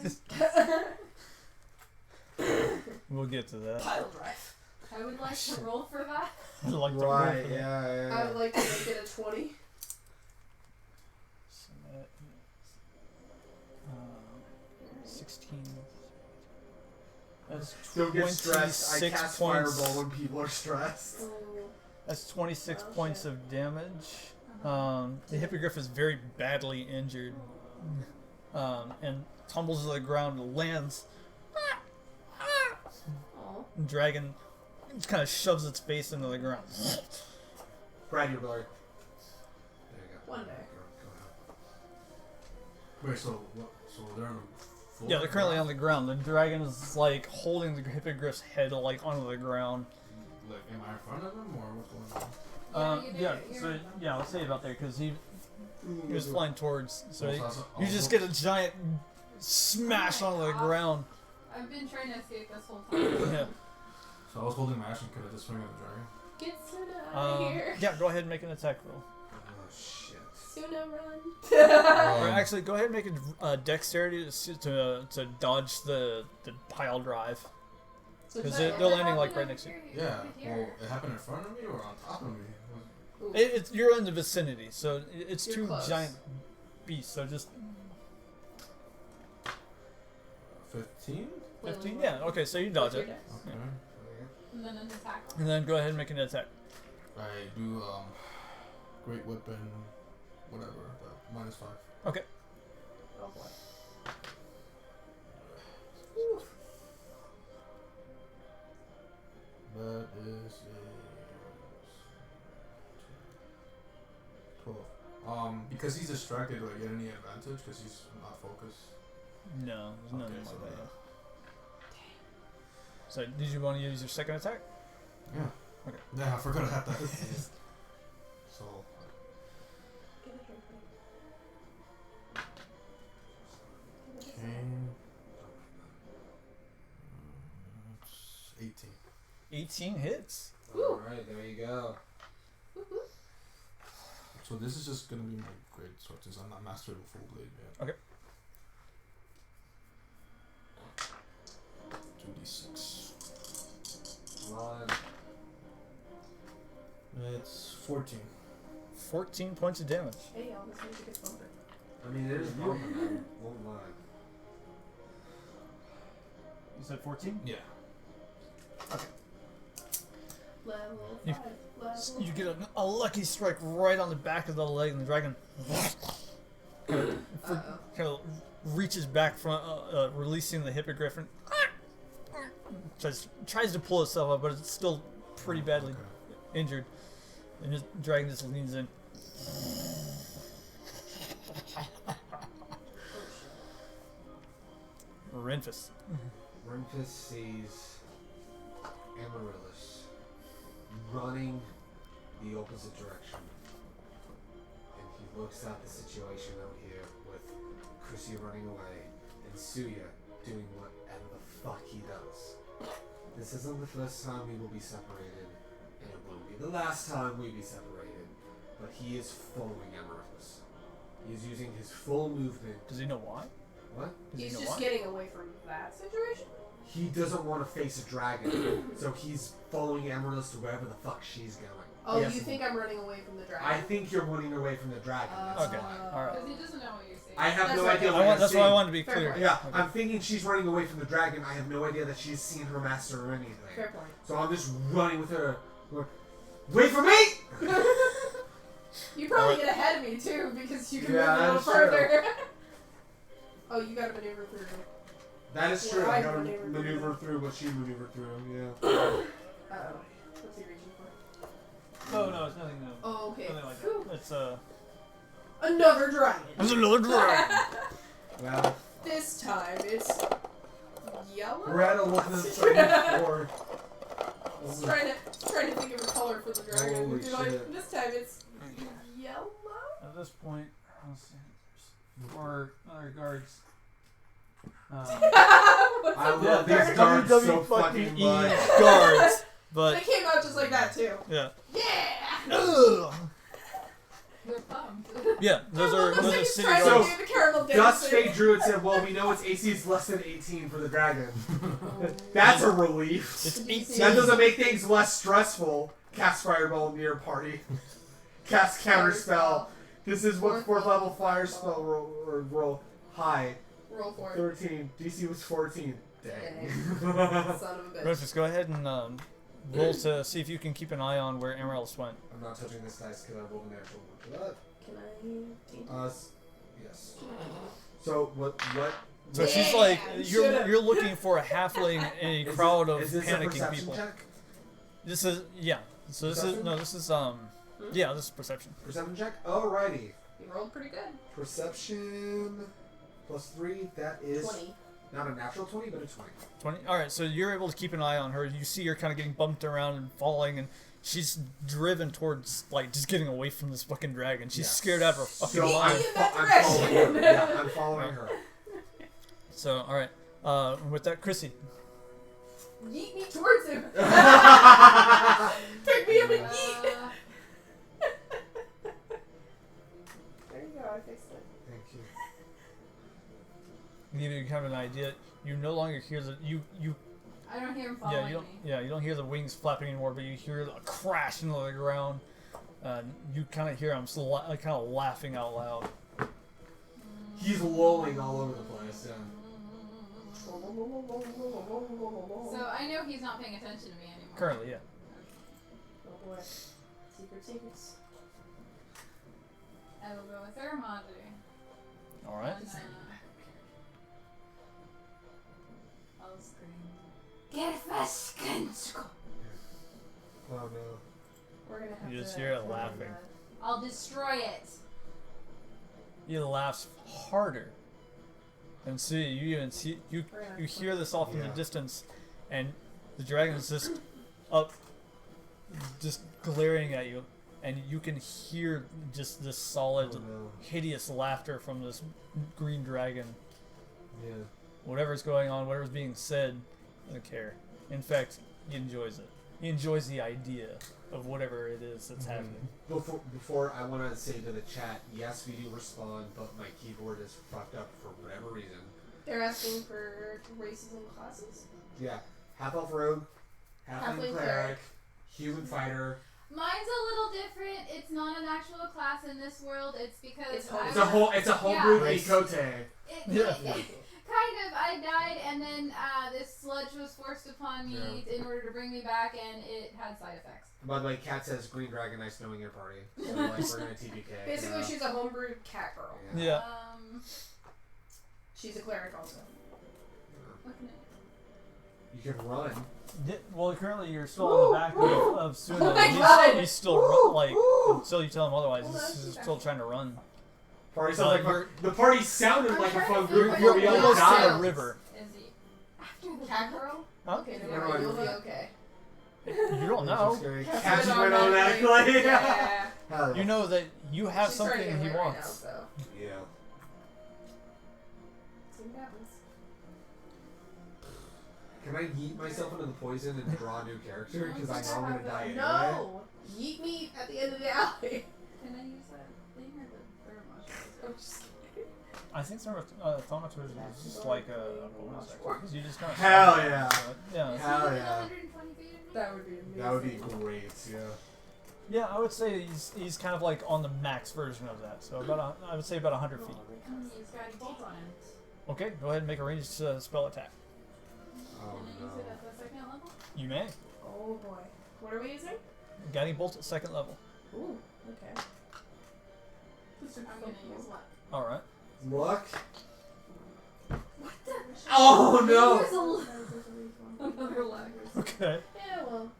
he's falling? We'll get to that. Pile drive. I would like to roll for that. I'd like to roll Right, for that. yeah. I would like to make it a 20. So that is 16. That's Don't get stressed. I 26 cast points. fireball when people are stressed. That's 26 Oh, points shit. of damage. The hippogriff is very badly injured and tumbles to the ground and lands. Oh. And dragon just kind of shoves its face into the ground. Brad, you're blurred. There you go. One day. Wait, so what? So they're on the floor? Yeah, they're currently on the ground. The dragon is like holding the hippogriff's head like onto the ground. Like, am I in front of them or what's going on? Let's say about there because he was flying towards. So Oh, so you just get a giant smash onto the ground. I've been trying to escape this whole time. Yeah. So I was holding my action. Could I just swing at the dragon? Get Suna out of here. Yeah, go ahead and make an attack roll. Oh shit. Suna, run. Or actually, go ahead and make a dexterity to dodge the pile drive. Because they're landing like right next to you. Yeah. Well, it happened in front of me or on top of me? Ooh. It's you're in the vicinity, so it's You're two close. giant beasts. So just 15? 15. Yeah. Okay, so you dodge it, Okay. And then an attack. and then go ahead and make an attack. I do great weapon, whatever. -5. Okay. Oh boy. That is a 12. Because he's distracted, do I get any advantage? Because he's not focused. No, there's nothing Okay, like so that. So, did you want to use your second attack? Yeah. Okay. Yeah, I forgot about that. So. Okay. It's 18. 18 hits. Alright, there you go. So this is just gonna be my great sword since I'm not mastered with full blade yet. Okay. 2d6. Come on. It's 14. 14 points of damage. Hey, y'all, this music is bumping. I mean, it is bumping, man. Won't lie. You said 14? Yeah. Level You- 5. Level You get a lucky strike right on the back of the leg, and the dragon kind of reaches back from releasing the hippogriff and tries to pull itself up, but it's still pretty badly injured. And the dragon just leans in. Renfis. Renfis sees Amaryllis running the opposite direction. And he looks at the situation out here with Crissy running away and Tsuya doing whatever the fuck he does. This isn't the first time we will be separated, and it won't be the last time we be separated. But he is following Amaryllis. He is using his full movement. Does he know why? What? Does He's he know just why? getting away from that situation? He doesn't want to face a dragon, so he's following Amaryllis to wherever the fuck she's going. Oh, Yes. you think I'm running away from the dragon? I think you're running away from the dragon. That's Okay. why. Alright. Because he doesn't know what you're saying. I have That's no right. idea what you're That's why I seeing. wanted to be Fair clear. point. Yeah, Okay. I'm thinking she's running away from the dragon. I have no idea that she's seen her master or anything. Fair point. So I'm just running with her. Wait for me! You probably Alright. get ahead of me too because you can Yeah, move a little that's true. further. Oh, you gotta maneuver through. That is Yeah, true. I I gotta maneuvered maneuver through what she maneuvered through. Yeah. Uh-oh. What's he reaching for? Oh, no, it's nothing new. Oh, okay. Nothing like Whew. that. It's Another dragon. There's another dragon. Well, This time it's yellow. we're at 11:34. Just trying to think of a color for the dragon. Holy Do I- shit. This time it's yellow. At this point, let's see. There's 4 other guards. What's I up love with these that? guards so WWE fucking much. guards. They But, came out just like that too. yeah. Yeah. Ugh. You're pumped. Yeah, those are Looks like he's city trying guards. to do the caramel Dust dancing. Fade Druid said, well, we know its AC is less than 18 for the dragon. That's a relief. It's Did you 18. see- That doesn't make things less stressful. Cast Fireball near party. Cast Counterspell. This is what 4th level fire spell roll. High. Roll for it. 13. DC was 14. Dang. Son of a bitch. Renfis, go ahead and roll to see if you can keep an eye on where Amaryllis went. I'm not touching this dice because I rolled a natural one for that. Can I taint it? Yes. So what? So she's Yeah, like, should've. you're looking for a halfling in a crowd of is this a panicking perception people. check? This is So this Perception? is this is this is perception. Perception check. Alrighty. You rolled pretty good. Perception plus 3. That is 20. not a natural 20, but a 20. 20. All right, so you're able to keep an eye on her. You see her kind of getting bumped around and falling, and she's driven towards like just getting away from this fucking dragon. She's Yes. scared out of her fucking So Meet mind. me in that I'm following direction. her. Yeah, I'm following her. So all right, With that, Crissy. Yeet me towards him. Pick me up and yeet. There you go. I fixed it. Thank you. Give you kind of an idea. You no longer hear the you. I don't hear him following Yeah, you don't. me. Yeah, you don't hear the wings flapping anymore, but you hear a crash into the ground. You kind of hear him kind of laughing out loud. He's lolling all over the place. Yeah. So I know he's not paying attention to me anymore. Currently, yeah. Oh boy. Secrets. I will go with Thermology. All right. And, I'll scream. Gerfaskensko. Oh no. We're gonna have You just to hear it work on laughing. that. I'll destroy it. He laughs harder. And see, you even see you hear this off in the Yeah. distance, and the dragon is just up, just glaring at you, and you can hear just this solid, Oh no. hideous laughter from this green dragon. Yeah. Whatever's going on, whatever's being said, doesn't care. In fact, he enjoys it. He enjoys the idea of whatever it is that's happening. Before I want to say to the chat, yes, we do respond, but my keyboard is fucked up for whatever reason. They're asking for races and classes. Yeah, half elf rogue, half Halfling cleric, cleric. human fighter. Mine's a little different. It's not an actual class in this world. It's because It's I It's a homebrew Nice. miqo'te. Kind of. I died, and then this sludge was forced upon me in order to bring me back, and it had side effects. By the way, Kat says green dragon, nice knowing your party. So like we're gonna TPK. Basically, she's a homebrewed cat girl. Yeah. She's a cleric also. What can I You can run. Well, currently you're still on the back of Tsuya. Oh my God. He's still until you tell him otherwise. Hold on, He's she's still trying to run. Party sounds like fun. The party sounded I'm like a trying fun to group think before of we all what Almost to died. the river. Is he after the Cat girl? Huh? Okay, Yeah, never mind. You'll be right. okay. You don't know. Catch you automatically. Yeah. Hell yeah. You know that you have She's starting to something get he lit right wants. now, so. Yeah. See what happens. Can I yeet myself into the poison and draw a new character? Because I know I'm gonna die anyway. No! Yeet me at the end of the alley. Can I use that thing or the thermos? I'm just kidding. I think Thaumaturgy is just like a bonus action. Because you just kind of Hell yeah. Yeah. Is Hell he within yeah. 120 feet of me? That would be amazing. That would be great. Yeah. Yeah, I would say he's kind of like on the max version of that. So I would say about 100 feet. He's got a bolt on it. Okay, go ahead and make a ranged spell attack. Oh Can I use it no. at the second level? You may. Oh boy. What are we using? Guiding bolt at second level. Ooh, okay. I'm gonna use luck. All right. Luck. What the? Oh Use no. a another luck. Okay. Yeah, well.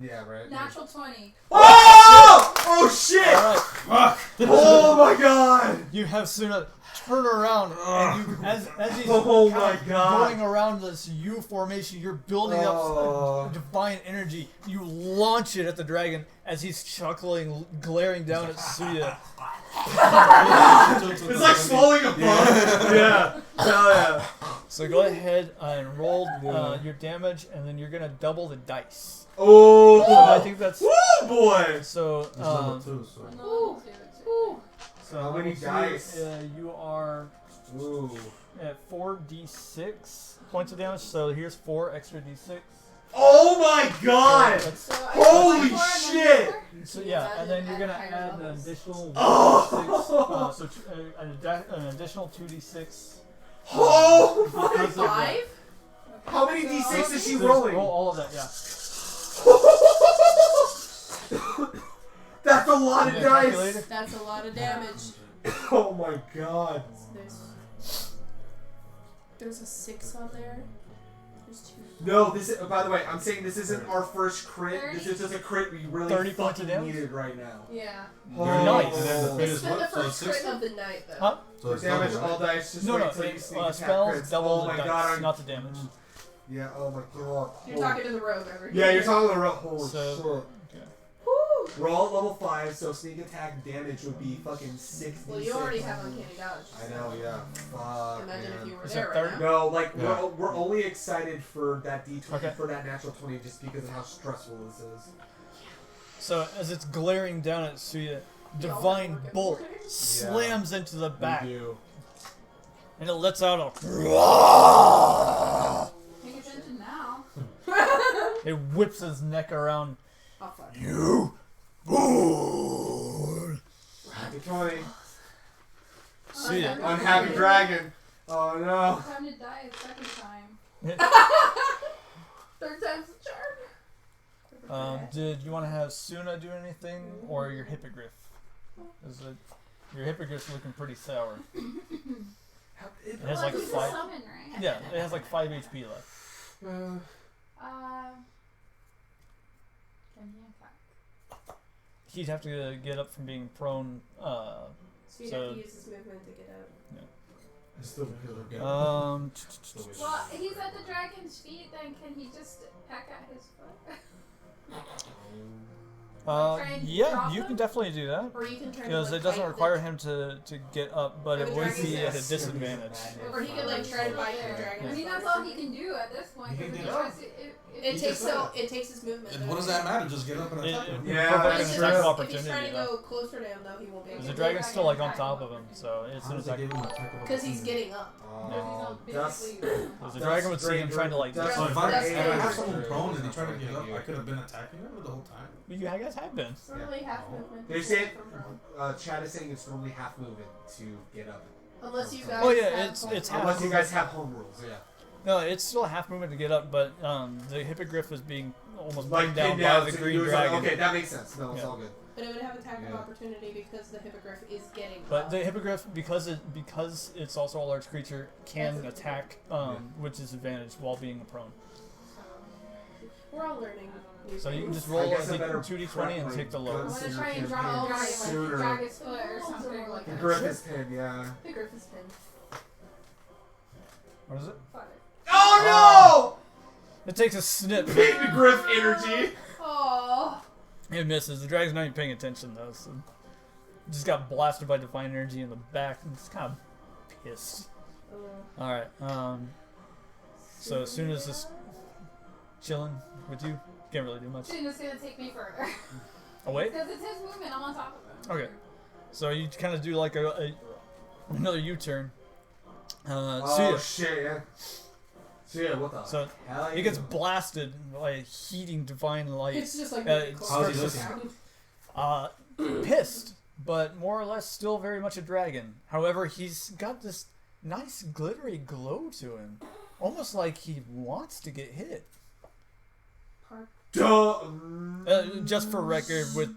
Yeah, right. Natural 20. Oh! Oh shit! All right. Oh my god! You have Suna turn around, and you, as he's Oh kind my of God. going around this U formation, you're building Oh. up divine energy. You launch it at the dragon as he's chuckling, glaring down at Tsuya. It's like swallowing a bug. Yeah. Hell yeah. So go ahead and roll your damage, and then you're gonna double the dice. Oh. So I think that's Woo boy. so. It's level 2, so. I'm Ooh. level 2. Ooh. So How many level two, dice? You are Ooh. at 4d6 points of damage. So here's 4 extra d6. Oh my god! That's- So Holy shit! So yeah, and then you're gonna Higher add an levels. additional Oh! 1d6, so an additional 2d6. Oh because my of the- 5? How many d6 is she Just rolling? Roll all of that, yeah. That's a lot of Yeah, dice! calculator. That's a lot of damage. Oh my god. There's a 6 on there. There's 2. No, this is, by the way, I'm saying this isn't our first crit. 30? This is just a crit we really 30 points of fucking damage? needed right now. Yeah. Oh. Nice. And then the crit It's is been the what? So first 60? crit of the night, though. Huh? So For it's damage, double, all right? dice, just No, wait no, till you sneak attack spells crits. double Oh the my dice, god, I'm... not the damage. Yeah, oh my god. You're talking to the rogue over here. Yeah, you're talking to the rogue. Holy So- shit. Woo! We're all at level 5, so sneak attack damage would be fucking 60. Well, you already have uncanny dodge. I know, yeah. Fuck, Imagine man. if you were Is there it right third? now. No, like Yeah. we're only excited for that D20 Okay. for that natural 20 just because of how stressful this is. So as it's glaring down at Tsuya, divine working bolt for it. slams into the back, We do. and it lets out a. Pay attention now. It whips his neck around. Oh, fuck. You fool! Happy 20. Tsuya, Unhappy dragon. Oh no. Time to die a second time. Third time's the charm. did you want to have Suna do anything, or your hippogriff? Your hippogriff's looking pretty sour. It has like It's a 5. summon, right? Yeah, it has like 5 HP left. Can he attack? He'd have to get up from being prone. So you So- have to use his movement to get out. I still feel it. Well, he's at the dragon's feet, then can he just peck at his foot? Try and Yeah, drop you him? can definitely do that. Or you can try to Because like, it doesn't bite require the, him to get up, but I it mean, would dragon's be at a nest. disadvantage. Or he could like try to bite the dragon. I mean, that's all he can do at this point. He can because get he up. tries to- It He takes just it takes his movement. And what does that matter? Just get up and attack him. Yeah, Perfect that's It's just, true. strike of if he's opportunity, trying to though. go closer to him, though, he won't be able Because the to. dragon's still like on top of him, so it's How an does that attack. give him attack of Because he's opportunity? getting up. Oh, that's Because the dragon would see him trying to like. That's So if I That's have dangerous. someone prone and he tried to get up, I could have been attacking him the whole time. You guys have been. It's normally half movement. They say Chad is saying it's normally half movement to get up. Unless you guys. Oh yeah, have it's half. Unless you guys have home rules, yeah. No, it's still half movement to get up, but the hippogriff is being almost Like pinned down pinned by down, the so green you was like, dragon. okay, that makes sense. No, it's Yeah. all good. But it would have attack of Yeah. opportunity because the hippogriff is getting But up. the hippogriff, because it's also a large creature, can attack with disadvantage while being prone. We're all learning. New So you can things. just roll I guess I a better 2d20 and prep take the my low. I'm guns. gonna try and drop Campaign a guy like sooner. drag his foot or something like The that. grip is pinned, yeah. The griff is pinned. What is it? Oh It takes a snip. no! Big Griff energy! Oh. It misses. The dragon's not even paying attention though, so just got blasted by divine energy in the back and it's kind of pissed. Alright, so as soon as this chilling with you, can't really do much. It's gonna take me further. Away? Because it's his movement, I'm on top of him. Okay. So you kind of do like another U-turn. Oh Tsuya. shit, yeah. Tsuya, what the So hell? he gets blasted by a heating divine light. It's just like. it's How's he starts looking? pissed, but more or less still very much a dragon. However, he's got this nice glittery glow to him, almost like he wants to get hit. Duh. Just for record, with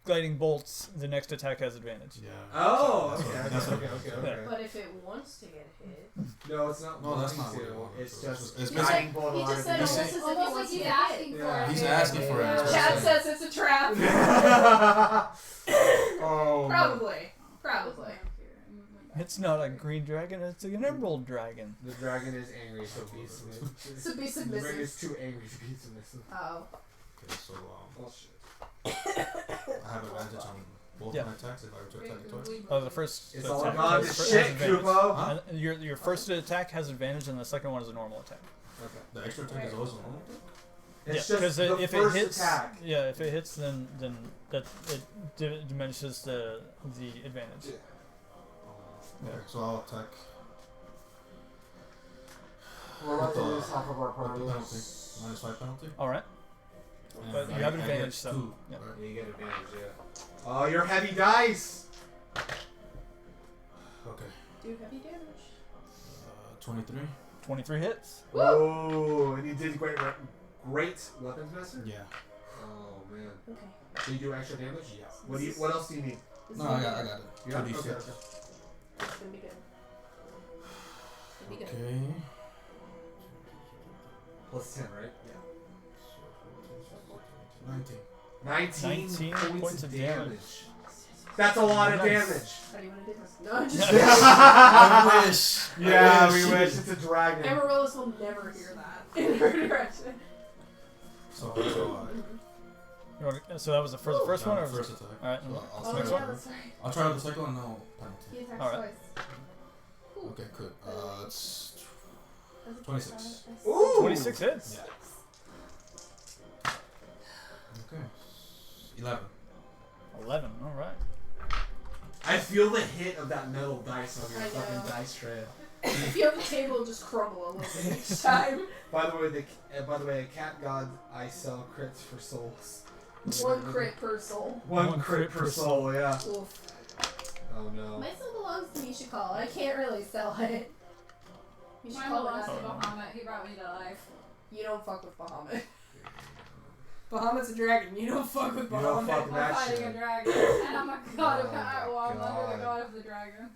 gliding bolts, the next attack has advantage. Yeah. Oh, That's okay, what- that's what- okay. But if it wants to get hit. No, it's not. No, that's wanting not what he to. wants. It's just It's guiding bolt He on just said it. almost as if he Almost like wants to he's get asking hit. for Yeah. it. He's asking for it. Yeah. That's what Chad I'm saying. says it's a trap. Oh. Probably. Probably. It's not a green dragon; it's an emerald dragon. The dragon is angry, so be submissive. So be The dragon is submissive. too angry to be submissive. Oh. Okay, so Oh shit. I have advantage on both Yeah. my attacks if I were to attack it twice. The first It's attack all gone to has shit, advantage. Kupo. Huh? And your first attack has advantage, and the second one is a normal attack. Okay. The extra attack is also normal. It's Yeah, just 'cause the if it first hits, attack. yeah, if it hits, then that it diminishes the advantage. Yeah. Okay, so I'll attack. We're about to With the- lose half of our With the penalty. parties. -5 penalty. All right, And but you I- have I advantage, get so, 2, yeah. right? Yeah, you get advantage, yeah. Oh, you're heavy dice! Okay. Do heavy damage. 23. 23 hits. Whoa, and you did great weapons master? Yeah. Oh man. Okay. So you do extra damage? Yeah. What else do you need? This No, is I gonna got it. Yeah, 2d6. okay. It's gonna be good. It's gonna be good. Okay. Plus 10, right? Yeah. 19. 19 19 points of damage. damage. That's a lot of Nice. damage. How do you want to do this? No, I'm just I wish. Yeah, we wish. It's a dragon. Amaryllis will never hear that in her direction. So So that was for the first one, or was first it? attack. All right. So Oh, next yeah, one? that's right. I'll try the second one. No penalty. He attacks Alright. twice. Okay, good. It's 26. Ooh! 26 hits. Yeah. Okay. 11. 11. All right. I feel the hit of that metal dice on your I fucking know. dice tray. I feel the table just crumble a little bit each time. By the way, cat god, I sell crits for souls. One crit per soul. One crit per soul, yeah. Oof. Oh no. My soul belongs to Mishikal. I can't really sell it. Mine Mishikal belongs to Oh. Bahamut. He brought me to life. You don't fuck with Bahamut. Bahamut's a dragon. You don't fuck with You don't Bahamut. fuck I'm that fighting shit. a dragon, and I'm a god of Oh my well, I'm under the God. god of the dragons.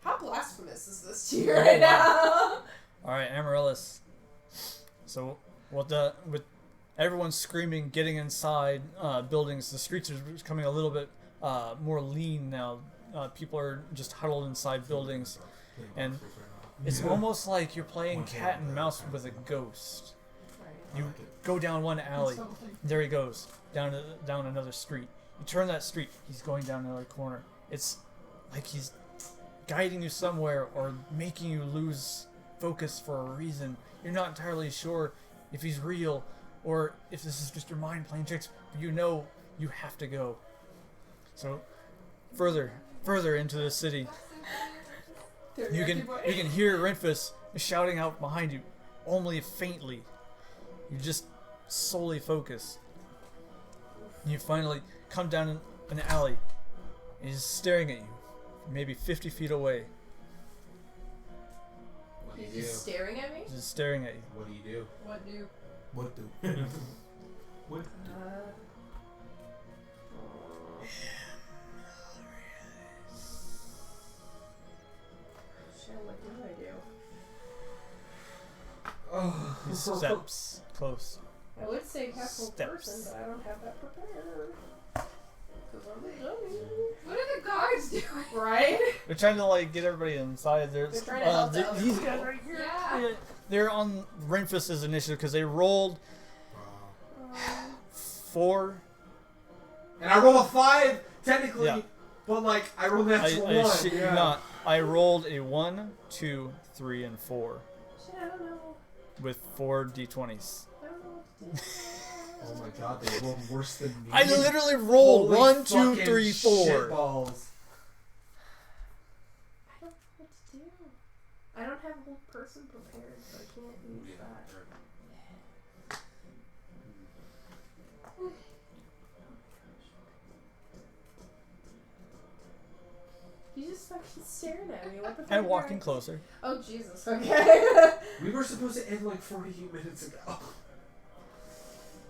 How blasphemous is this to you right now? All right, Amaryllis. So with everyone screaming, getting inside buildings, the streets are becoming a little bit more lean now. People are just huddled inside buildings, and it's almost like you're playing cat and mouse with a ghost. You go down one alley, there he goes, down another street. You turn that street, he's going down another corner. It's like he's guiding you somewhere or making you lose focus for a reason. You're not entirely sure if he's real or if this is just your mind playing tricks, but you know you have to go. So further into the city, you can hear Renfis shouting out behind you, only faintly. You just solely focus. And you finally come down an alley, and he's staring at you, maybe 50 feet away. What do you He's do? just staring at me? He's just staring at you. What do you do? What do? What do? What? Shit, what do I do? Oh. He steps close. I would say careful Steps. person, but I don't have that prepared. Because I'm a dummy. What are the guards doing? Right? They're trying to get everybody inside. They're trying to help the other these people. guys right here. Yeah. They're on Renfis' initiative because they rolled 4. And I roll a 5, technically, Yeah. but I rolled an I extra 1. shit you not. I rolled a 1, 2, 3, and 4 Shit, I don't know. with 4 d20s. I don't know what to do. Oh my god, they rolled worse than me. I literally rolled Holy 1, 2, fucking 3, 4. shitballs. I don't know what to do. I don't have a whole person prepared, so I can't use that. He's just fucking staring at me. What the fuck? And walking closer. Oh, Jesus. Okay. We were supposed to end 48 minutes ago.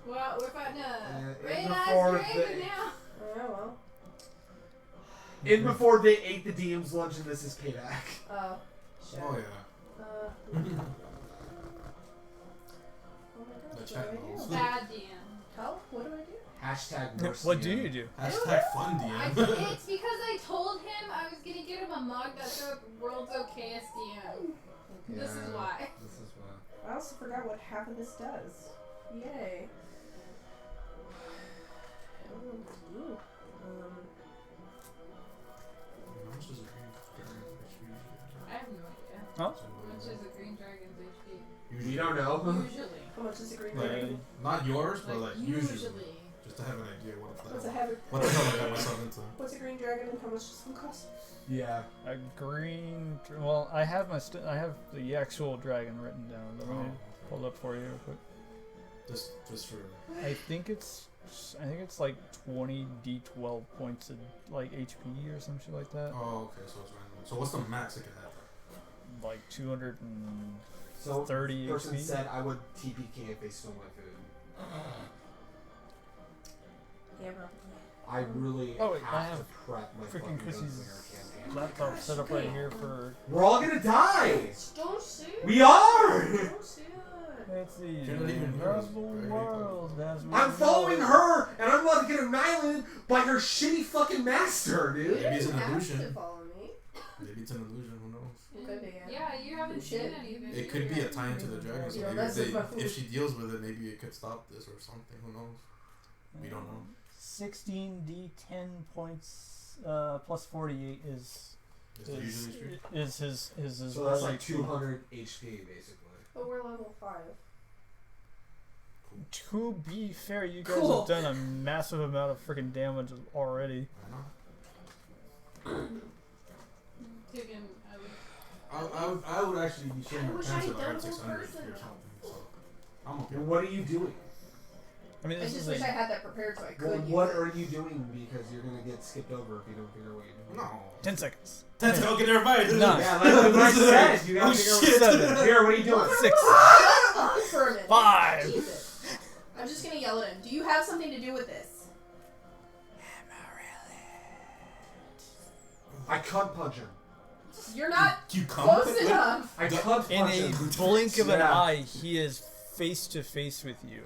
Well, we're fighting a Yeah, red before eyes dragon the- now. Oh, well. In before they ate the DM's lunch and this is payback. Oh, shit. Oh yeah. Oh my The gosh, chat what do I knows. do? Bad DM. How? What do I do? Hashtag No, worst what do DM. you do? Hashtag fun I, DM. it's because I told him I was gonna get him a mug that's the world's okayest DM. This is Yeah, why. This is why. I also forgot what half of this does. Yay. I don't know what to do. How much is a green dragon HP? I have no idea. Huh? How much is a green dragon's HP? We don't know. Usually. How much is a green Like, dragon? Not yours, but usually. usually. Just to have an idea what What's the a heavy? what the hell I got myself into. What's a green dragon and how much does it cost? Yeah. A green. Well, I have I have the actual dragon written down. Let me pull it up for you real quick. Just for I think it's like 20 d12 points of HP or some shit like that. oh okay, so it's random. So what's the max it can have? Like 230 So, person HP. said I would TPK if they stole my food. Yeah, bro. I really Oh, wait, I have have to prep my freaking fucking Crissy's gunslinger campaign. laptop set up right here for. We're all gonna die! Don't shoot. We are! Don't shoot. Let's see. She doesn't even hear us. The world as we I'm know following it. her, and I'm about to get annihilated by her shitty fucking master, dude. Maybe it's an You didn't have to illusion. follow me. Maybe it's an illusion. Who knows? could be. Yeah, you haven't Shit. seen anything. It could be a tie into the dragon. So You know, maybe that's my food. if she deals with it, maybe it could stop this or something. Who knows? We don't know. 16d10 points plus 48 is Is it usually true? is his So that's roll like HP. 200 HP basically. But we're level 5. To be fair, you guys Cool. have done a massive amount of freaking damage already. I know. Taken, I would actually be sharing I my wish pants I if I had had done 600 whole HP or person. something. So I'm okay. What are you doing? I mean, I this just is wish I a, had that prepared so I could Well, use what it. are you doing? Because you're gonna get skipped over if you don't figure out what you're doing. No. 10 seconds. 10 seconds. Okay, never mind. Nine. Yeah, like what I said. You gotta Oh, figure out shit. what Here, what are you doing? 6. On for a minute. 5. Jesus. I'm just gonna yell at him. Do you have something to do with this? I cunt punch him. You're not You come close enough. I cunt In punch a him. blink of an Yeah. eye, he is face to face with you.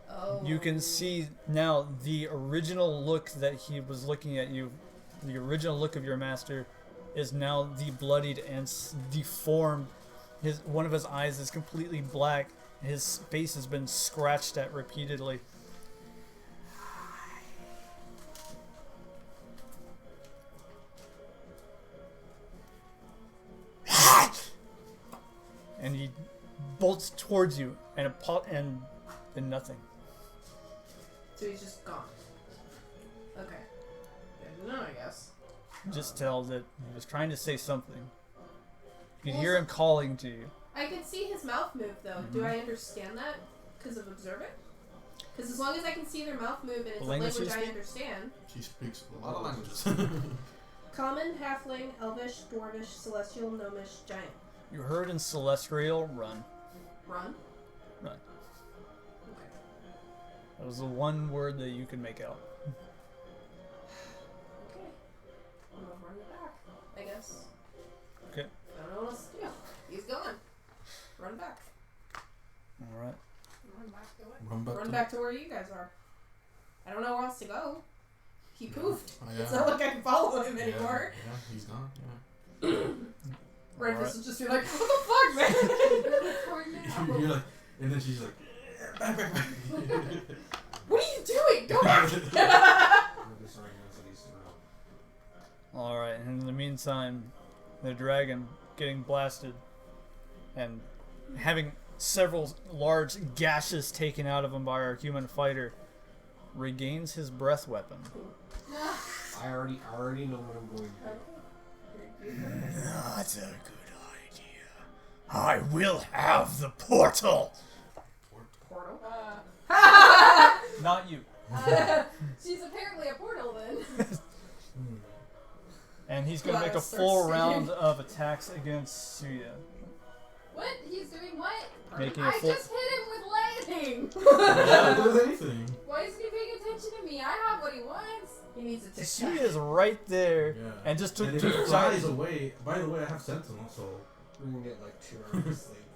Oh. You can see now the original look that he was looking at you, the original look of your master, is now de-bloodied and deformed. One of his eyes is completely black. His face has been scratched at repeatedly. And he bolts towards you, and and then nothing. So he's just gone. Okay. Good to know, I guess. Just tell that he was trying to say something. You can hear him calling to you. I can see his mouth move, though. Do I understand that because of observing? Because as long as I can see their mouth move and it's a Language language you I speak? understand. She speaks a lot of languages. Common, halfling, elvish, dwarvish, celestial, gnomish, giant. You heard in Celestial, run. Run? Run. Okay. That was the one word that you could make out. Okay. I'm gonna run back, I guess. Okay. I don't know what else to do. He's gone. Run back. Alright. Run back to it. Run back to where you guys are. I don't know where else to go. He poofed. Oh, yeah. It's not like I can follow him anymore. Yeah, he's gone. Yeah. Renfis Alright. will just be like, what the fuck, man? You're like, and then she's like, back. What are you doing? Go back! Alright, and in the meantime, the dragon getting blasted and having several large gashes taken out of him by our human fighter regains his breath weapon. I already know what I'm going to do. That's a good idea. I will have the portal. Portal. Not you. She's apparently a portal then. And he's going to God, make a it starts full singing. round of attacks against Tsuya. What? He's doing what? Making a I full... just hit him with lightning. Yeah, do anything. Why isn't he paying attention to me? I have what he wants. He needs a tic Tsuya tac. is right there Yeah. and just took And if two it flies giant... away, by the way, I have Sentinel, so We're gonna get like 2 hours of sleep.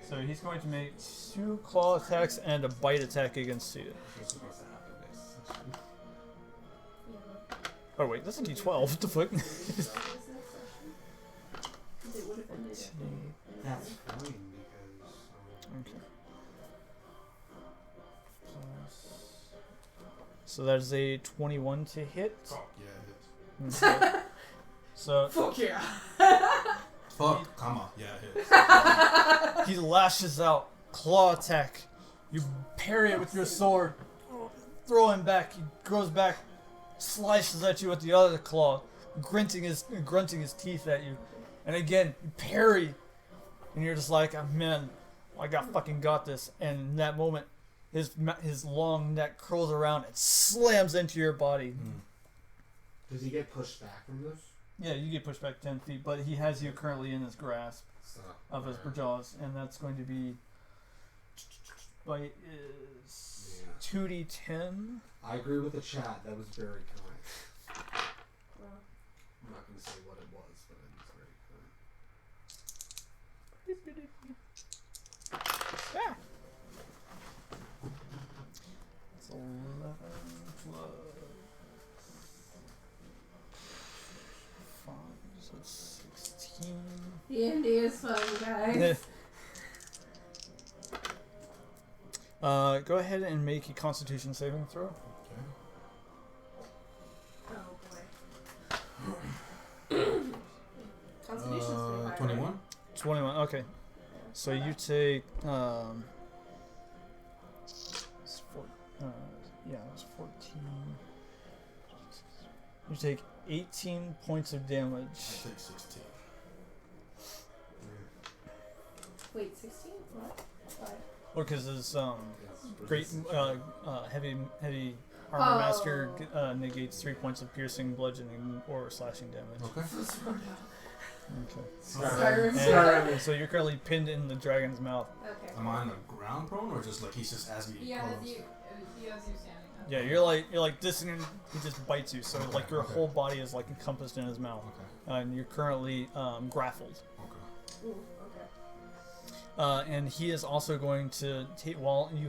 So he's going to make 2 claw attacks and a bite attack against Tsuya. What's supposed to happen next session? Oh wait, that's a d12. What the fuck? That's fine because. Okay. So that is a 21 to hit. fuck yeah, it Okay. So Fuck yeah. hits. Fuck, comma, yeah, it hits. he lashes out, claw attack. You parry it with your sword, throw him back. He goes back, slices at you with the other claw, grunting his teeth at you, and again you parry, and you're just like, oh, man, I got this. And in that moment, his long neck curls around and slams into your body. Does he get pushed back from this? Yeah, you get pushed back 10 feet, but he has you currently in his grasp So, of his jaws, and that's going to be. Bite is Yeah. 2d10. I agree with the chat. That was very kind. I'm not gonna say what it was, but it was very kind. Ah. It's 11 plus 5, so it's 16. D&D is fun, guys. Go ahead and make a Constitution saving throw. Oh boy. Constitution's pretty high. 21. 21. Okay. So you take it's it's 14. You take 18 points of damage. I take 16. Wait, 16? What? Why? Well, because his great heavy armor master negates 3 points of piercing, bludgeoning, or slashing damage. Okay. Okay. Skyrim. And so you're currently pinned in the dragon's mouth. Okay. Am I on the ground prone or just like he's just as me? He has you standing up. Yeah, you're like this, and he just bites you. So like your whole body is like encompassed in his mouth, and you're currently grappled. Okay. Ooh, okay. And he is also going to take while he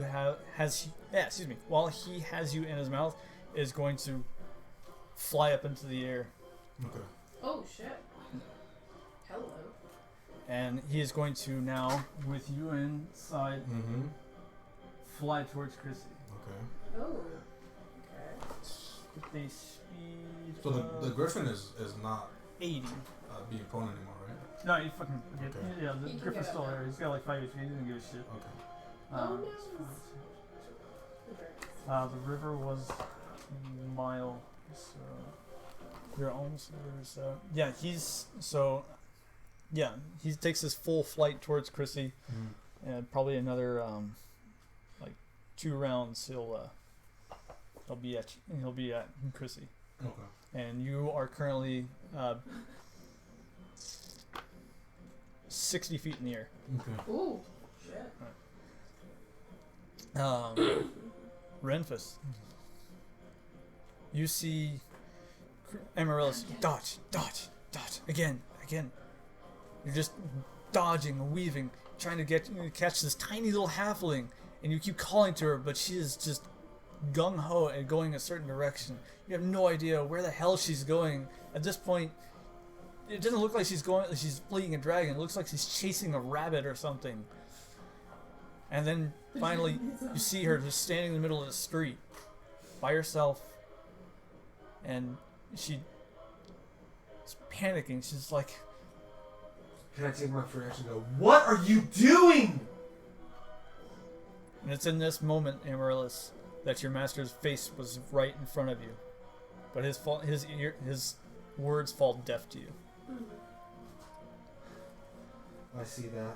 has you in his mouth, is going to fly up into the air, Okay. Oh shit. Hello. and he is going to now, with you inside, Mm-hmm. fly towards Crissy. Okay. Oh. Okay. With a speed. So the griffin is not 80. being prone anymore, right? No, you fucking. Okay. Yeah, the He can griffin's get still up now. there. He's got like 5 HP. He doesn't give a shit. Okay. Oh, no. The river was a mile, so you're almost there. So he takes his full flight towards Crissy, and probably another like 2 rounds he'll be at Crissy, Okay. and you are currently 60 feet in the air. Okay. Ooh. Shit. Renfis. You see Amaryllis dodge, again. You're just dodging and weaving, trying to catch this tiny little halfling, and you keep calling to her, but she is just gung ho and going a certain direction. You have no idea where the hell she's going. At this point, it doesn't look like she's fleeing a dragon. It looks like she's chasing a rabbit or something. And then finally, you see her just standing in the middle of the street by herself, and she's panicking. She's like, Can I take my free action and go, what are you doing? and it's in this moment, Amaryllis, that your master's face was right in front of you, but his words fall deaf to you. I see that.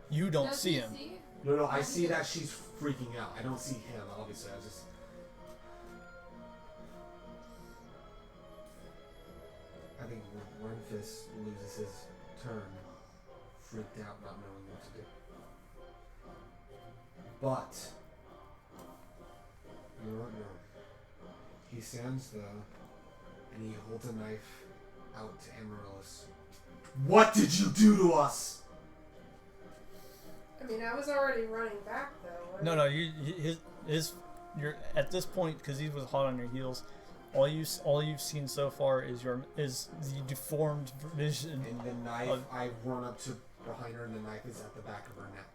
You don't Does see he him. see? No, I see that she's freaking out. I don't see him, obviously. I think Renfis loses his turn, freaked out, not knowing what to do. But, you know what? No. He stands there, and he holds a knife out to Amaryllis. What did you do to us? I mean, I was already running back though. No, you're at this point, because he was hot on your heels. All you've seen so far is the deformed vision. And the knife, I've run up to behind her, and the knife is at the back of her neck.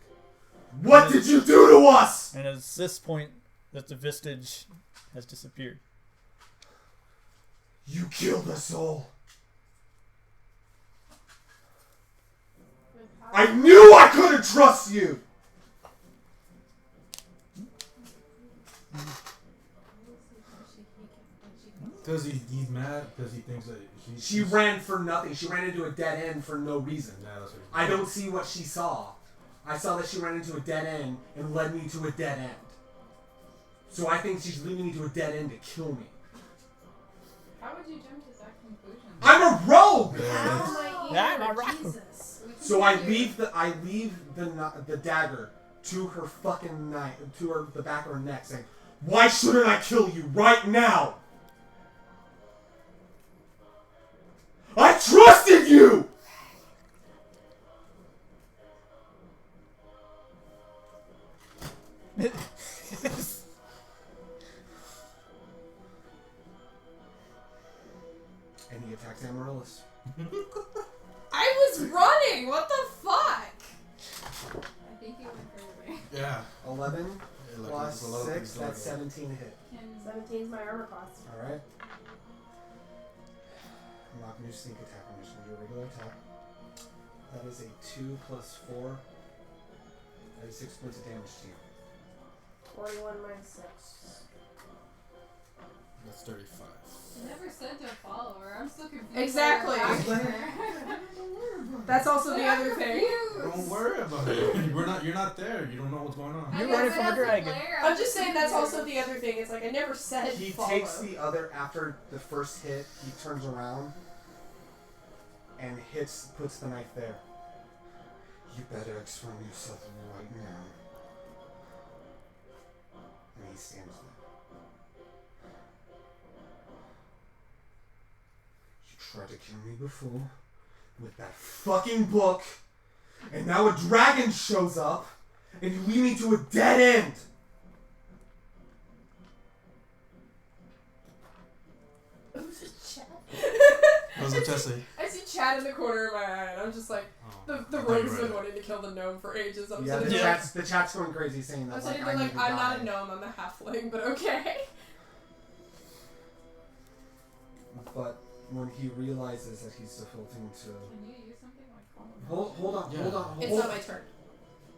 What did you do to us? And it's this point that the vestige has disappeared. You killed us all. I knew I couldn't trust you. Because he's mad because he thinks that She ran for nothing. She ran into a dead end for no reason. Yeah, that's what I don't see what she saw. I saw that she ran into a dead end and led me to a dead end. So I think she's leading me to a dead end to kill me. How would you jump to that conclusion? I'm a rogue. Ow, my ear. I'm a rogue. Jesus. So I leave the dagger to her fucking knife, to the back of her neck, saying, "Why shouldn't I kill you right now? I trusted you." And he attacks Amaryllis. I just running. What the fuck? I think you went further. Yeah. 11 Yeah, like, plus there's a lot of 6, things that's going 17 hit. Can 17's my armor class. Alright. I'm not going to do sneak attack, I'm just going to do a regular attack. That is a 2 plus 4. That is 6 points of damage to you. 41 minus 6. That's 35. You never said to a follower. I'm still confused. Exactly. That's also the other thing. Don't worry about it. You're not there. You don't know what's going on. You're running from a dragon. I'm just saying that's also the other thing. It's like I never said He follow. takes the other, after the first hit, he turns around and puts the knife there. You better explain yourself right now. And he stands there. You tried to kill me before with that fucking book, and now a dragon shows up, and you lead me to a dead end. Who's a chat? How's it, Jesse? I see chat in the corner of my eye, and I'm just like, the I thought rogue's you been read wanting to kill the gnome for ages. I'm Yeah, sitting the there chat's going crazy saying that. I'm Like, sitting I there need like, to I'm not die. a gnome, I'm a halfling, but okay. But when he realizes that he's defaulting to... Can you use something like calm? Hold on. It's not my turn.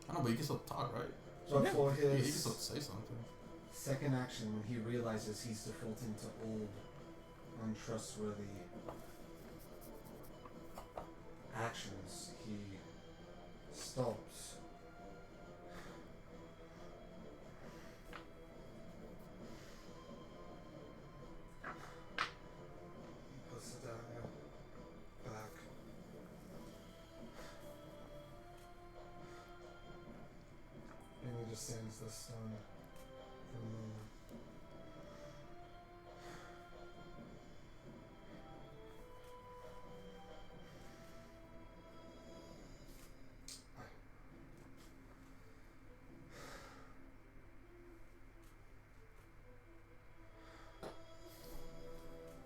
I know, but you can still talk, right? But for You can his still say something. second action, when he realizes he's defaulting to old, untrustworthy actions, he stops. He puts the dagger back. And he just stands there stunned for a moment.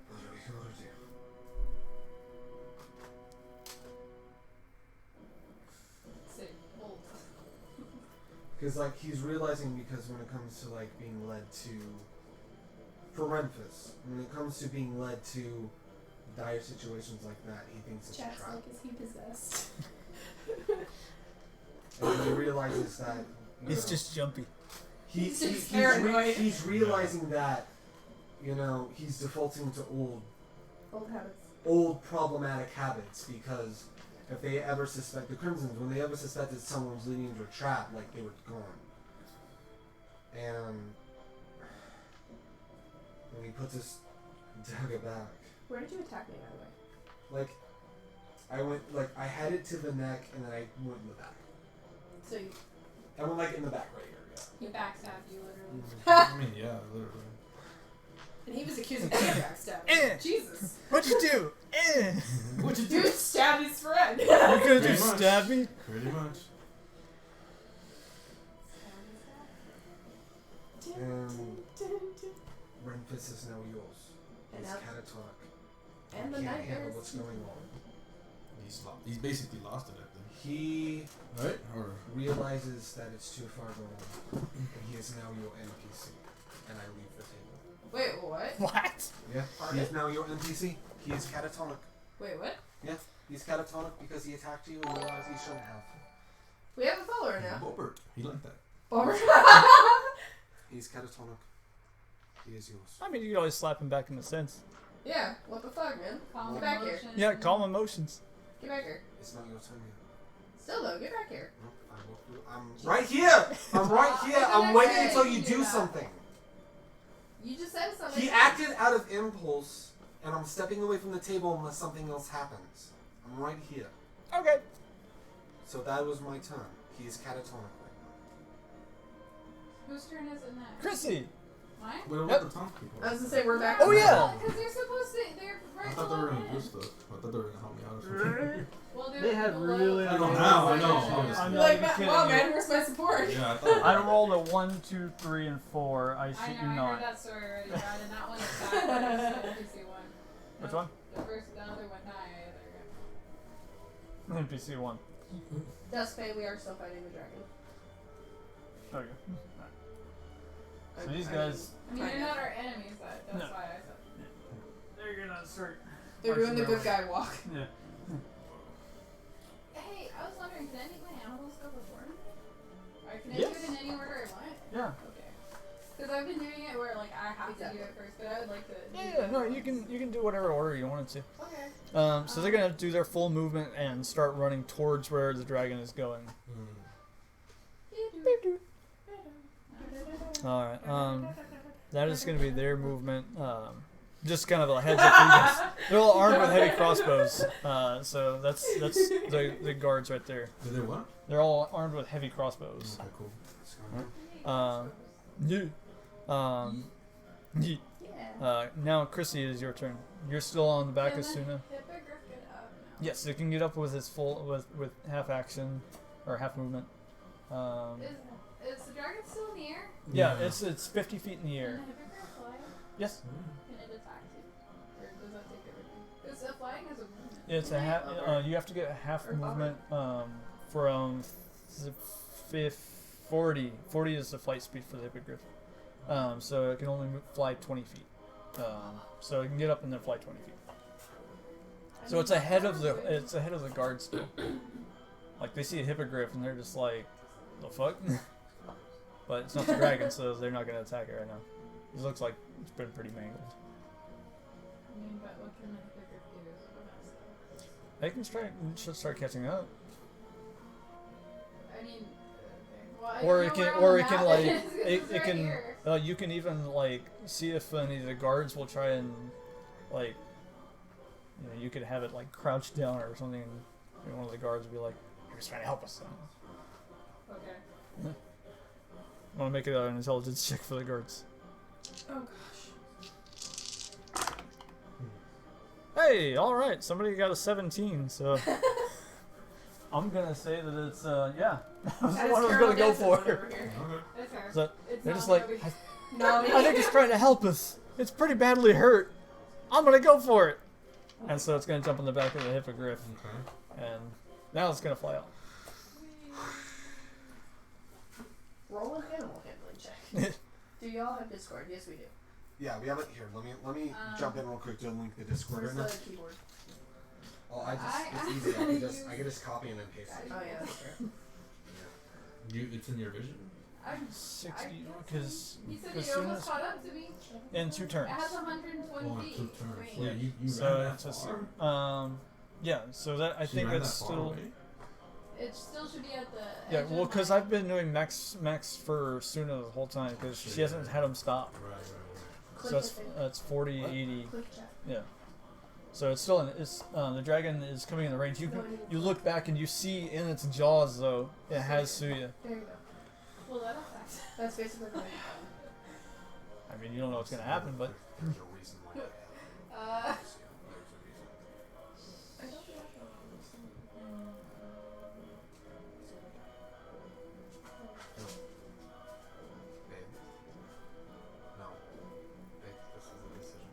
What are we gonna do? Say hold. Because, like, he's realizing, because when it comes to, like, being led to... For Renfis, when it comes to being led to dire situations like that, he thinks it's a Chat's trap. like, is he possessed? And when he realizes that... you It's know, just jumpy. He's just paranoid. he's realizing that, you know, he's defaulting to Old habits. old problematic habits, because if they ever suspect the Crimsons, when they ever suspected someone was leading into a trap, like, they were gone. And when he puts his dagger back, Where did you attack me, by the way? like, I had it to the neck, and then I went in the back. So you... I went, like, in the back right here, He backstabbed you literally. I mean, yeah, literally. And he was accusing me of backstabbing. Eh. Jesus. What'd you do? Eh. What'd you Dude stabbed his friend. You could Pretty just much. stab me. Pretty much. And Renfis is now yours. And He's now- catatonic. And the He can't nightmare handle is... what's going on. He's basically lost it, I think. He Right? Or realizes that it's too far gone, and he is now your NPC. And I leave the table. Wait, what? What? Yeah, Pardon? he is now your NPC. He is catatonic. Wait, what? Yeah, he's catatonic because he attacked you and realized he shouldn't have. We have a follower now. Bobert. He liked that. Bummer. He's catatonic. He is yours. I mean, you could always slap him back in a sense. Yeah, what the fuck, man? Calm Get back here. emotions. Yeah, calm emotions. Get back here. It's not your turn yet. Still though, get back here. Nope, I'm right here. I'm right here. I'm waiting until you do something. You just said something. He acted out of impulse, and I'm stepping away from the table unless something else happens. I'm right here. Okay. So that was my turn. He is catatonic right Whose turn is it next? Chrissy. Mine? Wait, what Yep. the tongue people? I was gonna say we're back. Oh, yeah. Because they're supposed to. They're I right thought they were below gonna do him. stuff. I thought they were gonna help me out or something. Well, they're They had below. really- I know now, I know, obviously. I'm You're not like, even kidding wow, you. man, where's my support? Yeah, I thought. I rolled a 1, 2, 3, and 4. I I shit know, you I heard not. that story already, Brad, and that one is backwards. The NPC one. Which No, one? The other one, die. NPC 1. That's fine. We are still fighting the dragon. Okay. So these guys, I mean, they're not our enemies, but that's No. why I said. they're gonna start. They're doing the good guy walk. Yeah. Hey, I was wondering, can I make my animals go before me? Or can I Yes. do it in any order I want? Yeah. Okay. Because I've been doing it where, like, I have to do it first, but I would like to. Yeah. No, you can do whatever order you wanted to. Okay. So they're gonna do their full movement and start running towards where the dragon is going. All right. That is gonna be their movement. Just kind of a heads up for you guys. They're all armed with heavy crossbows. So that's the guards right there. Did they what? They're all armed with heavy crossbows. Okay, cool. Yeah. Now, Crissy, it is your turn. You're still on the back of Tsuya. Hippogriff get up now. Yes, it can get up with its full with half action or half movement. Is the dragon still in the air? Yeah, it's 50 feet in the Can air. the hippogriff fly? Yes, Can it attack too? Or does that take everything? Because flying is a movement. it's a half. You have to get a half movement from 40. 40 is the flight speed for the hippogriff. So it can only fly 20 feet. So it can get up and then fly 20 feet. So it's ahead of the guards still. Like they see a hippogriff and they're just like, the fuck? But it's not the dragon, so they're not gonna attack it right now. It looks like it's been pretty mangled. I mean, but what can the hippogriff do? They can should start catching up. I mean, well, I Or don't it know can, where on or the it can map like, is. it It's right can. here. You can even like see if any of the guards will try and like, you could have it like crouched down or something, and one of the guards would be like, "You're just trying to help us." Okay. I want to make it an intelligence check for the guards. Oh gosh. Hey, all right, somebody got a 17, so I'm gonna say that it's yeah. That's the one I was gonna go for. Okay. It's her. So It's they're not just like, Toby. No, I think it's trying to help us. It's pretty badly hurt. I'm gonna go for it. And so it's gonna jump on the back of the hippogriff, Okay. and now it's gonna fly out. roll an animal handling check. Do y'all have Discord? Yes, we do. Yeah, we have it here. Let me jump in real quick to link the Discord Where's right now. the keyboard? Oh, it's easy. I can just copy and then paste it. Oh yeah, that's true. It's in your vision? I'm 60, because He said as he soon almost as caught up to me. in 2 turns. It has 120 Oh, in feet. 2 turns. Wait. Yeah, you So ran that it's just far? yeah. So that I She think ran that's that far still away? It still should be at the. yeah. edge Well, of because my- I've been doing max for Suna the whole time because she hasn't had him stop. Right. So that's 40, 80. Click chat. Yeah. So it's still the dragon is coming in the range. You look back and you see in its jaws though it has Tsuya. There you go. Well, that affects. That's basically what I mean you don't know what's gonna happen, but There's a reason why. Babe. No. Babe, this is a decision.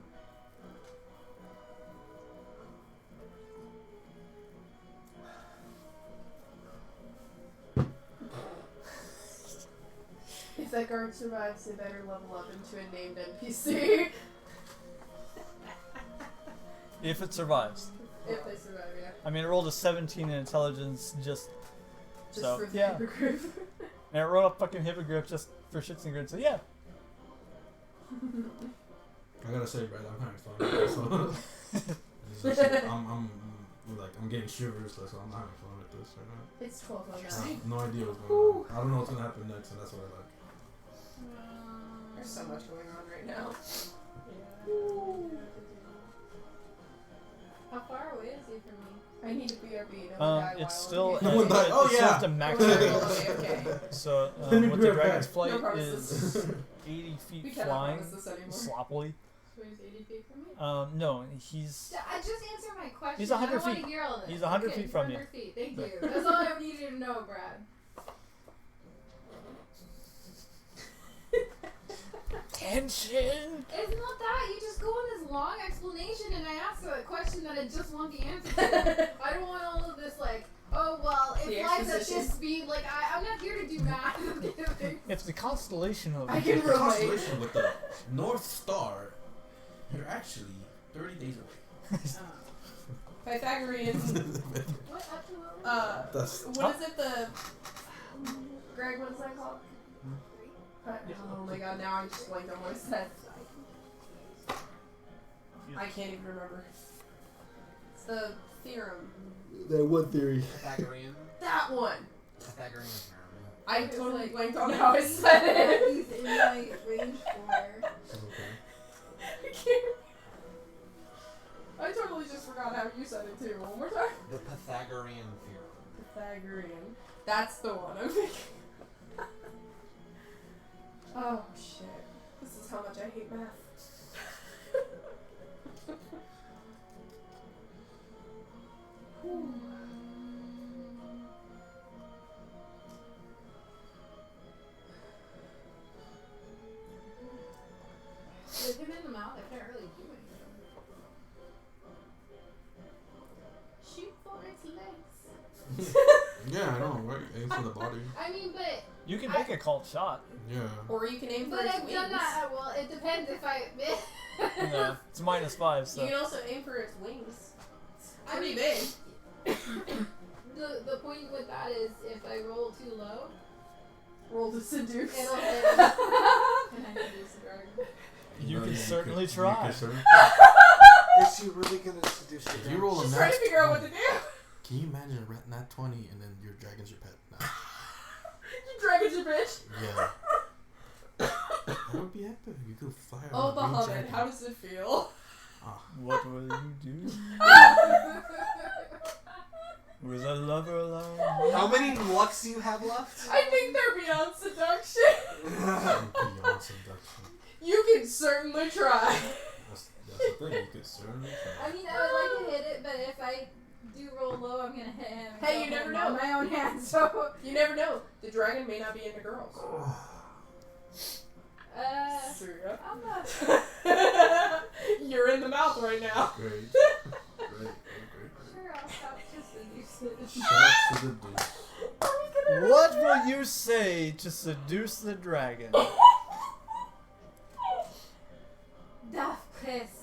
If that guard survives, they better level up into a named NPC. if it survives. If they survive, yeah. I mean it rolled a 17 in intelligence just Just so for the yeah. hippogriff. And it rolled a fucking hippogriff just for shits and grins. So yeah. I gotta say, Brad, I'm having fun with this. So I'm getting shivers, so I'm having fun with this right now. It's 12:09. I have no idea what's going on. I don't know what's gonna happen next, and that's what I like. There's so much going on right now. How far away is he from me? I need a BRB. No one die It's while still I'm No one died. Oh, it's still yeah. at the max here. range. Okay. So Let me what be the right dragon's back. flight No promises. is 80 feet We cannot flying promise this anymore. sloppily. So he's 80 feet from me? No, he's I just answered my question. He's 100 I don't want feet. to hear all this. He's 100 Okay, feet from you. 100 feet. Thank you. That's all I needed to know, Brad. attention. It's not that. You just go on this long explanation, and I ask a question that I just want the answer to. I don't want all of this, like, oh, well, The it flies at exposition. this speed. Like, I'm not here to do math. If the constellation of I can The relate. constellation with the North Star, you're actually 30 days away. Pythagorean. What? Absolutely. That's What is it? The Greg, what is that called? Oh my god! Now I just blanked on what it said. I can't even remember. It's the theorem. that one theory. Pythagorean. That one. Pythagorean theorem. I totally blanked on how I said it. He's in my range for. Okay. I can't. I totally just forgot how you said it too. One more time. The Pythagorean theorem. Pythagorean. That's the one I'm thinking. Oh shit. This is how much I hate math. With him in the mouth, I can't really do anything. Shoot for its legs. Yeah, I know, right? Aim for the body. I mean, but You can make a called shot. Yeah. Or you can aim for but its I've wings. done that. Well, it depends if I. Yeah, it's -5, so. You can also aim for its wings. It's I pretty mean- big. the point with that is if I roll too low, Roll to seduce. it'll hit. And I seduce the dragon. You know, can certainly could- try. You could certainly Is she really gonna seduce the If you roll a She's nat trying to figure out what to do. Can you imagine a nat 20 and then your dragon's your pet? Nah. You dragon's your bitch. Yeah. That would be epic. You could fly around Oh, a green Bahamut, dragon. how does it feel? What will you do with a lover alone? How many lucks do you have left? I think they're beyond seduction. Beyond seduction. You can certainly try. That's the thing. You could certainly try. I mean, I would like to hit it, but if I do roll low, I'm gonna hit him. and Hey, kill you never him know. on my own hand. So, You never know. The dragon may not be into girls. Tsuya. I'm not. You're in the mouth right now. Great. Great. Sure, I'll stop just seducing. Shout to the dude. What will you say to seduce the dragon? Das ist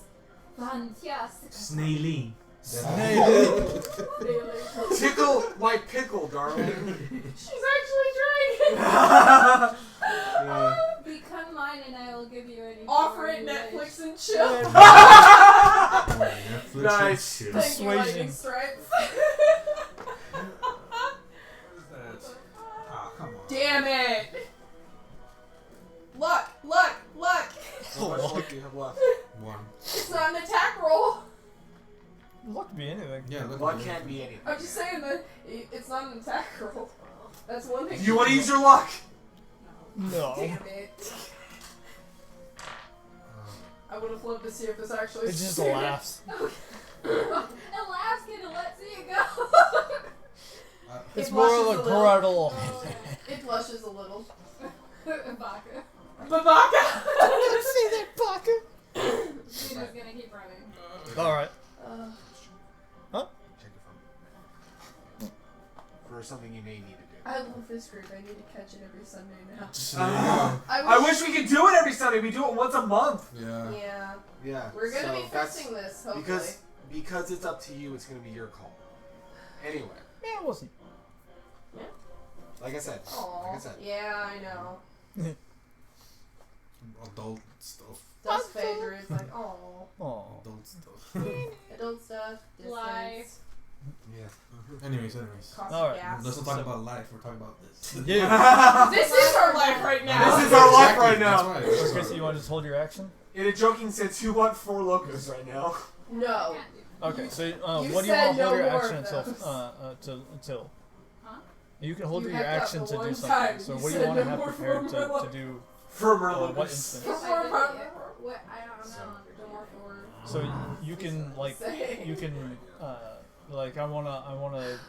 fantastic. Snailing. Tickle my pickle, darling. She's actually dragon. Yeah. Become mine, and I will give you any. Offer power it you Netflix wish. and chill. Netflix Nice. and chill. Thank you, Lightning Persuasion. Stripes. Oh, come on. Damn it. Luck, luck, luck. How much luck do you have left? One. It's not an attack roll. Luck be anything. Yeah, look Luck at can't be anything. I'm just saying that it's not an attack roll. That's one thing. You want to use your luck? No. Damn it. I would have loved to see if this actually It just succeeded. laughs. It laughs, kid, and lets it go. It's It more blushes of a a little. corridor. It blushes a little. Baka. Babaka! See that pocket? Luna's gonna keep running. Alright. Check your phone. For something you may need to do. I love this group. I need to catch it every Sunday now. I wish we could do it every Sunday. We do it once a month. Yeah. Yeah. Yeah. We're gonna so be that's- fixing this, hopefully. because it's up to you. It's gonna be your call. Anyway, Yeah, we'll see. like I said. Aw. Like I said. Yeah, I know. Adult stuff. Dust Phaedra is like, oh, Aw. Adult stuff. adult stuff, Life. distance, Yeah. Anyways. cost All of right, gas. Let's not talk about life. We're talking about this. Yeah. This is our life right now. This is our life right now. That's right. This is Chrissy, our you want to just hold your action? In a joking sense, you want 4 locos right now. No. Can't do. Okay, so you what do you said want to hold no your more action of those. until? Huh? You can hold You your had that action the to do one something. time. So You what do you said want to no have more prepared for to do? For What Merlocus. instance? If I did it, what? I don't So. know. No more for So you can like say. you can like I wanna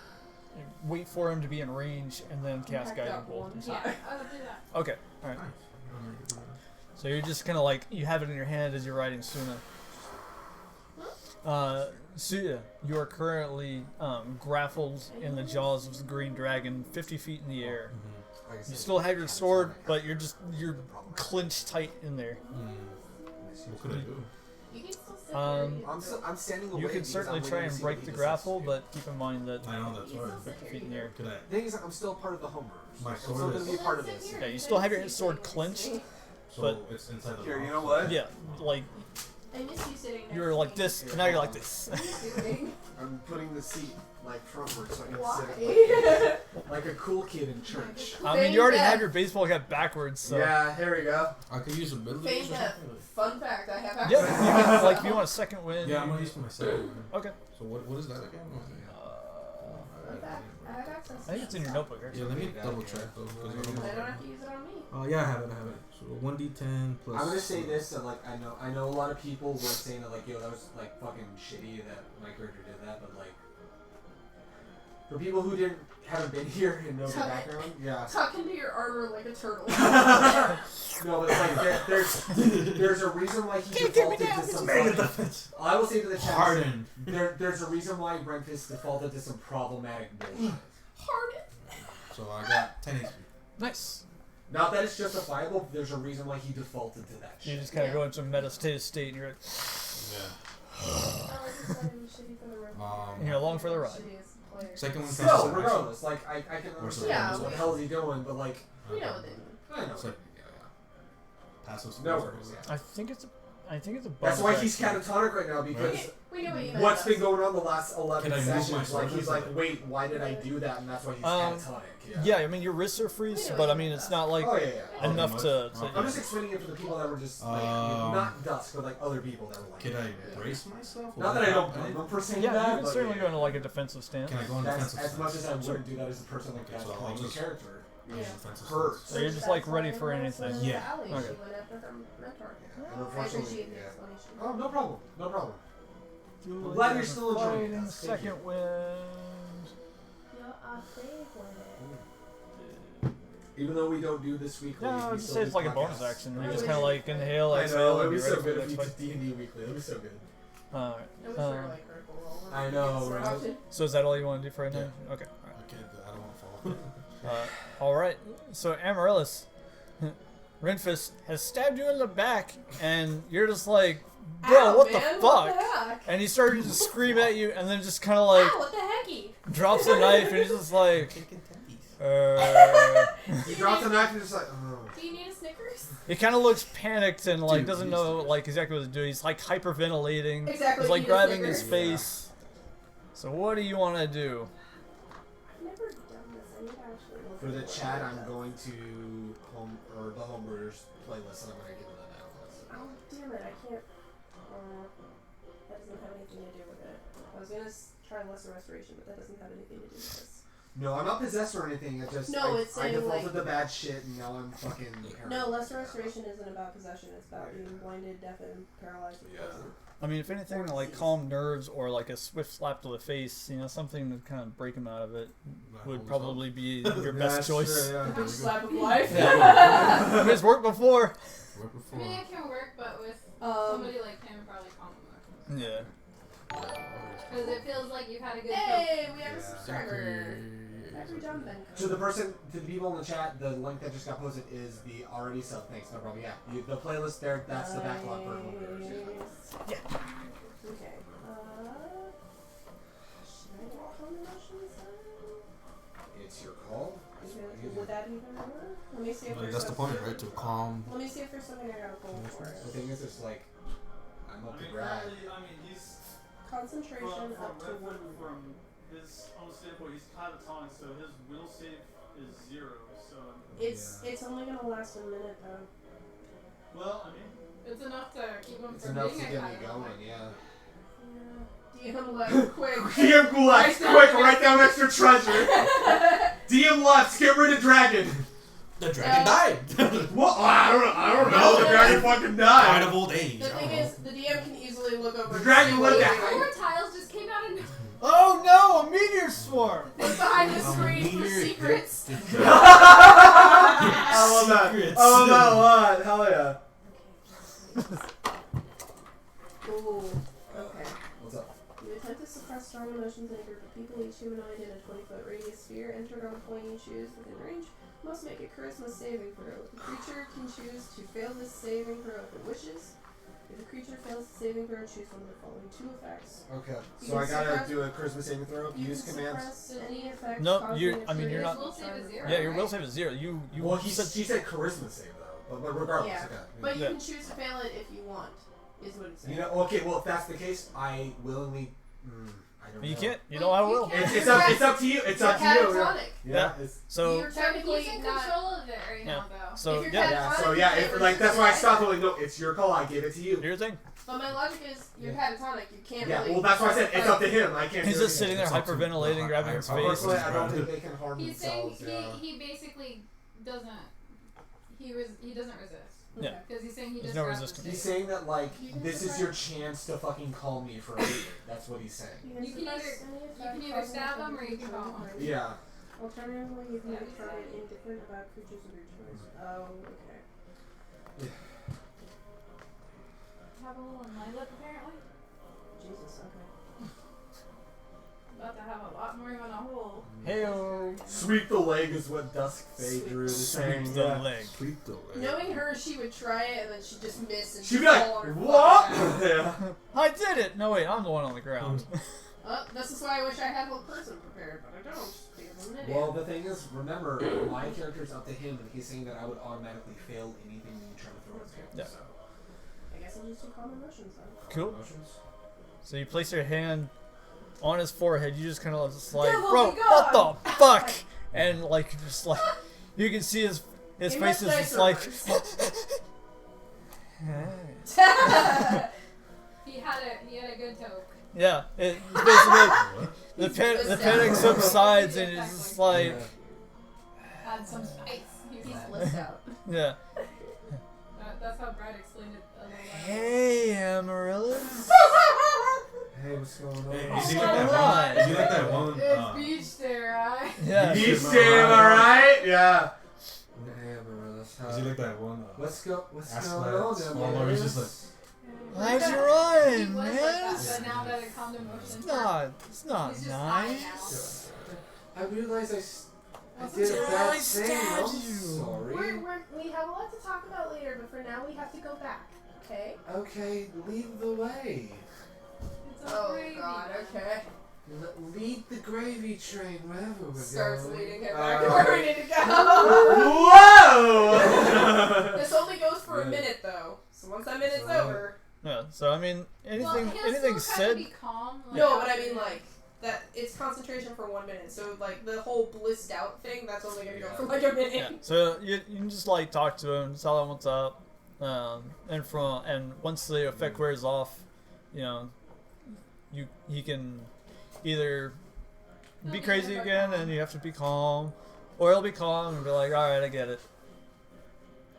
wait for him to be in range and then cast Back guiding up bolt. one or Yeah, something. I'll do that. Okay, all right. Nice. So you're just kind of like, you have it in your hand as you're riding Suna. Tsuya, you are currently grappled in the jaws of the green dragon, 50 feet in the air. You still have your sword, but you're clinched tight in there. What could I do? You can still sit there. I'm standing away. You can because certainly I'm try waiting to and see break what the he grapple, decides to do. but keep in mind that I know that's hard. 50 feet in the air. Could I? The thing is, I'm still part of the Homebrewers. My I'm still sword going to is- be a part of this. Yeah, you still have your sword clinched. So But- it's inside the Here, mouth. you know what? Yeah, like I miss you sitting next you were to like me. this, and now you're like this. I'm putting the seat like frontward so I can Why? sit like a cool kid in church. I mean, you already have your baseball cap backwards, so Yeah, here we go. I could use abilities Fame or that. something. Fun fact, I have yeah. access. You can, like if you want a second win. Yeah, I'm gonna use for my second one. Okay. So what is that again? Fun fact, I have access. I think it's in your notebook. Yeah, Actually. let me double check though. Because I don't I don't know. have to use it on me. Oh yeah, I have it. So 1d10 plus. I'm gonna say this, and like I know a lot of people were saying that like, yo, that was like fucking shitty that my character did that, but like for people who haven't been here and know the background, yeah. Tuck into your armor like a turtle. No, but like there's a reason why he defaulted to some fucking, I will say to the chat, Harden. there's a reason why Renfis defaulted to some problematic bullshit. Harden. So I got 10 HP. Nice. Not that it's justifiable, but there's a reason why he defaulted to that You shit. just kind of go into a meditative state, and you're like, you're along for the ride. Second one. Still, regardless, like I can understand Yeah, what the we- hell is he doing, but like We know what they mean. I know. It's like passive. No worries. Yeah. I think it's a That's bonus why he's action. catatonic right now because We know what you meant. what's been going on the last 11 Can I move my sessions? Like sword? he's like, wait, why did I do that? And that's why he's catatonic. Yeah, I mean your wrists are freeze, but I mean it's not like Oh yeah, yeah. enough to. I'm just explaining it for the people that were just like, not Dusk, but like other people that were like. Can I brace myself? Not that I don't blame them for saying Yeah, that. you can but certainly yeah. go into like a defensive stance. Can I go on That's defensive? as much as I Sure. wouldn't do that as a person like Okay, that so I'll playing the just- character. Yeah. So you're just like ready for anything. Yeah. Allie, Okay. she went after her mentor. And I unfortunately, appreciate the yeah. explanation. Oh, no problem. No problem. I'm glad you're still enjoying in the this. Thank second wind. Even though we don't do this weekly, No, we I would still say do it's like a bonus podcasts. action. You just kind of like inhale, I exhale, know, and it'd be be ready so for good the if we next did fight. D&D weekly. It'd be so good. Alright. I wish there were like critical role. I know, So right? often. So is that all you want to do for right now? Yeah. Okay. I can't. I don't want to fall. All right. So Amaryllis, Renfis has stabbed you in the back, and you're just like, bro, Ow, what man, the fuck? What the heck? And he started to scream at you, and then just kind of like Ow, what the hecky? drops the knife, and he's just like, He drops a knife and just like, oh. Do you need a Snickers? he kind of looks panicked and like Dude, doesn't he's know the- like exactly what to do. He's like hyperventilating. Exactly. He's like he is grabbing his Snickers. face. So what do you want to do? I've never done this. I need to actually look For at the what chat, it I'm is. going to the Homebrewers playlist, and I'm going to give it an analysis. Oh, damn it. I can't. That doesn't have anything to do with it. I was going to try Lesser Restoration, but that doesn't have anything to do with this. No, I'm not possessed or anything. No, it's I saying, defaulted like- to bad shit, and now I'm fucking. No, Lesser Restoration isn't about possession. It's about being blinded, deafened, paralyzed, and frozen. I mean, if anything, like calm nerves or like a swift slap to the face, something to kind of break him out of it would probably be your best choice. True, The slap of life. I mean, it's worked before. Work I before. mean, it can work, but with somebody like him, probably calm him. Yeah. Because it feels like you've had a good Hey, we have a Yeah. subscriber. Every John Ben. To the people in the chat, the link that just got posted is the already sub. Thanks, no problem. Yeah, the playlist there. That's the backlog for Homebrewers. Yeah. Okay. Should I get calm emotions? It's your call. Would that even work? Let me see if But there's that's the point, something- right? To calm. Let me see if there's something I gotta pull for The it. thing is, it's like I'm I up to mean, grab. currently, I mean, he's Concentration from up to Redford, 1. from his own standpoint, he's catatonic, so his will save is 0. So, It's only gonna last a minute though. well, I mean, It's enough to keep him It's from enough to being get a me catatonic. going. Yeah. DM left, quick. DM Gulax, quick! Write down extra treasure. DM left. Get rid of dragon. The dragon died. What? Oh, I don't know. The dragon fucking Died died. of old age. The I don't thing know. is, the DM can easily look over. The and dragon see lived what that you're Four doing. tiles just came out and Oh no! A meteor swarm. It's behind the I'm a screen for meteor secrets. I love that. Secrets. I love that a lot. Hell yeah. express strong emotions in a group of people. Each humanoid in a 20-foot radius sphere entered on a point you choose within range must make a charisma saving throw. The creature can choose to fail this saving throw if it wishes. If the creature fails the saving throw, choose one of the following 2 effects. Okay, You so can I gotta suppress- do a charisma saving throw. You Use can commands. suppress any effect No, causing you're- a I mean, you're trigger not- Will save is 0. Yeah, your will save is 0. You Well, he said said charisma save though, but regardless, Yeah. okay. But you Yeah. can choose to fail it if you want, is what it says. You know, okay. Well, if that's the case, I willingly. I don't you know. can't. You don't have a will. can't. It's up to you. It's up to you. Catatonic. Yeah. It's, So You're So technically he's in not. control of it right now, though. so If you're yeah. yeah. catatonic, So you yeah. can't If, like that's why I resist stopped. it. Like, no, it's your call. I give it to you. Do your thing. But my logic is, you're catatonic. You can't Yeah. really. Well, that's why I said it's up to him. I can't. He's do just sitting there It's up to the hyperventilating, grabbing his higher face. power. Personally, I don't think they can harm He's saying themselves. Yeah. he basically doesn't. He doesn't resist. Yeah. Because he's saying he There's just no grabs resistance. the He's stick. saying that like You can this is suppress- your chance to fucking call me for a meeting. That's what he's saying. You can suppress either- any you effect can either causing stab a him or you can trigger call him. Yeah. Alternatively, you can Yeah. try indifferent about creatures of your choice. Oh, okay. Have a little night lip, apparently. Jesus, okay. About to have a lot more than a hole. Heyo. Sweep the leg is what Duskfay Druid is saying. Sweep the Yeah. leg. Sweep the leg. Knowing her, she would try it and then she'd just miss and She'd be fall like, on her what? fucking ass. Yeah. I did it. No wait, I'm the one on the ground. This is why I wish I had a whole person prepared, but I don't. Because I'm an idiot. Well, the thing is, remember, my character's up to him, and he's saying that I would automatically fail anything you try to throw at him. Yeah. So. I guess I'll just do common emotions then. Cool. Emotions? So you place your hand on his forehead. You just kind of just like, Devil bro, be what gone!" the fuck? And like, just like, you can see his He face must is die just like. He had a good toke. Yeah, it's basically the panic subsides and it's just like, Had some spice. He's He's like, blissed out. yeah. that's how Brad explained it a little while. Hey, Amaryllis. Hey, what's going on? Hey, is he Alright. like that one? Is he like that one? It's beach day, right? Yeah. Beach day, am I right? Yeah. Hey, Amaryllis. Is he like that one? What's going Ask on, that small or he's just Amaryllis? How's your He run, was like man? that, but now that it calmed him It's not he's just nice. I realized I Wasn't did a it? bad I thing. stabbed I'm you. sorry. We have a lot to talk about later, but for now we have to go back. Okay? Okay, lead the way. It's all gravy. okay. Lead the gravy train wherever we're Starts going. leading him back to where we need to go. Whoa! This only goes for a Yeah. minute though. So once that minute's So- over. Yeah. So I mean, anything Well, anything still kind of said. be calm. Like, No, but I after mean that. like that it's concentration for 1 minute. So like the whole blissed out thing, that's only gonna go for like a minute. Yeah. So you can just like talk to him, tell him what's up, and once the effect wears off, you know, he can either He'll be be crazy super again, calm. and you have to be calm, or he'll be calm and be like, all right, I get it,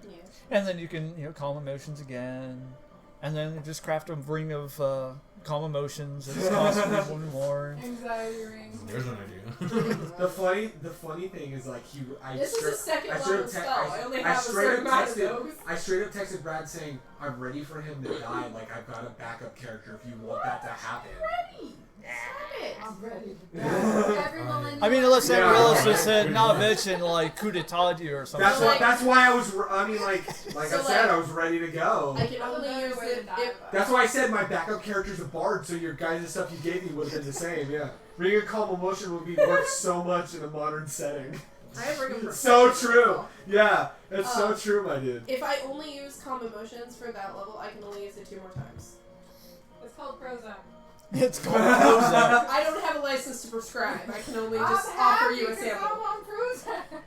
Yeah. and then you can calm emotions again, and then you just craft a ring of calm emotions that's constantly one more. Anxiety ring. There's an idea. The funny thing is like This is a second I level straight spell. up I only I have a straight certain up amount of texted those. I straight up texted Brad saying I'm ready for him to die. Like I've got a backup character if you want that to happen. Ready. Stop it. I'm ready to die. Everyone in I mean, the- unless Yeah. Amaryllis just said, nah, bitch, and like coup d'etat you or something. That's why. That's why I was. I mean, like So, I said, like, I was ready to go. I can I'm only better use way it to die, if but- That's why I said my backup character's a bard, so your guys' stuff you gave me would have been the same. Yeah, reading a calm emotion would be worth so much in a modern setting. I have ring of So protection. true. Yeah, it's so Uh, true, my dude. If I only use calm emotions for that level, I can only use it 2 more times. It's called Prozac. It's called Prozac. I don't have a license to prescribe. I can only I'm just happy offer you a 'cause sample. I'm on Prozac.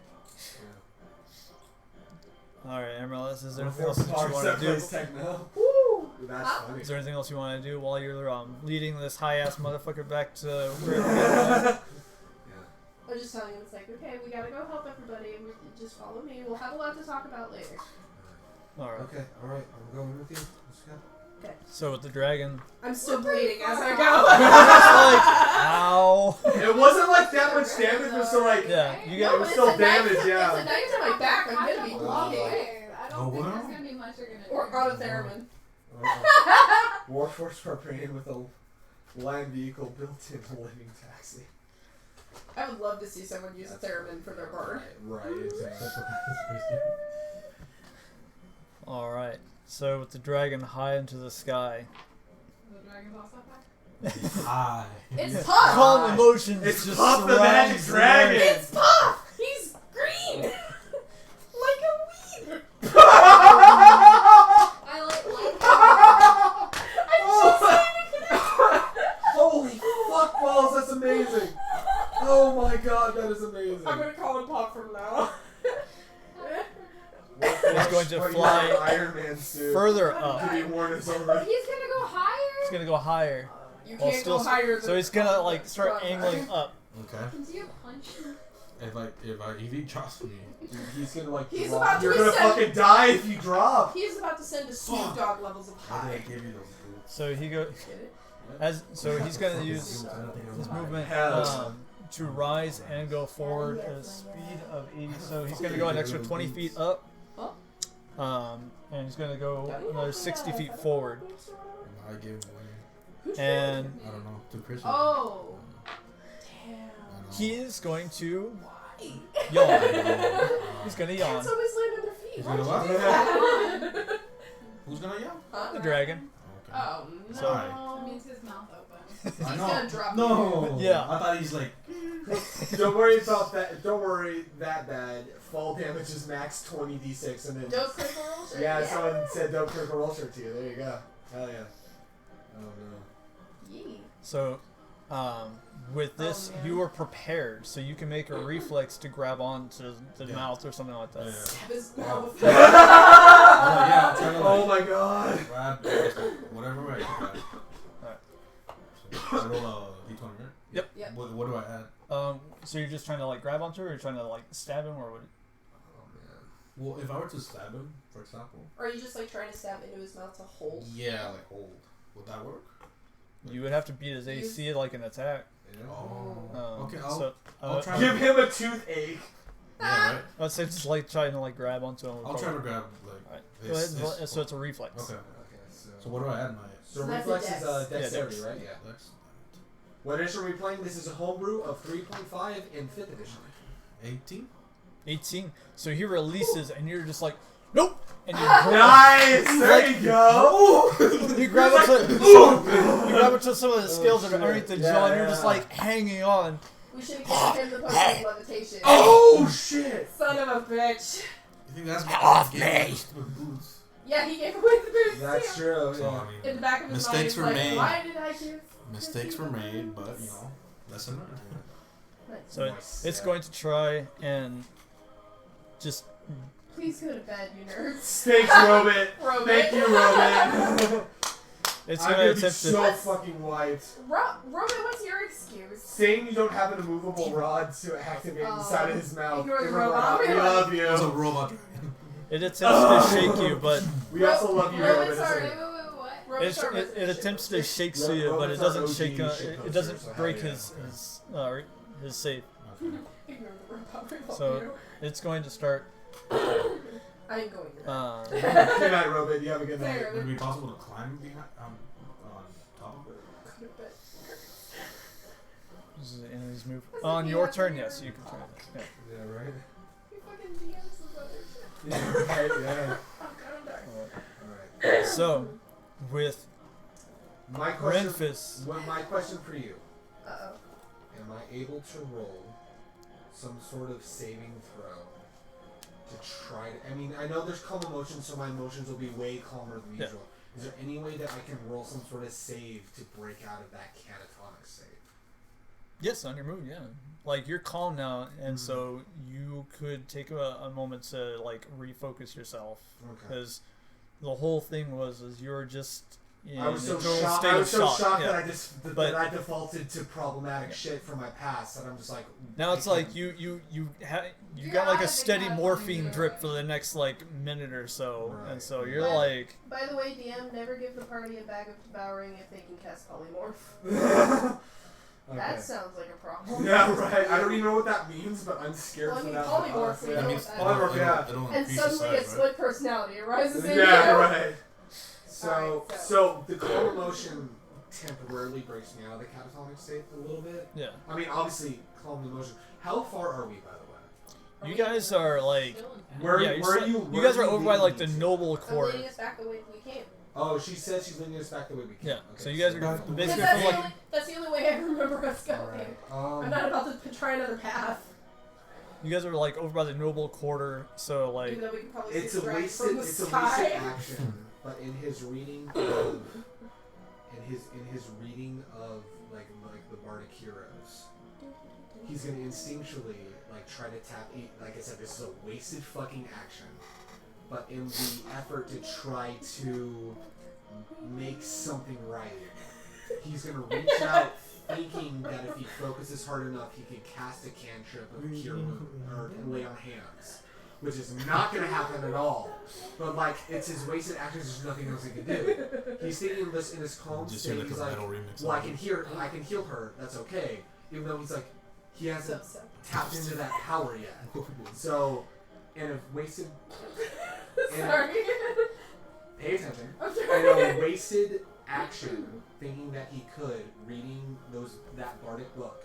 Alright, Amaryllis, is there anything Before else that you Parks want that to do? plays techno. Woo! That's Huh? funny. Is there anything else you want to do while you're leading this high ass motherfucker back to where? Yeah. I'm just telling him, it's like, okay, we gotta go help everybody. Just follow me. We'll have a lot to talk about later. Alright. Okay. All right. I'm going with you. Let's go. So with the dragon, I'm still bleeding as I it's go. like, ow. It wasn't like that much damage. It was still like Yeah, you it got. was still damage. It's a Yeah. knife to my back. I'm gonna be I'm bleeding. okay. I don't Oh, think wow. there's gonna be much you're gonna Or do. autotheremin. Warforged barbarian with a Land vehicle built-in living taxi. I would love to see someone use a theremin for their bar. Right. Alright, so with the dragon high into the sky. The dragon's also high. Hi. It's Puff! Calm emotions It's just Puff the Magic surrounds Dragon! It's Puff! He's green! Like a weed! I like Holy fuck balls, that's amazing! Oh my god, that is amazing. I'm gonna call him Puff from now. He's going to What, you fly have an Iron Man suit. further up. To be worn as over. He's gonna go higher. He's gonna go higher. You While can't still, go higher than so he's gonna like start angling up. Okay. Can you punch him? If he drops me, He's gonna like He's drop. about to You're gonna ascend. fucking die if you drop. He's about to send to Snoop Dogg levels of why did I high. give you those boots? So he go Get it? he's gonna use his movement to rise and go forward at a speed of 80. So he's gonna go an extra 20 feet up. And he's gonna go another 60 feet forward. I give away. And I don't know. To Crissy. Oh. Damn. he is going to Why? yawn. He's gonna yawn. Cats always land on their feet. He's Why'd gonna you what? do that? Who's gonna yell? The dragon. Okay. Oh no. Sorry. That means his mouth open. He's I know. gonna drop No. you. Yeah. I thought he's like. Don't worry about that. Don't worry that bad. Fall damage is max 20d6 and then. Don't critical roll, sir? Yeah, someone said don't critical roll shirt to you. There you go. Hell yeah. Oh no. Yee. So, with this, man. you are prepared, so you can make a reflex to grab onto the mouth or something like that. Yeah. Stab his Wow. mouth. Yeah, I'm trying to Oh like. my god. Grab whatever way I can grab. So I roll a d20, right? Yep. Yep. What do I add? So you're just trying to like grab onto it, or you're trying to like stab him, or what? Oh man. Well, if I were to stab him, for example. Or are you just like trying to stab into his mouth to hold? Yeah, like hold. Would that work? You would have to beat his AC like an attack. Yeah. Oh. Okay, so, I'll try. Give him a toothache. Yeah, right. I'd say just like trying to like grab onto him. I'll try to grab like. Alright. his- Go ahead. his- So it's a reflex. Okay. Okay, So what do I add my? So So that's reflex a is dex. dexterity, Yeah, right? Yeah. Dex? What edition are we playing? This is a homebrew of 3.5 in 5th edition. 18. 18. So he releases, and you're just like, nope. And you grab, Nice! There you go! you grab onto some of the scales that are underneath the jaw, and you're just like hanging on. We should have given him the potion of levitation. Oh shit! Son of a bitch. You think that's Get off my me. boots? Yeah, he gave away the boots That's too. true, So yeah. I In mean, the back of his Mistakes mind, were he's like, made. why did I give? mistakes were made, but you know, lesson learned. So Nice. it's Yeah. going to try and just. Please go to bed, you nerds. Thanks, Robit. Robit. Thank you, Robit. It's I'm going to gonna be attempt so to. fucking wiped. Robin, what's your excuse? Saying you don't have an immovable rod to activate inside of his mouth. Ignore the Ignore robot. We love It was a you. robot dragon. It attempts to shake you, but We also love you, Robin, Robit. sorry. What? Robin's our it resident attempts to shit shake Ro- Tsuya, but Roman's it doesn't our shake. OG shit It poster, doesn't so break hell yeah. his save. Okay. Ignore the robot. We love So you. it's going to start. I ain't going to. Good night, Robit. You have a good night. Fair. Would it be possible to climb behind on top of it? Go to bed. This is the enemy's move. That's On like your the turn, other- yes, you can try that. Yeah. Yeah, right? He fucking DMs his other shit. Yeah, right, yeah. Oh god, I'm dying. Alright. So, with My question, Renfis, my question for you. Uh-oh. Am I able to roll some sort of saving throw to try to... I mean, I know there's calm emotions, so my emotions will be way calmer than Yeah. usual. Is there any way that I can roll some sort of save to break out of that catatonic state? yes, on your move, yeah. Like you're calm now, and so you could take a moment to like refocus yourself, Okay. because the whole thing was you're just in I was so a total shocked. state I of was so shock. shocked yeah. that I just that But- I defaulted to problematic shit from my past, and I'm just like. Now it's I like can't- you You're got like out a of the steady category, morphine right? drip for the next like minute or so, Right. and so you're But- like By the way, DM, never give the party a bag of devouring if they can cast polymorph. Okay. That sounds like a problem. Yeah, right. I don't even know what that means, but I'm scared Well, I for mean, that. polymorph, we Yeah. know That means that. Polymorph, yeah. it'll And increase the suddenly a size, right? split personality arises in Yeah, you. right. So, Alright, so the calm emotion temporarily breaks me out of the catatonic state a little bit. Yeah. I mean, obviously, calm the emotion. How far are we, by the way? You guys are like. Where Yeah, are you? You where guys are are you over by like the leading me to? noble I'm quarter. leading us back the way we came. Oh, she says she's leading us back the way we came. Yeah. Okay, So you guys are back the way- basically That's, from the like. only, that's the only way I remember us going. Alright. I'm not about to try another path. You guys are like over by the noble quarter, so like. Even though we can probably It's see a the dragon wasted. from the It's a sky. wasted action. But in his reading of, in his reading of like the Bardic heroes, he's gonna instinctually like try to tap. Like I said, this is a wasted fucking action. But in the effort to try to make something right, he's gonna reach out, thinking that if he focuses hard enough, he can cast a cantrip of cure or lay on hands, which is not gonna happen at all. But like, it's his wasted actions. There's nothing else he can do. He's thinking this in his calm Just hear state. like He's a like, metal remix. well, I can heal her. That's okay. Even though he's like, he hasn't tapped into that power yet. So, in a wasted, Sorry. pay attention. I'm In sorry. a wasted action, thinking that he could, reading that Bardic book,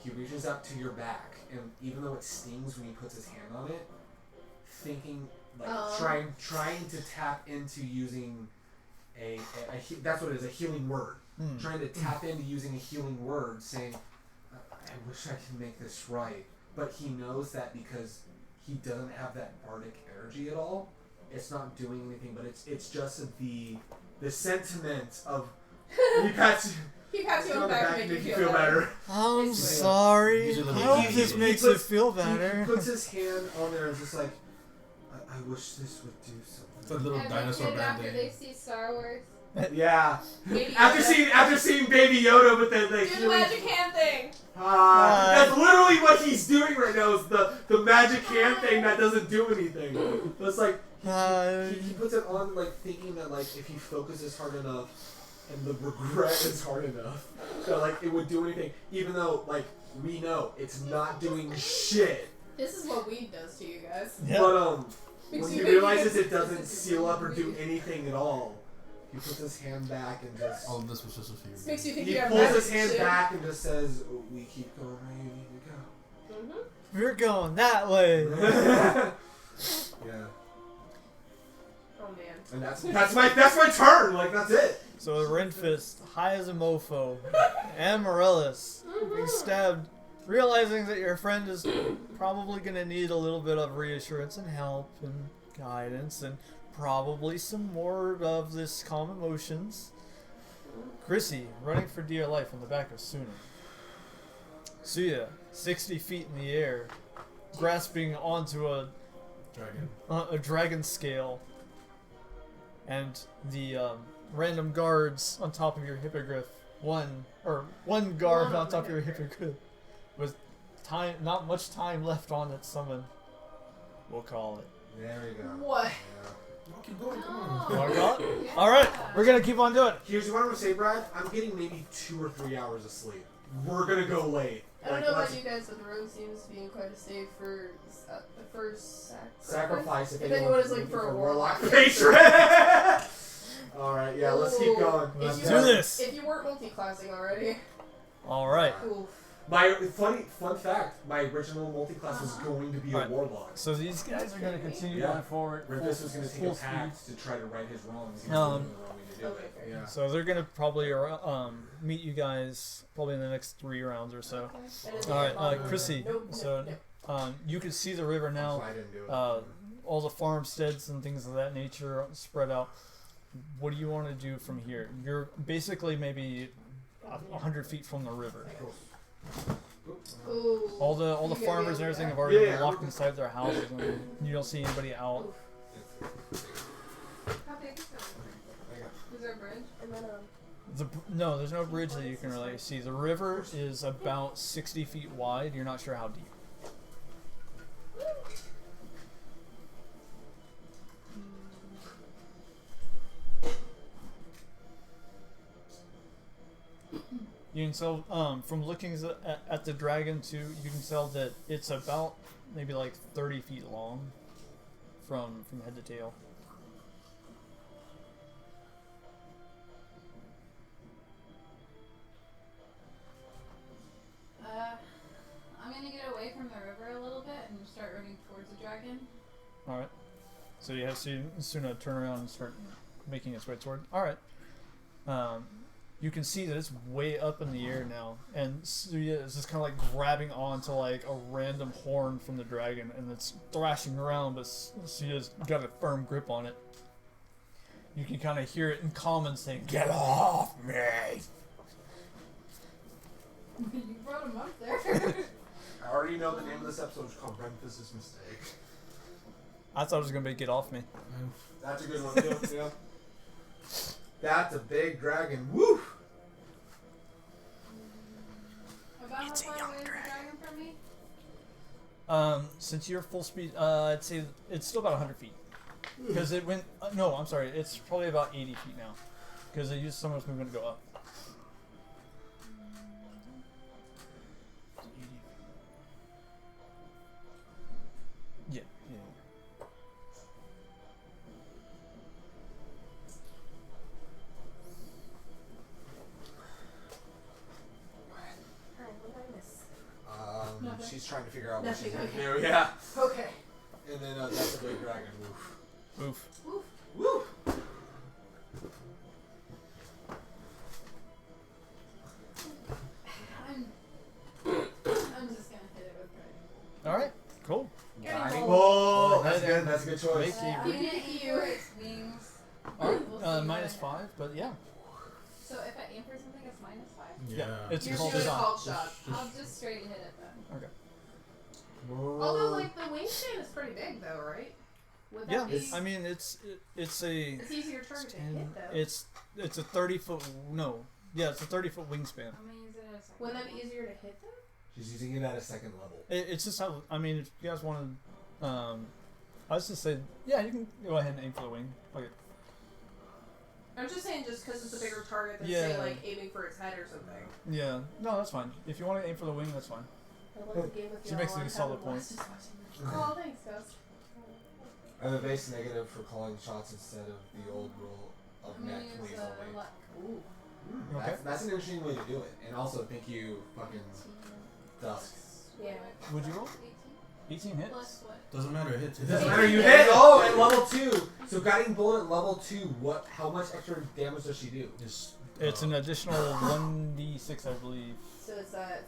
he reaches up to your back, and even though it stings when he puts his hand on it, thinking like trying to tap into using that's what it is, a healing word. Trying to tap into using a healing word, saying, I wish I could make this right. But he knows that because he doesn't have that bardic energy at all, it's not doing anything, but it's just the sentiment of he pats He pats you on the back to make you feel better. I'm It's- sorry. These are the I little hope things this you makes He it puts- feel He better. puts his hand on there and is just like, I wish this would do It's a something. little Every dinosaur kid after band-aid. they see Star Wars. Yeah. Baby After Yoda. seeing Baby Yoda with the Do the healing. magic hand thing. That's literally what he's doing right now. Is the magic hand thing that doesn't do anything. But it's like he puts it on like thinking that like if he focuses hard enough and the regret is hard enough that like it would do anything. Even though like we know it's not doing shit. This is what weed does to you guys. Yeah. But Makes when you he think realizes you it doesn't can- seal up or do anything at all, he puts his hand back and just. All of this was just a few. This makes you think He you have pulls magic his hand shit. back and just says, oh, "We keep going where you need to go." We're going that way. Yeah, Oh man. and that's my turn. Like that's it. So Renfis, high as a mofo, Amaryllis, being stabbed, realizing that your friend is probably gonna need a little bit of reassurance and help and guidance and probably some more of this calm emotions. Crissy, running for dear life on the back of Suna. Tsuya, 60 feet in the air, grasping onto a dragon scale, and the random guards on top of your hippogriff. One guard on top of your hippogriff with not much time left on its summon. We'll call it. There we go. What? Yeah. Oh, keep going, come Oh. on. Wanna call it? Yeah. All right, we're gonna keep on doing it. Here's what I'm gonna say, Brad. I'm getting maybe 2 or 3 hours of sleep. We're gonna go late. I don't Like, know about let's you guys, but the rogue seems to be in quite a state for the first sacrifice if If anyone is looking looking for a warlock patron. All right, yeah, let's keep Ooh. going. Let's If do you- this. If you weren't multi-classing already. All right. Oof. My fun fact: my original multi-class was going to be a Alright. warlock. So these guys are gonna continue Yeah. going forward. Renfis was going to take full a speed. pact to try to right his wrongs. He Um, was doing the wrong way to do Okay, it. fair Yeah. So they're gonna probably meet you guys probably in the next 3 rounds or so. All right, Crissy. Nope, So nope. you can see the river That's now. why I didn't do it. All the farmsteads and things of that nature spread out. What do you want to do from here? You're basically maybe 100 feet from the river. Ooh. All the You get farmers and me everything over have already Yeah, been yeah. locked inside their houses, and you don't see anybody out. How big is it? Is there a bridge? And then, No, there's no bridge that you can really see. The river is about 60 feet wide. You're not sure how deep. You can tell from looking at the dragon too. You can tell that it's about maybe like 30 feet long from head to tail. So you have Suna turn around and start making its way toward. All right. You can see that it's way up in the air now, and Tsuya is just kind of like grabbing onto like a random horn from the dragon, and it's thrashing around, but Tsuya's got a firm grip on it. You can kind of hear it in common saying, Get off me! You brought him up there. I already know the name of this episode is called Renfis' Mistake. I thought it was going to be Get Off Me. That's a good one too. Yeah. That's a big dragon. Woo! About how far away is the dragon from me? Since you're full speed, I'd say it's still about 100 feet. Because it went, no, I'm sorry, it's probably about 80 feet now. Because it used some of its movement to go up. Yeah, yeah. Alright, what did I miss? She's trying to figure out what she's Nothing, gonna do. Yeah. Okay. And then that's a big dragon. Woof. Oof. Oof. Woo! I'm just gonna hit it with dragon. Alright, cool. Guiding roll. bolt. That's good. That's a good choice. Make I'm gonna aim for its wings. Alright, We'll see minus what I 5, but yeah. So if I aim for something, it's minus 5? Yeah. It's You're called doing a design. called shot. I'll just straight hit it then. Although, like, the wingspan is pretty big, though, right? Would that Yeah, be... I mean it's a It's easier target to hit, though. it's a 30-foot it's a 30-foot wingspan. I'm gonna use it as a Wouldn't that be easier to hit, though? She's using it at a second level. It's just how I mean if you guys want to, I was just say yeah you can go ahead and aim for the wing. Okay. I'm just saying just because it's a bigger target than, Yeah. say, like, aiming for its head or something. Yeah, no that's fine. If you want to aim for the wing, that's fine. I love the game with She y'all. makes it a I'm solid having a point. blast just watching Oh, thanks, Gus. I have a base negative for calling shots instead of the old rule of I'm gonna net use please only. luck. Ooh. Okay. That's an interesting way to do it. And also, thank you, fucking Dusk. Yeah. Would you roll? 18 18 hits. plus what? Doesn't matter. It hits. It doesn't matter. You hit. Oh, at level 2. So guiding bolt at level 2. What? How much extra damage does she do? It's an additional 1d6, I believe. So it's that...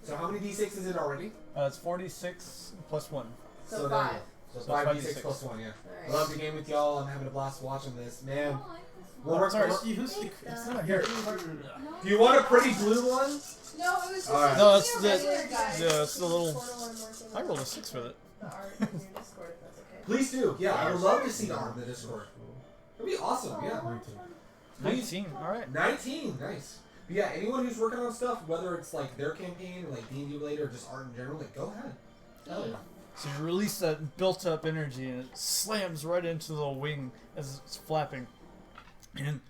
So how many d6 is it already? It's 46 plus 1. So there you 5. go. So So 5 5 d6 d6. plus 1. Yeah. Alright. I love the game with y'all. I'm having a blast watching this, man. I don't like this One one. more Sorry. time. It's not here. No, Do you want a pretty blue one? No, it was just Alright. No, it's a the regular guy. yeah, it's the little. Portal I'm working I on. rolled a 6 with it. The art in your Discord, if that's okay. Please do. Yeah, I would love to see the art in the Discord. That'd be awesome. Yeah. 19. All right. 19. Nice. But yeah, anyone who's working on stuff, whether it's like their campaign, or like D&D related, or just art in general, like go ahead. Hell yeah. So you release that built-up energy, and it slams right into the wing as it's flapping, and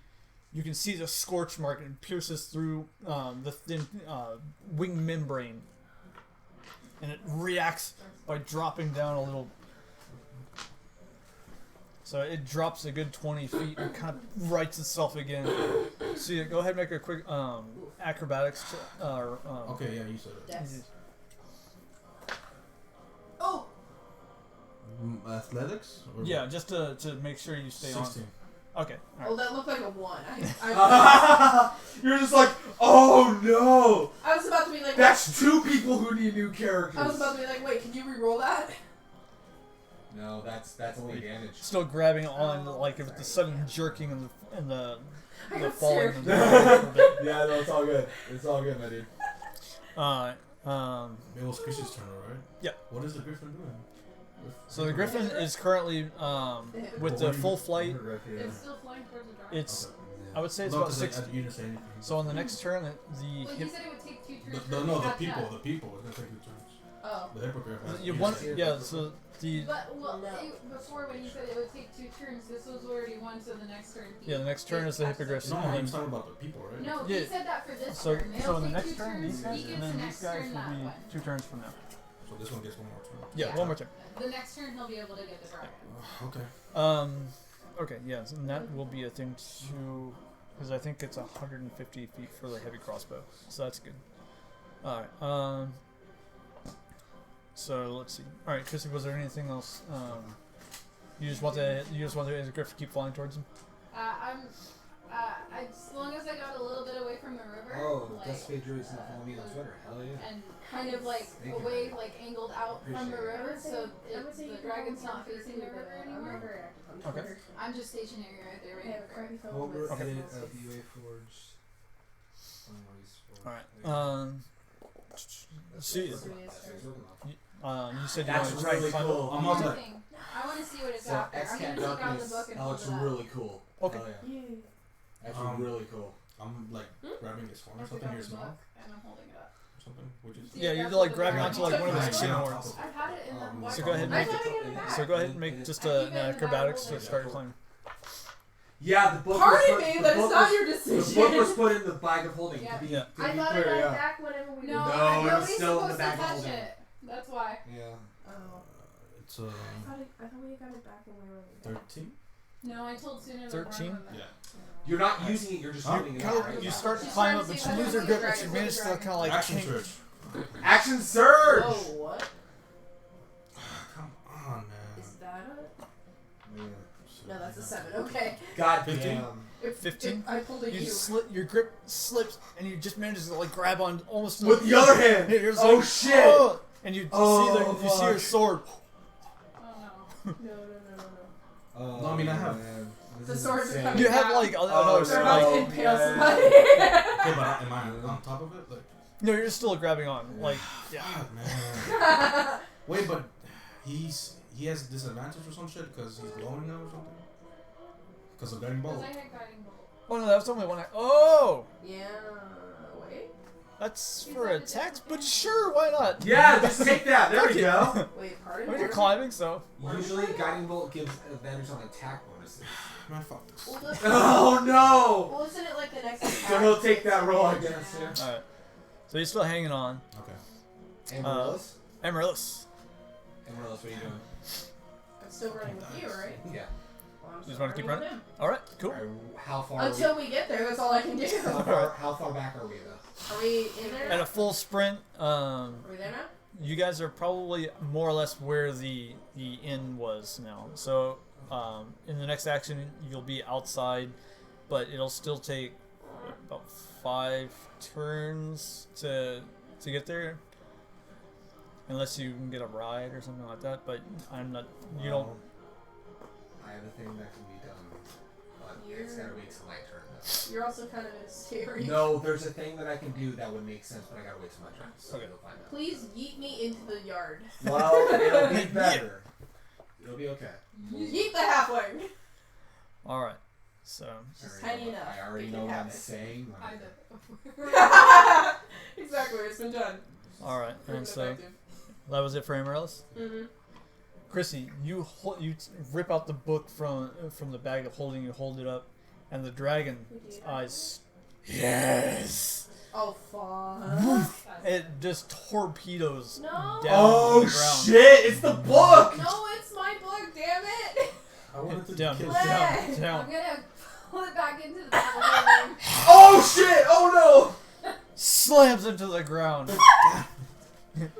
you can see the scorch mark and pierces through the thin wing membrane, and it reacts by dropping down a little. So it drops a good 20 feet and kind of rights itself again. So you go ahead and make a quick acrobatics check. Okay, yeah, you said it. Dex. Oh! Athletics? Or Yeah, just to make sure you stay 16. on. Okay. All right. Oh, that looked like a 1. I You're just like, oh no! was about to be like... That's 2 people who need new characters. I was about to be like, wait, can you re-roll that? No, that's only advantage. Still grabbing on, Oh, like with the sudden jerking and the I the got falling. scared. And the Yeah, no, it's all good. It's all good, my dude. It was Chrissy's turn, right? Yeah. What is the Griffin doing? So the Griffin is currently with the full flight. It's still flying towards the dragon. It's I would say it's No, about 'cause 6. you didn't say anything. So on the next turn, the Well, you said it would take 2 turns. The, for no, it to the catch people. up. The people. It's gonna take 2 turns. Oh. The hippogriff. has to you use want it. yeah. So the But well, No. before when you said it would take 2 turns, this was already 1, so the next turn. yeah the next turn is the hippogriff. No, and I'm then- talking about the people, right? No, Yeah. he said that for this so turn. It'll so in the take next 2 turn turns, these guys he gets and the then next these guys turn that will be one. 2 turns from now. So this one gets one more turn. Yeah, Yeah. one more turn. The next turn he'll be able to get the dragon. Okay. Okay, yes, and that will be a thing too, because I think it's 150 feet for the heavy crossbow, so that's good. All right. So let's see. All right, Crissy, was there anything else? You just want the Griff to keep flying towards him? As long as I got a little bit away from the river. Oh, like, that's Fade Druid's not following me on Twitter. Hell yeah. And kind of like Thank you. away, like angled out from the Appreciate it. river, so I would say the you can dragon's follow not me on facing the Twitter, river but I'm anymore. not very active on Okay. Twitter. I'm just stationary right there, I waiting have for it. Crabby Phone Homebrew with edit Phone of Six. UA Forge. All right. See, you said you That's wanted to try and really climb cool. up. I'm One also more thing. I want to see what it's So got there. I'm X-Cat gonna take out the Darkness. book and That hold looks it up. really cool. Okay. Hell yeah. Yay. Actually, really cool. I'm like grabbing his horn I or took something out here the small book and I'm holding it up. or something. Which is Yeah, you're that's like what grabbing the onto dragon like one of his took. chain Yeah. horns. I've had it in the water. So go ahead and I make thought I got it back. So go ahead and make just an acrobatics to start climbing. Yeah, the book Pardon was put, me, the that is book not was, your The decision. book was put in the bag of holding. Yeah. To be, Yeah. to I be thought I clear, got it yeah. back whenever we No, were No, it was nobody's still in the supposed bag to of touch holding. it. That's why. Yeah. Oh. it's I thought we got it back when we were 13. No, I told Tsuya to 13? run with it. Yeah. You're not using it. You're just holding it out, right? You start to She's climb trying up, to but see you if I lose can your see grip, the but you dragon. manage to kind of like Action hang- surge. Action surge. Whoa, what? Come on, man. Is that Yeah. a... No, that's a 7. Okay. God 15? damn. If, 15? if I pulled a You U. your grip slips, and you just manage to like grab on almost to With the other hand. You're just Oh like, shit. "Oh!" And you Oh, see your fuck. sword. Oh no. Oh, No, I mean, I have- man. This The is swords are insane. coming You have down. like Oh, another They're sword. about no. to impale Yeah. somebody. Okay, but am I on top of it? Like, No, you're still grabbing on. Like, yeah. God, man. Wait, but he has disadvantage or some shit because he's glowing now or something? Because of guiding Because bolt. I had guiding bolt. Oh no, that was only one. Oh, Yeah. Wait. that's for attacks, but sure, why not? Yeah, just take that. There we go. Wait, I pardon mean, me? you're climbing, so. Usually, guiding bolt gives advantage on attack bonuses. Man, fuck this. Well, the- Oh no! well, isn't it like the next So he'll take that roll, I guess. Yeah. Yeah. All right. So you're still hanging on. Okay. Amaryllis. Amaryllis. Amaryllis, what are you doing? I'm still running with you, right? Yeah. Well, I'm You just still wanna keep running with him. All right, cool. Alright, how far? Until we get there, that's all I can do. How far back are we though? Are we in there? At a full sprint, Are we there now? you guys are probably more or less where the inn was now. So in the next action, you'll be outside, but it'll still take about 5 turns to get there, unless you can get a ride or something like that. But I'm not. You don't. I have a thing that can be done, but it's gotta wait till my turn though. You're also kind of in a scary. No, there's a thing that I can do that would make sense, but I gotta wait till my turn. So Okay. you'll find out. Please yeet me into the yard. Well, it'll be better. It'll be okay. Yeet the halfling. All right. So She's I already tiny know- enough. I already It know can what I'm happen. saying. I did. Exactly, it's been done. all right, and Proven so effective. that was it for Amaryllis. Mm-hmm. Crissy, you rip out the book from the bag of holding. You hold it up, and the dragon's eyes. Yes. Oh, fuck. It just torpedoes No. down Oh to the ground. shit! It's the book. No, it's my book, damn it. I wanted to Down, kill Play. down, I'm down. gonna pull it back into the bag. Oh shit! Oh Slams into the ground.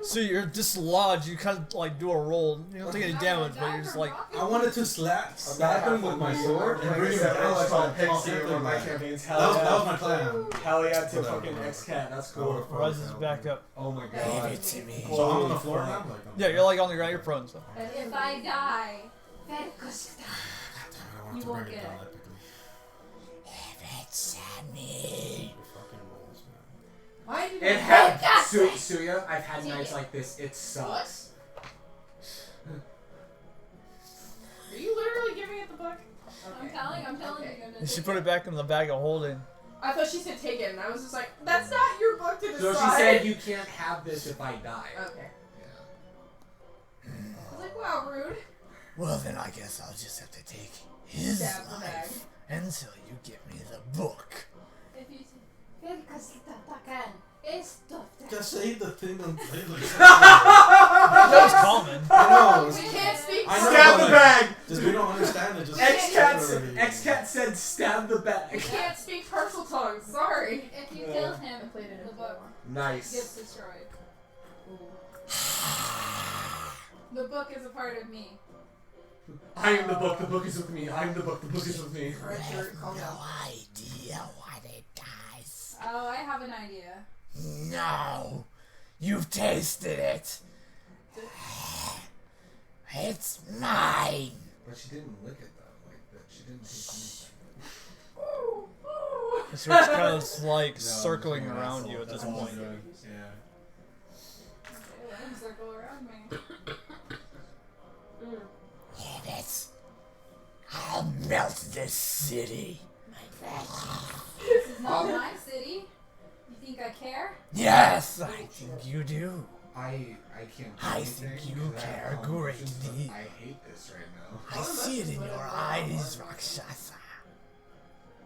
So you're dislodged. You kind of like do a roll. You don't take any damage, but you're just like. I wanted to stab him with my sword and bring him Like down. I So said, I'll Pixie hit one of my him. campaigns. That was my plan. Hell yeah to Whatever, fucking whatever. X-Cat. That's I cool. would've Rises back up. Oh my Give god. it to me. So I'm on the floor now? Like, Yeah, you're like on the ground. You're prone. So. If I die, I you wanted to won't bring it get down it. that quickly. Give it to me. The fucking rolls, man. Why did It I had got Tsuya. I've had nights like this. It sucks. Are you literally giving it the book? I'm telling you. And she put it back in the bag of holding. I thought she said take it, and I was just like, that's not your book to decide. So she said you can't have this if I die. Okay. Yeah. I was like, wow, rude. Well, then I guess I'll just have to take his Stab the bag. life until you give me the book. If you say, "Ver casita tacan, esto Just say the thing on That was common. I know. We can't speak. I know, Stab but the like, bag. Just we don't understand it. Just X-Cat said stab the We bag. can't speak partial tongues. Sorry. If you kill him, I played it the in book Nice. gets destroyed. Ooh. The book is a part of me. I am the book. The book is with me. I am the book. The book is with me. Alright, Stuart, calm down. idea what it does. Oh, I have an idea. No, you've tasted it. It's mine. But she didn't lick it though. Like that. She didn't taste So it's kind of like anything. circling No, around you at that's this all point. I'm doing. Yeah. Okay, let him circle around me. Damn it. I'll melt this city. This is not my city. You think I care? Yes, I think you do. I can't. Do I anything think you because I have care conversations, but greatly. I hate this right now. I see it in your eyes, Rakshasa.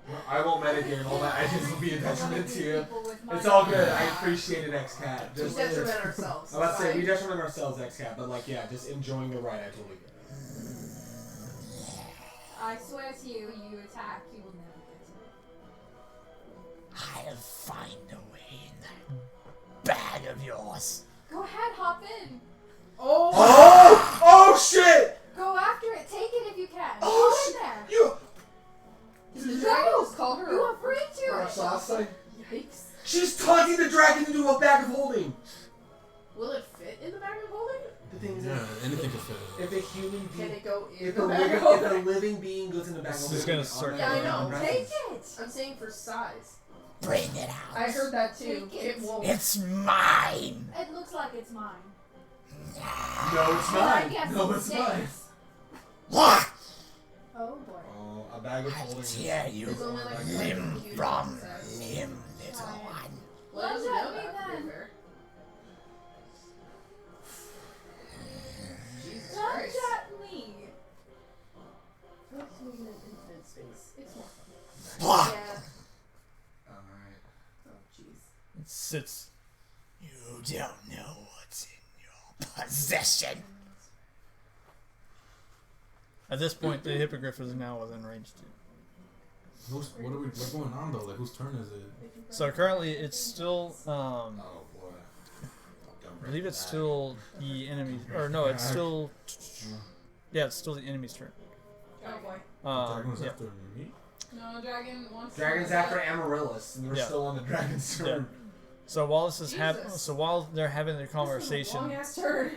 No, I won't metagame all that. I just will be a detriment to you. People with my It's all good. I idea. appreciate it, X-Cat. We Just detriment ourselves. I'm about to say we Fine. detriment ourselves, X-Cat, but like yeah, just enjoying the ride. I totally get it. I swear to you, you attack, you will never get to me. I'll find a way in that bag of yours. Go ahead, hop in. Oh! Oh! Oh shit! Go after it. Take it if you can. Oh, Go in shit. there. You. Did the dragon just call her You are free to it. Rakshasa? Yikes. She's taunting the dragon into a bag of holding. Will it fit in the bag of holding? The thing is, Yeah, anything can fit. if a human Can being, it go in if the a bag living, of if a holding? living being goes in the bag of It's holding, just gonna it's circle Yeah, I know. automatically Take unrested. it. I'm saying for size. Bring it out. I heard that too. Take It it. won't. It's mine. It looks like it's mine. No, it's But I mine. guess No, it it's mine. stays. What? Oh boy. Oh, a bag of I holding. tear you There's only like limb huge from size. limb, little one. Well, Well, you know let me that. to be then. fair. Jesus Don't Christ. chat me. Let's move in infinite space. It's more fun. What? Yeah. Alright. Oh, jeez. It sits. You don't know what's in your possession. At this point, the hippogriff is now within range too. What's going on though? Like whose turn is it? So currently, it's still. Oh boy. I believe it's still the enemy. Or no, it's still. Yeah, it's still the enemy's turn. Oh boy. Dragon's Yeah. after me. No, dragon wants. Dragon's to after Amaryllis, and we're Yeah. still on the dragon's turn. So while this is happening, Jesus. so while they're having their Long conversation, ass turn.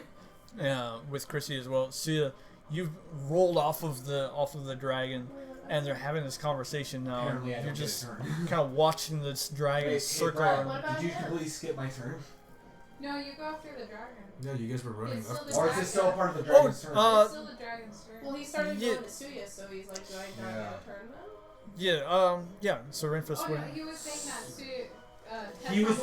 with Crissy as well, Tsuya, you've rolled off of the dragon, and they're having this conversation now. Apparently, I You're don't get just a turn. kind of watching this dragon Hey, circle. Brad, around. did you completely skip my turn? No, you go after the dragon. Yeah, you guys were running It's still after. the Or is it still part of the dragon's turn? It's still the dragon's turn. Well, he started Yeah. going to Tsuya, so he's like, do I not Yeah. get a turn now? Yeah. So Renfis Oh would. no, he was saying that to.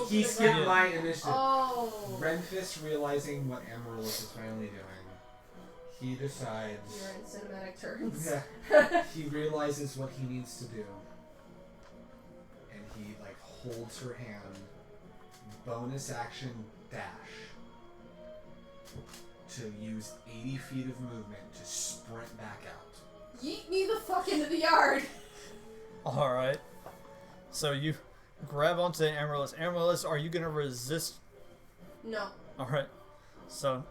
He skipped my initiative. Oh. Renfis realizing what Amaryllis is finally doing, he decides. You're in cinematic turns. Yeah. He realizes what he needs to do, and he like holds her hand. Bonus action dash to use 80 feet of movement to sprint back out. Yeet me the fuck into the yard. All right. So you grab onto Amaryllis. Amaryllis, are you gonna resist? No. All right. So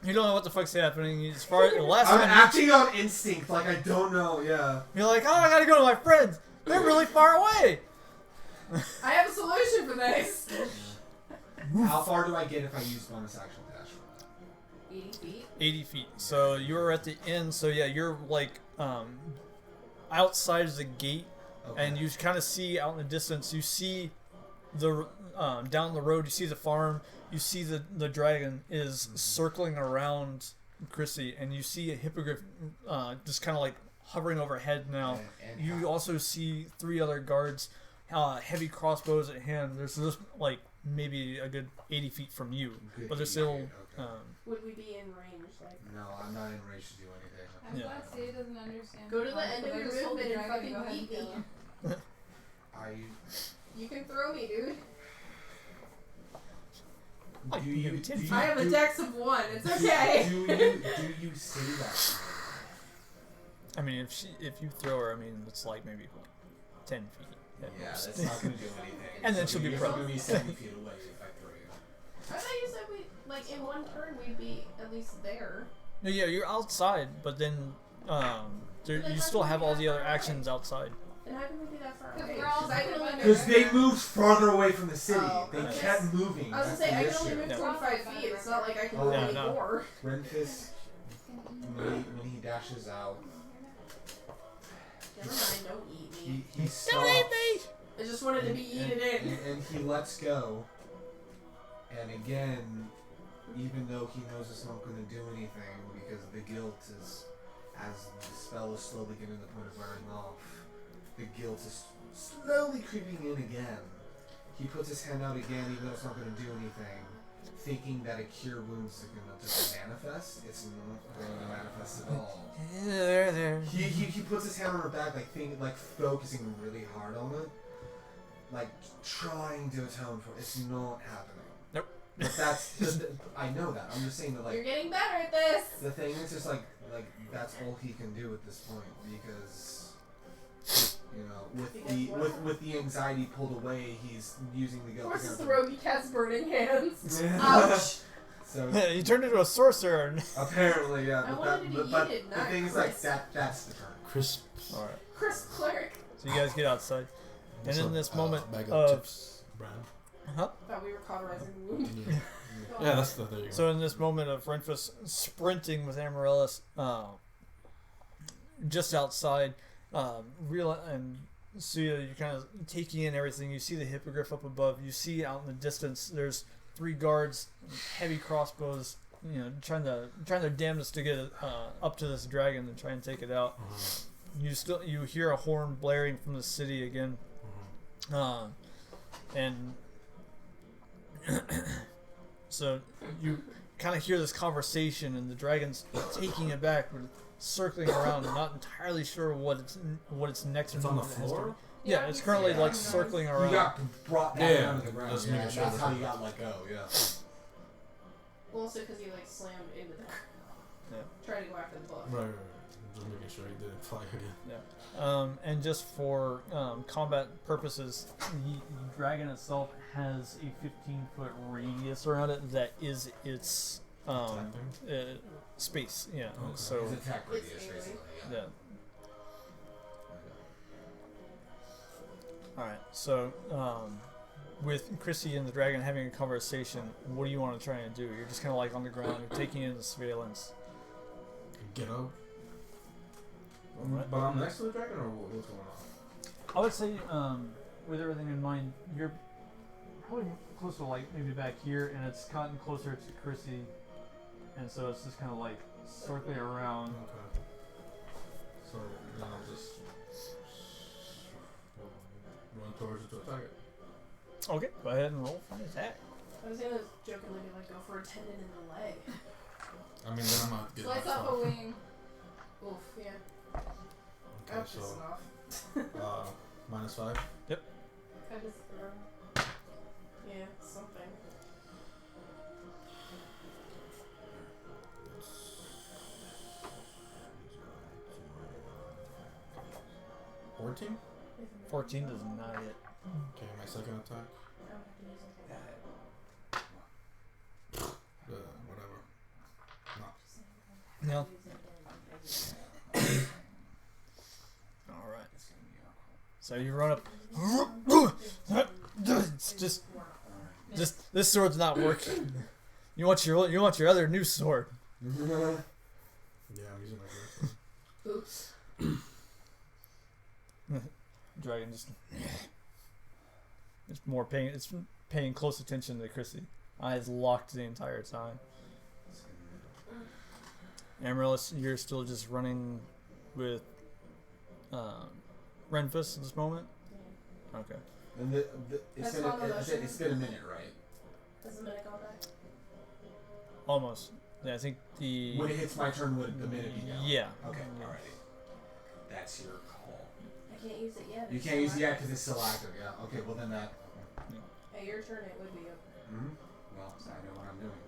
you don't know what the fuck's happening. As far as the last I'm time acting on instinct, like I don't know. Yeah. you're like, oh, I gotta go to my friends. They're really far away. I have a solution for this. How far do I get if I use bonus action dash for that? 80 feet. 80 feet. So you're at the end. So yeah, you're like outside of the gate, Okay. and you kind of see out in the distance. You see the down the road. You see the farm. You see the dragon is circling around Crissy, and you see a hippogriff just kind of like hovering overhead now. And You also see 3 other guards, heavy crossbows at hand. There's just like maybe a good 80 feet from you, Good but they're 80 still. feet, okay. Would we be in range? Like, No, I'm not in range to do anything. I'm Yeah. glad Sue doesn't understand. go to the why, end but of I your just told the movement and dragon to fucking go ahead and yeet kill me. him. You can throw me, dude. Do you? Do you I have a do- dex of 1. It's okay. Do you say that? I mean, if you throw her, I mean it's like maybe 10 feet. Yeah, that's not gonna do anything. And then she'll be you're pro. gonna be 70 feet away if I throw you. I thought you said we like in one turn we'd be at least there. No, yeah, you're outside, but then you still have all the other actions outside. Then how can we be that far away? We're all 'Cause I can only Because move. they moved farther away from the city. Oh, They okay. kept moving. I was gonna That's say I the can only issue. move Yeah. 25 feet. It's not like I can Oh, move yeah, any no. more. Renfis, when he dashes out, Never mind. Don't eat me. he stops. I just wanted to be eaten in. And he lets go. And again, even though he knows it's not going to do anything, because the guilt is, as the spell is slowly getting to the point of wearing off, the guilt is slowly creeping in again. He puts his hand out again, even though it's not going to do anything, thinking that a cure wounds are going to just manifest. It's not going to manifest at all. Yeah, there. He puts his hand on her back, like focusing really hard on it, like trying to atone for it. It's not happening. Nope. But that's I know that. I'm just saying that You're like getting better at this. the thing is just like that's all he can do at this point because you know with the anxiety pulled away, he's using the Of guilt. course, it's the against rogue cat's burning hands. him. Ouch. So You turned into a sorcerer. And apparently, yeah. I But, wanted to be but eaten, the not thing is like crisp. that's the turn. Crisp. all right. Crisp cleric. So you guys get outside, and in this moment bag of of chips brand. Thought we were cauterizing the wound. Yeah, that's the thing. So in this moment of Renfis sprinting with Amaryllis, just outside, real and Tsuya, you're kind of taking in everything. You see the hippogriff up above. You see out in the distance, there's 3 guards, heavy crossbows, you know, trying their damnedest to get up to this dragon and try and take it out. You hear a horn blaring from the city again, and so you kind of hear this conversation, and the dragon's taking it back, but circling around, not entirely sure what its next It's on the move has to floor? be. Yeah, it's currently like circling You around. got brought down Yeah, onto the ground. just Yeah, making sure that's that- how you got let go. Yeah. Well, also because he like slammed into the. Yeah. Trying to go after the book. Right. Just making sure he didn't fly again. And just for combat purposes, the dragon itself has a 15-foot radius around it that is its space. Yeah. Okay. So His attack It's radius, melee. basically. yeah. All right. So with Crissy and the dragon having a conversation, what do you want to try and do? You're just kind of like on the ground, you're taking in the surveillance. Get up. Alright. But I'm next to the dragon, or what's going on? I would say, with everything in mind, you're probably close to like maybe back here, and it's gotten closer to Crissy, and so it's just kind of like circling around. Okay. So then I'll just run towards it to attack it. Okay, go ahead and roll for an attack. I was gonna jokingly be like, go for a tendon in the leg. I mean, then I'm not getting Slice my off stuff. a wing. Oof, yeah. Okay, I'm pissing so off. -5. Kind of Yeah, something. It's 14. 14 does not hit. Okay, my second attack. Whatever. No. No. All right. So you run up. It's just this sword's not working. You want your other new sword. Yeah, I'm using my great Oops. Dragon just it's more paying. It's paying close attention to Crissy. Eyes locked the entire time. Amaryllis, you're still just running with Renfis at this moment? Okay. And it's been a minute, right? Has the minute gone back? Almost. Yeah, I think the... When it hits my turn, would the minute be down? Yeah. Okay, alrighty. That's your call. I can't use it yet. You It's can't use it still yet active. because it's still active, yeah. Okay, well then that... At your turn, it would be up. Well, I know what I'm doing.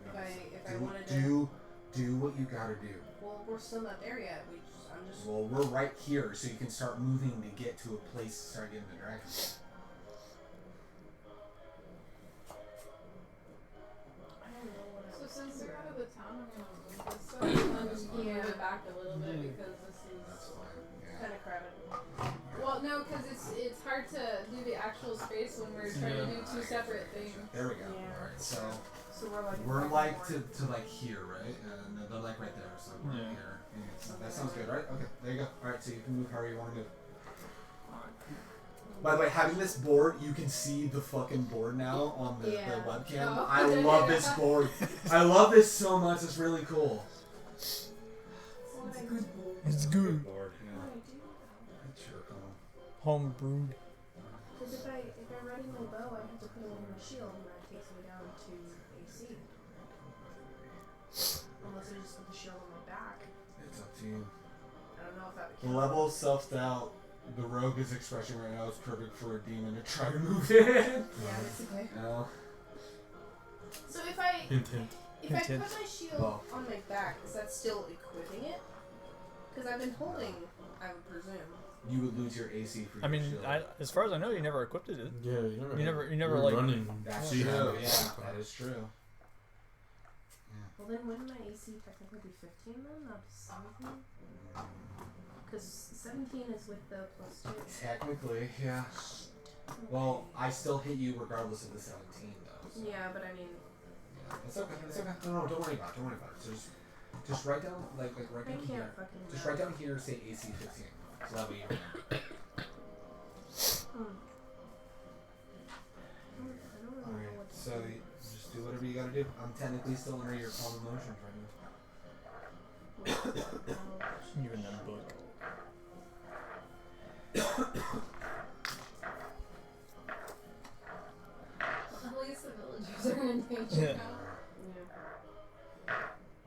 If I wanted to. Do what you gotta do. Well, we're still not there yet. I'm just. Well, we're right here, so you can start moving to get to a place to start getting the dragon. I don't know what So since I'm gonna move this so and then just move Yeah. it back a little bit because this That's is fine. Yeah. Kind of crowded. well, no, because it's hard to do the actual space when we're trying to do two separate things. There we go. Yeah. Alright, so So we're like to like here, right? And they're like right there, so we're Yeah. here. Yeah, so that sounds good, right? Okay, there you go. Alright, so you can move however you want to move. By the way, having this board, you can see the fucking board now on the webcam. Oh. I love this board. I love this so much. It's really cool. It's good. Board, What yeah. I do? Sure, Home brewed. Because if I ready my bow, I have to put it on my shield, and that takes me down to AC. Unless I just put the shield on my back. It's up to you. I don't know if that would The count. level of self-doubt the rogue is expressing right now is perfect for a demon to try to move in. Yeah, basically. No. So if I Hint, hint. if I Hint, put my shield Well. on my back, is that still equipping it? Because I've been holding, I would presume. You would lose your AC for your I mean, shield. as far as I know, you never equipped it. Yeah, You never were like. running. That's so you had true, it. yeah. That is true. Well, then wouldn't my AC technically be 15 then, not 17? Because 17 is with the +2. Technically, yeah. Well, I still hit you regardless of the 17, though. So. Yeah, but I mean, Yeah, it's okay. It's okay. No, don't worry about it. Don't worry about it. So just write down like right I down can't here. fucking. Just write down here. Say AC 15. So that way you remember. I don't really know Alright. what to So do. just do whatever you gotta do. I'm technically still under your calm emotions right now. You in that book. At least the villagers are in danger Yeah. now. Yeah.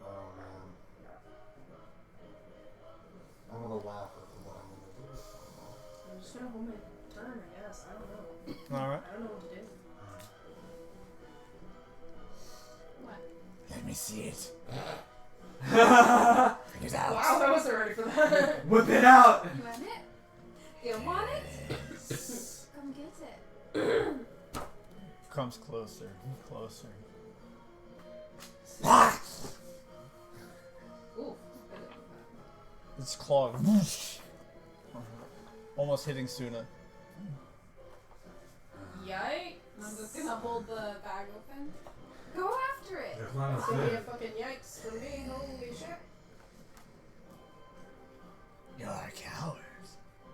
Oh man. I'm gonna laugh at what I'm gonna do. I'm just gonna hold my turn, I guess. I don't know. All right. I don't know what to do. What? Let me see it. Whip Bring it out. Wow, I wasn't ready for that. it out! You want it? You want it? Come get it. Comes closer, closer. Ah! Ooh. Its claw, almost hitting Tsuna. Yikes. I'm just gonna hold the bag open. Go after it. There's not It's a gonna be a thing. fucking yikes for me. Holy shit. You're a coward.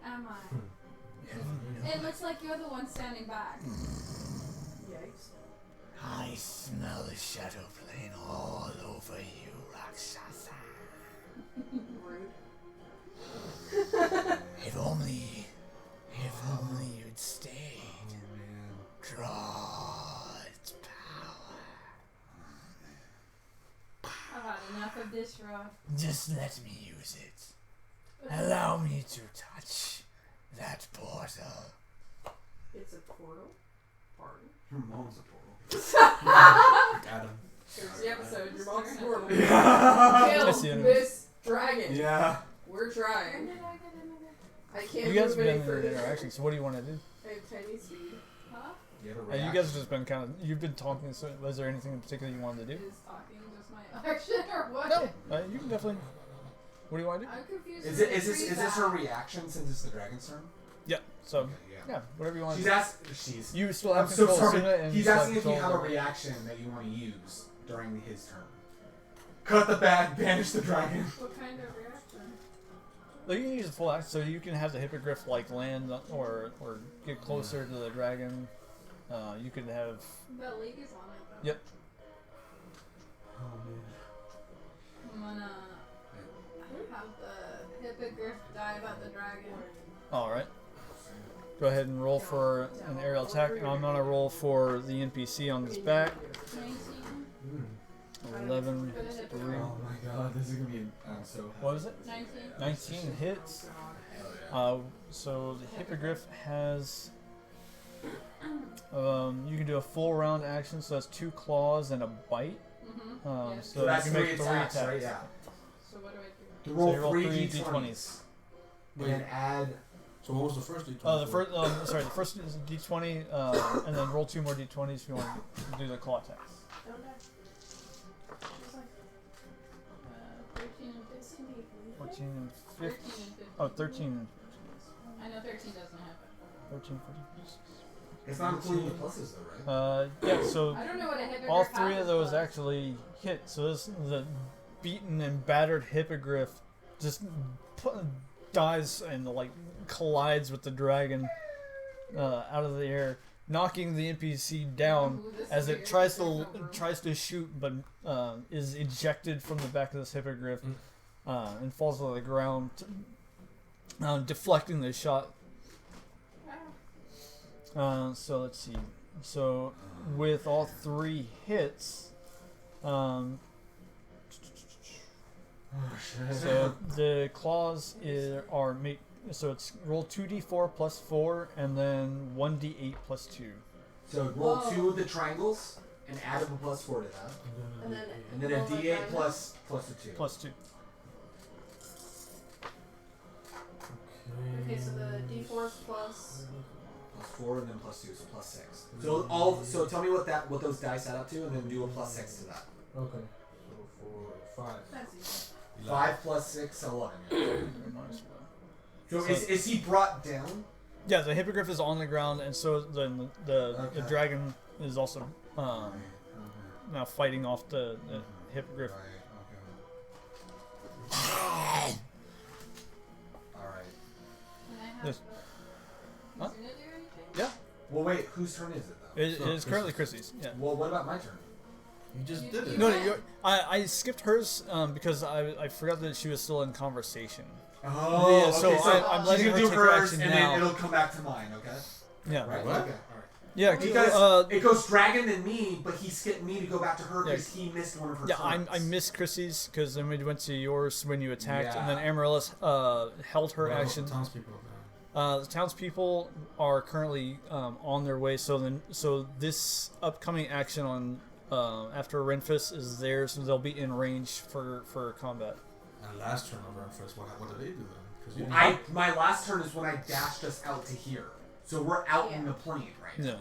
Am I? It looks like you're the one standing back. Yikes. I smell the shadow plane all over you, Rakshasa. Rude. If only you'd stayed. Oh man. Draw its power. I've had enough of this rod. Just let me use it. Allow me to touch that portal. It's a portal. Pardon. Your mom's a portal. Got him. Here's the episode. Your mom's a portal. Yeah. Kill That's the enemy. this dragon. Yeah. We're When trying. did I get another? I can't You guys have move any been in further. an interaction, so what do you want to do? I have tiny speed. Huh? You have a You reaction. guys have just been kind of, you've been talking, so was there anything in particular you wanted to do? Is talking just my action or what? No, you can definitely. What do you want to do? I'm confused. Is with it is the this tree her back. reaction since it's the dragon's turn? Yeah, so, Okay, yeah. yeah, whatever you want She's to do. she's You still I'm have so control of sorry. Tsuna, and He's still asking if you control have a of- reaction that you want to use during his turn. Cut the bag, banish the dragon. What kind of reaction? Well, you can use a full action, so you can have the hippogriff like land or get closer to the dragon. You could have. The league is on it though. Yep. Oh man. I'm gonna have the hippogriff dive at the dragon. All right. Go ahead and roll for an aerial attack, and I'm gonna roll for the NPC on this back. 19. 11, For the 3. hippogriff. Oh my god, this is gonna be. I'm so. What was it? 19. 19 hits. Hell yeah. So the hippogriff has. You can do a full round action, so that's 2 claws and a bite. Mm-hmm. Yes. So So that's you can three make 3 attacks, attacks. right? Yeah. So what do I do? To So roll you roll 3 3 d20s. d20s. And add. So what was the first D20? The first, sorry, the first is d20, and then roll 2 more d20s if you want to do the claw attacks. Don't die. Just like. 14 and 15. 14 and 13 15. and 15. Oh, 13. I know 13 doesn't happen. 13, 14. It's not including the pluses though, right? Yeah, so I don't know what a hippogriff all has three of as those well. actually hit. So this the beaten and battered hippogriff just dives and like collides with the dragon out of the air, knocking the NPC down Ooh, this as is it weird. tries There's to no room. tries to shoot, but is ejected from the back of this hippogriff and falls to the ground, deflecting the shot. So let's see. So with all three hits, so the claws are make. So it's roll 2d4 plus 4 and then 1d8 plus 2. So roll Whoa. 2 of the triangles and add up a +4 to that, and then a roll D8 diamond. plus the 2. Plus 2. Okay, so the D4 is plus. +4 and then +2, so +6. So tell me what those dice add up to, and then do a +6 to that. Okay. So 4, 5. That's easy. 5 plus 6, 11. So So- is he brought down? Yeah, the hippogriff is on the ground, and so then the Okay. dragon is also now fighting off the hippogriff. Alright. Alright. Can I have Yes. the... Huh? Is it do anything? Yeah, Well, wait, whose turn is it though? it So is currently Chrissy's. Yeah. Well, what about my turn? You just You- did you- it. No, I skipped hers because I forgot that she was still in conversation. Oh, Yeah, so okay, so I'm letting she's her gonna do take her hers, action and now. then it'll come back to mine, okay? Yeah. Right? What? Okay, alright. Yeah, Because it goes dragon and me, but he skipped me to go back to her Yeah. because he missed one of her yeah, turns. I missed Chrissy's because then we went to yours when you attacked, and then Yeah. Amaryllis held her What about action. the townspeople. The townspeople are currently on their way, so this upcoming action on after Renfis is theirs, so they'll be in range for combat. And last turn of Renfis, what did they do then? Because My last turn is when I dashed us out to here. So we're out in Yeah. the plane, right? Yeah.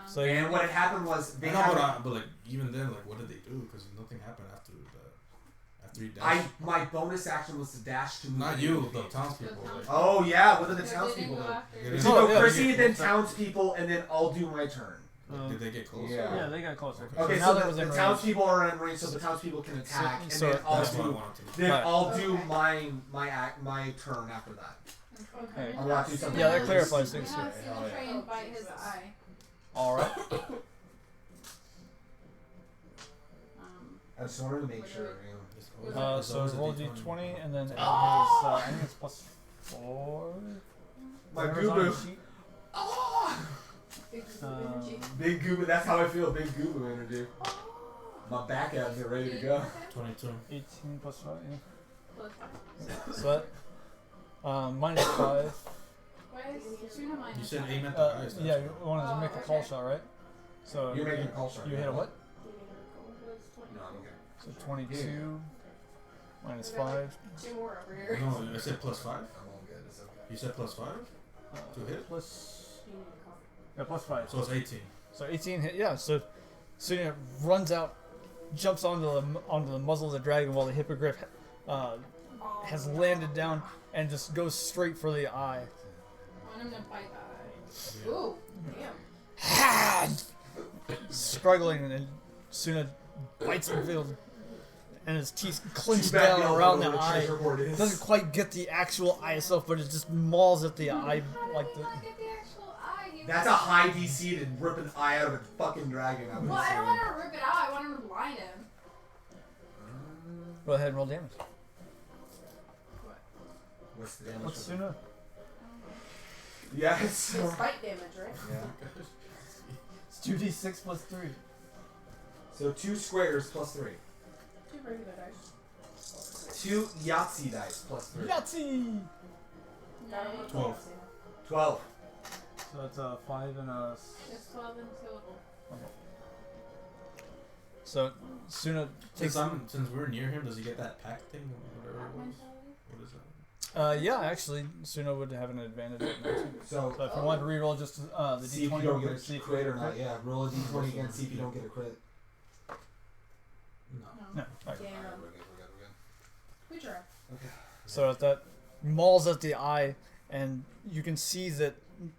So And what had happened was they I know, had but like even then, like what did they do? Because nothing happened after you dashed. my bonus action was to dash to Not move you, the the vehicle. townspeople. Like, Oh yeah, what are the So townspeople they didn't go do? after They you. didn't So Oh, go yeah. Crissy, then townspeople, and then I'll do my turn. did they get closer? Yeah. they got closer. Okay, now so that the, was the in range. townspeople are in range, so the townspeople can attack, and so then I'll That's what I do wanted to do. then Right. I'll do Okay. my turn after that. Okay. I'm allowed to do something. Yeah, that Now- clarifies now things. Sina Yeah. try and bite his eye. All right. I just wanted to make sure. You know. It's So always a roll D20. d20, and then add his, I think it's plus 4. My Whatever's on the goo sheet. Big energy. Big goo boo. That's how I feel. Big goo boo energy. My back abs are ready to go. 22. 18 plus 5, yeah. Plus five. So that, minus 5. Why is Tuna minus You said five? aim at the eyes. that's Yeah, right. you wanted to make a call shot, right? So You're making a call shot. you hit a what? No, I'm okay. So 22 minus 5. 2 more over here. No, I said +5. I'm all good. It's okay. You said +5. To hit? Plus, You need a coffee. yeah, plus 5. So it's 18. So 18 hit, yeah. So Tsuya runs out, jumps onto the muzzle of the dragon while the hippogriff has landed down and just goes straight for the eye. I want him to bite the eye. Ooh, damn. Struggling, and then Tsuya bites the field, and his teeth clench Too bad down y'all around know the where eye. treasure hoard is. Doesn't quite get the actual eye itself, but it just mauls at the eye like How the. did he not get the actual eye? He That's was- a high DC to rip an eye out of a fucking dragon. I would Well, I say. don't want him to rip it out. I want him to blind him. Go ahead and roll damage. What's the damage? What's for the- Tsuya? Yeah, it's It's bite damage, right? yeah. It's 2d6 plus 3. So 2 squares plus 3. 2 regular dice. 2 Yahtzee dice plus 3. Yahtzee! Got him with 12. 12. So that's a 5 and a. It's 12 in total. So Tsuya takes. Since we're near him, does he get that pack thing or whatever it was? What is that? Yeah, actually, Tsuya would have an advantage on that too. So So if you want to reroll just the see if d20, you don't get see a if you crit get or not. Yeah, roll a d20 again, see if you don't get a crit. No. No. Right. Damn. Alright, we're good, we're good, Okay. So that mauls at the eye, and you can see that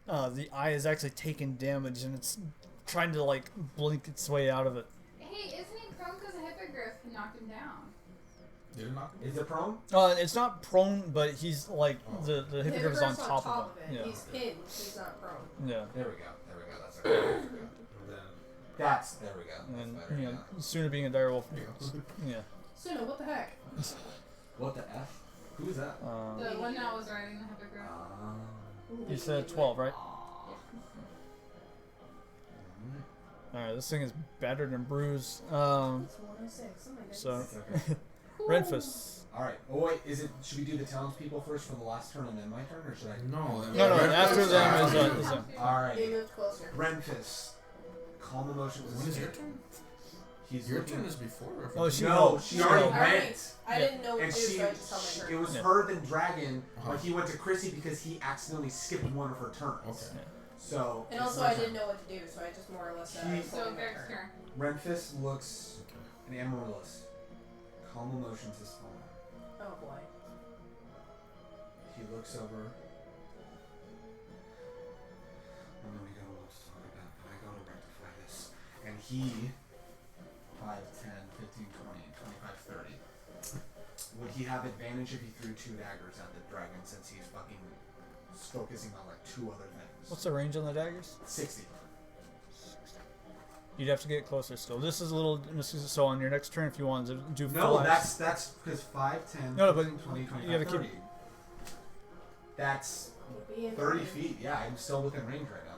the eye is actually taking damage, and it's trying to like blink its way out of it. Hey, isn't he prone because a hippogriff knocked him down? Did it not? Is it prone? It's not prone, but he's like the hippogriff is on Hippogriff's top of it. Yeah. He's pinned. He's not prone. Yeah. There we go. That's okay. And then There we go. That's And better. you know, Yeah. Suna being a direwolf. Yeah. Suna, what the heck? What the F? Who is that? The one that was riding the hippogriff. You said 12, right? Alright, this thing is battered and bruised. It's 106. Oh my goodness. So, Okay. Renfis. Alright. Oh wait, should we do the townspeople first for the last turn and then my turn, or should I? no. No, after them is They them. Alright. moved closer. Renfis. Calm emotions. When is your turn? He's Your looking. turn is before. Or Oh, she No, she already Alright. went. I didn't know what And to do, she, so I just held my it turn. was Yeah. her then Dragon, but he went to Crissy because he accidentally skipped one of her turns. Okay. So. And it's also, my I turn. didn't know what to do, so I just more or less. He- So held my Beric's turn. turn. Renfis looks an Amaryllis. Calm emotions is fallen. Oh boy. He looks over. And then we go, let's talk about, I go to rectify this. And he, 5, 10, 15, 20, 25, 30. Would he have advantage if he threw 2 daggers at the dragon since he's fucking focusing on like 2 other things? What's the range on the daggers? 60. You'd have to get closer still. This is a little. So on your next turn, if you wanted to do No, flash- that's because 5, 10, No, but 15, 20, 25, you gotta 30. That's Would be in 30 range. feet. Yeah, I'm still within range right now.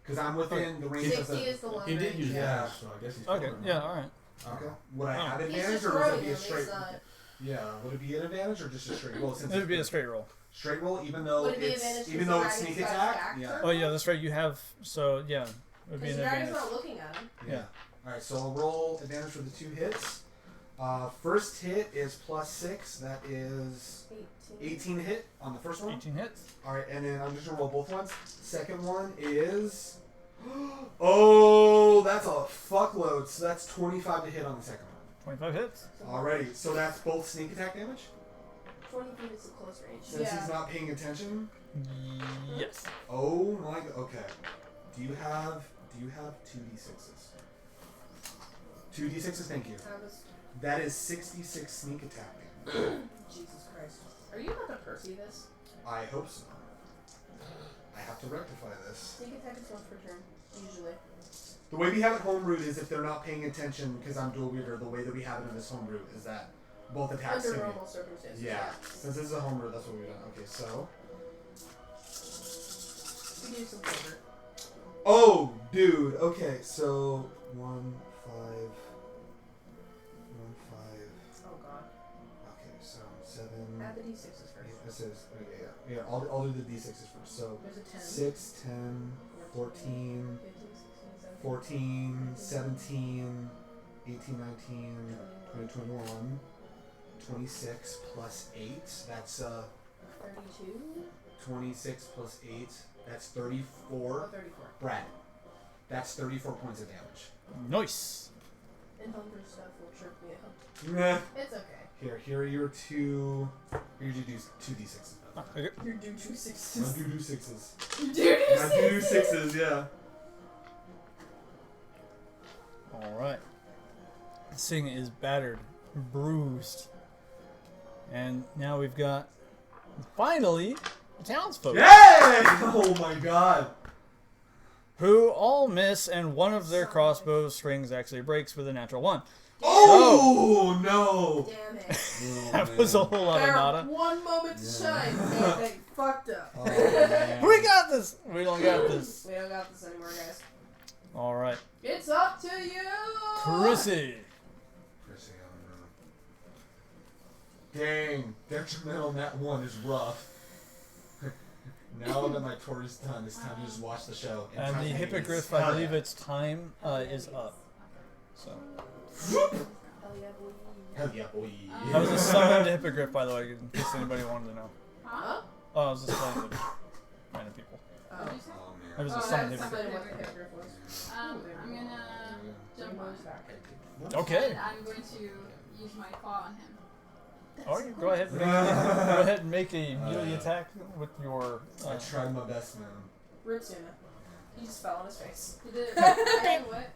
Because I'm within the range of 60 the... is the long He did range. use Yeah. that, so I guess he's Okay. covered. Yeah. All right. Okay. Would I Oh. have He's advantage just or would it throwing be him. a straight... He's not. Yeah, would it be an advantage or just a straight roll? Since It would be a it's straight roll. straight roll, even though Would it be it's advantage even because though the it's sneak dragon's attack. got attack Yeah. turn? Oh yeah, that's right. You have. So yeah, it would be Because an the dragon's advantage. not looking at him. Yeah. All right, so I'll roll advantage for the 2 hits. First hit is +6. That is 18 hit on the first one. 18 hits. All right, and then I'm just gonna roll both ones. Second one is. Oh, that's a fuckload. So that's 25 to hit on the second one. 25 hits. Alrighty, so that's both sneak attack damage. 20 feet is a close range. Since he's not paying attention. Yes. Oh my. Okay. Do you have 2d6s? 2d6s. Thank you. That was That is 66 sneak attack damage. Jesus Christ. Are you about to Percy this? I hope so. I have to rectify this. Sneak attack is once per turn, usually. The way we have it homebrewed is if they're not paying attention, because I'm dual wielder, the way that we have it in this homebrew is that both attacks Under can be- normal circumstances. Yeah. Since this is a homebrew, that's what we've done. Okay, so. We do some flavor. Oh, dude. Okay, so 1, 5. 1, 5. Oh god. Okay, so 7. Add the d6s first. This is yeah. I'll do the d6s first. So There's a 10. 6, 10, 14, 15, 16, 14, 17, 18, 19, 20, 21, 26 plus 8. That's 32? 26 plus 8. That's 34. Oh, 34. Brad, that's 34 points of damage. Nice. And homebrew stuff will trip me out. Nah. It's okay. Here are your 2. Here you do 2d6s. Okay. You do 2 Not sixes. do 6s. You do Not do 6s, yeah. All right. This thing is battered, bruised, and now we've got finally the townsfolk. Yay! Oh my god. Who all miss, and one of their crossbow strings actually breaks with a natural 1. Oh no! Damn it. Oh, That was a whole lot of Fair, nada. one moment to Yeah. shine, and they fucked up. Oh, man. We got this. We don't got this. We don't got this anymore, guys. All right, It's up to you! Crissy. Crissy, dang, detrimental net 1 is rough. Now that my tour is done, it's time to just watch the show. And the time hippogriff, Hell I believe yeah. its time is up. So Hell yeah, boy. Hell yeah, boy. that was a summoned hippogriff, by the way, in case anybody wanted to know. Huh? Oh, I was just telling the random people. Oh. What'd you say? Oh It man. was a Oh, summoned that's hippogriff. what the hippogriff was. I'm gonna jump on it. Okay. And I'm going to use my claw on him. Alright, go ahead. Go ahead and make a melee attack with your. I tried my best, man. Rip Tuna. He just fell on his face. You did it. What?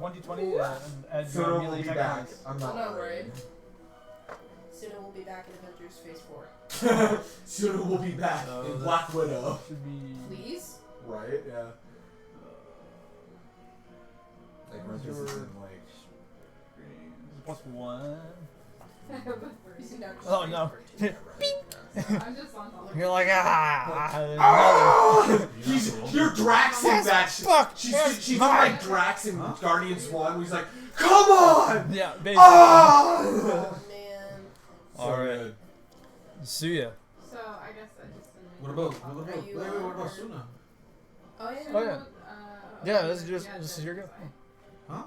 1d20 and add So your we'll melee be attack. back. I'm not not worried. Suna will be back in Avengers Phase 4. Soon we'll be back So in that- Black Widow. Should be. Please? Right? Yeah. Like Renfis is in like. Plus 1. He's in Doctor Oh Strange no. for two. I'm just on top. You're like, Ah! You're Draxing that shit. Fuck! She's like Drax in Guardians 1 where he's like, come on! Yeah, basically. Ah! Oh man. Alright. Tsuya. So I guess I just didn't. What about Are you, what about Suna? Oh yeah. Oh, yeah. Yeah, this is yeah, this is your go. Huh?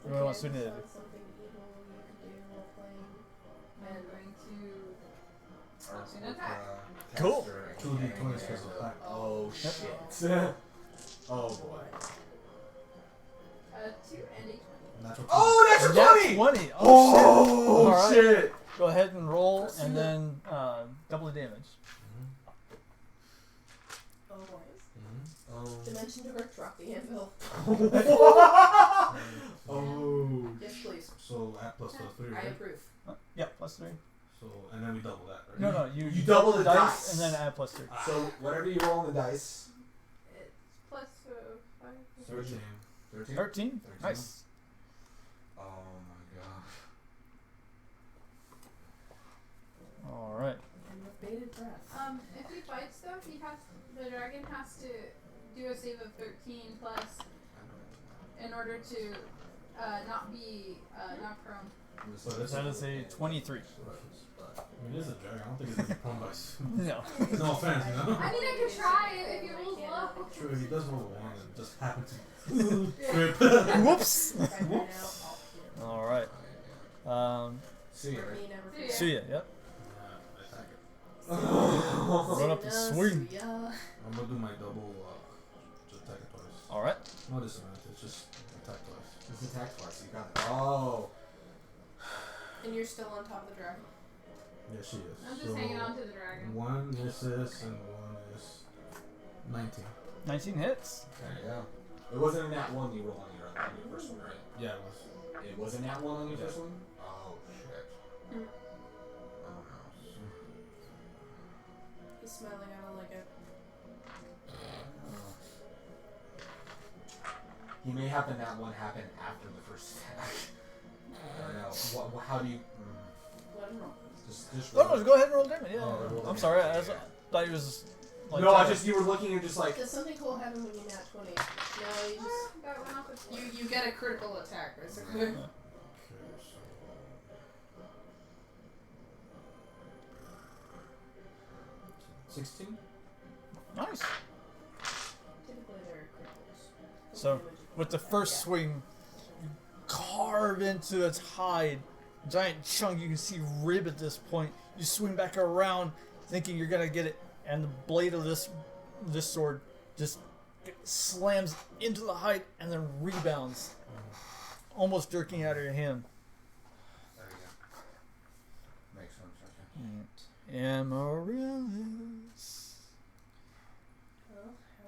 What do you want Tsuya to do? Something evil you could do while playing. I'm going to Arsenal, attack. Cool. caster. 2d20 special attack. Oh shit. Oh boy. 2 and a 20. Natural 20. Oh, that's a 20! 20! Oh, Alright. shit! Go ahead and roll and then double the damage. Oh boys. Oh. Dimension Door, drop the anvil. Oh. Yes, please. So at plus 3, I right? approve. Yeah, plus 3. So and then we double that, right? No, you double the dice. and then add plus 3. So whatever you roll on the dice. It's plus 5. 13. 13? 13? Nice. Oh my god. Alright. And with bated breath. If he fights though, the dragon has to do a save of 13 plus in order to not be knocked prone. So this That is a 23. I mean, it is a dragon. I don't think it's gonna be prone by Suna. No. No offense, you know? I mean, I could try if he rolls low. True, if he does roll a 1 and just happen to trip. Whoops! Right now, I'll heal. Alright. See you, For right? me, never Tsuya. Tsuya, yep. Attack it. Run up and Suna, swing. Tsuya. I'm gonna do my double just attack it twice. Alright. No disadvantage, just attack twice. This attack twice, you got it. Oh. And you're still on top of the dragon. Yeah, she is. I'm just hanging on to the dragon. 1 misses and 1 is 19. 19 hits. There you go. It wasn't a nat 1 you rolled on your first one, right? Yeah, it was. It was a nat 1 on your Yeah. first one? Oh shit. Mm. Oh no. He's smiling, I don't like it. He may have the nat 1 happen after the first attack. I don't know. How do you... Let him roll. Just Oh roll no, it. go ahead and roll damage. Yeah. Oh, roll I'm damage. sorry. I thought he was. Like, No, I just... You were looking and just like... Does something cool happen when you nat 20? No, you just... That went off with You get a critical attack, basically. Okay, so 16? Nice. Typically they're criticals. So, with the first swing, you carve into its hide. Giant chunk, you can see rib at this point. You swing back around, thinking you're gonna get it, and the blade of this sword just slams into the hide and then rebounds, almost jerking out of your hand. There you go. Makes sense, okay. Amaryllis. Well,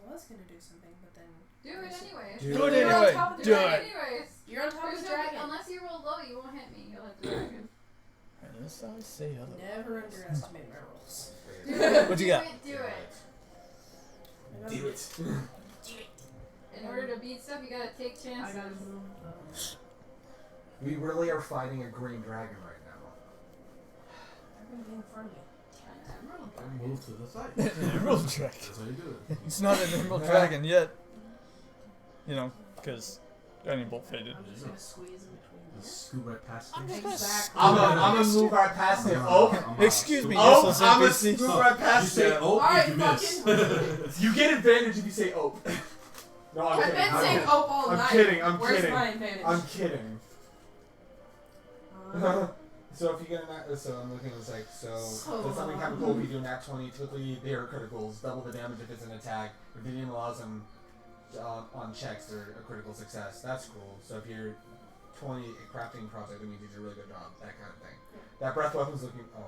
I was gonna do something, but then... Do it anyways. Do it You're on anyway. top of the Do dragon. it. Anyways. You're on top of There's the no- dragon. Unless you roll low, you won't hit me. You'll hit the dragon. Unless I say otherwise. Never underestimate my rolls. Do it. What you got? Do it. Do it. In order to beat stuff, you gotta take chances. We really are fighting a green dragon right now. I'm gonna be in front of me. Don't move to the side. Emerald dragon. That's how you do it. It's not an emerald dragon yet. You know, because Guiding Bolt faded. I'm just gonna squeeze in between You them. scoot right past I'm me. just gonna Exactly. I'm gonna move right past it. Oh, Excuse me, oh, useless I'm gonna NPC. move right You past said, it. oh, Alright, you miss. You get advantage if you say oh. No, I'm I've kidding. been I'm saying kidding. "oh" all I'm night. kidding, I'm Where's kidding. my advantage? I'm kidding. Uh, So if you get a nat, so I'm looking, it's like, so So, does something happen cool if you do a nat 20? Typically they are criticals, double the damage if it's an attack. If the DM allows them on checks, they're a critical success. That's cool. So if you're 20 crafting project, that means you did a really good job. That kind of thing. That breath weapon's looking. Oh no.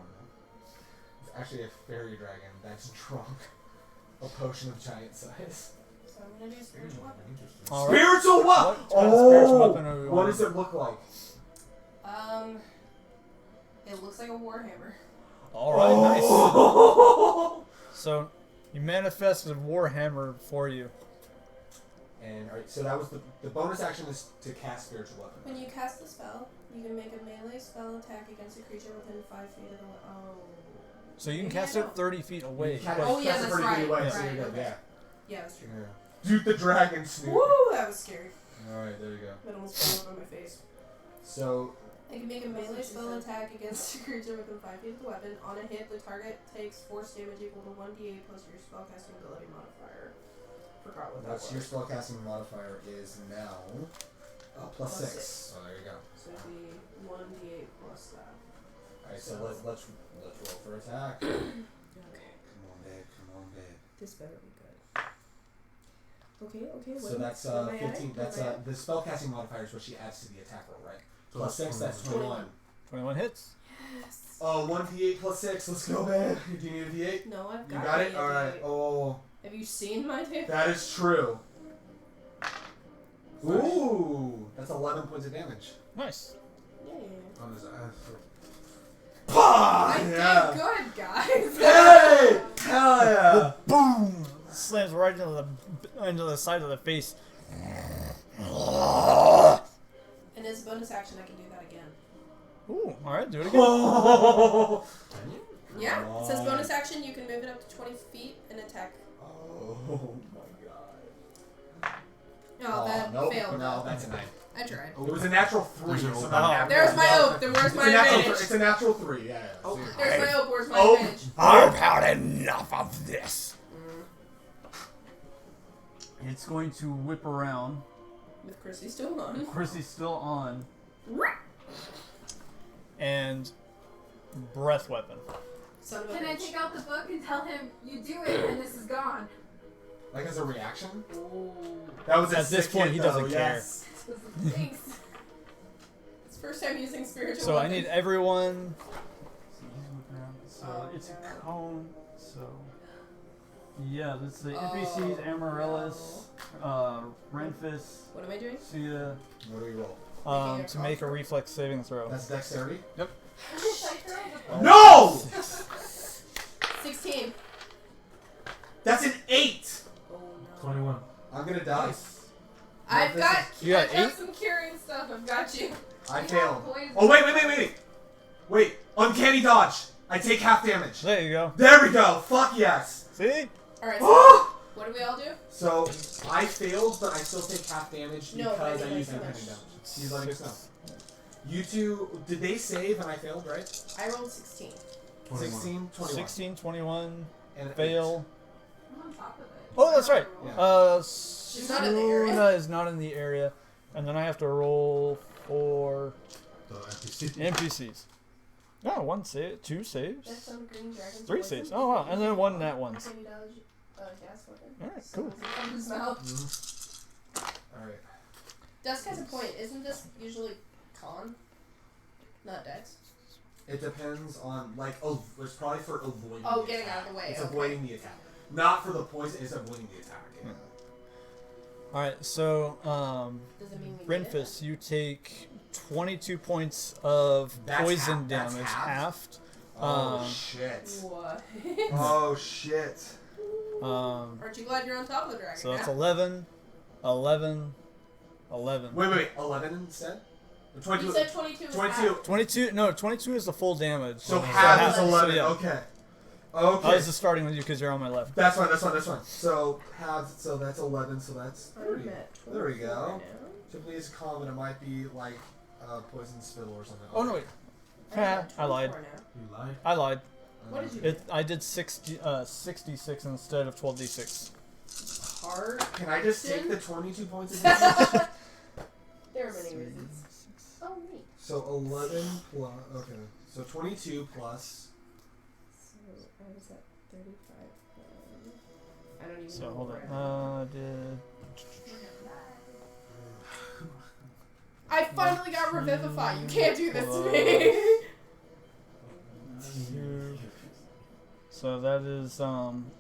It's actually a fairy dragon that's drunk a potion of giant size. So I'm gonna do spiritual weapon. All right. Spiritual weapon! What kind of spiritual weapon are we What on? does it look like? It looks like a warhammer. All right, nice. Oh! So you manifested a warhammer for you. And alright, so that was the bonus action is to cast spiritual weapon. When you cast the spell, you can make a melee spell attack against a creature within 5 feet of the So you can Maybe I cast it don't. 30 feet away. You cast- Oh, yeah, cast it that's 30 feet right. away, so Right, you're good, okay. yeah. Yeah, that's true. Yeah. Dude the dragon snoop. Woo! That was scary. Alright, there you go. That almost blew up on my face. So I can make a melee spell attack against a creature within 5 feet of the weapon. On a hit, the target takes force damage equal to 1d8 plus your spellcasting ability modifier. Forgot what that that's was. your spellcasting modifier is now plus Plus 6. six. So there you go. So it'd be 1d8 plus that. Alright, so let's roll for attack. Okay. Come on, babe. This better be good. Okay. So that's what am I adding? 15. What That's am I adding? the spellcasting modifier is what she adds to the attack roll, right? So Plus 6, that's 21. 21 hits. Yes. 1d8 plus 6. Let's go, babe. Do you need a d8? No, I've You got got it. it? Alright. Oh, Have you seen my tape? that is true. Ooh, that's 11 points of damage. Nice. Yeah. On his ass. Pah! I Yeah. did good, guys. Hey! Hell yeah! Boom! Slams right into the side of the face. And as a bonus action, I can do that again. Ooh, alright, do it again. Oh, Yeah. It says bonus action, you can move it up to 20 feet and attack. oh my god. Oh, that nope. failed. No, that's a 9. I tried. It was a natural 3. There's your So open. not Oh. natural. There's my oath. Where's It's my a natural. advantage? It's a natural 3. Yeah. Oh, So there's my oath. Where's my Oh. advantage? I've had enough of this. It's going to whip around. With Crissy still on. Crissy's still on. And breath weapon. Son of a Can I bitch. take out the book and tell him you do it and this is gone? Like as a reaction. Ooh. That was a At this sick point, hit, he doesn't though, care. yes. Thanks. It's first time using spiritual So I weapon. need everyone. So he's whipping around. So Oh, it's God. a cone. So yeah, that's the NPCs: Amaryllis, Renfis, What am I doing? Tsuya. What do we roll? To make a reflex saving throw. That's dexterity. Oh. No! 16. That's an 8! Oh no. 21. I'm gonna die. I've this got, You got I've got 8? some curing stuff. I've got you. I failed. Oh, wait. Wait, uncanny dodge. I take half damage. There you go. There we go. Fuck yes. See? Alright, so what do we all do? So, I failed, but I still take half damage No, because I I mean used like uncanny damage. damage. He's letting us know. You two, did they save and I failed, right? I rolled 16. 21. 16, 21. 16, 21, And an fail. I'm on top of it. Oh, that's right. Yeah. She's not in the area. Suna is not in the area. And then I have to roll for The NPC. NPCs. No, 1 save, 2 saves, That's some green dragon's 3 poison. saves. Oh wow, and then 1 nat ones. Uncanny dodge, gas weapon. Alright, So cool. it's from his mouth. Alright. Dusk has a point. Isn't this usually con? Not dex. It depends on, like, it's probably for avoiding Oh, the getting attack. out of the way, It's okay. avoiding the attack. Not for the poison, it's avoiding the attack. Yeah. Alright, so Does it mean we need it? Renfis, you take 22 points of That's poison that's damage, halved? halved. Oh, shit. What? Oh, shit. Aren't you glad you're on top of the dragon? So that's now? 11, 11, 11. Wait. 11 instead? Or 22. You said 22 is 22. half. 22, no, 22 is the full damage. So half is so 11. yeah. Okay. I Okay. was just starting with you because you're on my left. That's fine. So halves, so that's 11, so that's I'm 30. at There we 24 go. now. Typically it's common, it might be like poison spittle or something. Oh no, wait. I'm at I lied. 24 now. You lied? I lied. What did you do? I did 66 instead of 12d6. Hard. Can I just take the 22 points of damage? There are many reasons. Oh, neat. So 11 plus, okay. So 22 plus, So I was at 35. I don't even So know hold where on. I finally got Revivify. You can't do this to Plus- me. 2. So that is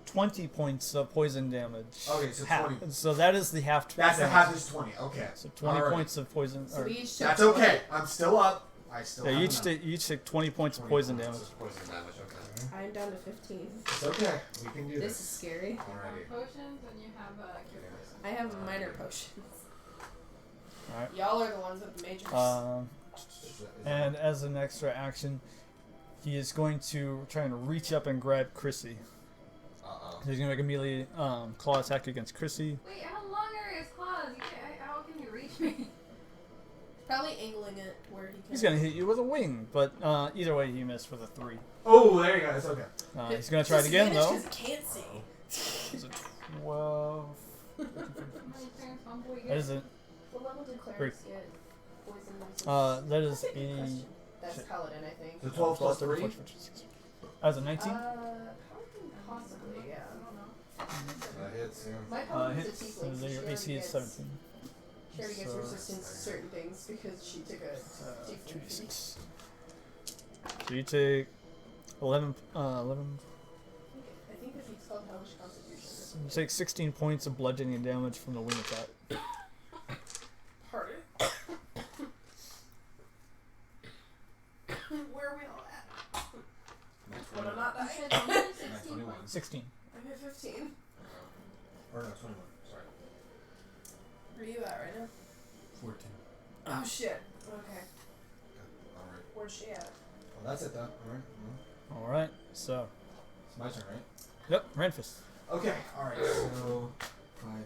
20 points of poison damage. Okay, so Half. 20. So that is the half. That's the damage. half is 20. Okay. So 20 Alright. points of poison. So Or, we each took That's 20. okay. I'm still up. I still yeah, have you each enough. take, you each take 20 points of 20 poison points damage. of Poison damage, okay. I'm down to 15. It's okay. We can do This this. is scary. Alrighty. Potions and you have cure poison. I have minor potions. Y'all are the ones with the majors. And as an extra action, he is going to try and reach up and grab Crissy. Uh-oh. He's going to make a melee claw attack against Crissy. Wait, how long are his claws? How can you reach me? Probably angling it where he can. He's going to hit you with a wing, but either way, he missed with a 3. Oh, there you go. It's okay. He's going to try it again, though. Because he can't see. It's a 12. That is a, What level did Great. clerics get poison? that is Question. a... That's shit. paladin, I think. So 12 plus 3? That was a 19? Possibly, yeah. I don't know. That hits, yeah. My paladin's Hits, a so tiefling, so your she AC already is gets, 17. she already gets So- resistance to certain things because she took a tiefling. 2d6. So you take 11, 11. I think the feat's called Hellish Constitution. You take 16 points of bludgeoning damage from the wing attack. Pardon? Where are we all at? When I'm not You dying. said only 16 21. points. 16. I'm at 15. Or no, 21. Sorry. Where are you at right now? 14. Oh shit. Okay. Alright. Where's she at? Well, that's it, though. Alright. Well, Alright, so. it's my turn, right? Yep, Renfis. Okay. Alright, so 5, 10,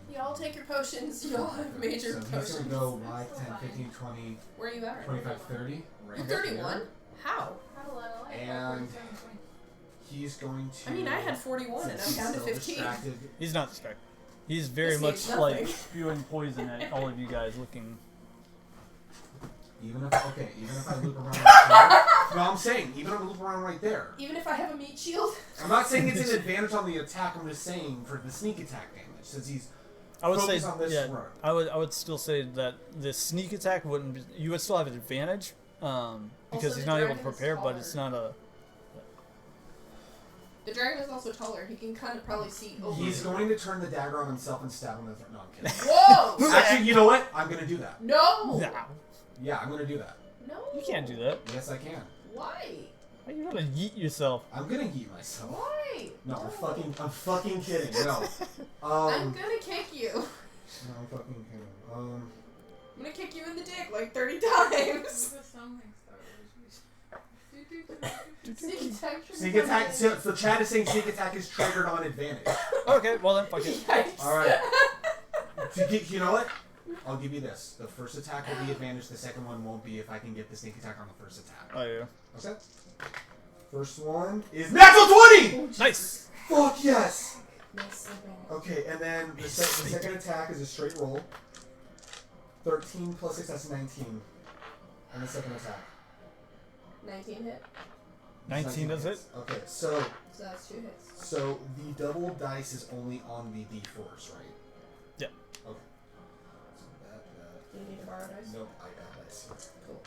15. Y'all take your potions. Y'all have major So he's potions. gonna go 5, 10, 15, 20, Where are you at? 25, 30. Right You're here. 31? How? How will I like And- He's going to. I mean, I had 41 and I'm Since down he's to still 15. distracted, He's not distracted. He's very This much means like nothing. spewing poison at all of you guys looking. even if I loop around right there. No, I'm saying even if I loop around right there. Even if I have a meat shield? I'm not saying it's an advantage on the attack. I'm just saying for the sneak attack damage, since he's I would say, focused on this yeah, road. I would still say that the sneak attack wouldn't be, you would still have an advantage because Also, he's the not able to dragon is prepare, but taller. it's not a. The dragon is also taller. He can kind of probably see over. He's going to turn the dagger on himself and stab him in the throat. No, I'm kidding. Whoa! Actually, you know what? I'm gonna do that. No! No, Yeah, I'm gonna do that. No! you can't do that. Yes, I can. Why? How you gonna yeet yourself? I'm gonna yeet myself. Why? No, I'm fucking kidding. No. I'm gonna kick you. No, I'm fucking kidding. I'm gonna kick you in the dick like 30 times. Sneak attack. Sneak attack. So Chad is saying sneak attack is triggered on advantage. Okay, well then, fuck it. Yikes. All right. You know what? I'll give you this. The first attack will be advantage. The second one won't be if I can get the sneak attack on the first attack. Oh yeah. Okay. First one is natural 20. Nice. Fuck yes. Yes, Okay, and then the second attack is a straight roll. 13 plus 6, that's 19. And the second attack. 19 hit. 19 does it. Okay, so So that's 2 hits. so the double dice is only on the d4s, right? Yeah. Okay. So that. Do you need to borrow dice? Nope, I got dice. Cool.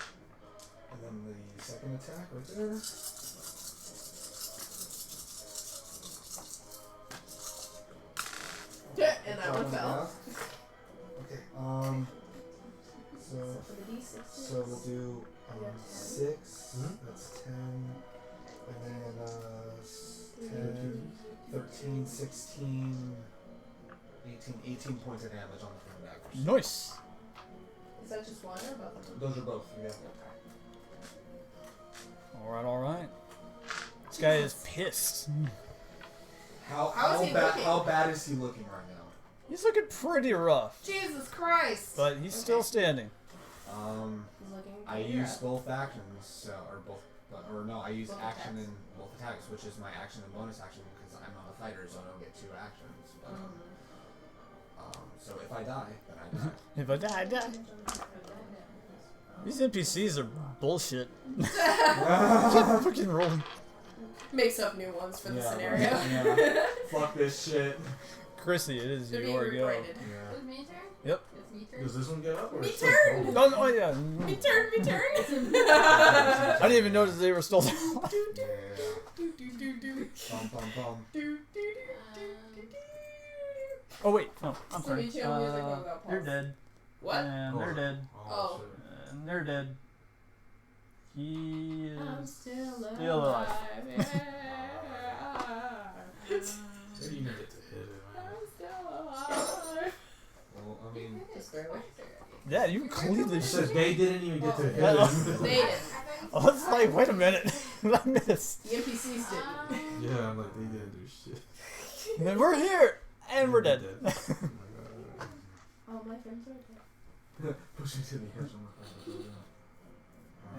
And then the second attack right there. And that one fell. Okay. So For the d6. so we'll do 6. Mhm. That's 10. And then 10, 13, 16, 18 points of damage on the front daggers. Nice. Is that just one or both of them? Those are both. Yeah. All right. This guy is pissed. How is he looking? How bad is he looking right now? He's looking pretty rough, Jesus Christ. but he's still standing. He's looking I pretty use rough. both actions, so, or both, or no, I use Both action attacks. and both attacks, which is my action and bonus action because I'm not a fighter, so I don't get 2 actions. But, so if I die, then I die. If I die, I die. These NPCs are bullshit. Fucking rolling. Makes up new ones for the Yeah, scenario. right. Yeah. Fuck this shit. Crissy, it is They're being your go. rebranded. Yeah. Was me turn? Yep. It's me turn. Does this one get up or Me it's still turn! cold? Oh, no, yeah. Me turn. I didn't even notice they were still down. Yeah. Do, do, do, do. Bum, bum, bum. Do, do, do. Oh, wait. No, I'm So sorry. you chill music without You're pause. dead. What? And they're dead. Oh. Shit. And they're dead. He I'm is still still alive. Maybe you can get to hit it, man. I'm still alive. Well, I mean, Just barely. Yeah, you clearly It says should. they didn't even get to hit Yeah. it. They did. I was like, wait a minute. I missed. The NPCs did. Yeah, I'm like, they didn't do shit. And then we're here. And we're dead. Oh my God. Oh, my friends are dead. push it to the edge.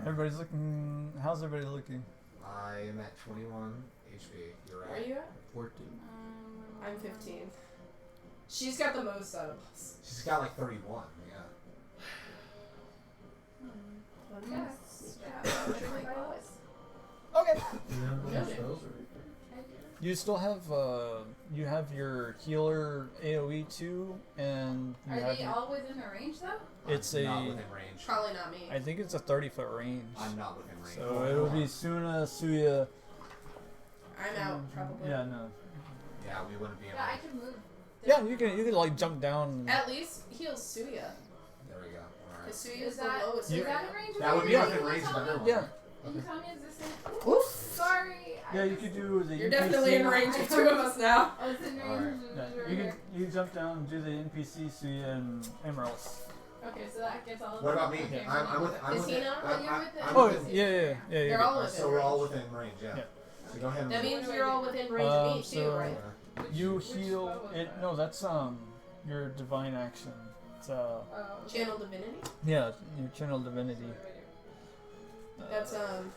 Everybody's looking. How's everybody looking? I am at 21 HP. You're Where are at. you at? 14. I'm 15. She's got the most out of us. She's got like 31. Yeah. Okay. You have Yeah. no spells or anything? You still have you have your healer AOE too, and you Are have they all within the range though? it's I'm not a. within range. Probably not me. I think it's a 30-foot range. I'm not within range. So it'll be Tsuya. I'm out, probably. Yeah, no. Yeah, we wouldn't be able. Yeah, I can move. Yeah, you can like jump down. At least heals Tsuya. There we go. Alright. Because Tsuya's Is the that, lowest is right that now. in range? That would be Can within you range of tell me? everyone. Yeah. Can you tell me is this in? Oof. Sorry. Yeah, you could do the. You're NPC. definitely in range of two of us now. Oh, it's in range. Alright. Yeah, you can jump down and do the NPC Tsuya and Amaryllis. Okay, so that gets all of What them. about me? Okay. I'm with. I'm Is he within. not? Oh, you're within- I'm Oh within. yeah. They're all Alright, within so we're all range. within range. Yeah. Yeah. So go ahead and. That do means do I you're all do? within range of me too, so- right? it. You Which heal spell was it. that? No, that's your divine action. It's Oh, okay. Channel divinity. yeah, your channel divinity. That's Trying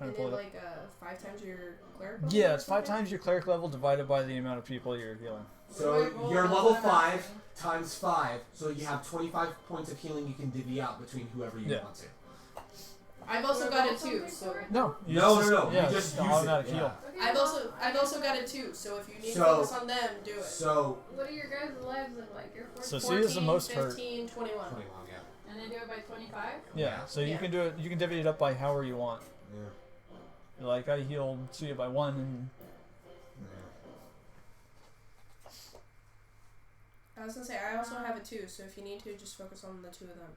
and to pull then it up. like 5 times your cleric. Yeah, level it's or 5 something? times your cleric level divided by the amount of people you're healing. So Roll you're on level that 5 action. times 5. So you have 25 points of healing you can divvy out between whoever you Yeah. want to. I've also Do I got roll a 2, something so for it? No, No. Yeah, You just the use automatic it. heal. Yeah. Okay, well, I've also got a 2, so if you need to So- focus on them, do it. So What do your guys' lives look like? You're 14, So Tsuya's the most hurt. 15, 21. 21. Yeah. and then do it by 25? Yeah, so you Yeah. can do it. You can divvy it up by however you want. Yeah. You're like, I healed Tsuya by 1, and I was gonna say, I also have a 2, so if you need to, just focus on the 2 of them.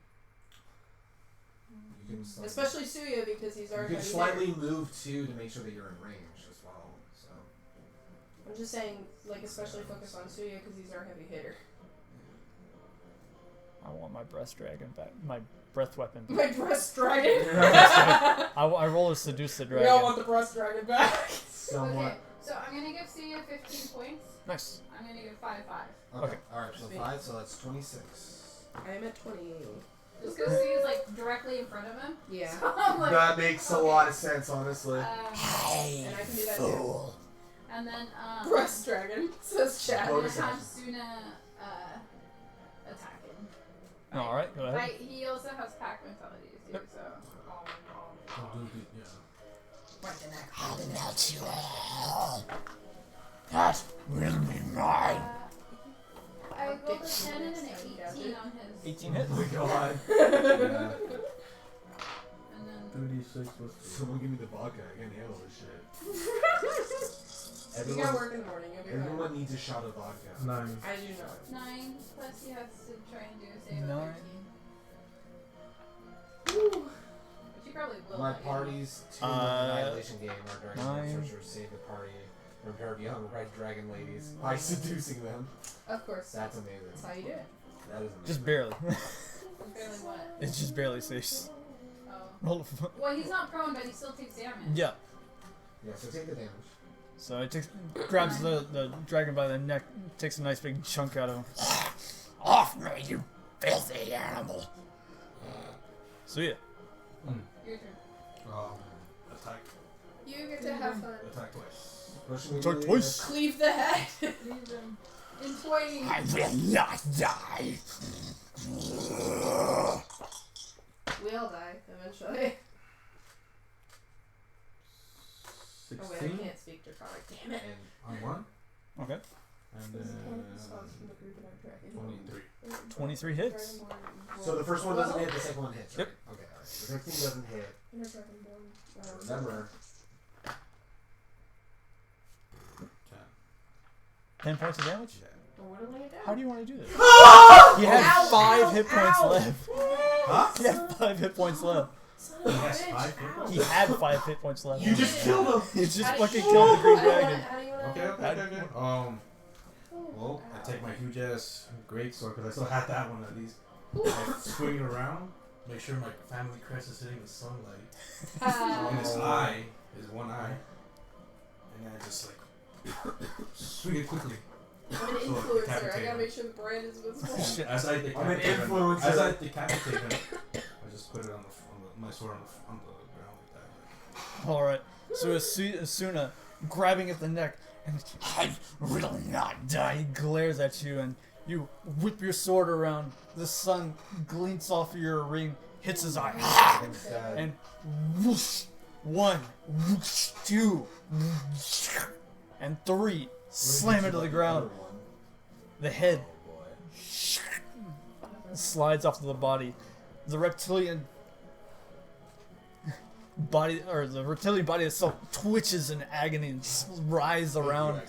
You can slightly, Especially Tsuya, because he's our you can heavy slightly hitter. move too to make sure that you're in range as well. So I'm just saying, like, especially focus on Tsuya, because he's our heavy hitter. I want my breast dragon back. My breath weapon. My breast dragon. I roll a seduce the We dragon. all want the breast dragon back. somewhat. Okay, so I'm gonna give Tsuya 15 points. Nice. I'm gonna give 5. Okay. Okay. All right. So Sweet. 5. So that's 26. I am at 20. Just because Tsuya's like directly in front of him. Yeah. So I'm like, That makes a lot of sense, honestly. And I can do that too. Fool. and then Breast dragon, says I'm Chad. gonna Bonus have action. Suna attack him. All right, go ahead. Right, he also has pack mentalities too, Yep. so. I'll do the, yeah. Right the neck. I'll melt you all. That will be mine. I rolled a 10 and an 18 on his. 18 hits. Oh my god. Yeah. And then 36 was Someone give me the vodka. I can't handle this shit. You gotta work in the morning, you'll be fine. Everyone needs a shot of vodka. 9. I do not. 9 plus he has to try and do a save of 9. 13. Which he probably will. My like, party's 2 annihilation game are during 9. searchers save the party from a pair of young red dragon ladies by seducing them. Of course. That's amazing. That's how you do it. That is amazing. Just barely. Barely what? It's just barely safe. Oh. Roll. Well, he's not prone, but he still takes damage. Yeah. Yeah, so take the damage. So it grabs the dragon by the neck, takes a nice big chunk out of him. Off me, you filthy animal. So yeah. Your turn. Attack. You get to have fun. Attack twice. Pushing Attack twice. Cleave the head. Leave him. In twain. I will not die. We all die, eventually. Oh wait, I 16. can't speak Draconic, damn it. And On 1. Okay. And This is then one response from the group in our dragon. 23. 23 hits. So the first one doesn't hit, the second one hits. Yep. Right? Okay, alright. The 15 doesn't hit. In our dragonborn. Remember, 10 points of damage? Whittling it down. How do you want to do this? Ow! He had Ow, 5 ow, hit points ow. left. Huh? He had 5 hit points left. Son of a Yes, bitch. 5 hit Ow. points. He had 5 hit points left. you just killed him! He just How do fucking you- killed the green How do you dragon. wanna- how do you wanna- Okay. Well, I take my huge ass great sword because I still had that one at least. I swing it around, make sure my family crest is hitting the sunlight. And his eye is one eye. And then I just like swing it quickly. I'm an influencer. I gotta make sure the brand is visible. Shit. As I I'm an decapitate him, influencer. as I decapitate him, I just put it on my sword on the ground like that. Alright, so Asuna grabbing at the neck and I will not die. He glares at you and you whip your sword around. The sun glints off of your ring, hits his eye. And whoosh, 1, whoosh, 2, and 3. Slam into the ground. The head slides off of the body. The reptilian body, or the reptilian body itself, twitches in agony and writhes around.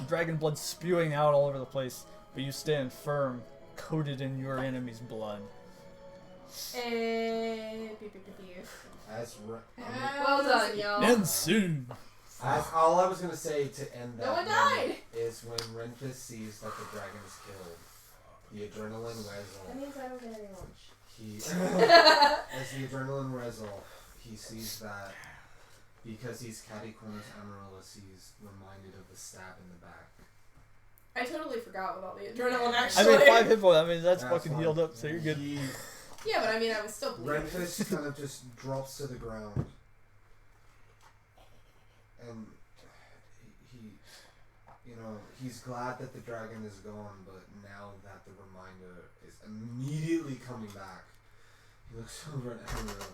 Dragon blood spewing out all over the place, but you stand firm, coated in your enemy's blood. As Well done, y'all. And soon, As all I was gonna say to end that No one moment died! is when Renfis sees that the dragon is killed, the adrenaline That rezzle. means I don't get any lunch. He, as the adrenaline rezzle, he sees that because he's catty-corners Amaryllis, he's reminded of the stab in the back. I totally forgot with all the adrenaline I actually. mean 5 hit points. I mean that's That's fucking fine. healed up, so you're good. He, Yeah, but I mean, I was still bleeding. Renfis kind of just drops to the ground, and he, you know, he's glad that the dragon is gone, but now that the reminder is immediately coming back, he looks over at Amaryllis.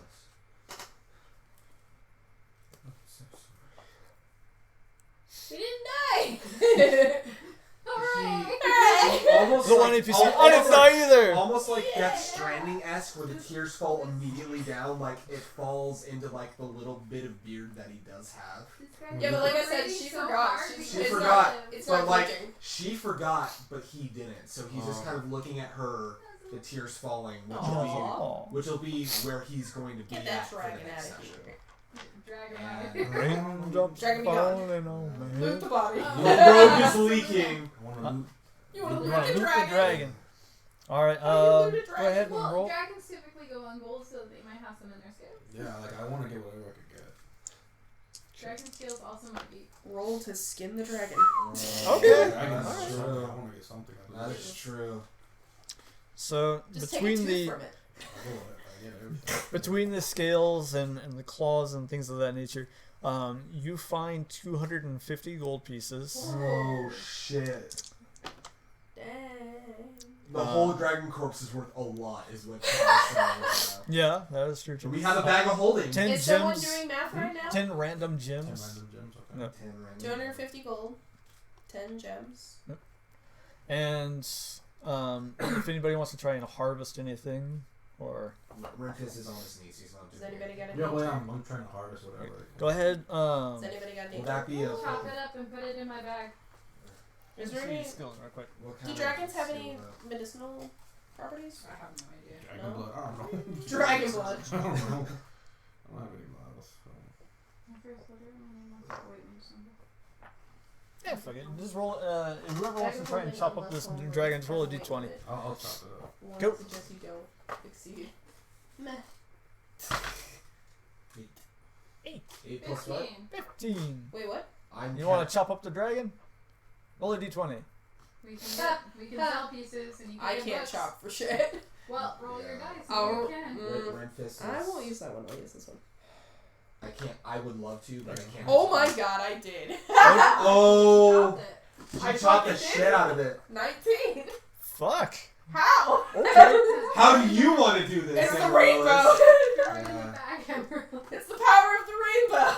I'm so sorry. We didn't die! He almost The like, one NPC. al- I didn't die either. Almost like Death Stranding-esque, where the tears fall immediately down, like it falls into like the little bit of beard that he does have. Yeah, but like I said, she forgot. She It's forgot, It's but not like clicking. she forgot, but he didn't. So he's just kind of looking at her, the tears falling, Aw. which will be where he's going to be Get at that for the dragon next out of session. here. And Raindrops Dragon be gone. falling on my Loot head. the body. the rogue is leaking. I want to loot. You wanna You loot wanna the loot dragon? the dragon. Alright, How do you loot a go dragon? ahead and Well, roll. dragons typically go on gold, so they might have some in their scales. Yeah, like I want to get whatever I could get. Dragon scales also might be. Roll to skin the dragon. Okay. Dragons, Alright. sure, I want to get something. That is true. So Just take a between tooth the from it. I get everything. between the scales and the claws and things of that nature, you find 250 gold pieces. Oh shit. Dang. The whole dragon corpse is worth a lot, is what Charles saying right now. Yeah, that is true. So we have a bag of holding. 10 Is someone gems. doing math right now? 10 random 10 gems. random gems. Okay. No. 10 random. 250 gold. 10 gems. And if anybody wants to try and harvest anything, or Renfis is on his knees. He's not Does doing anybody got any? Yeah, well, I'm trying to harvest whatever. go ahead. Does anybody got any? Will that be a Chop it up and put it in my bag. Is there any? skills real quick. what Do kind dragons of have any skill, medicinal properties? I have no idea. Dragon No. blood. I don't know. Dragon blood. I don't know. I don't have any blood. So. My first letter, my name was Whitman Sunday. Yeah, fuck it. Just roll. Whoever wants to try and chop up this dragon, just roll a d20. I'll chop it up. One Go. suggests you don't exceed. Meh. 8 plus what? 15. 15. Wait, what? I'm You want to chop up the dragon? Roll a d20. We can sell pieces and you can I get can't books. chop for shit. Well, roll your Yeah. dice. I'll- You can. Renfis is, I won't use that one. I'll use this one. I can't. I would love to, but I can't. Oh my god, I did. Oh! Chopped it. She I chopped the fucking shit did. out of it. 19. Fuck. How? Okay. How do you want to do this? It's the Amaryllis? rainbow. Throw it in the bag, Emerald. It's the power of the rainbow.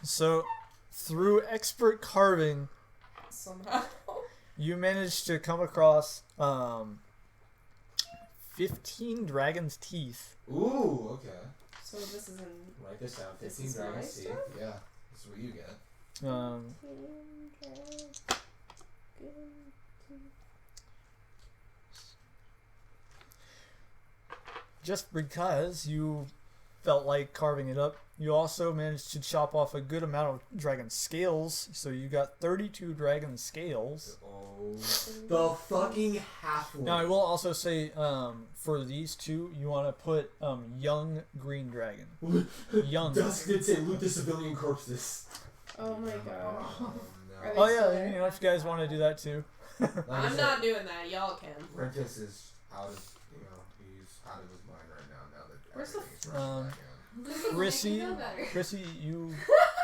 So, through expert carving, Somehow. You managed to come across 15 dragon's teeth. Ooh, okay. So this is in. Write this down. This 15 is my dragon's teeth. stuff? Yeah, that's what you get. Just because you felt like carving it up, you also managed to chop off a good amount of dragon scales. So you got 32 dragon scales. Oh, the fucking halfling. Now I will also say, for these two, you want to put young green dragon. Young. Dusk did say loot the civilian corpses. Oh my god. Oh, Are no. they Oh still yeah, you know, if you guys want to do that too. Like I I'm said, not doing that. Y'all can. Renfis is out of, he's out of his mind right now. Now that Where's the everything's rushing back in. Crissy, Crissy, you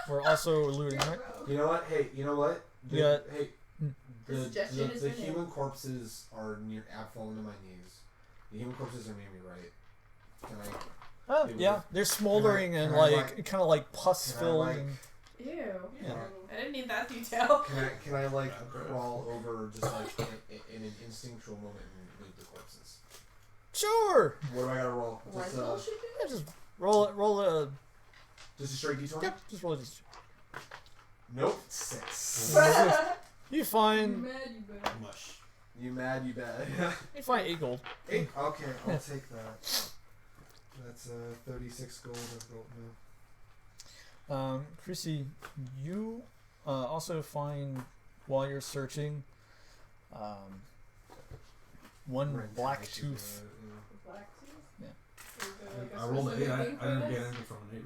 were also looting, right? You know what? Hey, you know what? Yeah. Hey, the, This suggestion is the for him. human corpses are near. I've fallen to my knees. The human corpses are near me, right? Can I? Oh, It yeah, was- they're smoldering can I- and can I, like kind of like pus can I, filled. like- and Ew. Yeah. I didn't need that detail. Can I like crawl over just like in an instinctual moment and loot the corpses? Sure. What do I gotta roll? Just, Rental should do Yeah, just roll a. just a straight d20? Yep, just roll this. Nope. 6. You You find mad, you bad. Mush. You mad? You bad? 8 gold. 8. Okay, I'll take that. That's 36 gold. Of gold now. Crissy, you also find while you're searching one Rent black ice is, tooth. Black tooth? Yeah. Is there, like, a I rolled an 8. specific thing I for didn't this? get anything from an 8,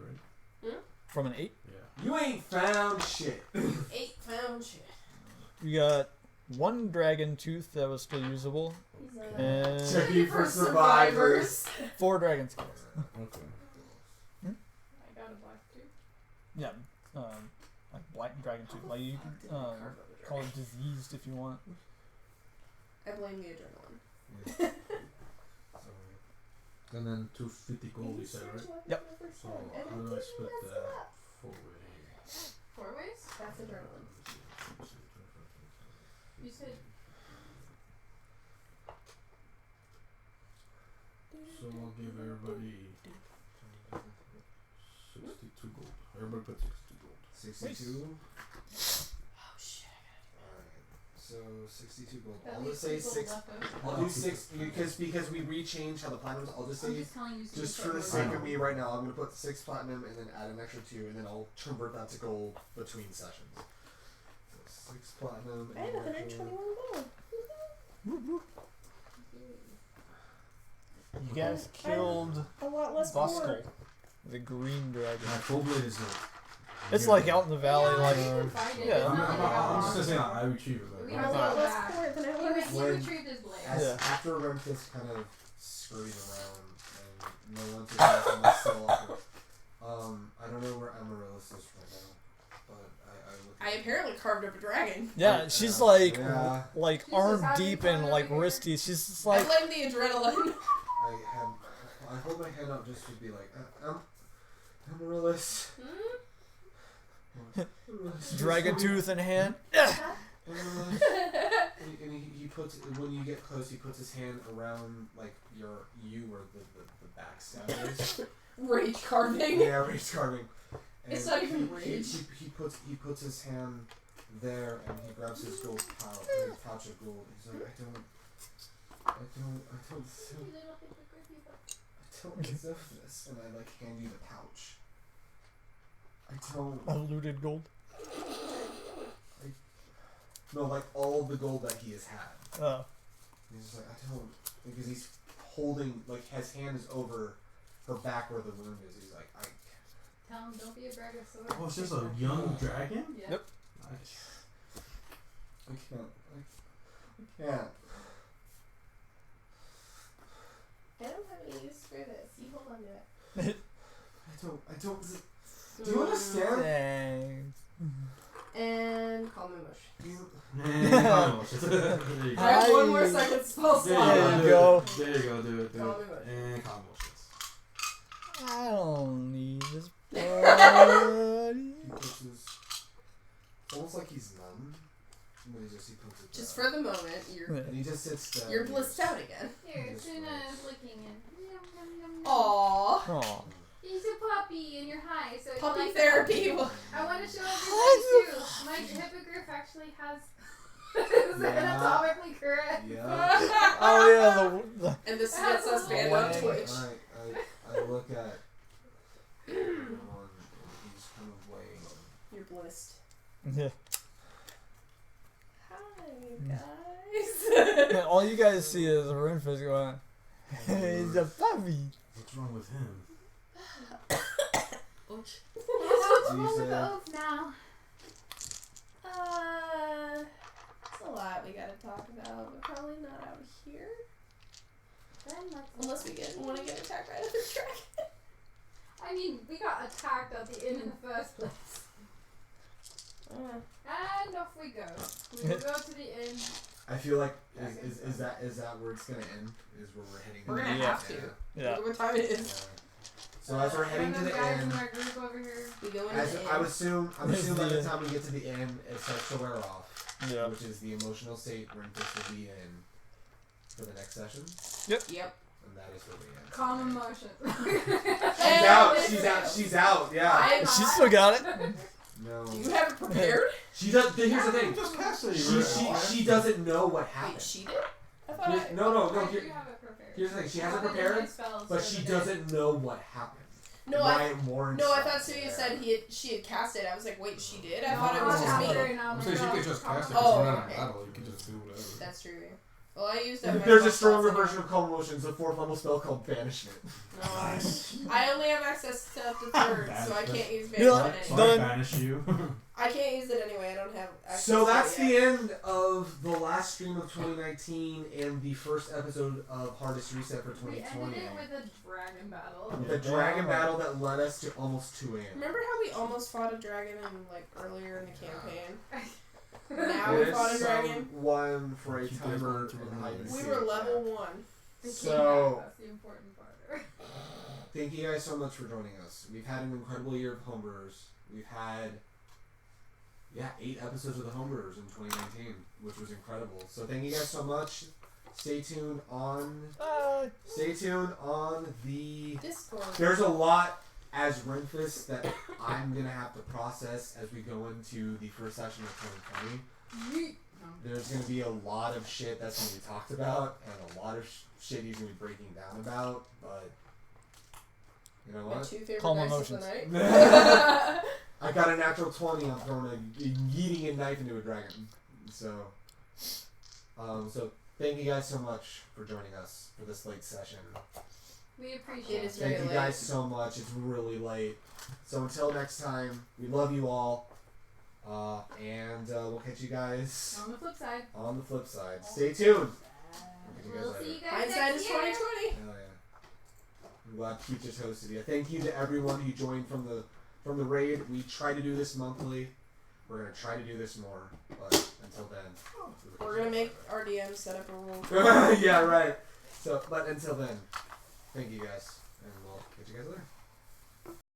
right? From an 8, Yeah. You ain't found shit. 8 found shit. you got one dragon tooth that was still usable, He's and Checking for survivors. 4 dragon scales. Okay. I got a black tooth. Yeah, like black dragon tooth. Like you can call it diseased if you want. I blame the adrenaline. And then 250 gold, you said, right? Yep. So how do I split that? 4 ways. 4 ways? That's adrenaline. You said So I'll give everybody 62 gold. Everybody put 62 gold. 62. Oh shit. Alright. So 62 gold. at I'll least just say people 6. left over. I'll do 6 because we rechanged how the platinum was. I'll just I'm say just telling you. so just you for the start sake rolling. of me right now, I'm gonna put 6 platinum and then add an extra 2, and then I'll convert that to gold between sessions. So 6 platinum. I had and an extra- 121 gold. You guys killed A lot less gold. Voskel, the green dragon. My full blade is It's like out in the valley, Yeah, like you can find it. yeah. It's I'm not like just a- gonna say I retrieve it. We Like, have A a lot less back. cord than I He was. When- retrieved his blade. As, Yeah. After Renfis kind of scurried around and no one's is still up. I don't know where Amaryllis is right now, but I look. I apparently carved up a dragon. yeah, she's like Yeah. like She's arm just having deep fun and over like here. wristy. She's just I like blame the adrenaline. I hold my hand up just to be like, Amaryllis. Amaryllis, dragon tooth in hand. Amaryllis. And he puts, when you get close, he puts his hand around like you or the backstab is. Rage carving. Yeah, rage carving. And It's not even he rage. he puts his hand there and he grabs his gold pouch, his pouch of gold. He's like, I don't deserve this, and I like hand you the pouch. I don't. A looted gold. No, like all the gold that he has had. Oh. He's just like, I don't, because he's holding, like his hand is over her back where the wound is. He's like, Tell him don't be a braggasaurus. oh, it's just a young dragon? Yeah. Yep. Nice. I can't. I can't. I don't have any use for this. You hold on to it. I don't. Do you understand? Thanks. And call me mush. There you I have one more second spell slot. There you go. There you go, do it. Call me mush. And combos. I don't need this body. He puts his. It's almost like he's numb. he puts it Just down. for the moment, And he just sits down. you're blissed out again. Here, Tuna is licking it. Yum, yum, yum, yum. Aww. Aw. He's a puppy and you're high, so Puppy like therapy. I want to show everybody too. My hippogriff actually has is anatomically correct. Yeah. Oh yeah, the And this gets us banned on Twitch. I look at everyone and he's kind of weighing. You're blissed. yeah. Hi, guys. All you guys see is Renfis going. He's a puppy. What's wrong with him? Ouch. What's You wrong with said- the oath now? It's a lot we gotta talk about, but probably not out here. Then let's Unless we want to get attacked by another dragon. I mean, we got attacked at the inn in the first place. And off we go. We will go to the inn. I feel like is that where it's gonna end? Is where we're heading? We're gonna Yeah. have to. Yeah. Look what time it Yeah. is. So as we're heading to One of the guys inn, in our group over here. We go in as the inn. I would assume by There's the the- time we get to the inn, it starts to wear off, Yeah. which is the emotional state Renfis will be in for the next session, Yep. and that is where we end. Calm emotion. She's out. She's out. She's out. Yeah. I'm She not. still got it. No. You have it prepared? She does. Here's the thing. Just cast it. She doesn't know what Wait, happened. she did? I thought Here- I... no. I Here, do have it prepared. here's the thing. She has it I have in prepared, my spells but for she the day. doesn't know what happened. No, Why it warns No, I her. thought Tsuya said she had cast it. I was like, wait, she did? I No, thought it was I'm just me. after it now, I'm my saying she God. could just cast it. Oh, Oh, not okay. a battle. You could just do whatever. That's true. Well, I used up my There's a spell stronger slots version of Calm Emotions, a 4th level spell called Banishment. anyway. No, I only have access to up to 3rd, so I can't use You know Banishment what? anyway. So I Done. banish you. I can't use it anyway. I don't have access So to that's it yet. the end of the last stream of 2019 and the first episode of Hardest Reset for We ended 2020. it with a dragon battle. The dragon battle that led us to almost 2 a.m. Remember how we almost fought a dragon earlier in the campaign? Now we There's fought a dragon. someone for a Keep those timer going to and the hide and We seek. were level 1. The So- king, that's the important part. Thank you guys so much for joining us. We've had an incredible year of Homebrewers. We've had 8 episodes of the Homebrewers in 2019, which was incredible. So thank you guys so much. Stay tuned on the Discord. There's a lot as Renfis that I'm gonna have to process as we go into the first session of 2020. There's gonna be a lot of shit that's gonna be talked about, and a lot of shit he's gonna be breaking down about. But you know My what? 2 favorite Calm dice of the emotions. night. I got a natural 20. I'm throwing a yeeting a knife into a dragon. So thank you guys so much for joining us for this late session. We It appreciate is it. very Thank you late. guys so much. It's really late. So until next time, we love you all. And we'll catch you guys On the flip side. on the flip side. Stay tuned. We'll catch you guys We'll later. see you guys Hindsight next is year. 2020. Hell yeah. I'm glad Peaches hosted you. Thank you to everyone who joined from the raid. We try to do this monthly. We're gonna try to do this more, but until then, We're gonna make our DM set up a rule. yeah, right. So, but until then, thank you guys, and we'll catch you guys later.